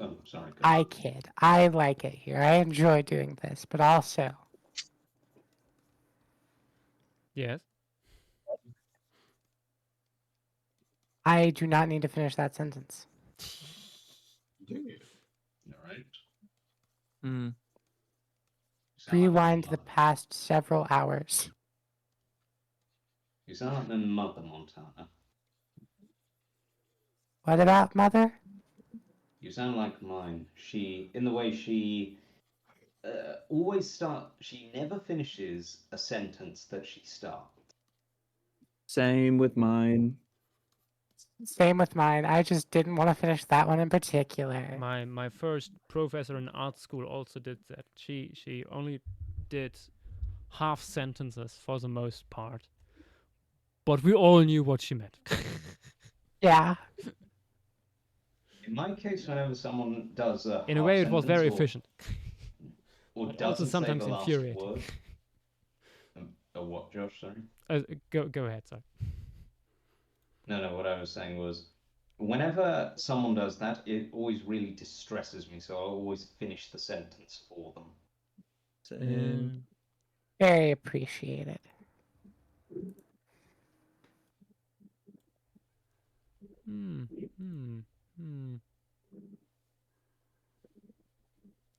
Oh, sorry. Go I kid. I like it here. I enjoy doing this, but also Yes. I do not need to finish that sentence. All right. Rewind the past several hours. You sound like my mother, Montana. What about mother? You sound like mine. She, in the way she she never finishes a sentence that she starts. Same with mine. Same with mine. I just didn't want to finish that one in particular. My first professor in art school also did that. She only did half sentences for the most part, but we all knew what she meant. Yeah. In my case, whenever someone does a In a half way, it was very sentence or- efficient. or But also doesn't say sometimes the last infuriating. word. A what, Josh? Sorry. Go ahead, sorry. No. What I was saying was, whenever someone does that, it always really distresses me. So I always finish the sentence for them. Same. Very appreciated. Hmm. Hmm. Hmm.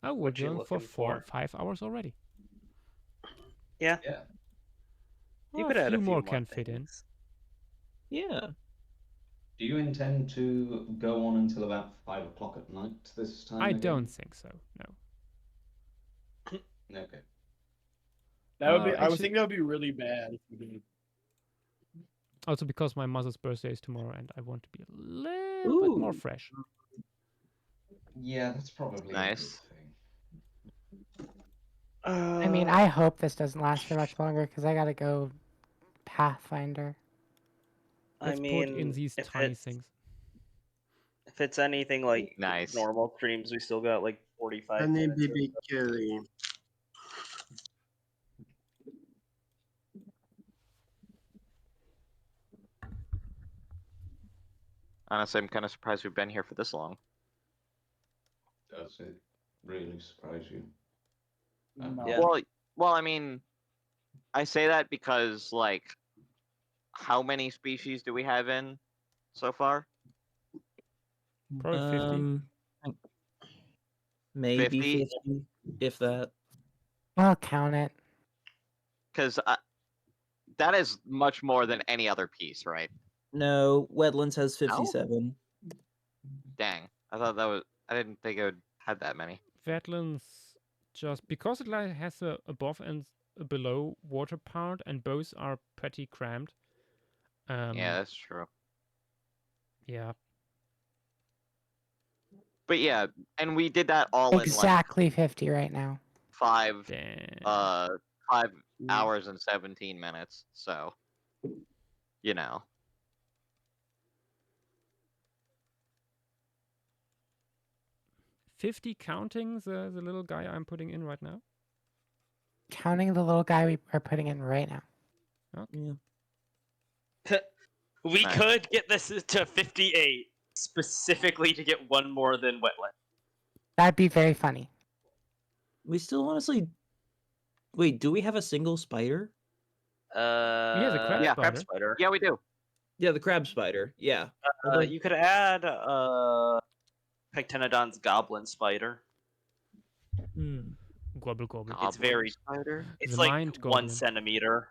Oh, we're What you going for looking for? 5 hours already. Yeah. Yeah. You Well, could a add few a few more more can fit in. things. Yeah. Do you intend to go on until about 5 o'clock at night this time I again? don't think so. No. Okay. That would be. I would Actually, think that would be really bad if you did. also because my mother's birthday is tomorrow, and I want to be a little bit more fresh. Yeah, that's probably Nice. a good thing. I mean, I hope this doesn't last for much longer because I gotta go Pathfinder. Let's put in these tiny things. If it's anything like Nice. normal streams, we still got like 45 Honey minutes. or baby so. Kelly. Honestly, I'm kind of surprised we've been here for this long. Does it really surprise you? No. Yeah. Well, I mean, I say that because, like, how many species do we have in so far? Probably 50. Maybe 50? 50, if that. I'll count it. Because that is much more than any other piece, right? No, Wetlands has 57. Dang, I thought that was. I didn't think it would have that many. Wetlands, just because it has a above and a below water part, and both are pretty cramped. Yeah, that's true. Yeah. But yeah, and we did that all Exactly 50 right now. in like 5 Damn. hours and 17 minutes. So, you know. $50 counting the little guy I'm putting in right now. Counting the little guy we are putting in right now. Okay. Yeah. We Nice. could get this to 58 specifically to get one more than wetland. That'd be very funny. We still honestly. Wait, do we have a single spider? Yeah, the crab yeah, spider. Crab spider. Yeah, we do. Yeah, the crab spider. Yeah. Although- You could add Pectenodon's goblin spider. Gobble gobble. It's very. Spider. It's The like mind 1 goblin. centimeter.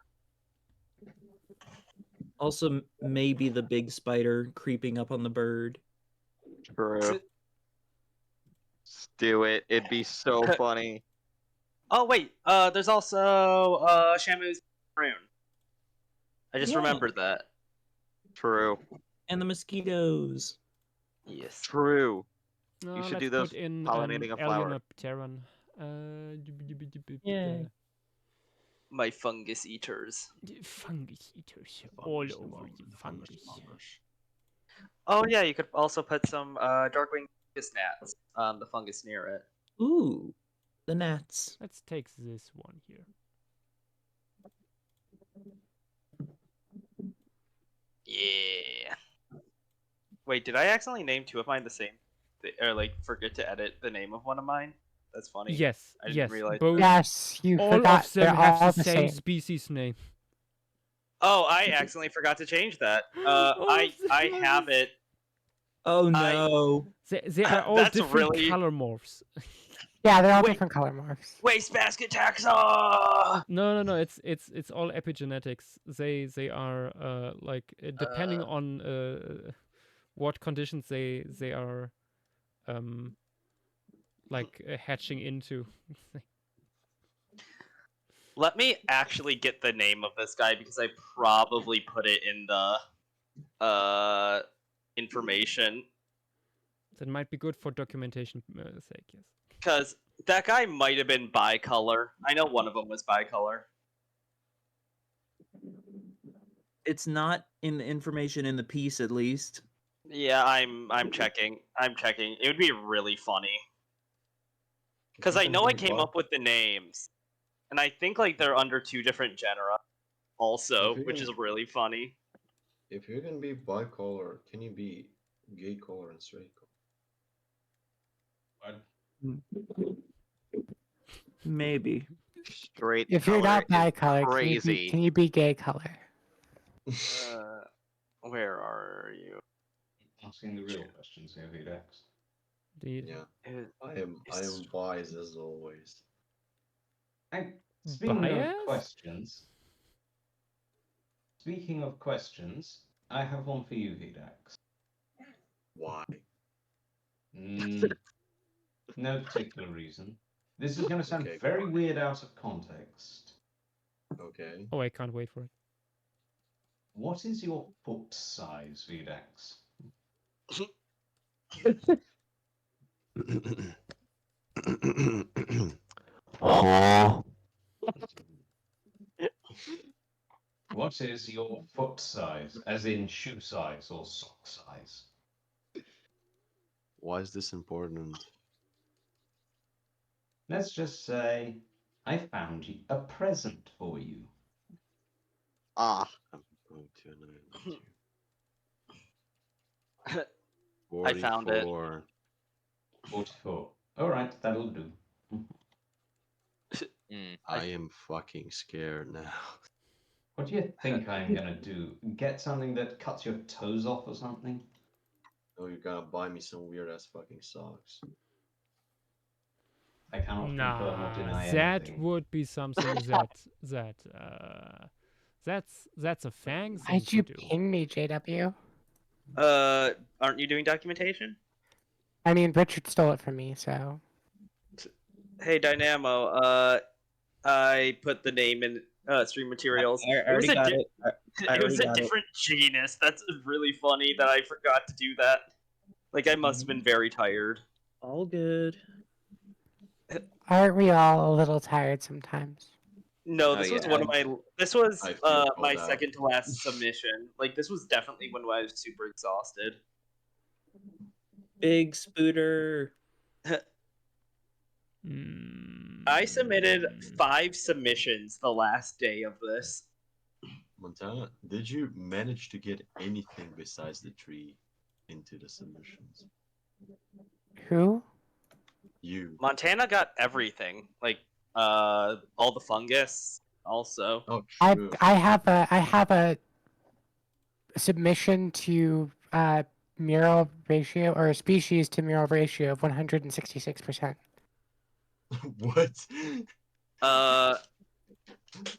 Also, maybe the big spider creeping up on the bird. True. Let's do it. It'd be so funny. Oh wait, there's also Shamu's rune. I just remembered that. True. And the mosquitoes. Yes. True. You should Let's do those put in pollinating a flower. Alienopteran. Yay. My fungus eaters. Fungus eaters all over the fungus. Oh yeah, you could also put some darkwing fungus gnats on the fungus near it. Ooh, the gnats. Let's take this one here. Yeah. Wait, did I accidentally name 2 of mine the same? Or like forget to edit the name of one of mine? That's funny. Yes, I didn't yes. realize. Both. Yes, you all forgot. of them They're have all the the same same. species name. Oh, I accidentally forgot to change that. I have it. Oh no. They are all That's different really- color morphs. Yeah, they're all Wait. different color morphs. Wastebasket taxa! No. It's all epigenetics. They are like depending on what conditions they are like hatching into. Let me actually get the name of this guy because I probably put it in the information. That might be good for documentation sake. Yes. Because that guy might have been bicolor. I know one of them was bicolor. It's not in the information in the piece, at least. Yeah, I'm checking. I'm checking. It would be really funny. Because I know I came up with the names. And I think like they're under 2 different genera also, which is really funny. If you can be bicolor, can you be gay color and straight color? Maybe. Straight If you're color not is bicolor, crazy. can you be gay color? Where are you? Asking the real questions here, Vedax. Yeah, I am wise as always. And speaking of Bias? questions, I have one for you, Vedax. Why? No particular reason. This is going to sound Okay, very weird out of context. Okay. Oh, I can't wait for it. What is your foot size, Vedax? Oh. What is your foot size, as in shoe size or sock size? Why is this important? Let's just say I found you a present for you. Ah. I'm going to I found it. 44. All right, that'll do. I am fucking scared now. What do you think I'm gonna do? Get something that cuts your toes off or something? Oh, you're gonna buy me some weird ass fucking socks. I cannot confirm or deny that anything. would be something that's a fang thing Why'd you to do. ping me, JW? Aren't you doing documentation? I mean, Richard stole it from me, so. Hey, Dynamo. I put the name in stream materials. I already got it. I It was a already got it. different genus. That's really funny that I forgot to do that. Like, I must have been very tired. All good. Aren't we all a little tired sometimes? No, this was one of my. This was I feel my called out. second to last submission. Like, this was definitely when I was super exhausted. Big Spooter. I submitted 5 submissions the last day of this. Montana, did you manage to get anything besides the tree into the submissions? Who? You. Montana got everything, like all the fungus also. Oh, I have a submission to mural ratio or species to mural ratio of 166%. What?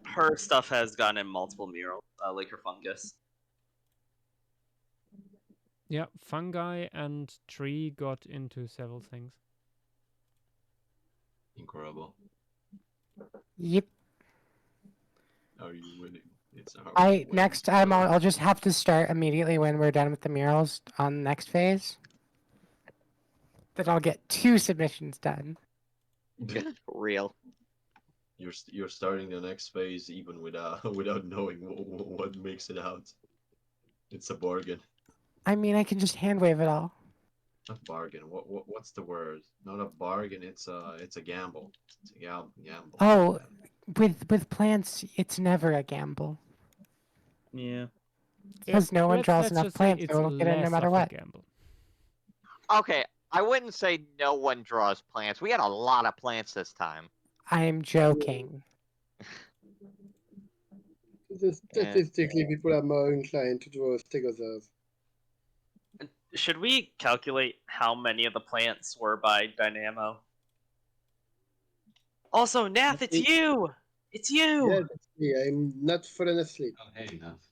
Her stuff has gone in multiple murals, like her fungus. Yeah, fungi and tree got into several things. Incredible. Yep. Are you winning? It's our Next time I'll just have to start immediately when we're done with the murals on the next phase. Then I'll get 2 submissions done. Real. You're starting the next phase even without knowing what makes it out. It's a bargain. I mean, I can just hand wave it all. Not bargain. What's the word? Not a bargain. It's a gamble. It's a gamble. Oh, with plants, it's never a gamble. Yeah. Because no one let's draws enough just say plants, it's so it'll get in no less matter of a what. gamble. Okay, I wouldn't say no one draws plants. We had a lot of plants this time. I am joking. Statistically, people are more inclined to draw stegosaurs. Should we calculate how many of the plants were by Dynamo? Also, Nath, it's you! It's you! Yes, it's me. I'm not falling asleep. Oh, hey, Nath.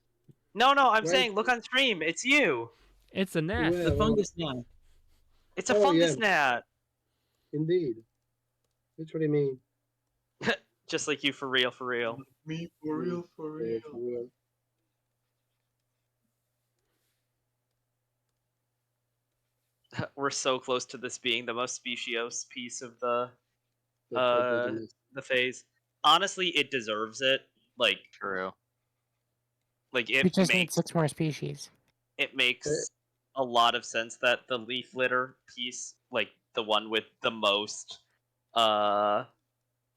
No, I'm Right. saying look on stream. It's you! It's a gnat. Where? The fungus gnat. It's a Oh, fungus yeah. gnat! Indeed. Literally me. Just like you, for real, for real. Me for real, for real. Yeah, for real. We're so close to this being the most specious piece of the phase. Honestly, it deserves it. Like, True. Like We it just need makes 6 more species. it makes a lot of sense that the leaf litter piece, like the one with the most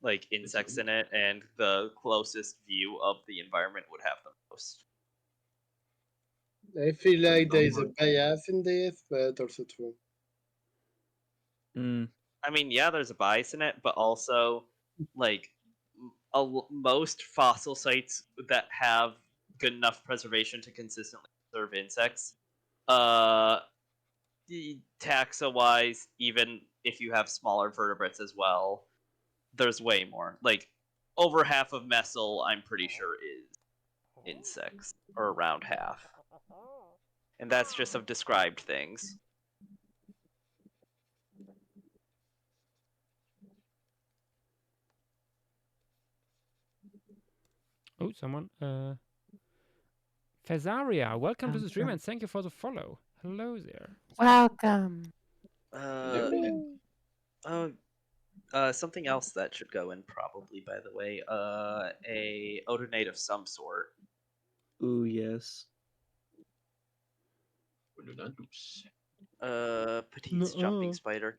like insects in it and the closest view of the environment, would have the most. I feel like there is a bias in this, but also true. I mean, yeah, there's a bias in it, but also like most fossil sites that have good enough preservation to consistently preserve insects, taxa-wise, even if you have smaller vertebrates as well, there's way more. Like, over half of Messel, I'm pretty sure, is insects, or around half. And that's just of described things. Oh, someone. Fezaria, welcome to the stream and thank you for the follow. Hello there. Welcome. Something else that should go in probably, by the way. A odonate of some sort. Ooh, yes. Petite's jumping spider.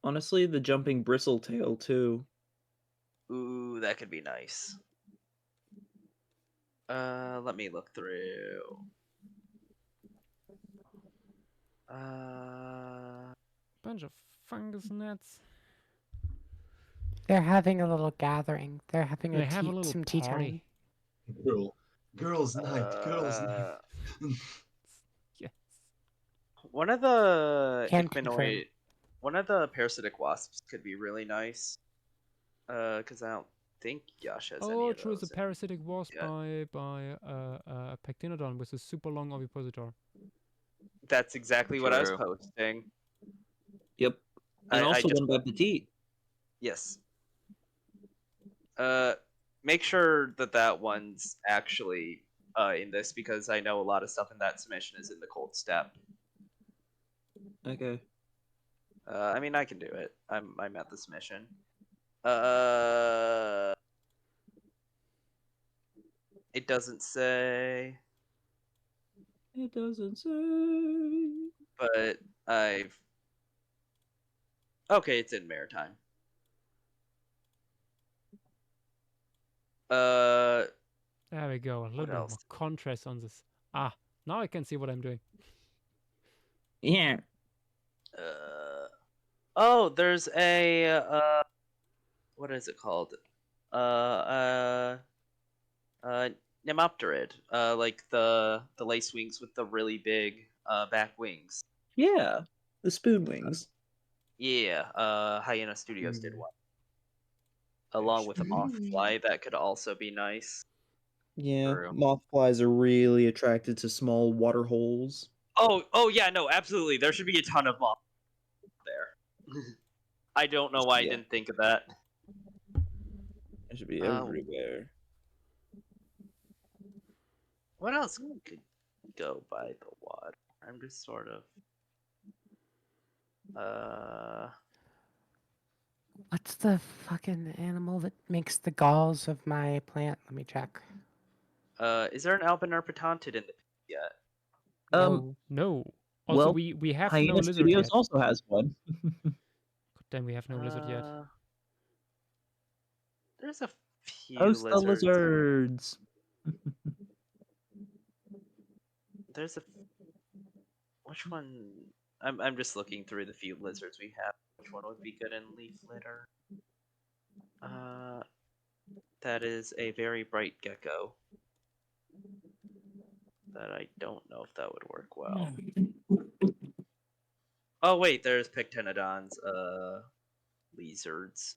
Honestly, the jumping bristletail too. Ooh, that could be nice. Let me look through. Bunch of fungus nets. They're having a little gathering. They're having They have a little some tea time. party. Girls' night. Yes. One of the Can confirm. one of the parasitic wasps could be really nice. Because I don't think Yash has any Oh, of true. It's a those. parasitic wasp by Pectinodon with a super long ovipositor. That's exactly what I was posting. Yep. And I also just- one by Petite. Yes. Make sure that one's actually in this, because I know a lot of stuff in that submission is in the cold step. Okay. I mean, I can do it. I'm at the submission. It doesn't say. It doesn't say. But I've. Okay, it's in maritime. There we go. A little bit else? more contrast on this. Ah, now I can see what I'm doing. Yeah. Oh, there's a what is it called? Nemopterid. Like the lace wings with the really big back wings. Yeah. The spoon wings. Yeah. Hyena Studios did one. Along with a mothfly, that could also be nice. Yeah. True. Mothflies are really attracted to small water holes. Oh yeah, no, absolutely. There should be a ton of moths there. I don't know why I didn't think of that. It should be everywhere. What else could go by the water? I'm just sort of. What's the fucking animal that makes the galls of my plant? Let me check. Is there an Albinerpetontid in the yet? No. Also, Well, we have Hyena no lizard Studios yet. also has one. God damn, we have no lizard yet. There's a few Host the lizards. lizards. There's a. Which one? I'm just looking through the few lizards we have. Which one would be good in leaf litter? That is a very bright gecko. That I don't know if that would work well. Oh wait, there's Pectinodons, lizards.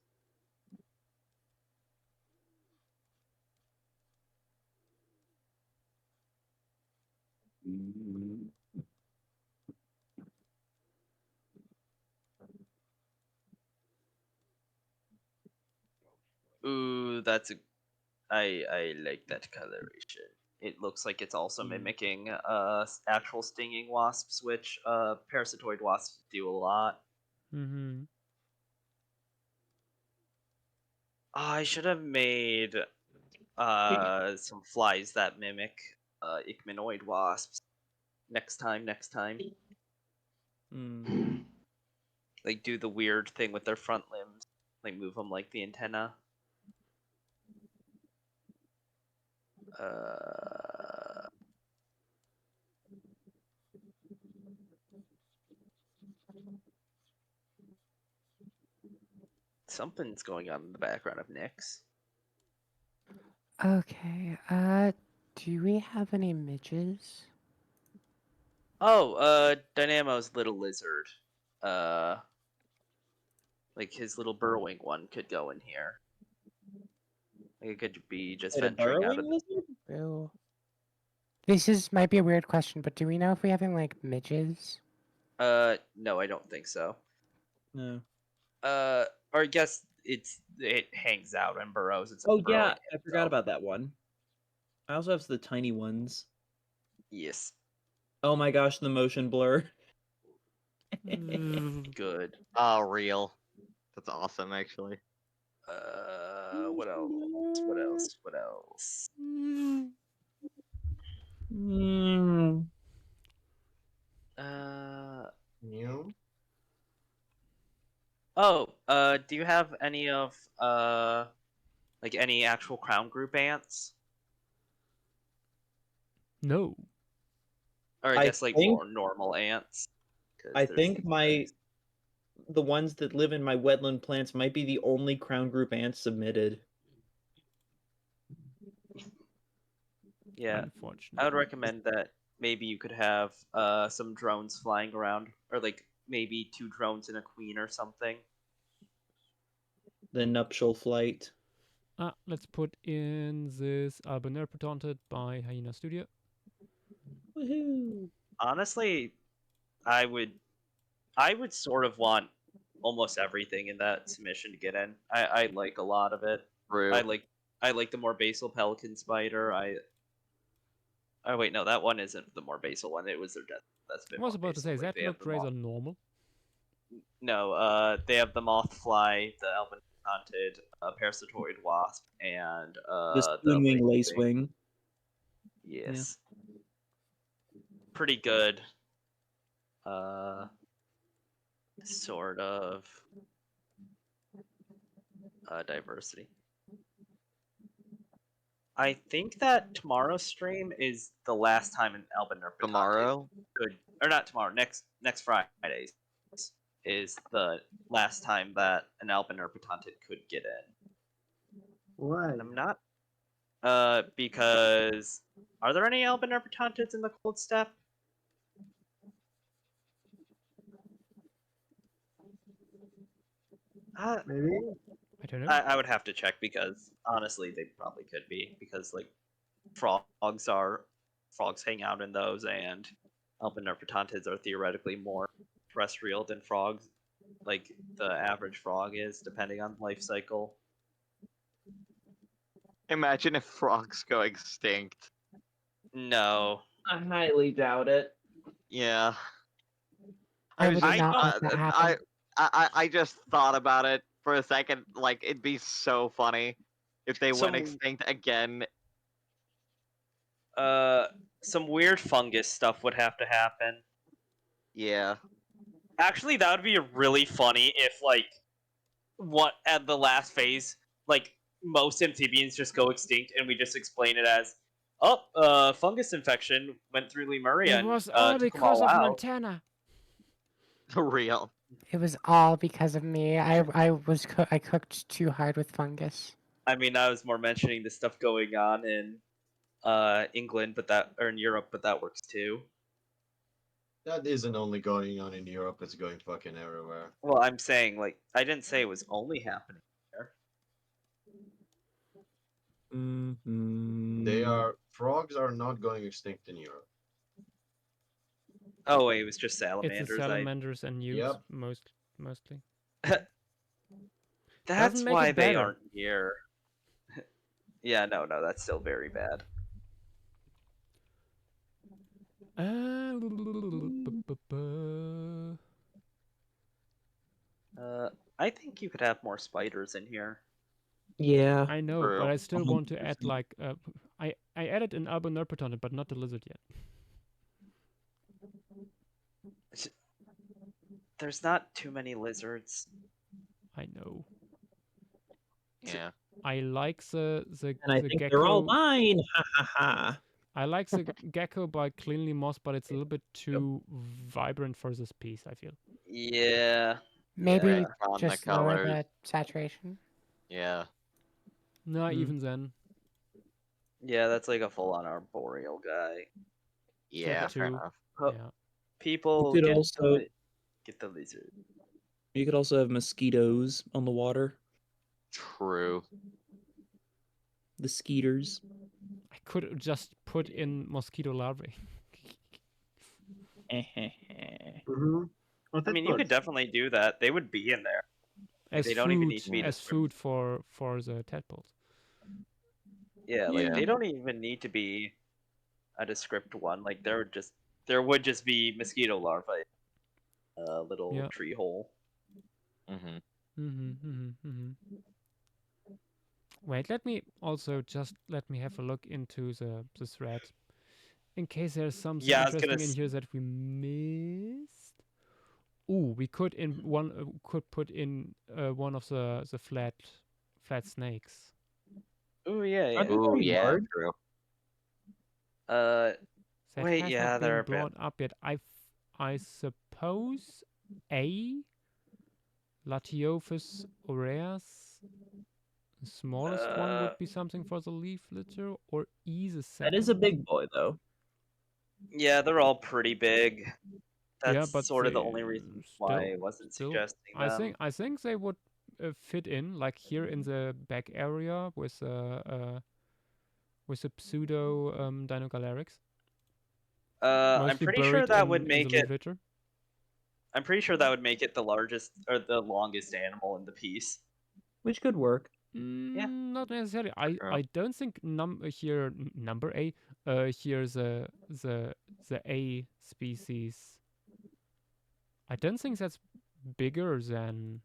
Ooh, that's a. I like that coloration. It looks like it's also mimicking actual stinging wasps, which parasitoid wasps do a lot. Mm-hmm. Oh, I should have made some flies that mimic ichmenoid wasps next time. Like do the weird thing with their front limbs, like move them like the antenna. Something's going on in the background of Nick's. Okay. Do we have any midges? Oh, Dynamo's little lizard. Like his little burrowing one could go in here. Like it could be just Wait, a venturing out of. burrowing lizard? Bill. This might be a weird question, but do we know if we have any like midges? No, I don't think so. No. Or I guess it hangs out and burrows. It's Oh burrowing yeah, I forgot about that one. I also have the tiny ones. Yes. Oh my gosh, the motion blur. Good. Oh, real. That's awesome, actually. What else? What else? What else? You? Oh, do you have any of like any actual crown group ants? No. Or I guess like think- more normal ants. 'Cause I there's think these the ones that live in my wetland plants might be the only crown group ants submitted. Yeah, Unfortunately. I would recommend that maybe you could have some drones flying around, or like maybe 2 drones and a queen or something. The nuptial flight. Let's put in this Albanerpetontid by Hyena Studio. Woohoo! Honestly, I would sort of want almost everything in that submission to get in. I like a lot of it. True. I like the more basal pelican spider. Oh wait, no, that one isn't the more basal one. It was their death. That's a bit I was more about to basal. say, Like, that looked razor normal. No, they have the moth fly, the albinontid, parasitoid wasp, and The spoonwing lacewing. Yes. Pretty good. Sort of diversity. I think that tomorrow's stream is the last time an Albinerpetontid Tomorrow? could, or not tomorrow, next Friday is the last time that an Albinerpetontid could get in. Why? And I'm not, because are there any Albinerpetontids in the cold steppe? Maybe. I don't know. I would have to check because honestly, they probably could be because like frogs hang out in those, and Albinerpetontids are theoretically more terrestrial than frogs, like the average frog is, depending on life cycle. Imagine if frogs go extinct. No. I highly doubt it. Yeah. I was would just- not let that happen. I just thought about it for a second. Like, it'd be so funny if they went extinct again. Some weird fungus stuff would have to happen. Yeah. Actually, that would be really funny if, like, what at the last phase, like, most amphibians just go extinct and we just explain it as, fungus infection went through Lemuria. It was and, all took 'em because all of out. Montana. Real. It was all because of me. I cooked too hard with fungus. I mean, I was more mentioning the stuff going on in England, or in Europe, but that works too. That isn't only going on in Europe, it's going fucking everywhere. Well, I'm saying, like, I didn't say it was only happening there. Frogs are not going extinct in Europe. Oh, wait, it was just It's salamanders. the salamanders and newts, Yep. mostly. That's Doesn't make why it they better. aren't here. Yeah, no, that's still very bad. I think you could have more spiders in here. Yeah. I know, True. but I still want to add like I added an Albinerpetontid, but not the lizard yet. There's not too many lizards. I know. Yeah. I like the And I the think gecko. they're all mine. Ha ha ha. I like the gecko by Cleanly Moss, but it's a little bit too vibrant for this piece, I feel. Yeah. Maybe Right on the just lower colors. the saturation. Yeah. Not even then. Yeah, that's like a full-on arboreal guy. Yeah, fair Two. enough. Yeah. People You could get also get the lizard. you could also have mosquitoes on the water. True. The skeeters. I could just put in mosquito larvae. Mm-hmm. Oh, I that mean, you could works. definitely do that. They would be in there. Like, As they don't even need food, to be as descriptive. food for the tadpoles. Yeah, like Yeah. they don't even need to be a descript one. Like there would just be mosquito larvae, little Yeah. tree hole. Wait, let me have a look into the thread, in case there's something Yeah, I was interesting gonna. in here that we missed. Ooh, we could put in one of the flat snakes. Oh yeah, yeah. Aren't they Ooh, pretty yeah, large? true. That Wait, has yeah, not they're been a bit. brought up yet. I suppose A. Latiophis aureus. The smallest one would be something for the leaf litter, or E the second. That is a big boy, though. Yeah, they're all pretty big. That's Yeah, but sort of the they only reason why I wasn't suggesting them. I think they would fit in, like here in the back area with a pseudo Dinogalerics. I'm Mostly pretty sure buried that would in make the leaf it. litter. I'm pretty sure that would make it the largest or the longest animal in the piece. Which could work. Yeah. Not necessarily. True. I don't think number A. Here the A species. I don't think that's bigger than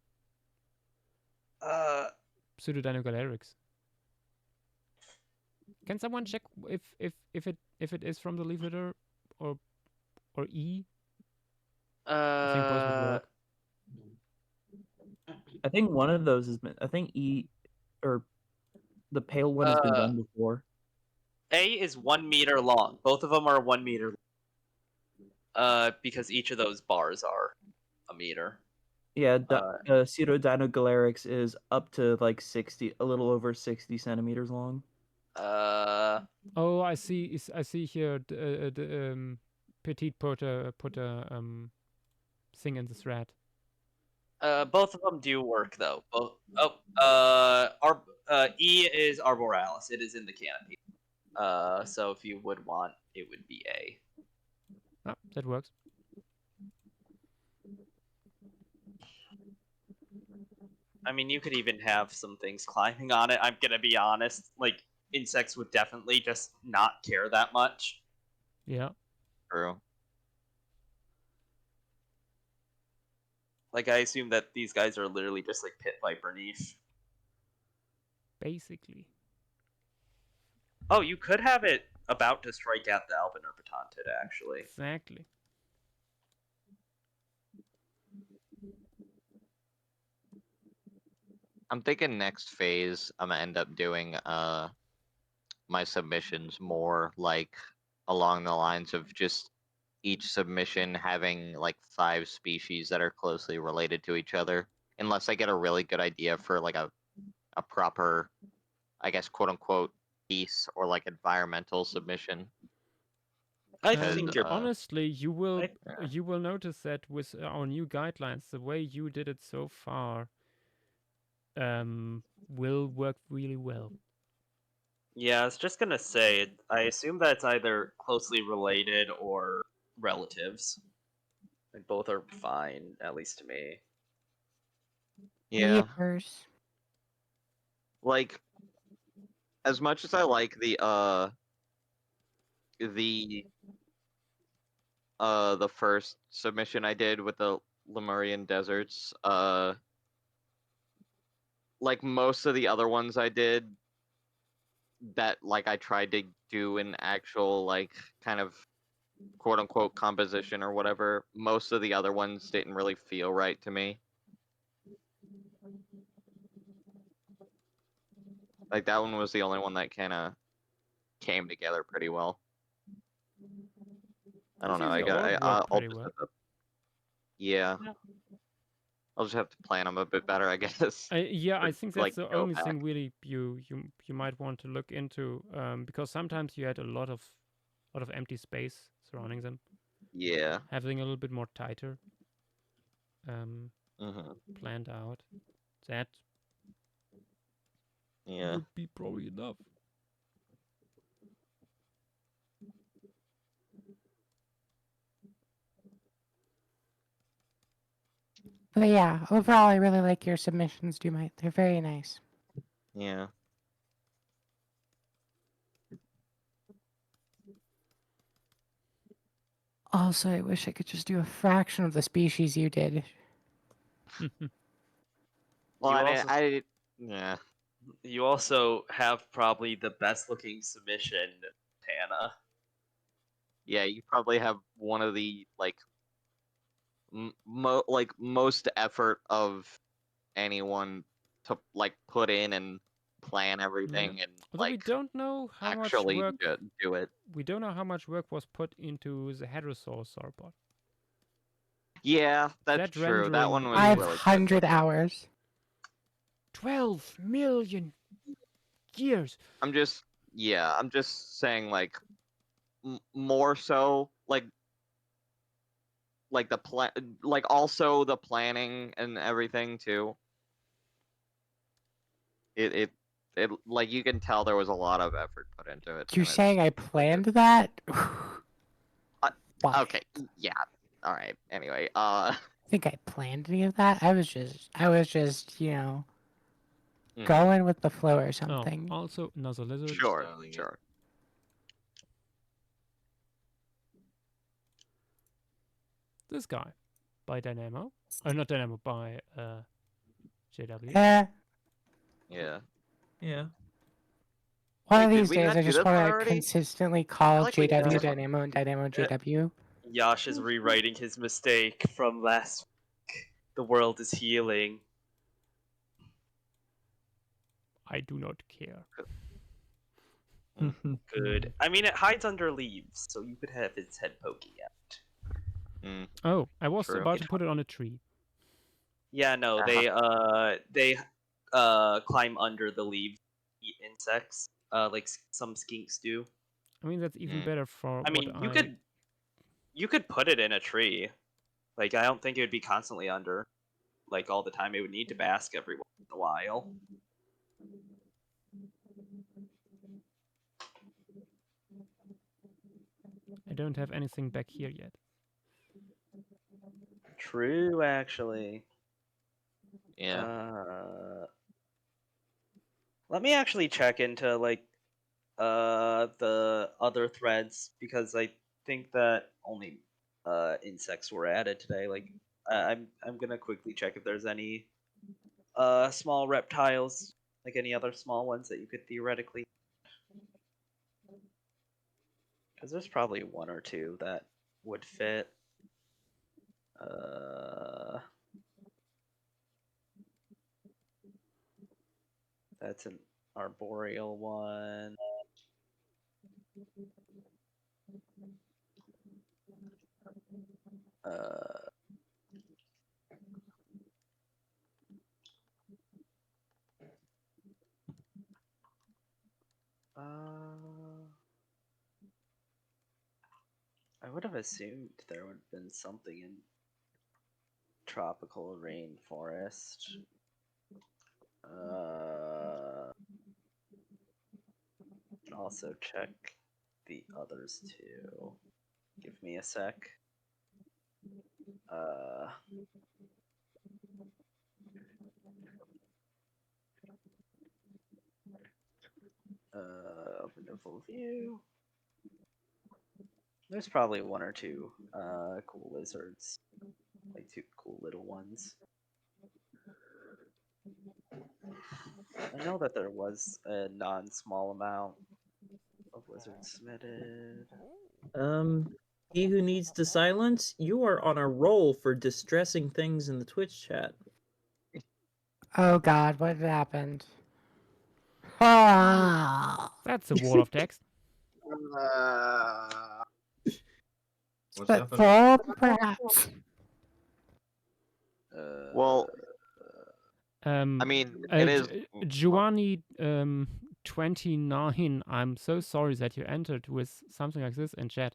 Pseudodinogalerics. Can someone check if it is from the leaf litter or E? I think both would work. I think one of those has been. I think or the pale one has been done before. A is 1 meter long. Both of them are 1 meter. Because each of those bars are a meter. Yeah, Pseudodinogalerics is up to like 60, a little over 60 centimeters long. Oh, I see. I see here. Petit put a thing in the thread. Both of them do work though. E is arborealis. It is in the canopy. So if you would want, it would be A. Ah, that works. I mean, you could even have some things climbing on it. I'm gonna be honest. Like, insects would definitely just not care that much. Yeah. True. Like, I assume that these guys are literally just like pit viper niche. Basically. Oh, you could have it about to strike out the Albinerpetantid, actually. Exactly. I'm thinking next phase I'm gonna end up doing my submissions more like along the lines of just each submission having like 5 species that are closely related to each other, unless I get a really good idea for like a proper, I guess, quote unquote piece or like environmental submission. I think you're honestly, you will notice that with our new guidelines, the way you did it so far will work really well. Yeah, I was just gonna say, I assume that it's either closely related or relatives. Like, both are fine, at least to me. Yeah. Neighbors. Like, as much as I like the first submission I did with the Lemurian deserts, like most of the other ones I did that like I tried to do an actual like kind of quote unquote composition or whatever, most of the other ones didn't really feel right to me. Like that one was the only one that kind of came together pretty well. I don't know. I'll pretty just well. put the, yeah. I'll just have to plan them a bit better, I guess. Yeah, I Or, think like, that's the go only back. thing really you might want to look into, because sometimes you had a lot of empty space surrounding them. Yeah. Having a little bit more tighter Mhm. planned out. That Yeah. would be probably enough. But yeah, overall, I really like your submissions, Dumite. They're very nice. Yeah. Also, I wish I could just do a fraction of the species you did. Well, You I mean, also- yeah. You also have probably the best looking submission, Tana. Yeah, you probably have one of the like most effort of anyone to like put in and plan everything and Although we like don't know how much actually work do it. we don't know how much work was put into the heterosaur sauropod. Yeah, that's That true. That one rendering was is really good. 500 hours. 12 million years. I'm just saying like more so like the plan, like also the planning and everything too. It like you can tell there was a lot of effort put into it. You're saying I planned that? Okay, yeah. All right. Anyway, I think I planned any of that. I was just, going with the flow or something. Oh, also another lizard. Sure. This guy, by Dynamo. Not Dynamo, by JW. Yeah. Yeah. One of Wait, did these we days, not I do just this want to already? consistently call like we did JW this Dynamo and Dynamo JW. Yash is rewriting his mistake from last week. The world is healing. I do not care. Good. I mean, it hides under leaves, so you could have its head poking out. Oh, I was True. about to put it on a tree. Yeah, no, they climb under the leaves, eat insects, like some skinks do. I mean, that's even better for I mean, you could put it in a tree. Like, I don't think it would be constantly under, like all the time. It would need to bask every once in a while. I don't have anything back here yet. True, actually. Yeah. Let me actually check into like the other threads because I think that only insects were added today. Like I'm gonna quickly check if there's any small reptiles, like any other small ones that you could theoretically. Because there's probably one or two that would fit. That's an arboreal one. I would have assumed there would have been something in tropical rainforest. Also check the others too. Give me a sec. Open to full view. There's probably one or two cool lizards, like two cool little ones. I know that there was a non-small amount of lizards submitted. He who needs to silence, you are on a roll for distressing things in the Twitch chat. Oh God, what happened? Ah. That's a wall of text. What's But happening? full, perhaps. Well, I mean, it is. Giovanni 29. I'm so sorry that you entered with something like this in chat.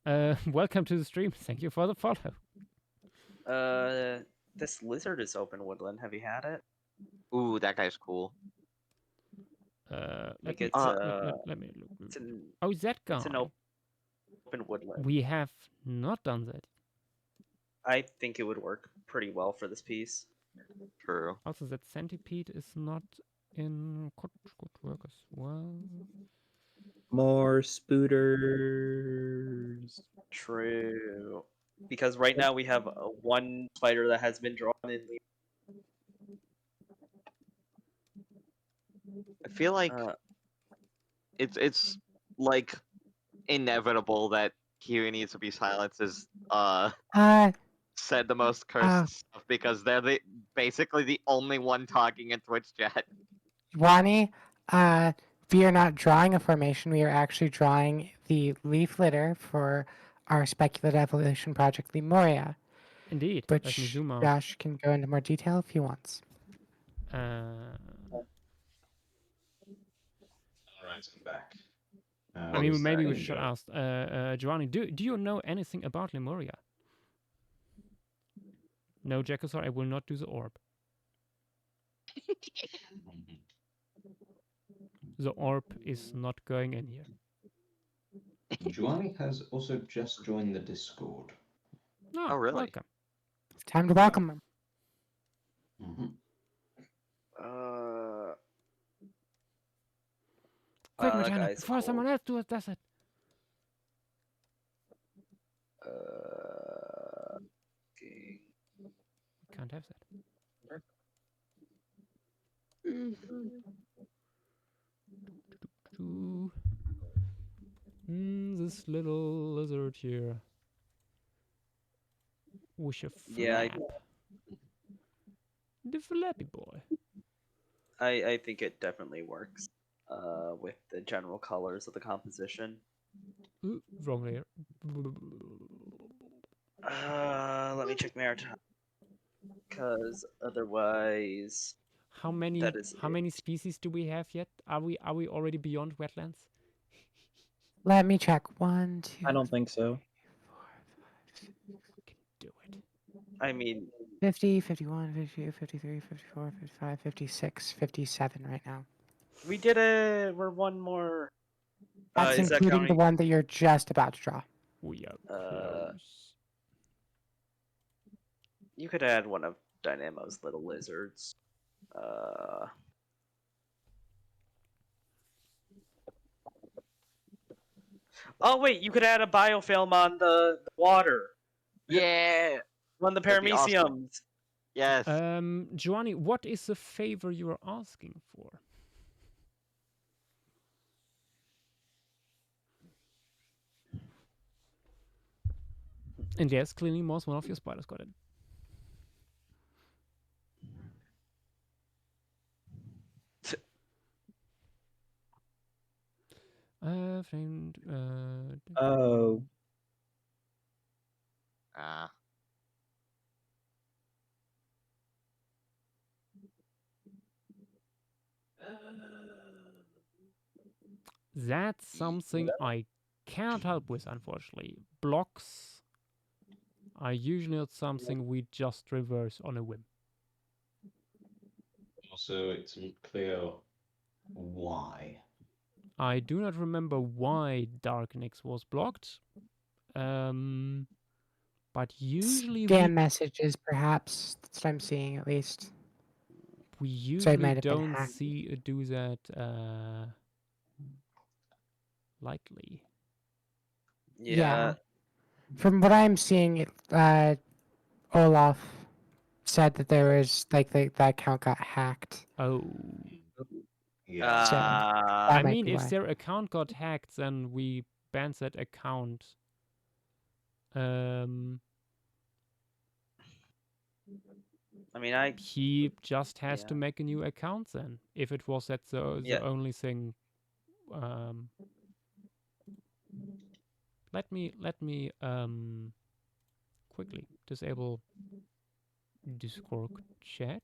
Welcome to the stream. Thank you for the follow. This lizard is open woodland. Have you had it? Ooh, that guy's cool. Let It's me look. Oh, that guy. It's an open woodland. We have not done that. I think it would work pretty well for this piece. True. Also, that centipede is not in good work as well. More spooters. True. Because right now we have one spider that has been drawn in. I feel like it's like inevitable that Q needs to be silenced as said the most cursed stuff because they're basically the only one talking in Twitch chat. Wani, we are not drawing a formation. We are actually drawing the leaf litter for our speculative evolution project, Lemuria. Indeed. Which Let me zoom out. Josh can go into more detail if he wants. Alright, I'm back. I mean, maybe we should ask Giovanni. Do you know anything about Lemuria? No, Jackosaur, I will not do the orb. The orb is not going in here. Giovanni has also just joined the Discord. Oh, really? Welcome. It's time to welcome him. Quick, that Martina, guy's before someone else does it. Okay. Can't have that. This little lizard here. With a flap. Yeah, The flappy boy. I think it definitely works with the general colors of the composition. Ooh, wrong layer. Let me check maritime. Because otherwise, How many species do we have yet? Are we already beyond wetlands? Let me check. 1, 2. I don't think so. 3, 4, 5, 6. Do it. I mean, 50, 51, 52, 53, 54, 55, 56, 57 right now. we did it. We're one more. That's including the one that you're just about to draw. We are close. You could add one of Dynamo's little lizards. Oh wait, you could add a biofilm on the water. Yeah. On the parameciums. Awesome. Yes. Giovanni, what is the favor you are asking for? And yes, clearly most one of your spiders got it. Framed. Oh. That's something I can't help with, unfortunately. Blocks are usually not something we just reverse on a whim. Also, it's unclear why. I do not remember why Darknix was blocked. But usually Scam messages, perhaps. That's what I'm seeing, at least. we So it usually might have been don't hacked. do that lightly. Yeah. From what I'm seeing, Olaf said that there was like that account got hacked. Oh. Yeah. So I that might mean, be if why. their account got hacked, then we banned that account. I mean, he just has to make a new account then. If it was that the only thing. Let me quickly disable Discord chat.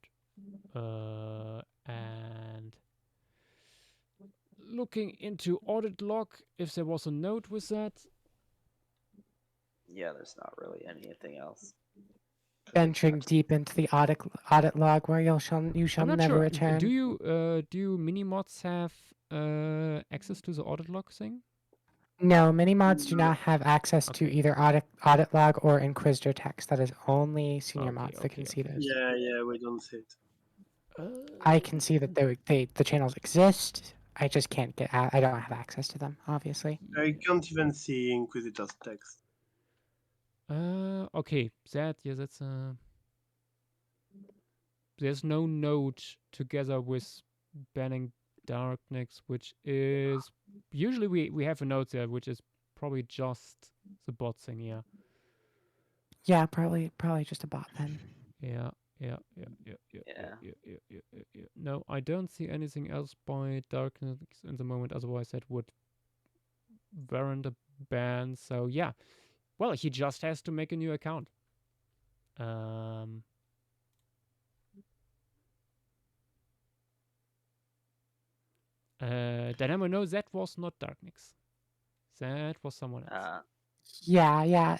And looking into audit log if there was a note with that. Yeah, there's not really anything else. Venturing deep into the audit log where you shall I'm not never sure. return. Do you mini mods have access to the audit log thing? No, mini mods do not have access to either audit log or Inquisitor text. That is only senior mods that can see those. Yeah, we don't see it. I can see that the channels exist. I just can't get. I don't have access to them, obviously. I can't even see Inquisitor's text. Okay. That's there's no note together with banning darkness, which is usually we have a note there, which is probably just the bot thing. Yeah. Yeah, probably just a bot then. Yeah. No, I don't see anything else by darkness in the moment. Otherwise, that would warrant a ban. So yeah, well, he just has to make a new account. Dynamo, no, that was not Darknix. That was someone else. Yeah.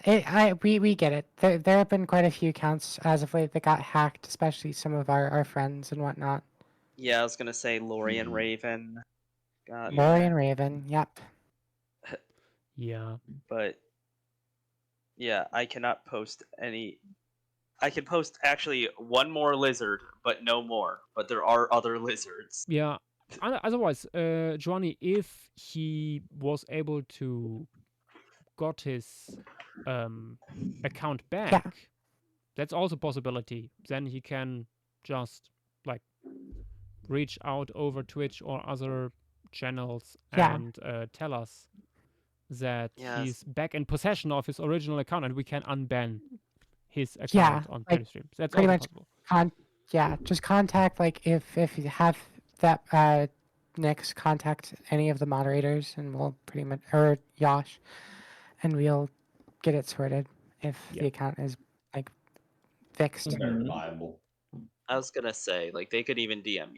We get it. There have been quite a few accounts as of late that got hacked, especially some of our friends and whatnot. Yeah, I was gonna say Lori and Raven. Lori and Raven, yep. Yeah. But yeah, I cannot post any. I can post actually one more lizard, but no more. But there are other lizards. Yeah. Otherwise, Johnny, if he was able to got his account back, that's also a possibility. Then he can just like reach out over Twitch or other channels and tell us that he's back in possession of his original account, and we can unban his account on Telestream. That's pretty also much possible. just contact, like, if you have that Nick's contact any of the moderators, and we'll pretty much, or Yosh, and we'll get it sorted if the account is like fixed. Verifiable. I was gonna say, like, they could even DM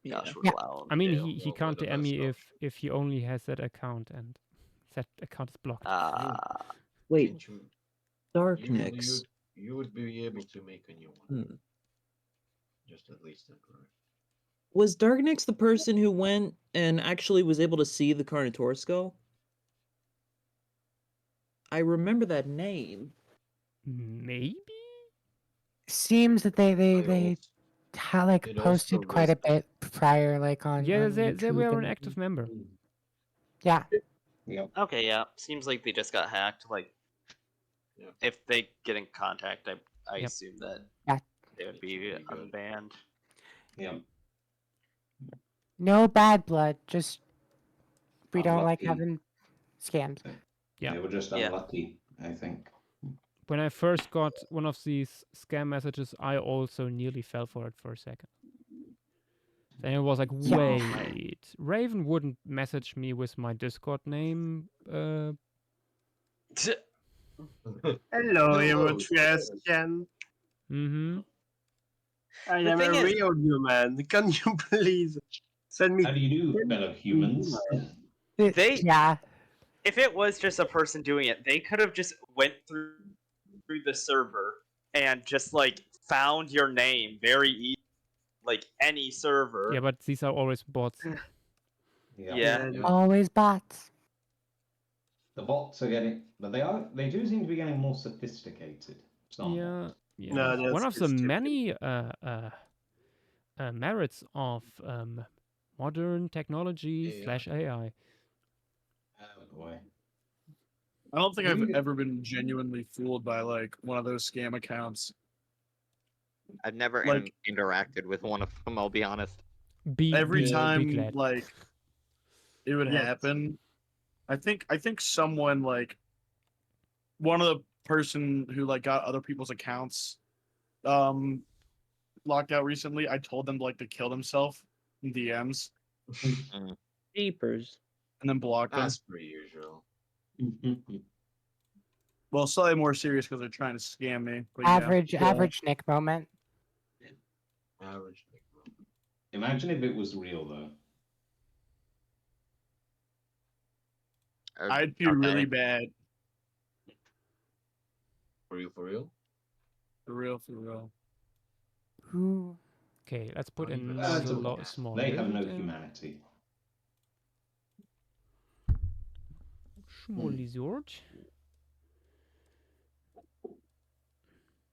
Yash would Yeah. allow him I mean, to. he can't DM me if he only has that account and that account is blocked. Wait, You, Darknix. you would be able to make a new one. Just at least temporary. Was Darknix the person who went and actually was able to see the Carnotaur skull? I remember that name. Maybe? Seems that they like posted quite a bit prior, like on they YouTube were an and- active member. Yeah. Okay, yeah. Seems like they just got hacked. Like, if they get in contact, I assume that they would be unbanned. Yeah. No bad blood, just we don't like Unlucky. having scams. They were just unlucky, I think. When I first got one of these scam messages, I also nearly fell for it for a second. Then it was like, wait, Raven wouldn't message me with my Discord name. Hello, Eritrean. Mm-hmm. I am a real human. Can you please send me? How do you do, fellow humans? If it was just a person doing it, they could have just went through the server and just like found your name very easy, like any server. Yeah, but these are always bots. Yeah. Always bots. The bots are getting, but they do seem to be getting more sophisticated. Yeah. No, that's One of the many merits of modern technology / AI. I don't think I've ever been genuinely fooled by like one of those scam accounts. I've never interacted with one of them, I'll be honest. Every time glad. like it would happen, I think someone like one of the person who like got other people's accounts locked out recently, I told them like to kill themselves in DMs. Jeepers. And then blocked them. As per usual. Well, slightly more serious because they're trying to scam me. But yeah. Average Nick moment. Average. Imagine if it was real though. I'd feel really Okay. bad. For real, for real? For real, for real. Who? Okay, let's put Not even another Still, small they have no lizard in. humanity. Small lizard.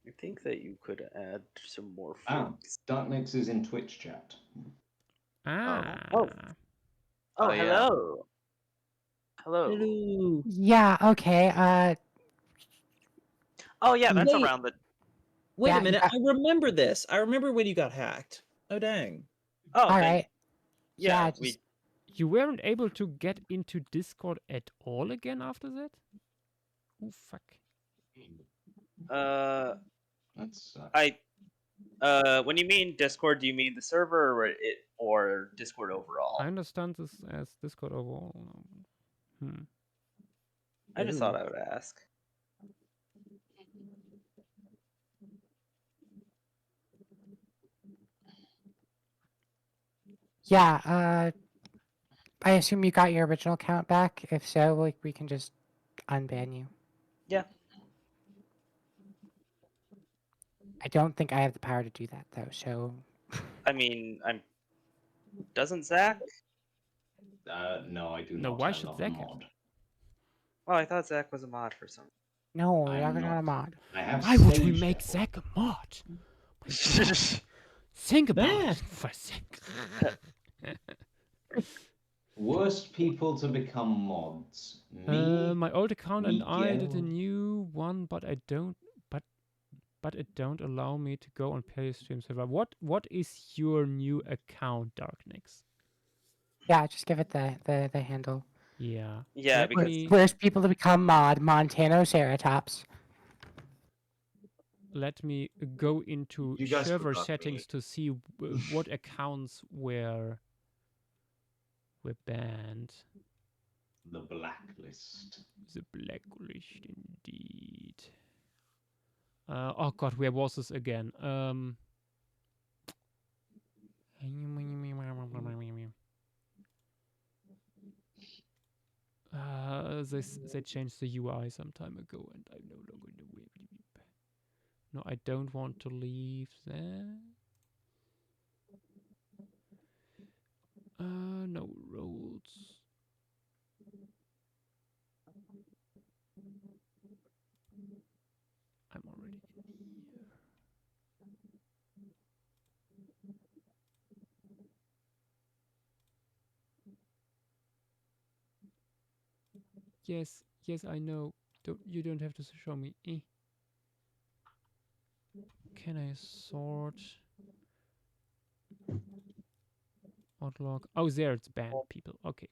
I think that you could add some more Ah, frogs. Darknix is in Twitch chat. Ah. Oh, Oh, yeah. hello. Hello. Hello. Yeah. Okay. Oh yeah, that's Wait. around the. Wait Yeah, a minute. yeah. I remember this. I remember when you got hacked. Oh dang. Oh, All thank. right. Yeah, Yeah, we. You weren't able to get into Discord at all again after that? Oh fuck. That's When you mean Discord, do you mean the server or Discord overall? I understand this as Discord overall. I just thought I would ask. Yeah. I assume you got your original account back. If so, like we can just unban you. Yeah. I don't think I have the power to do that though. So. I mean, Doesn't Zach? no, I do No, not. why I'm should not Zach a have? mod. Oh, I thought Zach was a mod for some. No, I'm you're not a not. mod. I have Why would we stage make devil. Zach a mod? My God. Think about That. it for a sec. Worst people to become mods. Me. My old account and I did a Miguel. new one, but I don't. But it don't allow me to go on Playstream server. What is your new account, Darknix? Yeah, just give it the handle. Yeah. Yeah, Let because me Where's people to become mod? Montano Ceratops. let me go into You guys server forgot settings me. to see what accounts were banned. The blacklist. The blacklist, indeed. Oh god, where was this again? They changed the UI some time ago, and I'm no longer in the web. No, I don't want to leave there. No roles. I'm already in here. Yes, I know. You don't have to show me. Can I sort? Log. Oh, there it's banned people. Okay.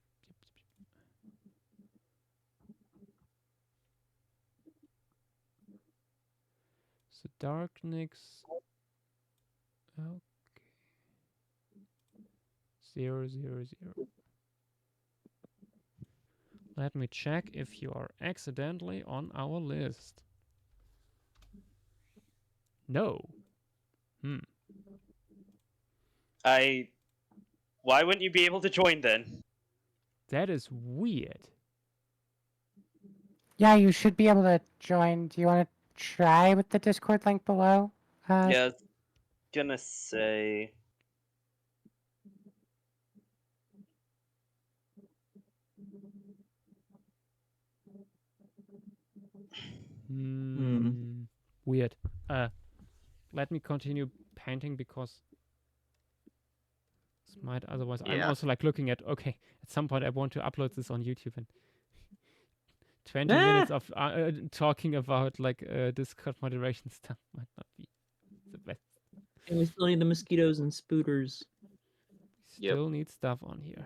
So Darknix. Okay. 000. Let me check if you are accidentally on our list. No. Why wouldn't you be able to join then? That is weird. Yeah, you should be able to join. Do you want to try with the Discord link below? Yeah, I was gonna say. Weird. Let me continue painting because this might otherwise. I'm Yeah. also like looking at. Okay, at some point I want to upload this on YouTube and 20 Ah! minutes of talking about like Discord moderation stuff might not be the best. And we still need the mosquitoes and spooters. Still need stuff on here.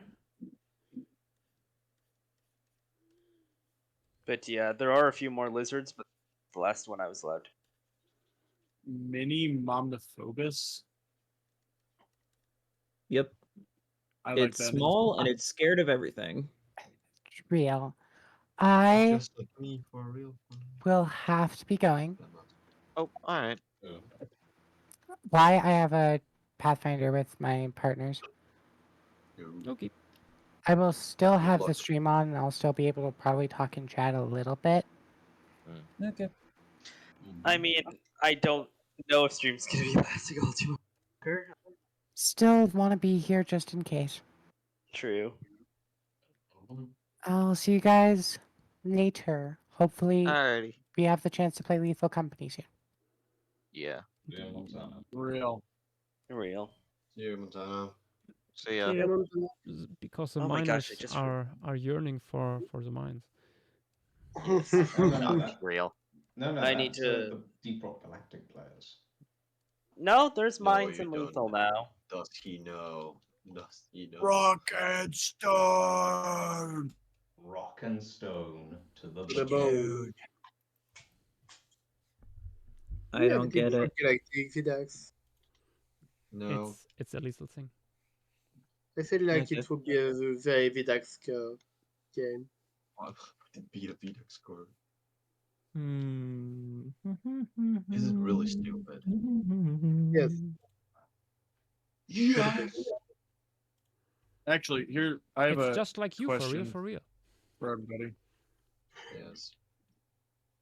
But yeah, there are a few more lizards, but the last one I was allowed. Mini Momnophobus. Yep. I like It's that. small and it's scared of everything. Real. I Just like me, for real. will have to be going. Oh, all right. Why I have a Pathfinder with my partners. Okay. I will still have the luck. stream on, and I'll still be able to probably talk in chat a little bit. Okay. I mean, I don't know if stream's gonna be lasting all too longer. Still want to be here just in case. True. I'll see you guys later. Hopefully, Alrighty. we have the chance to play Lethal Company soon. Yeah. Real. Real. See you, Montana. See ya. Because the Oh my miners gosh, I just are yearning for the mines. Yes. That's real. No, I that's need to. the Deep Rock Galactic players. No, there's No, mines you in don't Lethal know. now. Does he know? Does he know? Rock and stone. Rock and stone to the The bone. bone. I don't get it. Galactic Vidax. No. It's a lethal thing. I feel like Okay. it would be a very Vidax game. Beat a Vidax score. Hmm. Is it really stupid? Yes. Yes. Actually, here I have It's a just like you, question for real. for everybody. Yes.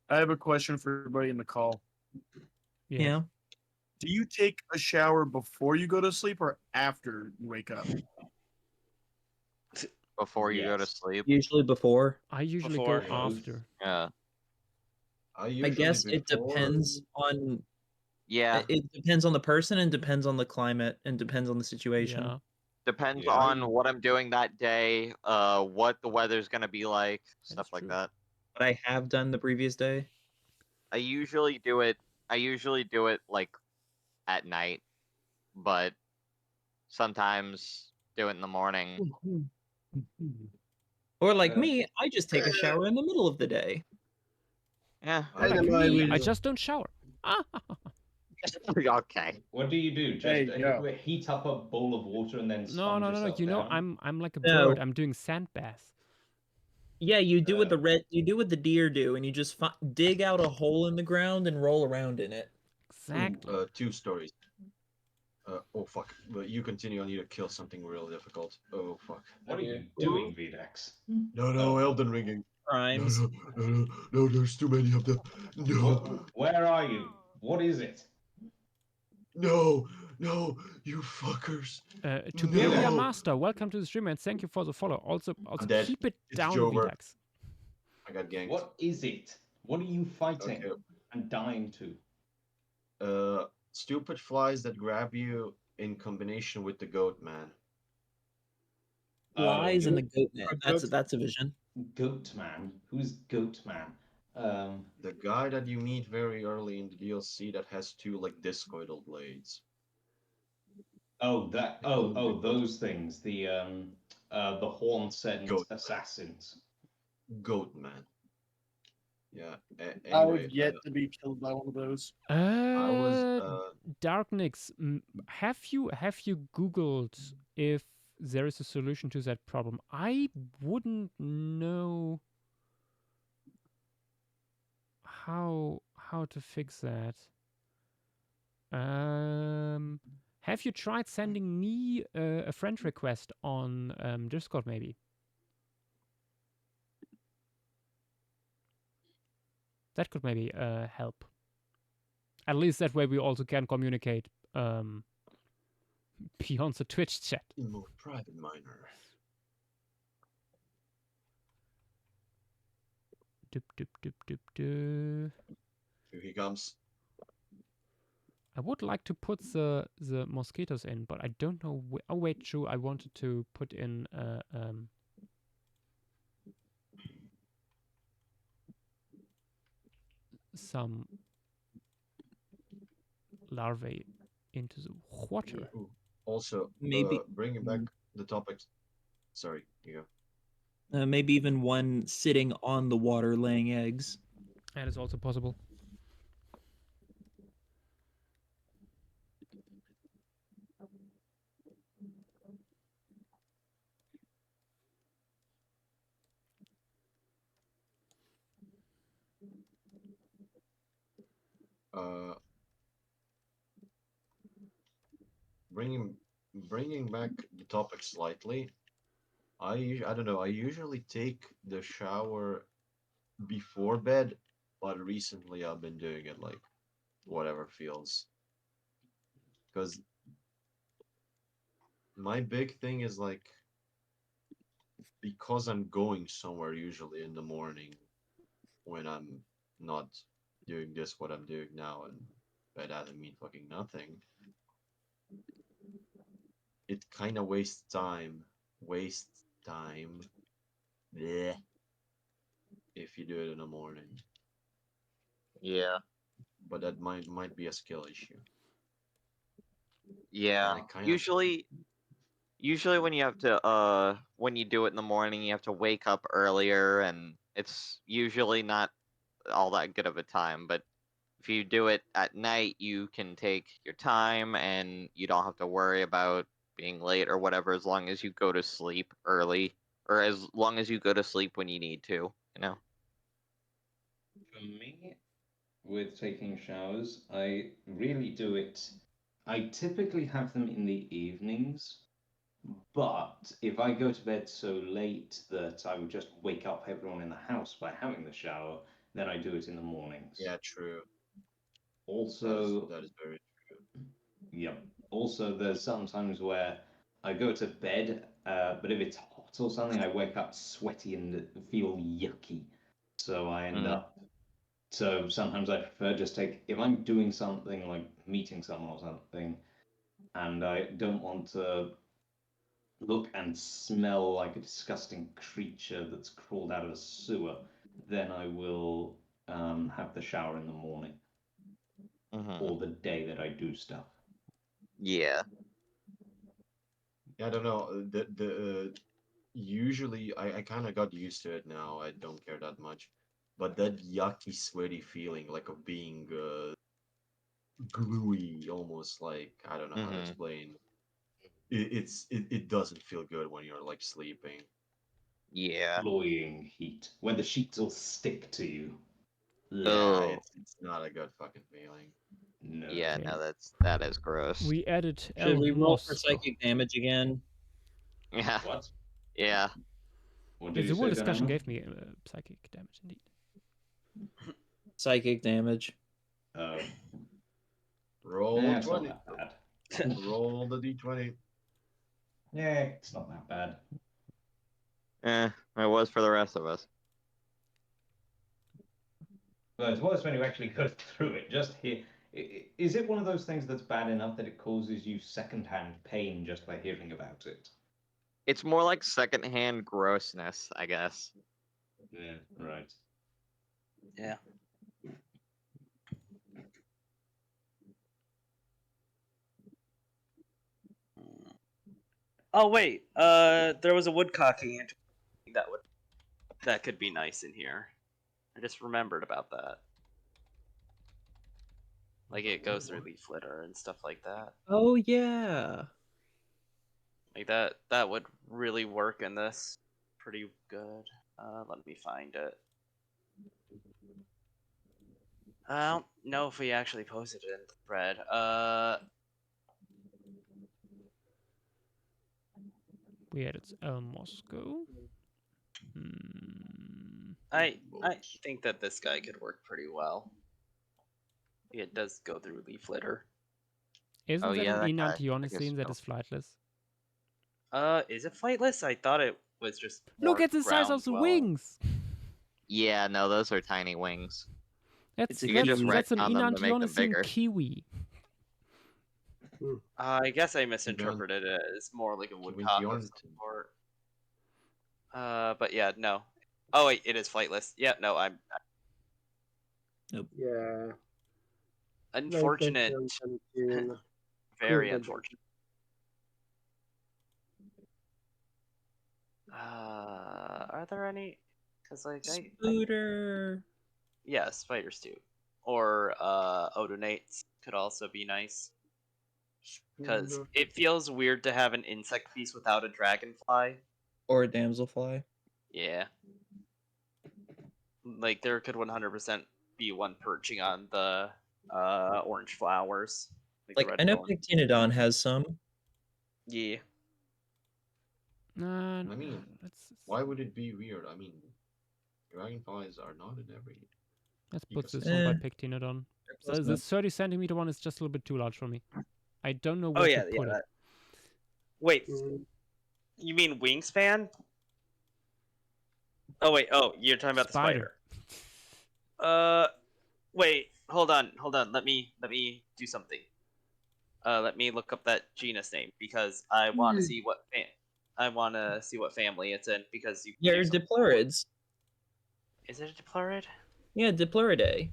I have a question for everybody in the call. Yes. Yeah. Do you take a shower before you go to sleep or after you wake up? Before you go to Yes. sleep. Usually before. I usually Before. go after. Yeah. I guess it depends on. Yeah. It depends on the person and depends on the climate and depends on the situation. Yeah. Depends Yeah. on what I'm doing that day, what the weather's gonna be like, stuff like true. that. What I have done the previous day. I usually do it like at night, but sometimes do it in the morning. Or like me, I just take a shower in the middle of the day. Yeah. I Like don't know, I me, will- I just don't shower. Okay. What do you do? There Just you go. heat up a bowl of water and then No, sponge no, no, no. yourself You know, down? I'm like a No. bird. I'm doing sand baths. Yeah, you do what the deer do, and you just dig out a hole in the ground and roll around in it. Exactly. 2 stories. Oh fuck. But you continue. I need to kill something real difficult. Oh fuck. What are you doing, Vidax? No, Elden Ringing. Crimes. No, there's too many of them. No. Where are you? What is it? No, you fuckers. Tuberia No. Master, welcome to the stream and thank you for the follow. Also dead. keep it It's down, Jover. Vidax. I got ganked. What is it? What are you fighting Okay. and dying to? Stupid flies that grab you in combination with the goat man. Flies in the goat net. goat- That's a vision. Goat man? Who's Goat man? The guy that you meet very early in the DLC that has 2 like discoidal blades. Oh, those things. The haunts and assassins. Goat man. Yeah. Anyway, I've yet to be killed by one of those. I was Darknix, have you Googled if there is a solution to that problem? I wouldn't know how to fix that. Have you tried sending me a friend request on Discord maybe? That could maybe help. At least that way we also can communicate beyond the Twitch chat. more private miner. Here he comes. I would like to put the mosquitoes in, but I don't know. Oh wait, true. I wanted to put in some larvae into the water. Also, Maybe- bringing back the topics. Sorry, you go. Maybe even one sitting on the water laying eggs. That is also possible. Uh, bringing back the topic slightly. I don't know. I usually take the shower before bed, but recently I've been doing it like whatever feels. Because my big thing is like because I'm going somewhere usually in the morning when I'm not doing this what I'm doing now and by that I mean fucking nothing. It kind of wastes time. Wastes time. Bleh, if you do it in the morning. Yeah. But that might be a skill issue. Yeah. And I kind of Usually when you have to when you do it in the morning, you have to wake up earlier, and it's usually not all that good of a time. But if you do it at night, you can take your time and you don't have to worry about being late or whatever, as long as you go to sleep early, or as long as you go to sleep when you need to, you know? For me, with taking showers, I really do it. I typically have them in the evenings, but if I go to bed so late that I would just wake up everyone in the house by having the shower, then I do it in the mornings. Yeah, true. Also, that is very true. Yep. Also, there's sometimes where I go to bed, but if it's hot or something, I wake up sweaty and feel yucky. So I end up. So sometimes I prefer just take, if I'm doing something like meeting someone or something, and I don't want to look and smell like a disgusting creature that's crawled out of a sewer, then I will have the shower in the morning or the day that I do stuff. Yeah. Yeah, I don't know. Usually I kind of got used to it now. I don't care that much. But that yucky, sweaty feeling, like of being gluey, almost like I don't know how to explain. It doesn't feel good when you're like sleeping. Yeah. Cloying heat, when the sheets all stick to you. Yeah, it's not a good fucking feeling. No. Yeah, Okay. no, that is gross. We added Should El we roll for Mosco. psychic damage again? Yeah. What? Yeah. What Yes, did the you whole say, discussion Dynamo? gave me psychic damage indeed. Psychic damage. Oh. Roll It's 20. not that bad. Roll the d20. Yeah, it's not that bad. It was for the rest of us. But it's worse when you actually go through it. Just hear. Is it one of those things that's bad enough that it causes you secondhand pain just by hearing about it? It's more like secondhand grossness, I guess. Yeah, right. Yeah. Oh wait, there was a woodcocking that could be nice in here. I just remembered about that. Like it goes through leaf litter and stuff like that. Oh yeah. Like that would really work in this pretty good. Let me find it. I don't know if we actually posted it in the thread. We added El Mosco. I think that this guy could work pretty well. It does go through leaf litter. Isn't that yeah, an that guy. enantiomycene that is flightless? Is it flightless? I thought it was just more Look at the size of the ground-dwelling. wings! Yeah, no, those are tiny wings. That's You could just an retcon them to make them enantiomycene bigger. kiwi. I guess I misinterpreted it as more like a woodcock of some sort. But yeah, no. Oh wait, it is flightless. Yeah, no, I'm. Nope. Yeah. Unfortunate. Very unfortunate. Are there any? Because like Spooter. Yeah, spiders too, or odonates could also be nice. Because it feels weird to have an insect piece without a dragonfly. Or a damselfly. Yeah. Like there could 100% be one perching on the orange flowers. the Like, red I know dome. Pictinodon has some. Yeah. I mean, why would it be weird? I mean, dragonflies are not in every. Let's put this ecosystem. one by Pictinodon. So close the enough. 30 centimeter one is just a little bit too large for me. I don't know Oh where yeah, to put it. that. Wait, you mean wingspan? Oh wait, you're talking about Spider. the spider. Wait, hold on. Let me do something. Let me look up that genus name because I want to see what family it's in because you. Yeah, Diplurids. Is it a diplurid? Yeah, Dipluridae.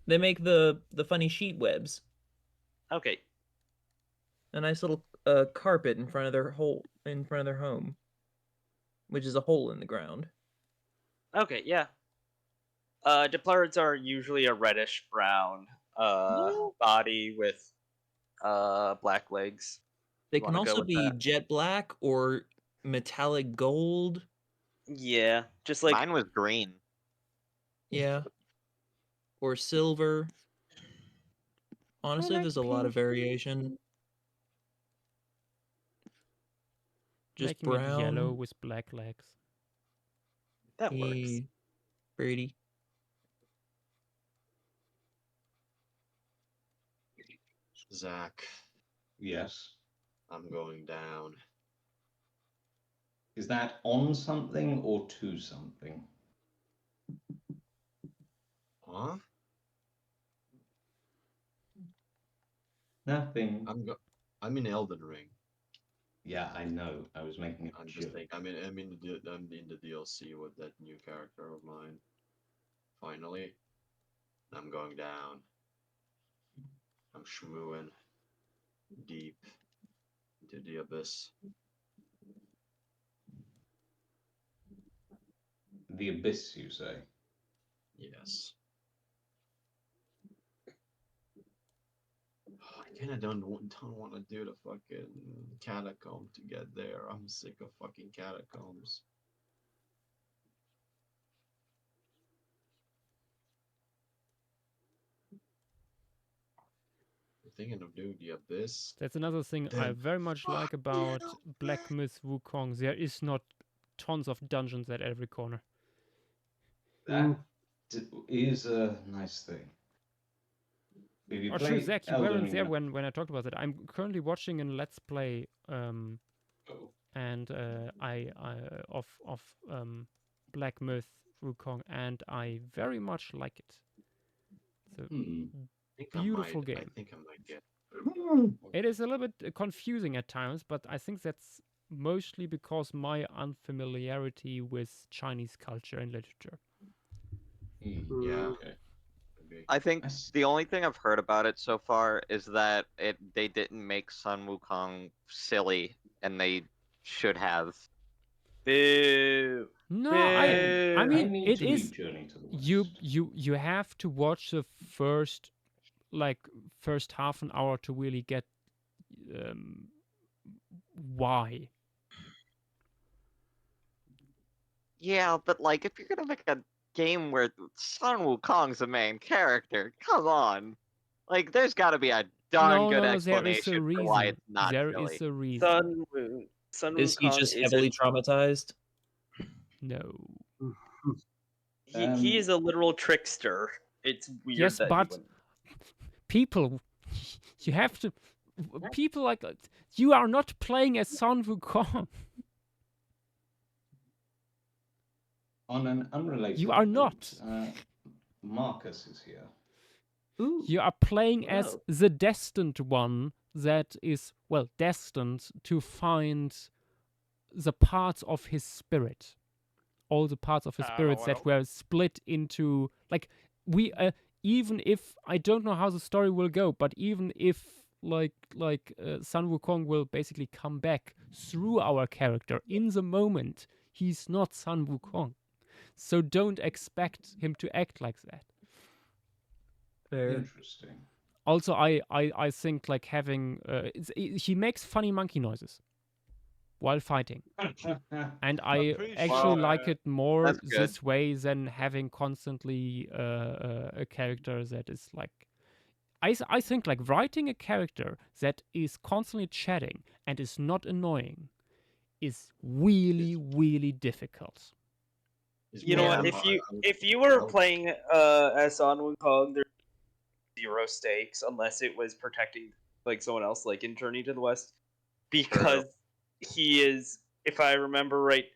They make the funny sheet webs. Okay. A nice little carpet in front of their home, which is a hole in the ground. Okay, yeah. Diplurids are usually a reddish brown body with black legs. They You can wanna go also with be that? jet black or metallic gold. Yeah, just like Mine was green. Yeah. Or silver. Honestly, like there's a lot of pink. variation. Just Making it yellow brown. with black legs. That works. Pretty. Zach. Yes. I'm going down. Is that on something or to something? Huh? Nothing. I'm in Elden Ring. Yeah, I know. I was making a I'm joke. just thinking. I'm in the DLC with that new character of mine. Finally, I'm going down. I'm shmooing deep into the abyss. The abyss, you say? Yes. I kind of don't want to do the fucking catacomb to get there. I'm sick of fucking catacombs. I'm thinking of doing the abyss. That's another thing I very much like about Black Myth Wukong. There is not tons of dungeons at every corner. That is a nice thing. If you Oh, play true, Zach, you Elden weren't Ring there enough- when I talked about it. I'm currently watching a Let's Play, and of Black Myth Wukong, and I very much like it. It's a beautiful game. I think I might get. It is a little bit confusing at times, but I think that's mostly because my unfamiliarity with Chinese culture and literature. Yeah. Okay. I think the only thing I've heard about it so far is that they didn't make Sun Wukong silly, and they should have. Boo. No, I mean need it to is. read Journey to the West. You have to watch the first half an hour to really get why. Yeah, but like if you're gonna make a game where Sun Wukong's the main character, come on. Like there's gotta be a darn good there is a explanation for why reason. it's not There silly. is a reason. Sun Is he Wukong just heavily traumatized? No. He is a literal trickster. It's weird. Yes, that but people, you have to. People like you are not playing as Sun Wukong. On an unrelated You are note, not. Marcus is here. You are playing as the destined one that is, well, destined to find the parts of his spirit. All the parts of his spirits that were split into, like, we, even if, I don't know how the story will go, but even if, Sun Wukong will basically come back through our character in the moment, he's not Sun Wukong. So don't expect him to act like that. Interesting. Also, I think like having he makes funny monkey noises while fighting, and I actually like it more this way than having constantly a character that is like I think like writing a character that is constantly chatting and is not annoying is really, really difficult. You know what? If you were playing as Sun Wukong, there's 0 stakes unless it was protecting like someone else, like in Journey to the West, because he is, if I remember right,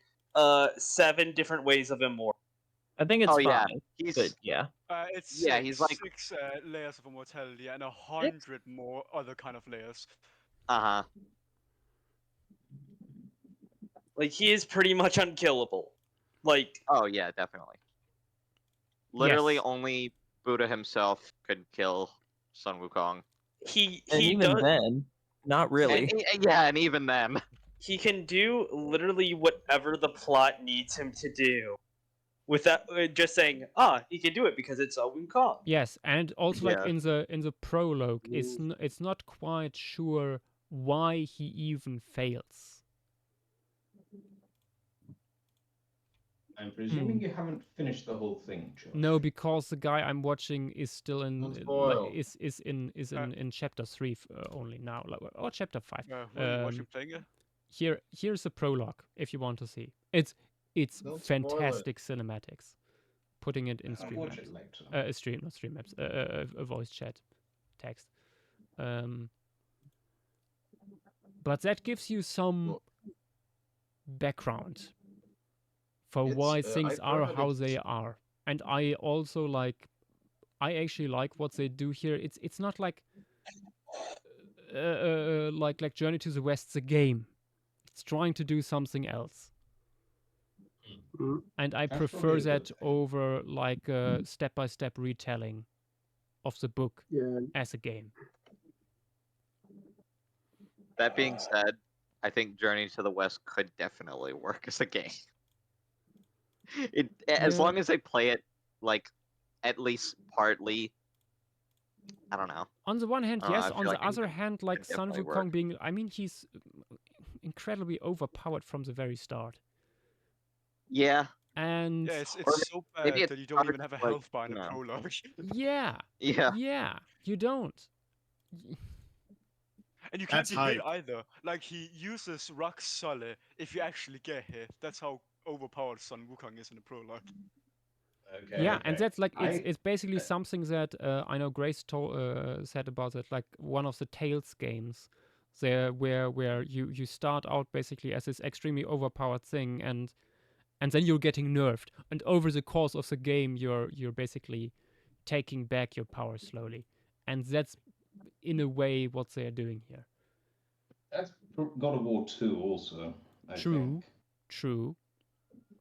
7 different ways of immortal. I think it's Oh, fine. yeah. He's But yeah. It's Yeah, six, he's like- 6 layers of immortality and 100 more other kind of layers. Uh-huh. Like, he is pretty much unkillable. Like, Oh, yeah, definitely. Literally Yes. only Buddha himself could kill Sun Wukong. he And even does, then, not really. And even then. he can do literally whatever the plot needs him to do. Without just saying, he can do it because it's Sun Wukong. Yes, and also like Yeah. in the prologue, it's not quite sure why he even fails. I'm presuming you haven't finished the whole thing, Josh. No, because the guy I'm watching is still in Don't spoil. is in chapter 3 only now, or chapter 5. Who are you watching playing it? Here's the prologue if you want to see. It's Don't spoil it. fantastic cinematics. Putting it in I'll stream watch maps. it later. Not stream maps. A voice chat text. But that gives you some background for why things I've are heard how it's- they are. And I also I actually like what they do here. It's not like like Journey to the West, the game. It's trying to do something else. And I That's prefer probably a that good thing. over like a step-by-step retelling of the book as a game. That being said, I think Journey to the West could definitely work as a game. As Yeah. long as they play it like at least partly. I don't know. On the one hand, I don't know, yes. I On feel the like it other hand, like could Sun definitely Wukong work. being, I mean, he's incredibly overpowered from the very start. Yeah. And Yeah, it's Or so maybe bad it that you don't even starts, have a like, health bar in the no. prologue. yeah, Yeah. you don't. And you can't That's be hit hype. either. Like, he uses rock solid if you actually get hit. That's how overpowered Sun Wukong is in the prologue. Okay. Yeah, and that's like I- it's basically something that I know Grace said about it, like one of the Tales games, there where you start out basically as this extremely overpowered thing, and then you're getting nerfed, and over the course of the game you're basically taking back your power slowly, and that's in a way what they are doing here. That's God of War 2 also, I think. True.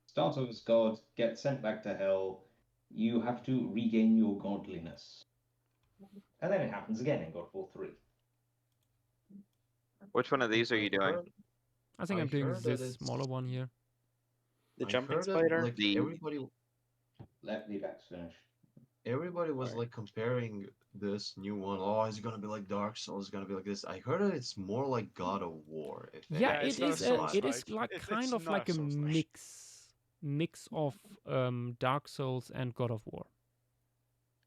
Start off as God, get sent back to hell. You have to regain your godliness. And then it happens again in God of War 3. Which one of these are you doing? I think I'm doing this smaller one here. The I jumping heard that, spider. like everybody Let me back finish. everybody was like comparing this new one. Oh, is it gonna be like Dark Souls? Is it gonna be like this? I heard that it's more like God of War. If Yeah, anything. it is. It is like kind of like a mix of Dark Souls and God of War.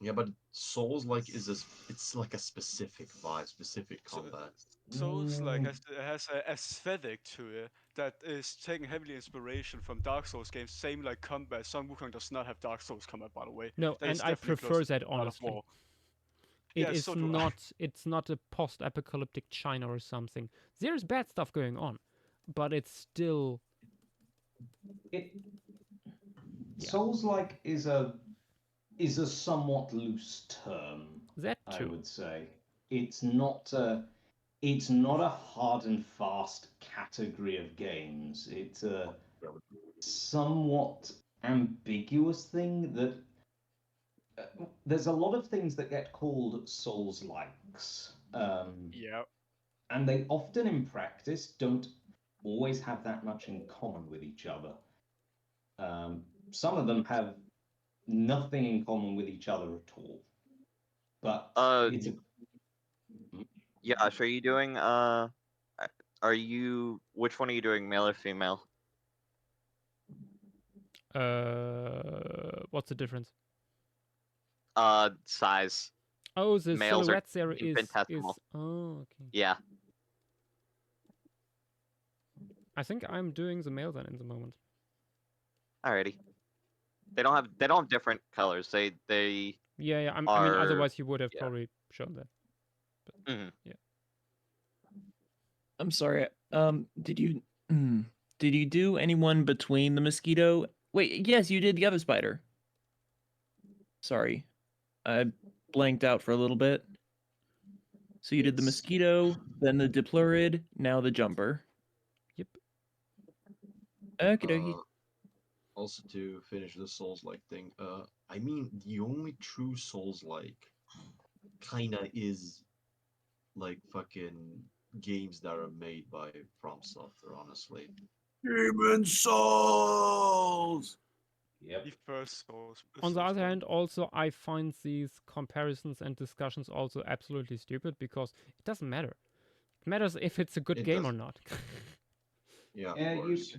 Yeah, but Souls like it's like a specific vibe, specific combat. Souls like has an aesthetic to it that is taking heavily inspiration from Dark Souls games. Same like combat. Sun Wukong does not have Dark Souls combat, by the way. No, That is and I definitely prefer closer that to God of honestly. War. It Yeah, is so do I. not. It's not a post-apocalyptic China or something. There's bad stuff going on, but it's still. Souls-like is a somewhat loose term. That I too. would say it's not a hard and fast category of games. It's a somewhat ambiguous thing that there's a lot of things that get called Souls-likes. Yeah. And they often in practice don't always have that much in common with each other. Some of them have nothing in common with each other at all. But it's a... Josh, are you doing which one are you doing, male or female? What's the difference? Size. Oh, the Males are silhouettes there is infinitesimal. Oh, okay. Yeah. I think I'm doing the male then in the moment. Alrighty. They don't have different colors. They Yeah. I mean, are- otherwise you would have yeah. probably shown that. But, yeah. I'm sorry. Did you do anyone between the mosquito? Wait, yes, you did the other spider. Sorry, I blanked out for a little bit. So you did the mosquito, then the diplurid, now the jumper. Yep. Okie dokie. Also, to finish the Souls-like thing, I mean, the only true Souls-like kinda is like fucking games that are made by From Software, honestly. Demon Souls. Yep. The first Souls. On the other hand, also I find these comparisons and discussions also absolutely stupid because it doesn't matter. It matters if it's a good game or not. Yeah.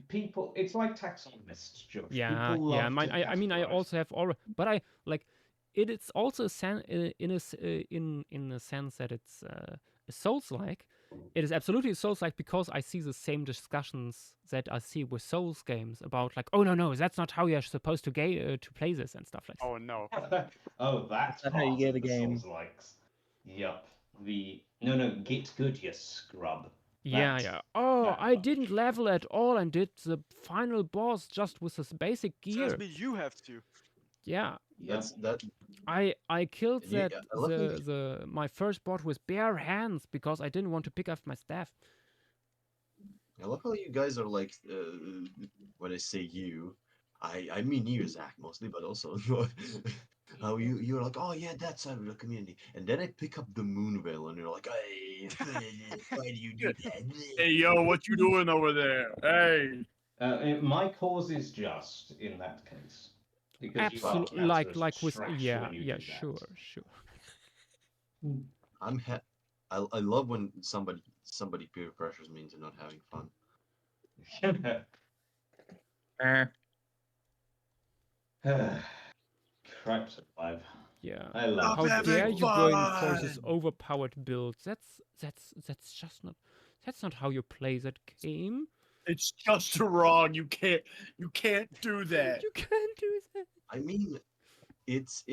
People. It's like taxonomists, Josh. Yeah, People yeah. love to I mean, I categorize. also have all, but I like it. It's also in a sense that it's Souls-like. It is absolutely Souls-like because I see the same discussions that I see with Souls games about like, oh no, that's not how you're supposed to to play this and stuff like that. Oh no. Oh, that's not how you part get of the the game. Souls likes. Yup. No, get good, you scrub. Yeah, That's yeah. Oh, that I bunch. didn't level at all and did the final boss just with this basic gear. Tells me you have to. Yeah. That's that. I killed Yeah, that I love it. my first bot with bare hands because I didn't want to pick up my staff. I love how you guys are like, when I say you, I mean you, Zach, mostly, but also how you're like, oh yeah, that side of the community, and then I pick up the Moonveil, and you're like, hey, why do you do that? Hey, yo, what you doing over there? Hey. My cause is just in that case. Because you are Absolutely, like with trash yeah, when you yeah, do that. sure. I love when somebody peer pressures me into not having fun. Cripes alive. Yeah. I love How Souls dare games. you going for this overpowered build? That's just not. That's not how you play that game. It's just wrong. You can't do that. You can't do that. I mean, that's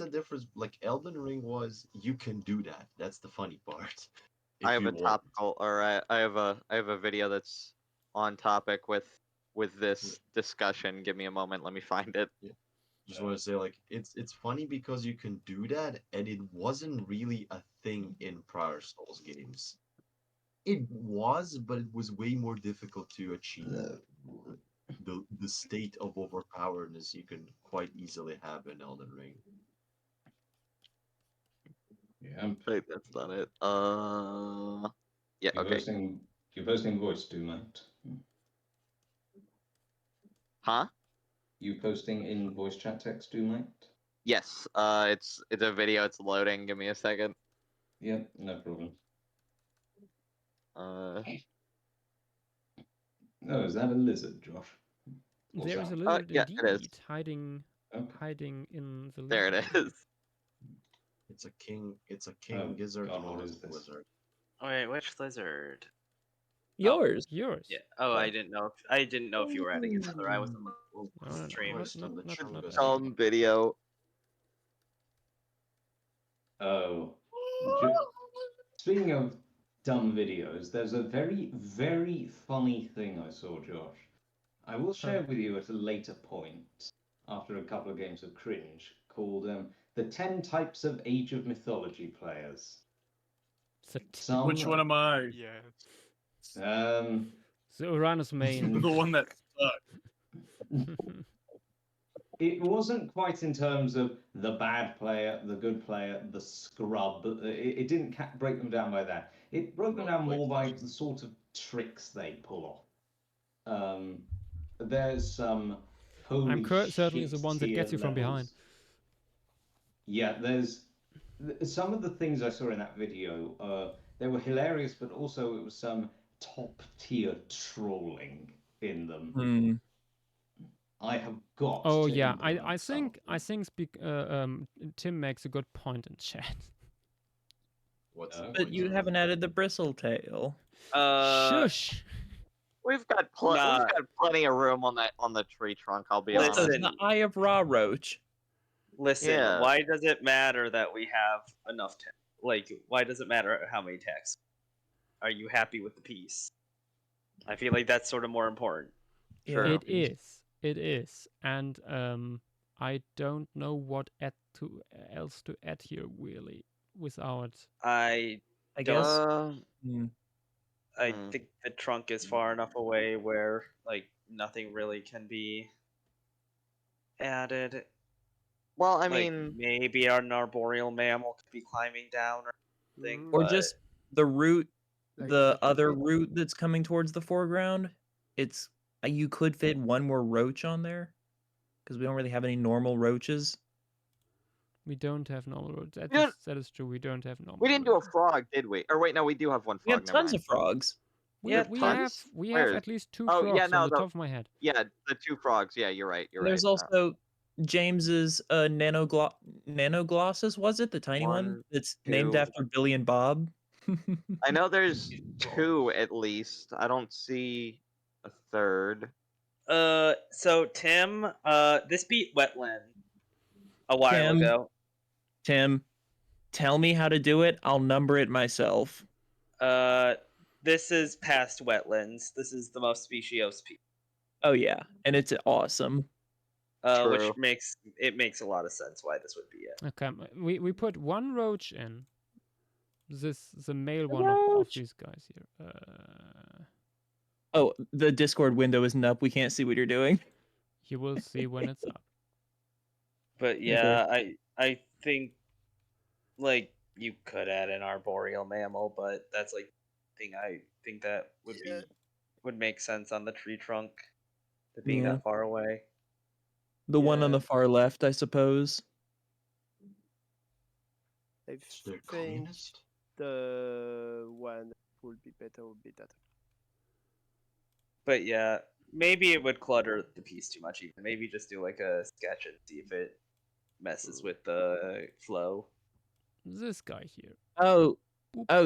a difference. Like Elden Ring was, you can do that. That's the funny part. I have you a want. topical, or I have a video that's on topic with this discussion. Give me a moment. Let me find it. Yeah. Just want to say, like, it's funny because you can do that, and it wasn't really a thing in prior Souls games. It was, but it was way more difficult to achieve. The state of overpoweredness you can quite easily have in Elden Ring. Yeah. Wait, that's not it. Yeah. You're Okay. posting voice, do mate. Huh? You posting in voice chat text, do mate? Yes. It's a video. It's loading. Give me a second. Yep, no problem. No, is that a lizard, Josh? Or There is a sound? lizard Yeah, it is. indeed hiding in the. There it is. It's a king. It's a king gizzard. God, No, what it's is a this? lizard. Wait, which lizard? Yours. Yours. Yeah. Oh, I didn't know. I didn't know if you were adding another. I wasn't No, stream. not Some video. Oh. Speaking of dumb videos, there's a very, very funny thing I saw, Josh. I will share with you at a later point, after a couple of games of cringe, called the 10 Types of Age of Mythology Players. Which one am I? Yeah. The Uranus main. The one that sucked. It wasn't quite in terms of the bad player, the good player, the scrub. It didn't break them down by that. It broke them down more by the sort of tricks they pull off. There's some holy I'm certainly the one that gets you from behind. Yeah, there's some of the things I saw in that video. They were hilarious, but also it was some top tier trolling in them. I have got. Oh to yeah, implement I think Tim makes a good point in chat. What's the But point, you sorry? haven't added the bristle tail. Shush. We've got we've got plenty of room on the tree trunk. I'll be Also, honest. the Eye of Ra roach. Listen, Yeah. why does it matter that we have enough why does it matter how many texts? Are you happy with the piece? I feel like that's sort of more important. Yeah. It is, and I don't know what else to add here really without. I guess. I think the trunk is far enough away where nothing really can be added. Well, I Like, mean, maybe an arboreal mammal could be climbing down or something. Or but just the root, Like the that. other root that's coming towards the foreground. It's you could fit one more roach on there, because we don't really have any normal roaches. We don't have normal roads. That is true. We don't have normal. we didn't do a frog, did we? Or wait, no, we do have one We frog. have never tons mind. of frogs. We Yeah, have tons? we Where? have at least 2 Oh, frogs yeah, no, on the top of my head. Yeah, the 2 frogs. Yeah, you're right. You're There's right. also James's nanoglossus, was it? The tiny one One, that's named 2. after Billy and Bob? I know there's 2 at least. I don't see a third. So Tim, this beat wetland a while ago. Tim, tell me how to do it. I'll number it myself. This is past wetlands. This is the most speciose piece. Oh yeah, and it's awesome. Which makes a lot of sense why this would be it. Okay, we put 1 roach in. This is the male one of these guys here. Oh, the Discord window isn't up. We can't see what you're doing. You will see when it's up. But yeah, I think you could add an arboreal mammal, but that's thing I think that would make sense on the tree trunk to being Yeah. that far away. The one on the far left, I suppose. I think the one that would be better would be that. But yeah, maybe it would clutter the piece too much. Even maybe just do a sketch and see if it messes with the flow. This guy here. Oh,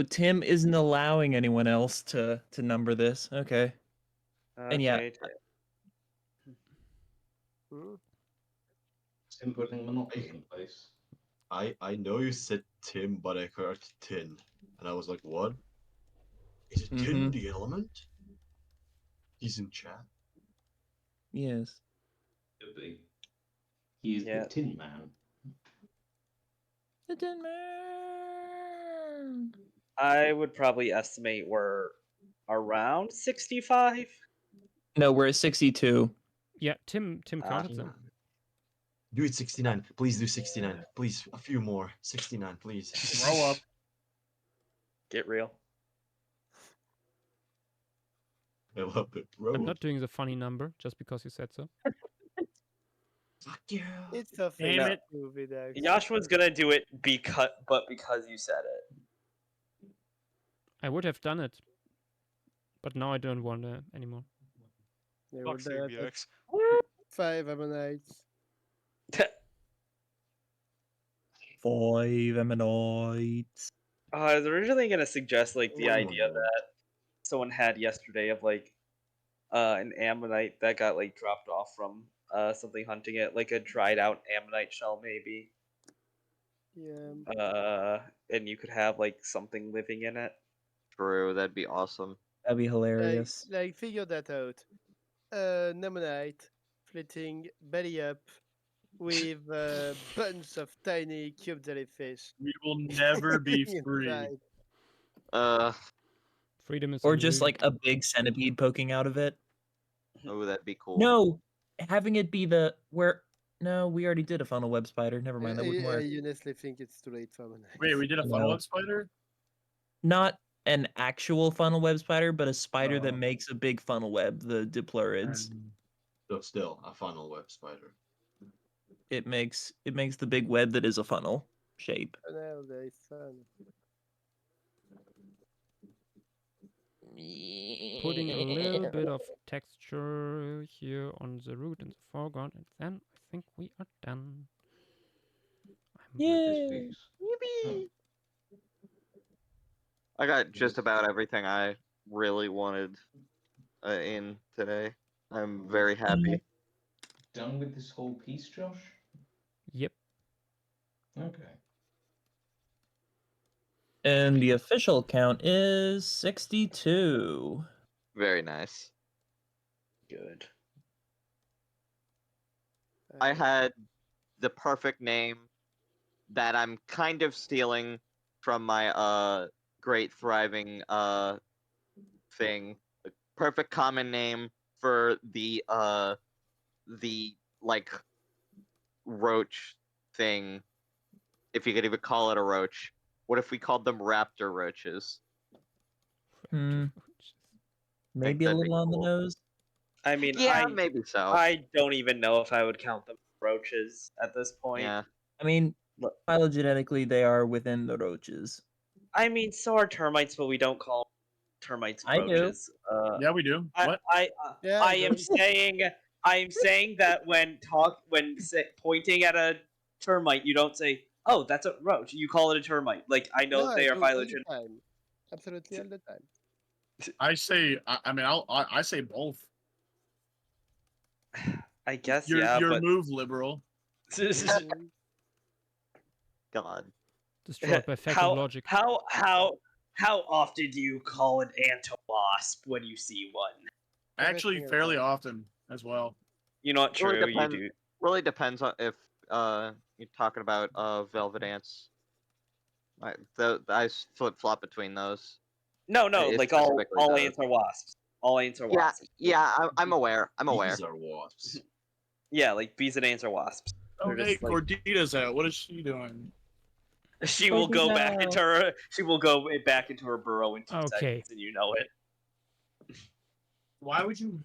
Tim isn't allowing anyone else to number this. Okay. And yeah, Tim putting monopoly in place. I know you said Tim, but I heard tin, and I was like, what? Is it tin the element? He's in chat. Yes. Could be. He is the Tin Man. The Tin Man. I would probably estimate we're around 65. No, we're at 62. Yeah, Tim counted them. Do it 69. Please do 69. Please, a few more. 69, please. Grow up. Get real. I love it. I'm not doing the funny number just because you said so. Fuck yeah. It's a Damn fake it. movie, actually. Joshua's gonna do it because you said it. I would have done it, but now I don't want to anymore. They Fuck were sake, there VX. 5 ammonites. 5 ammonites. I was originally gonna suggest the idea that someone had yesterday of an ammonite that got dropped off from something hunting it, a dried out ammonite shell maybe. Yeah. And you could have something living in it. True, that'd be awesome. That'd be hilarious. Figure that out. An ammonite floating belly up with a bunch of tiny cube jellyfish. We will never be free. inside. Freedom is Or an just illusion. a big centipede poking out of it. Oh, that'd be cool. No, having it be No, we already did a funnel web spider. Never mind, that wouldn't I work. honestly think it's too late for ammonites. Wait, we did a funnel No. web spider? Not an actual funnel web spider, but a spider that makes a big funnel web, the diplurids. So still, a funnel web spider. It makes the big web that is a funnel shape. No, there is fun. putting a little bit of texture here on the root in the foreground, and then I think we are done. Yay! I got just about everything I really wanted in today. I'm very happy. Done with this whole piece, Josh? Yep. Okay. And the official count is 62. Very nice. Good. I had the perfect name that I'm kind of stealing from my great thriving thing. A perfect common name for the like roach thing, if you could even call it a roach. What if we called them raptor roaches? Maybe a that'd be little on the cool. nose. I mean, Yeah, maybe so. I don't even know if I would count them roaches at this point. Yeah. I mean, phylogenetically, they are within the roaches. I mean, so are termites, but we don't call termites I do. roaches. Yeah, we do. What? I am saying that when pointing at a termite, you don't say, "Oh, that's a roach." You call it a termite. Like I know No, they I are do all the phylogenetic. time. Absolutely all the time. I say, I say both. I guess your but move, liberal. God. Destroyed by faculty logic. How often do you call an ant a wasp when you see one? Actually, fairly often as well. You're not true. Really You do. Really depends on if you're talking about velvet ants. I flip flop between those. No, like all ants are wasps. All ants are wasps. Yeah, I'm aware. I'm aware. Bees are wasps. Yeah, like bees and ants are wasps. Oh, They're hey, just, like- Gordita's out. What is she doing? She will go back into her. She will go back into her burrow in 2 seconds, and you know it. Why would you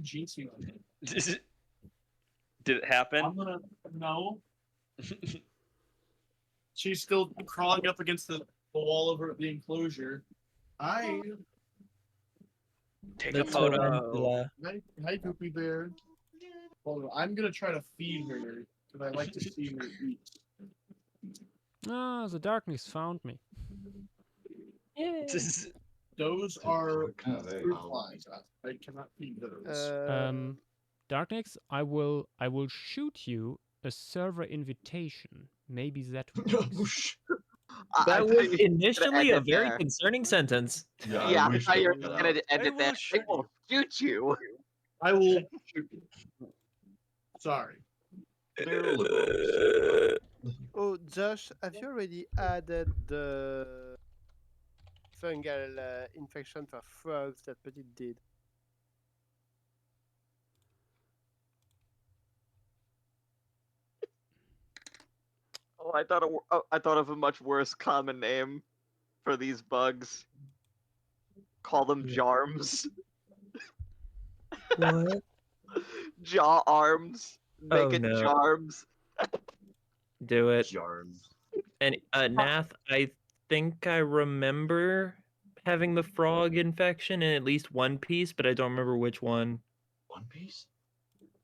jinx me? Did it happen? I'm gonna no. She's still crawling up against the wall of the enclosure. Take a photo. Hi, Goopy Bear. Hold on, I'm gonna try to feed her because I like to see her eat. Ah, the darkness found me. Those are fruit flies. I cannot feed those. Darkness, I will shoot you a server invitation. Maybe that works. That was initially a very concerning sentence. Yeah, I thought you were gonna edit that. I will shoot you. I will shoot you. Sorry. Oh, Josh, have you already added the fungal infection for frogs that Petit did? Oh, I thought of a much worse common name for these bugs. Call them jarms. What? Jaw arms. Make Oh, it no. jarms. Do it. Jarms. And Nath, I think I remember having the frog infection in at least one piece, but I don't remember which one. One Piece?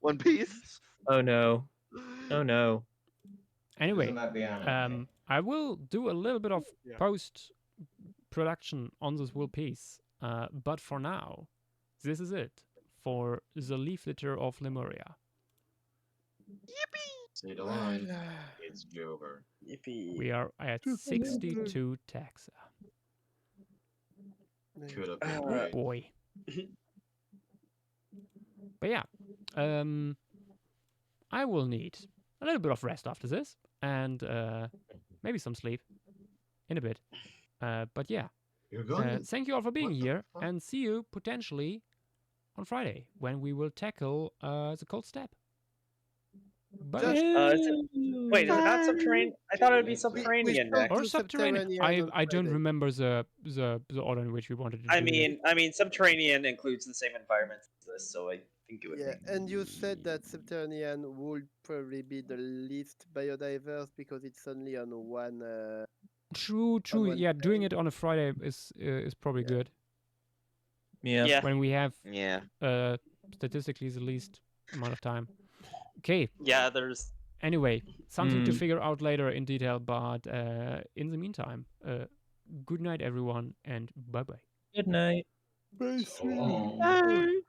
One Piece? Oh no. Oh no. Anyway, Isn't that the anime? I will do a little bit of post production on this wool piece, but for now, this is it for the leaf litter of Lemuria. Yippee! Say the line. It's over. Yippee. We are at 62 taxa. Could have been Oh great. boy. But yeah, I will need a little bit of rest after this, and maybe some sleep in a bit. But yeah, thank you all for being here, and see you potentially on Friday when we will tackle the cold step. But wait, is it not subterranean? I thought it would be subterranean next. Or subterranean. I don't remember the order in which we wanted to do it. I mean, subterranean includes the same environment as this, so I think it would. Yeah, and you said that subterranean would probably be the least biodiverse because it's only on one. True. Yeah, doing it on a Friday is probably good. Yeah. When we have Yeah. statistically the least amount of time. Okay. Yeah, there's Anyway, something to Mm. figure out later in detail, but in the meantime, good night everyone and bye bye. Good night. Bye. So long. Bye.